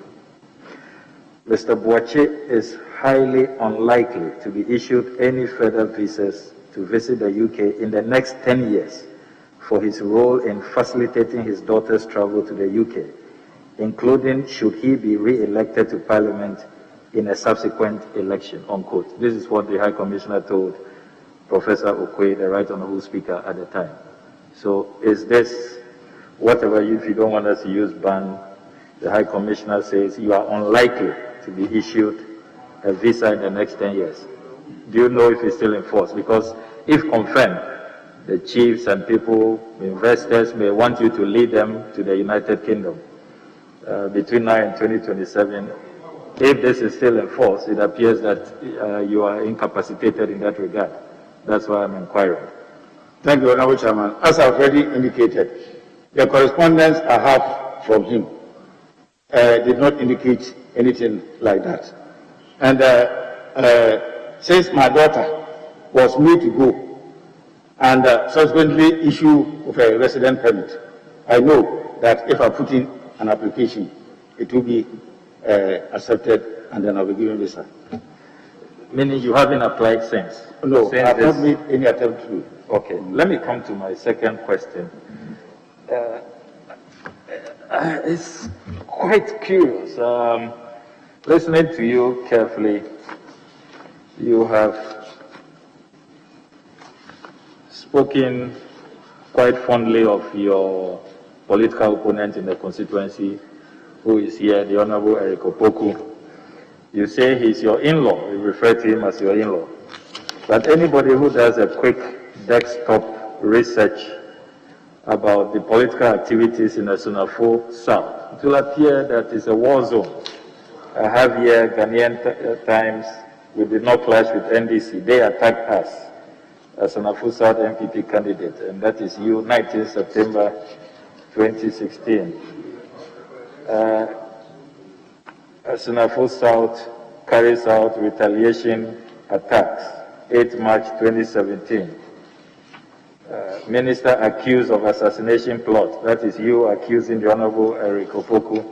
Mr. Boakye is highly unlikely to be issued any further visas to visit the UK in the next 10 years for his role in facilitating his daughter's travel to the UK, including should he be re-elected to Parliament in a subsequent election, unquote. This is what the High Commissioner told Professor Okoye, the Right Honourable Speaker, at the time. So is this, whatever, if you don't want us to use ban, the High Commissioner says you are unlikely to be issued a visa in the next 10 years. Do you know if it's still in force? Because if confirmed, the chiefs and people, investors may want you to lead them to the United Kingdom between now and 2027. If this is still in force, it appears that you are incapacitated in that regard. That's why I'm inquiring. Thank you, Honorable Chairman. As I've already indicated, the correspondence I have from him did not indicate anything like that. And since my daughter was made to go and subsequently issue of a resident permit, I know that if I put in an application, it will be accepted and then I'll be given visa. Meaning you haven't applied since? No, I have not made any attempt to. Okay, let me come to my second question. It's quite curious. Listening to you carefully, you have spoken quite fondly of your political opponent in the constituency, who is here, the Honorable Eric Opoku. You say he's your in-law, you refer to him as your in-law. But anybody who does a quick desktop research about the political activities in the Sunafo South, it will appear that it's a war zone. I have here Ghanaian Times, we did not clash with NDC. They attacked us as an Sunafo South MPP candidate, and that is you, 19 September 2016. Sunafo South carries out retaliation attacks, 8 March 2017. Minister accused of assassination plot, that is you accusing the Honorable Eric Opoku.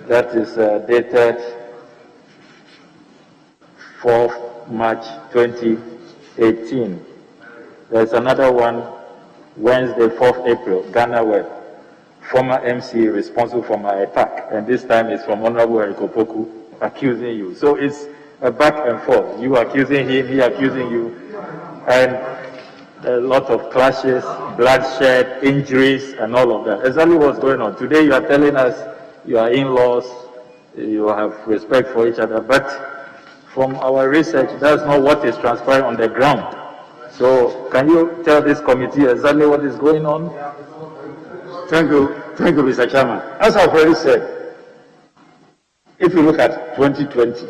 That is dated 4th March 2018. There's another one, Wednesday, 4th April, Ghana Web. Former MC responsible for my attack, and this time it's from Honorable Eric Opoku accusing you. So it's a back and forth. You accusing him, he accusing you, and a lot of clashes, bloodshed, injuries, and all of that. Exactly what's going on. Today you are telling us you are in-laws, you have respect for each other, but from our research, that's not what is transpiring on the ground. So can you tell this committee exactly what is going on? Thank you, Mr. Chairman. As I've already said, if you look at 2020,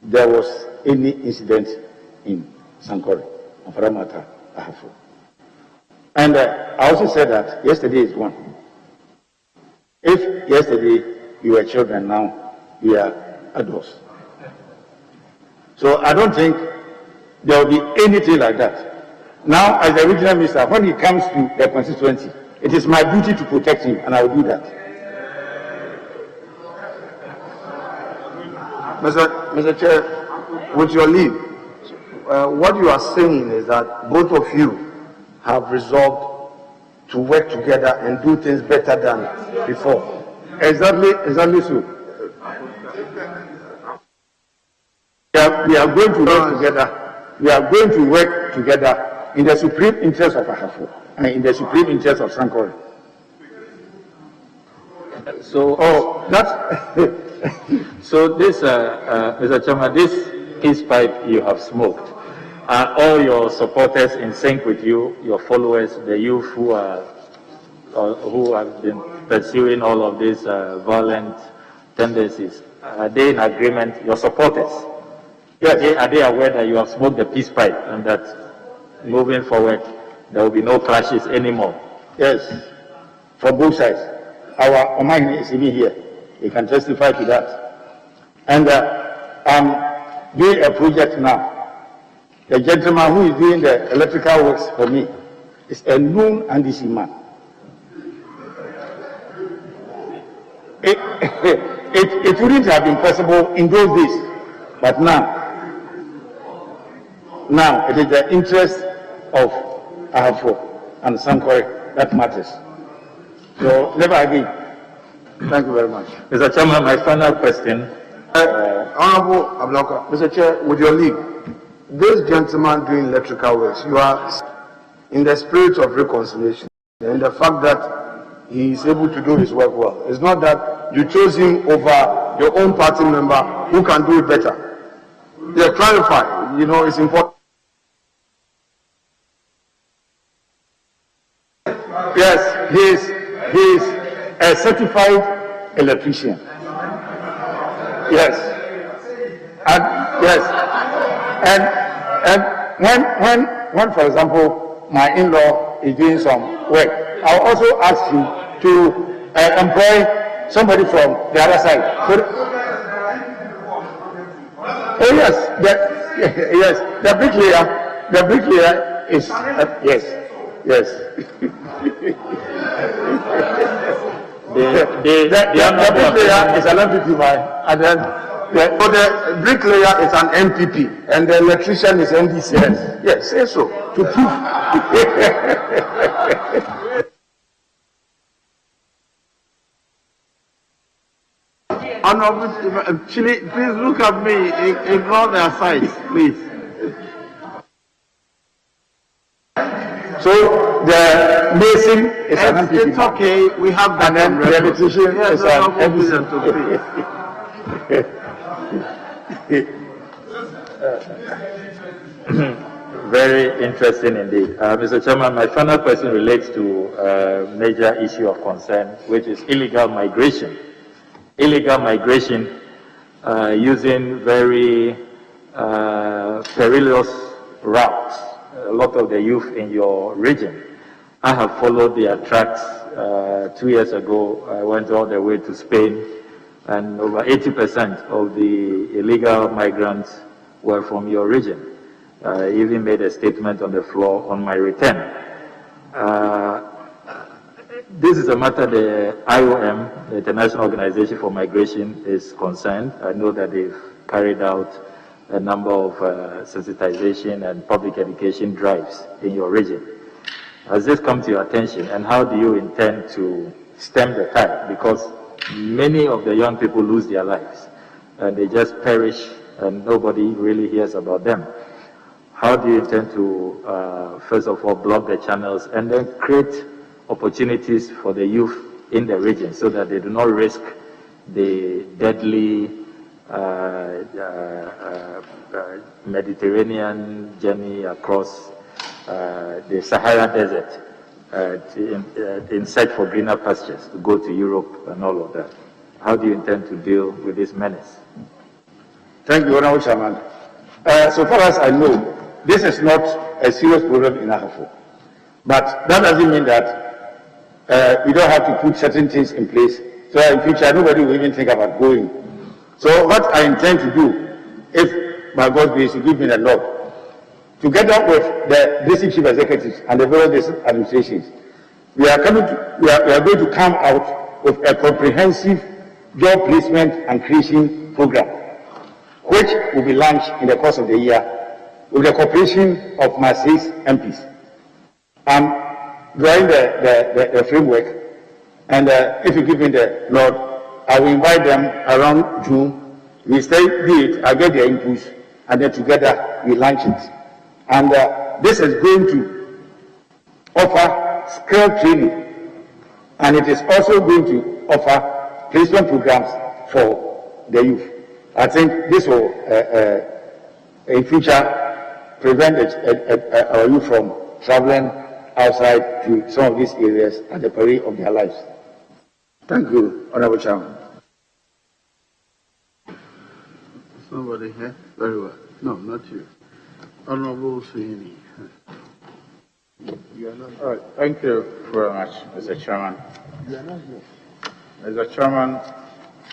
there was any incident in Sankore, Aframata, Ahafo. And I also said that yesterday is one. If yesterday you were children, now we are adults. So I don't think there will be anything like that. Now, as the regional minister, when it comes to the constituency, it is my duty to protect him, and I will do that. Mr. Chair, with your leave, what you are saying is that both of you have resolved to work together and do things better than before. Exactly so. We are going to work together. We are going to work together in the supreme interest of Ahafo and in the supreme interest of Sankore. So, So this, Mr. Chairman, this peace pipe you have smoked, are all your supporters in sync with you, your followers, the youth who have been pursuing all of these violent tendencies? Are they in agreement, your supporters? Yes. Are they aware that you have smoked the peace pipe and that moving forward there will be no clashes anymore? Yes, from both sides. Our Omani is even here. He can testify to that. And I'm doing a project now. The gentleman who is doing the electrical works for me is a known Andisi man. It wouldn't have been possible in those days, but now it is the interest of Ahafo and Sankore that matters. So never again. Thank you very much. Mr. Chairman, my final question. Honorable Abloka, Mr. Chair, with your leave, this gentleman doing electrical works, you are in the spirit of reconciliation and the fact that he is able to do his work well. It's not that you chose him over your own party member who can do it better. Yeah, clarify, it's important. Yes, he is a certified electrician. Yes. And when for example, my in-law is doing some work, I'll also ask him to employ somebody from the other side. So, the bricklayer is, yes. The bricklayer is an MPP, and then the bricklayer is an MPP, and the electrician is NDC. Yes, say so to prove. Honorable Chile, please look at me. Ignore their sides, please. So the mason is an MPP. It's okay. We have that. And then the electrician is an MPP. Very interesting indeed. Mr. Chairman, my final question relates to a major issue of concern, which is illegal migration. Illegal migration using very perilous routes. A lot of the youth in your region. I have followed their tracks. 2 years ago, I went all the way to Spain, and over 80% of the illegal migrants were from your region. I even made a statement on the floor on my return. This is a matter the IOM, the International Organization for Migration, is concerned. I know that they've carried out a number of sensitization and public education drives in your region. Has this come to your attention, and how do you intend to stem the tide? Because many of the young people lose their lives and they just perish and nobody really hears about them. How do you intend to, first of all, block the channels and then create opportunities for the youth in the region so that they do not risk the deadly Mediterranean journey across the Sahara Desert in search for greener pastures to go to Europe and all of that? How do you intend to deal with this menace? Thank you, Honorable Chairman. So far as I know, this is not a serious problem in Ahafo. But that doesn't mean that we don't have to put certain things in place so that in future nobody will even think about going. So what I intend to do, if by God's grace you give me the nod, together with the district chief executives and the various administrations, we are going to come out with a comprehensive job placement and creation program, which will be launched in the course of the year with the cooperation of my 6 MPs. I'm drawing the framework, and if you give me the nod, I will invite them around June. We study it, I get their inputs, and then together we launch it. And this is going to offer skill training, and it is also going to offer placement programs for the youth. I think this will, in future, prevent our youth from traveling outside to some of these areas at the peril of their lives. Thank you, Honorable Chairman. Somebody here? Very well. No, not you. Honorable Suhum. All right. Thank you very much, Mr. Chairman. You are not here. Mr. Chairman,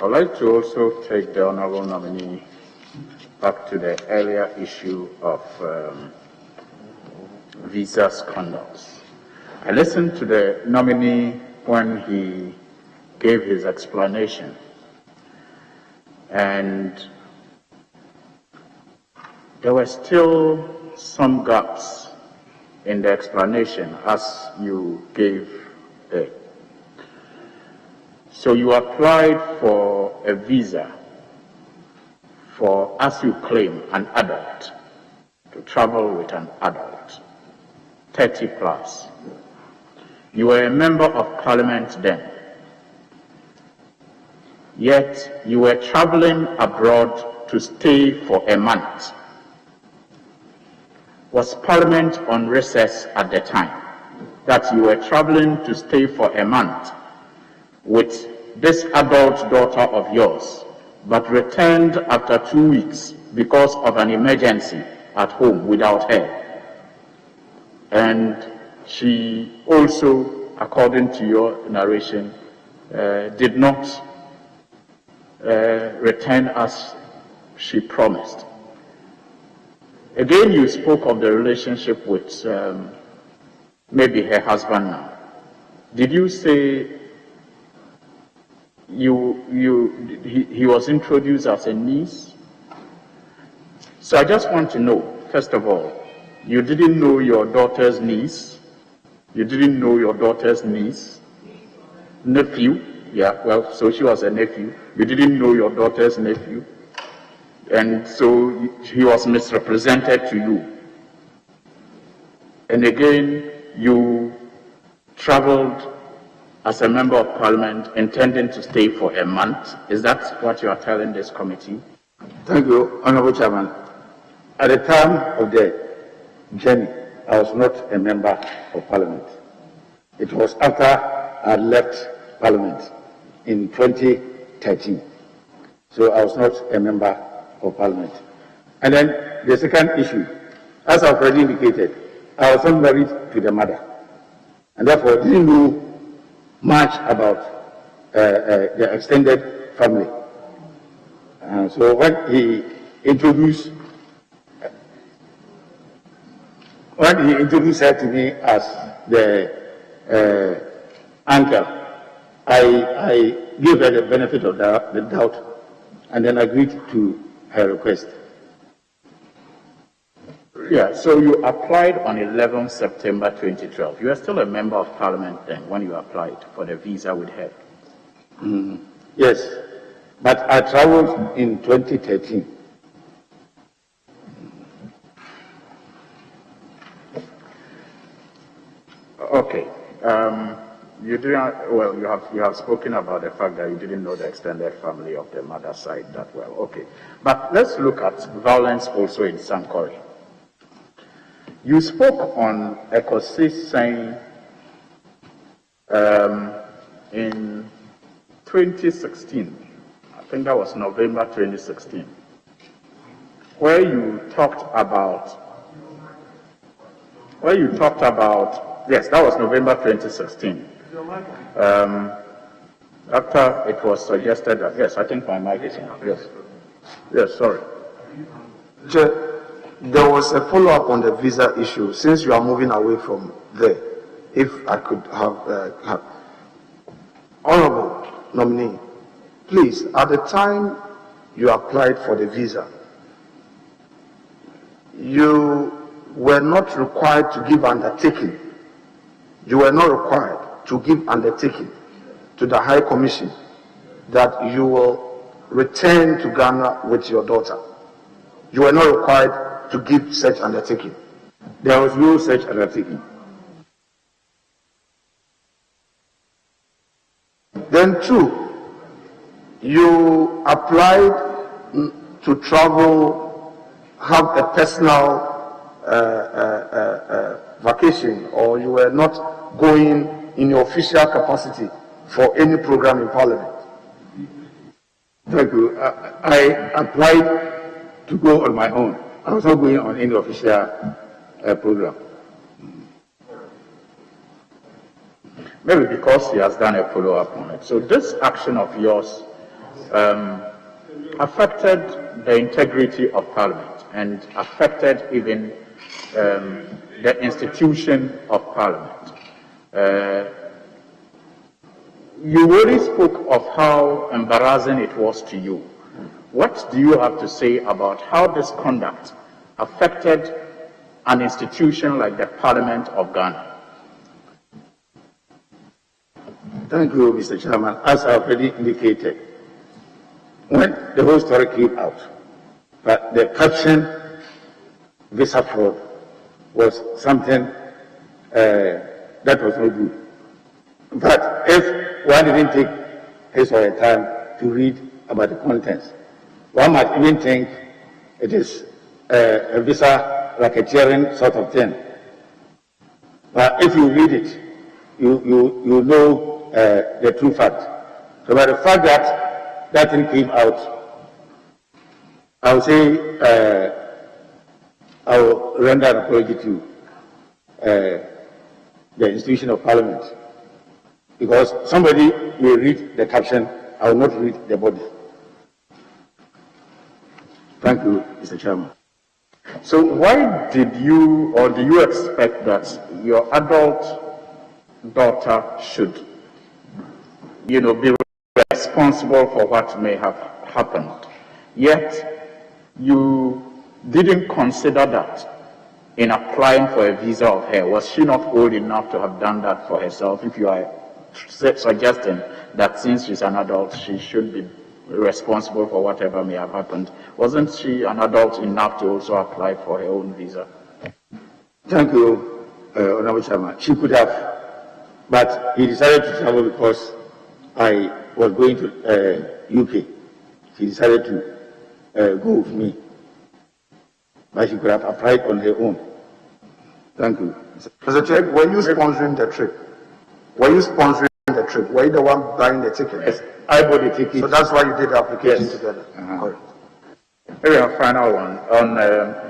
I'd like to also take the honorable nominee back to the earlier issue of visas conducts. I listened to the nominee when he gave his explanation, and there were still some gaps in the explanation as you gave it. So you applied for a visa for, as you claim, an adult, to travel with an adult, 30 plus. You were a member of parliament then, yet you were traveling abroad to stay for a month. Was parliament on recess at the time that you were traveling to stay for a month with this adult daughter of yours, but returned after 2 weeks because of an emergency at home without her? And she also, according to your narration, did not return as she promised. Again, you spoke of the relationship with maybe her husband now. Did you say he was introduced as a niece? So I just want to know, first of all, you didn't know your daughter's niece? You didn't know your daughter's niece? Nephew? Yeah, well, so she was a nephew. You didn't know your daughter's nephew? And so he was misrepresented to you. And again, you traveled as a member of parliament intending to stay for a month. Is that what you are telling this committee? Thank you, Honorable Chairman. At the time of the journey, I was not a member of parliament. It was after I left parliament in 2013. So I was not a member of parliament. And then the second issue, as I've already indicated, I was not married to the mother, and therefore didn't know much about the extended family. So when he introduced her to me as the uncle, I gave her the benefit of the doubt and then agreed to her request. Yeah, so you applied on 11 September 2012. You were still a member of parliament then when you applied for the visa with her. Yes, but I traveled in 2013. Okay. You didn't. Well, you have spoken about the fact that you didn't know the extended family of the mother's side that well. Okay, but let's look at violence also in Sankore. You spoke on Ekosi saying in 2016. I think that was November 2016, where you talked about. Yes, that was November 2016. After it was suggested that, yes, I think my mic is on. Yes, sorry. There was a follow-up on the visa issue. Since you are moving away from there, if I could have honorable nominee, please, at the time you applied for the visa, you were not required to give undertaking. You were not required to give undertaking to the High Commission that you will return to Ghana with your daughter. You were not required to give such undertaking. There was no such undertaking. Then two, you applied to travel, have a personal vacation, or you were not going in your official capacity for any program in Parliament? Thank you. I applied to go on my own. I was not going on any official program. Maybe because he has done a follow-up on it. So this action of yours affected the integrity of Parliament and affected even the institution of Parliament. You already spoke of how embarrassing it was to you. What do you have to say about how this conduct affected an institution like the Parliament of Ghana? Thank you, Mr. Chairman. As I already indicated, when the whole story came out, but the caption, visa fraud, was something that was not good. But if one didn't take his or her time to read about the contents, one might even think it is a visa racketeering sort of thing. But if you read it, you know the true fact. So by the fact that that thing came out, I would say I will render an apology to the institution of Parliament, because somebody may read the caption, I will not read the body. Thank you, Mr. Chairman. So why did you, or do you expect that your adult daughter should, be responsible for what may have happened, yet you didn't consider that in applying for a visa of her? Was she not old enough to have done that for herself? If you are suggesting that since she's an adult, she should be responsible for whatever may have happened, wasn't she an adult enough to also apply for her own visa? Thank you, Honorable Chairman. She could have, but he decided to travel because I was going to UK. She decided to go with me, but she could have applied on her own. Thank you. Mr. Chair, were you sponsoring the trip? Were you sponsoring the trip? Were you the one buying the ticket? Yes, I bought the ticket. So that's why you did the application together? Correct. Maybe a final one on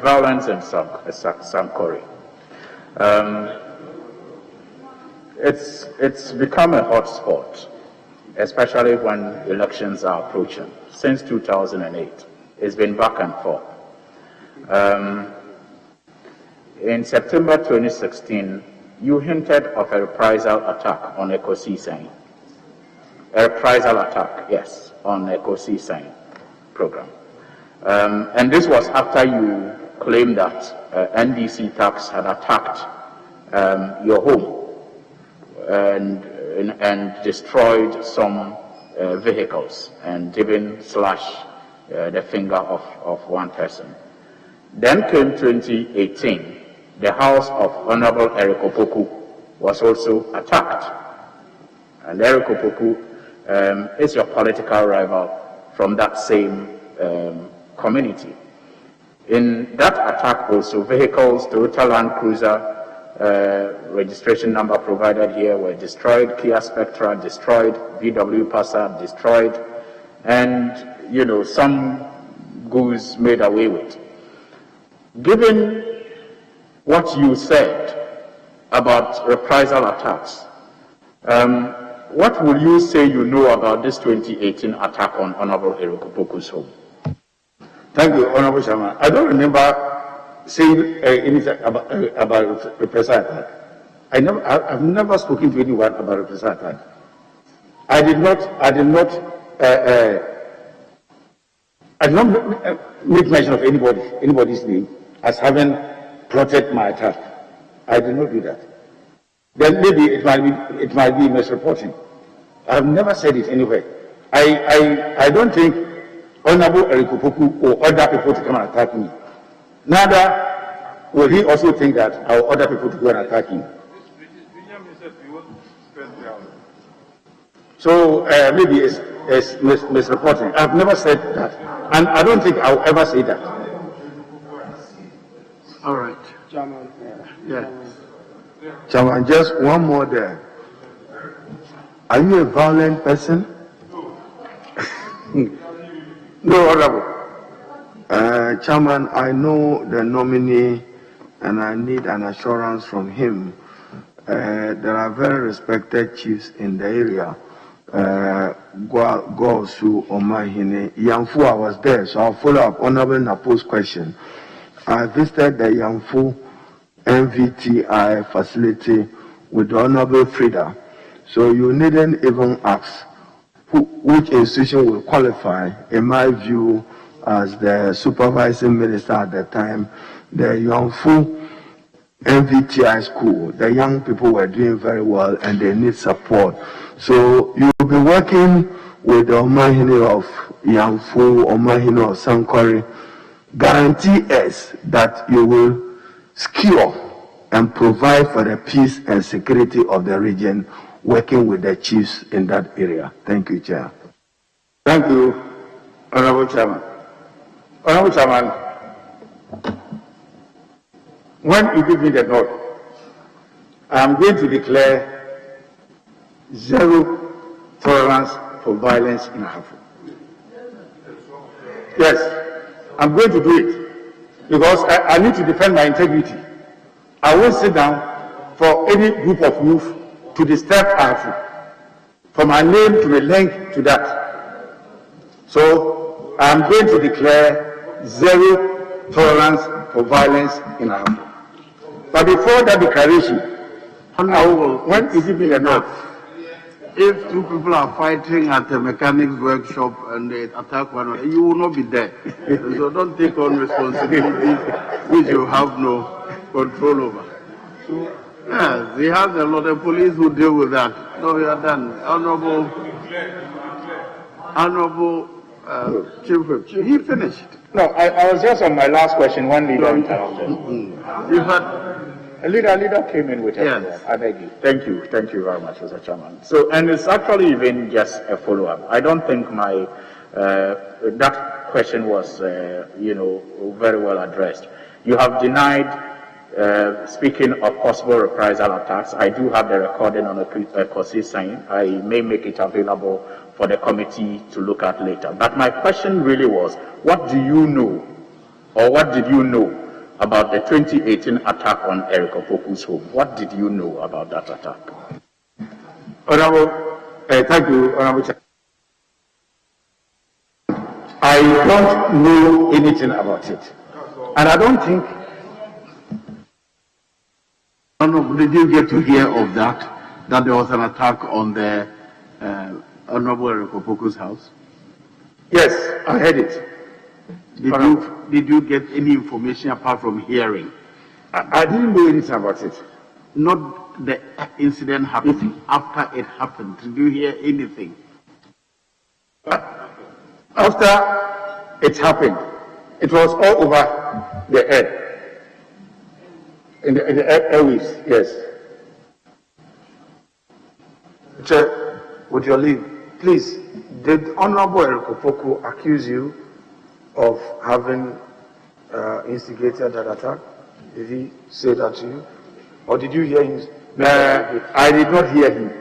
violence in Sankore. It's become a hot spot, especially when elections are approaching. Since 2008, it's been back and forth. In September 2016, you hinted of a reprisal attack on Eco-Seaside. A reprisal attack, yes, on Eco-Seaside program. And this was after you claimed that NDC tax had attacked your home and destroyed some vehicles and even slashed the finger of one person. Then came 2018. The house of Honorable Eric Opoku was also attacked. And Eric Opoku is your political rival from that same community. In that attack also, vehicles, Toyota Land Cruiser, registration number provided here, were destroyed, Kia Spectra destroyed, VW Passat destroyed, and, some goods made away with. Given what you said about reprisal attacks, what will you say you know about this 2018 attack on Honorable Eric Opoku's home? Thank you, Honorable Chairman. I don't remember saying anything about reprisal attack. I've never spoken to anyone about reprisal attack. I did not make mention of anybody's name as having plotted my attack. I did not do that. Then maybe it might be misreporting. I've never said it anywhere. I don't think Honorable Eric Opoku or other people to come and attack me. Neither will he also think that I will order people to go and attack him. So maybe is misreporting. I've never said that. And I don't think I'll ever say that. All right. Chairman. Yeah. Chairman, just one more there. Are you a violent person? No, Honorable. Chairman, I know the nominee and I need an assurance from him. There are very respected chiefs in the area. Gosu Omahine. Yamfu, I was there, so I'll follow up Honorable Napo's question. I visited the Yamfu MVTI facility with the Honorable Frida. So you needn't even ask which institution will qualify. In my view, as the supervising minister at the time, the Yamfu MVTI school, the young people were doing very well and they need support. So you'll be working with the Omahine of Yamfu, Omahine of Sankore. Guarantee us that you will secure and provide for the peace and security of the region, working with the chiefs in that area. Thank you, Chair. Thank you, Honorable Chairman. Honorable Chairman, when you give me the nod, I am going to declare zero tolerance for violence in Afro. Yes, I'm going to do it because I need to defend my integrity. I won't sit down for any group of youth to disturb Afro, for my name to be linked to that. So I'm going to declare zero tolerance for violence in Afro. But before that declaration, when you give me the nod, if two people are fighting at a mechanics workshop and they attack one another, you will not be there. So don't take on responsibilities which you have no control over. Yes, we have a lot of police who deal with that. No, we are done. Honorable Chief Whip, he finished. No, I was just on my last question when leader interrupted. You had a leader came in with a yes. I beg you. Thank you very much, Mr. Chairman. So, and it's actually even just a follow-up. I don't think my that question was, very well addressed. You have denied speaking of possible reprisal attacks. I do have the recording on a Kosi sign. I may make it available for the committee to look at later. But my question really was, what do you know, or what did you know about the 2018 attack on Eric Opoku's home? What did you know about that attack? Honorable, thank you, Honorable Chair. I don't know anything about it. And I don't think... Did you get to hear of that there was an attack on the Honorable Eric Opoku's house? Yes, I heard it. Did you get any information apart from hearing? I didn't know anything about it. Not the incident happened, after it happened. Did you hear anything? After it happened, it was all over the air. In the airways, yes. Chair, with your leave, please, did Honorable Eric Opoku accuse you of having instigated that attack? Did he say that to you? Or did you hear him? I did not hear him.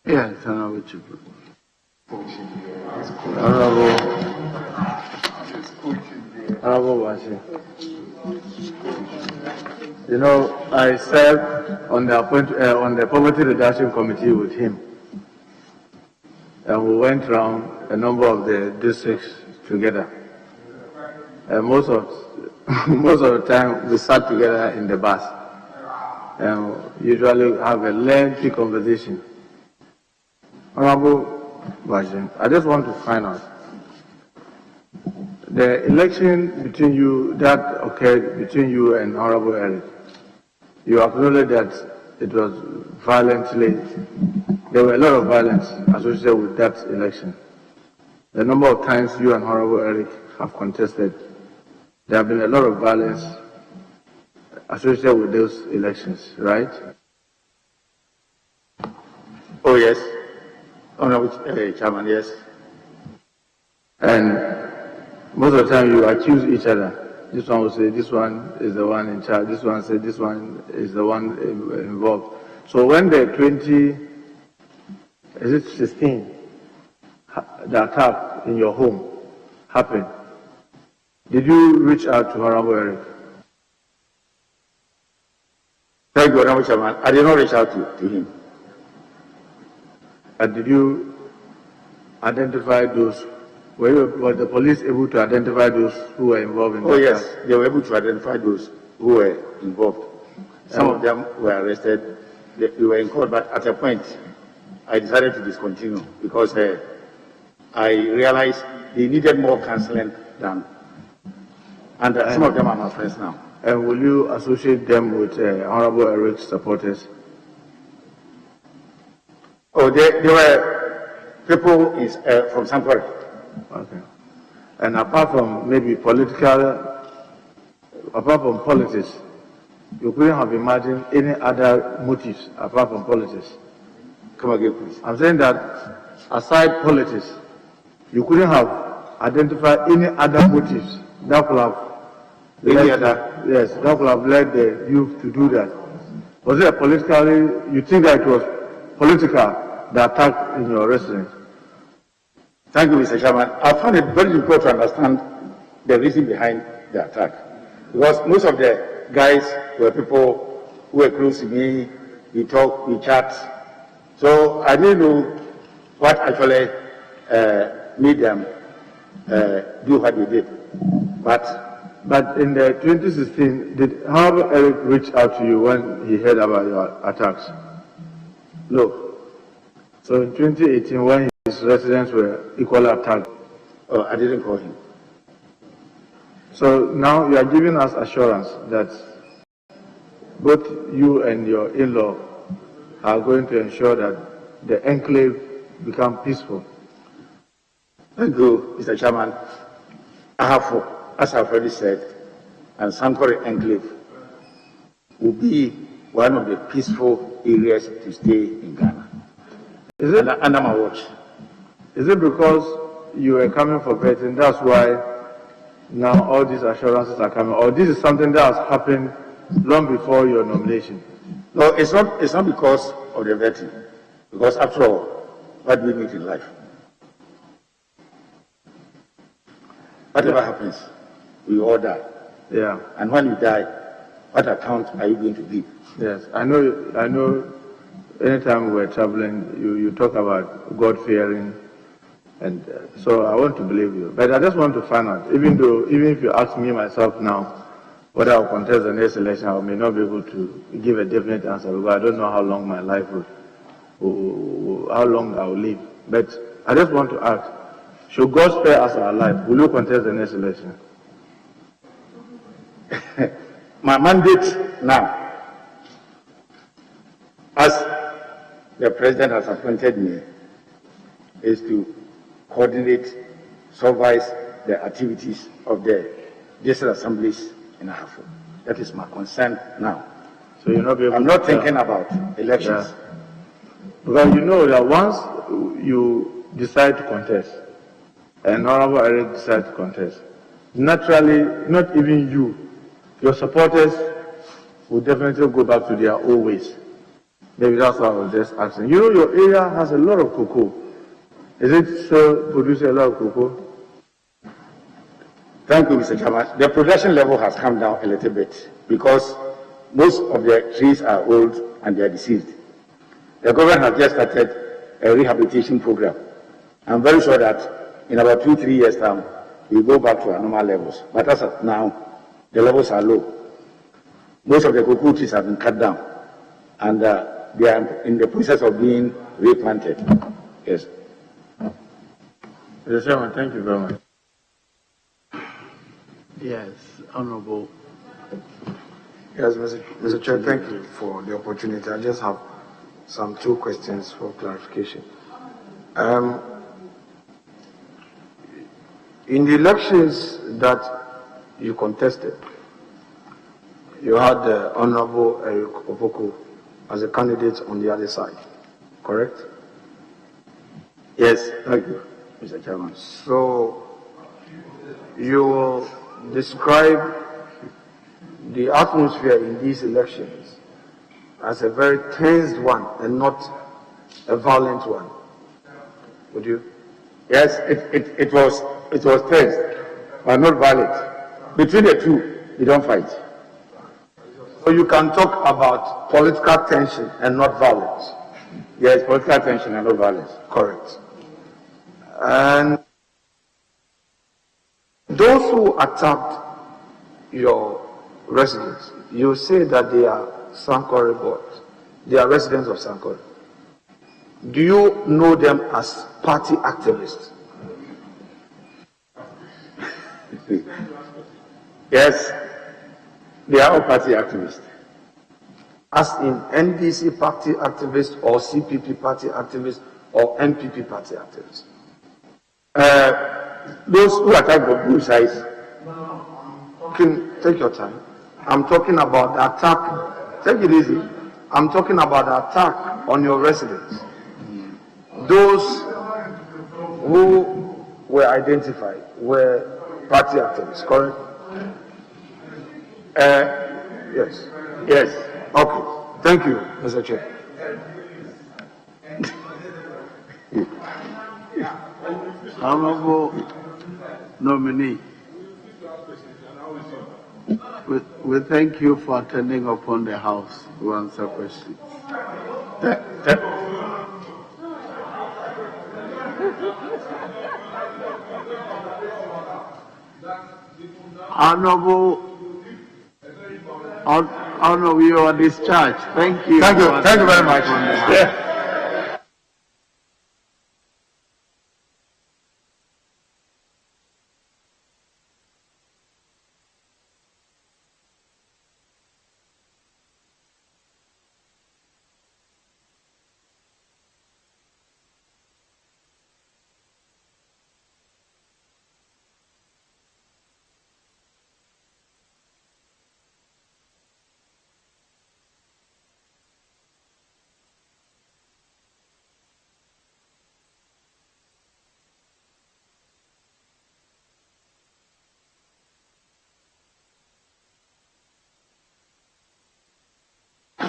Yes, Honorable Chief. Honorable Washi. You know, I served on the Poverty Reduction Committee with him. And we went around a number of the districts together. And most of the time we sat together in the bus and usually have a lengthy conversation. Honorable Washi, I just want to find out. The election between you, that occurred between you and Honorable Eric, you acknowledge that it was violently, there were a lot of violence associated with that election. The number of times you and Honorable Eric have contested, there have been a lot of violence associated with those elections, right? Oh, yes. Honorable Chairman, yes. And most of the time you accuse each other. This one will say this one is the one in charge. This one say this one is the one involved. So when the 16, the attack in your home happened, did you reach out to Honorable Eric? Thank you, Honorable Chairman. I did not reach out to him. And did you identify those? Was the police able to identify those who were involved in that? Oh, yes. They were able to identify those who were involved. Some of them were arrested. They were in court, but at a point, I decided to discontinue because I realized they needed more counseling than, and some of them are my friends now. And will you associate them with Honorable Eric's supporters? Oh, they were people from Sankore. Okay. And apart from maybe apart from politics, you couldn't have imagined any other motives apart from politics? Come again, please. I'm saying that aside politics, you couldn't have identified any other motives that could have that could have led the youth to do that. Was it politically, you think that it was political, the attack in your residence? Thank you, Mr. Chairman. I found it very difficult to understand the reason behind the attack. Because most of the guys were people who were close to me. We talk, we chat. So I didn't know what actually made them do what they did. But in the 2016, did Honorable Eric reach out to you when he heard about your attacks? No. So in 2018, when his residents were equally attacked? Oh, I didn't call him. So now you are giving us assurance that both you and your in-law are going to ensure that the enclave become peaceful. Thank you, Mr. Chairman. I have, as I've already said, and Sankore Enclave will be one of the peaceful areas to stay in Ghana. Is it under my watch? Is it because you were coming for vetting, that's why now all these assurances are coming, or this is something that has happened long before your nomination? No, it's not because of the vetting, because after all, what do we need in life? Whatever happens, we all die. Yeah. And when you die, what account are you going to give? Yes, I know. Anytime we're traveling, you talk about God-fearing, and so I want to believe you. But I just want to find out, even if you ask me myself now whether I'll contest the next election, I may not be able to give a definite answer because I don't know how long my life how long I will live. But I just want to ask, should God spare us our life, will you contest the next election? My mandate now, as the President has appointed me, is to coordinate, supervise the activities of the district assemblies in Africa. That is my concern now. So you're not able I'm not thinking about elections. Yeah. Because you know that once you decide to contest, and Honorable Eric decides to contest, naturally, not even you, your supporters will definitely go back to their old ways. Maybe that's why I was just asking. You know, your area has a lot of cocoa. Is it still producing a lot of cocoa? Thank you, Mr. Chairman. The production level has come down a little bit because most of the trees are old and they are deceased. The government has just started a rehabilitation program. I'm very sure that in about 2-3 years' time, we go back to our normal levels. But as of now, the levels are low. Most of the cocoa trees have been cut down, and they are in the process of being replanted. Yes. Mr. Chairman, thank you very much. Yes, Honorable. Yes, Mr. Chair, thank you for the opportunity. I just have two questions for clarification. In the elections that you contested, you had Honorable Eric Oboko as a candidate on the other side, correct? Yes, thank you, Mr. Chairman. So you will describe the atmosphere in these elections as a very tensed one and not a violent one. Would you? Yes, it was tense, but not violent. Between the two, they don't fight. So you can talk about political tension and not violence. Yes, political tension and not violence. Correct. And those who attacked your residents, you say that they are Sankore boys. They are residents of Sankore. Do you know them as party activists? Yes, they are all party activists. As in NDC party activists or CPP party activists or NPP party activists? Those who attack Boakye sides. Take your time. I'm talking about the attack. Take it easy. I'm talking about the attack on your residents. Those who were identified were party activists, correct? Yes. Yes. Okay. Thank you, Mr. Chair. Honorable nominee, we thank you for attending upon the House to answer questions. Honorable, you are discharged. Thank you. Thank you very much.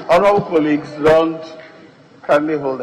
Honorable colleagues, don't kindly hold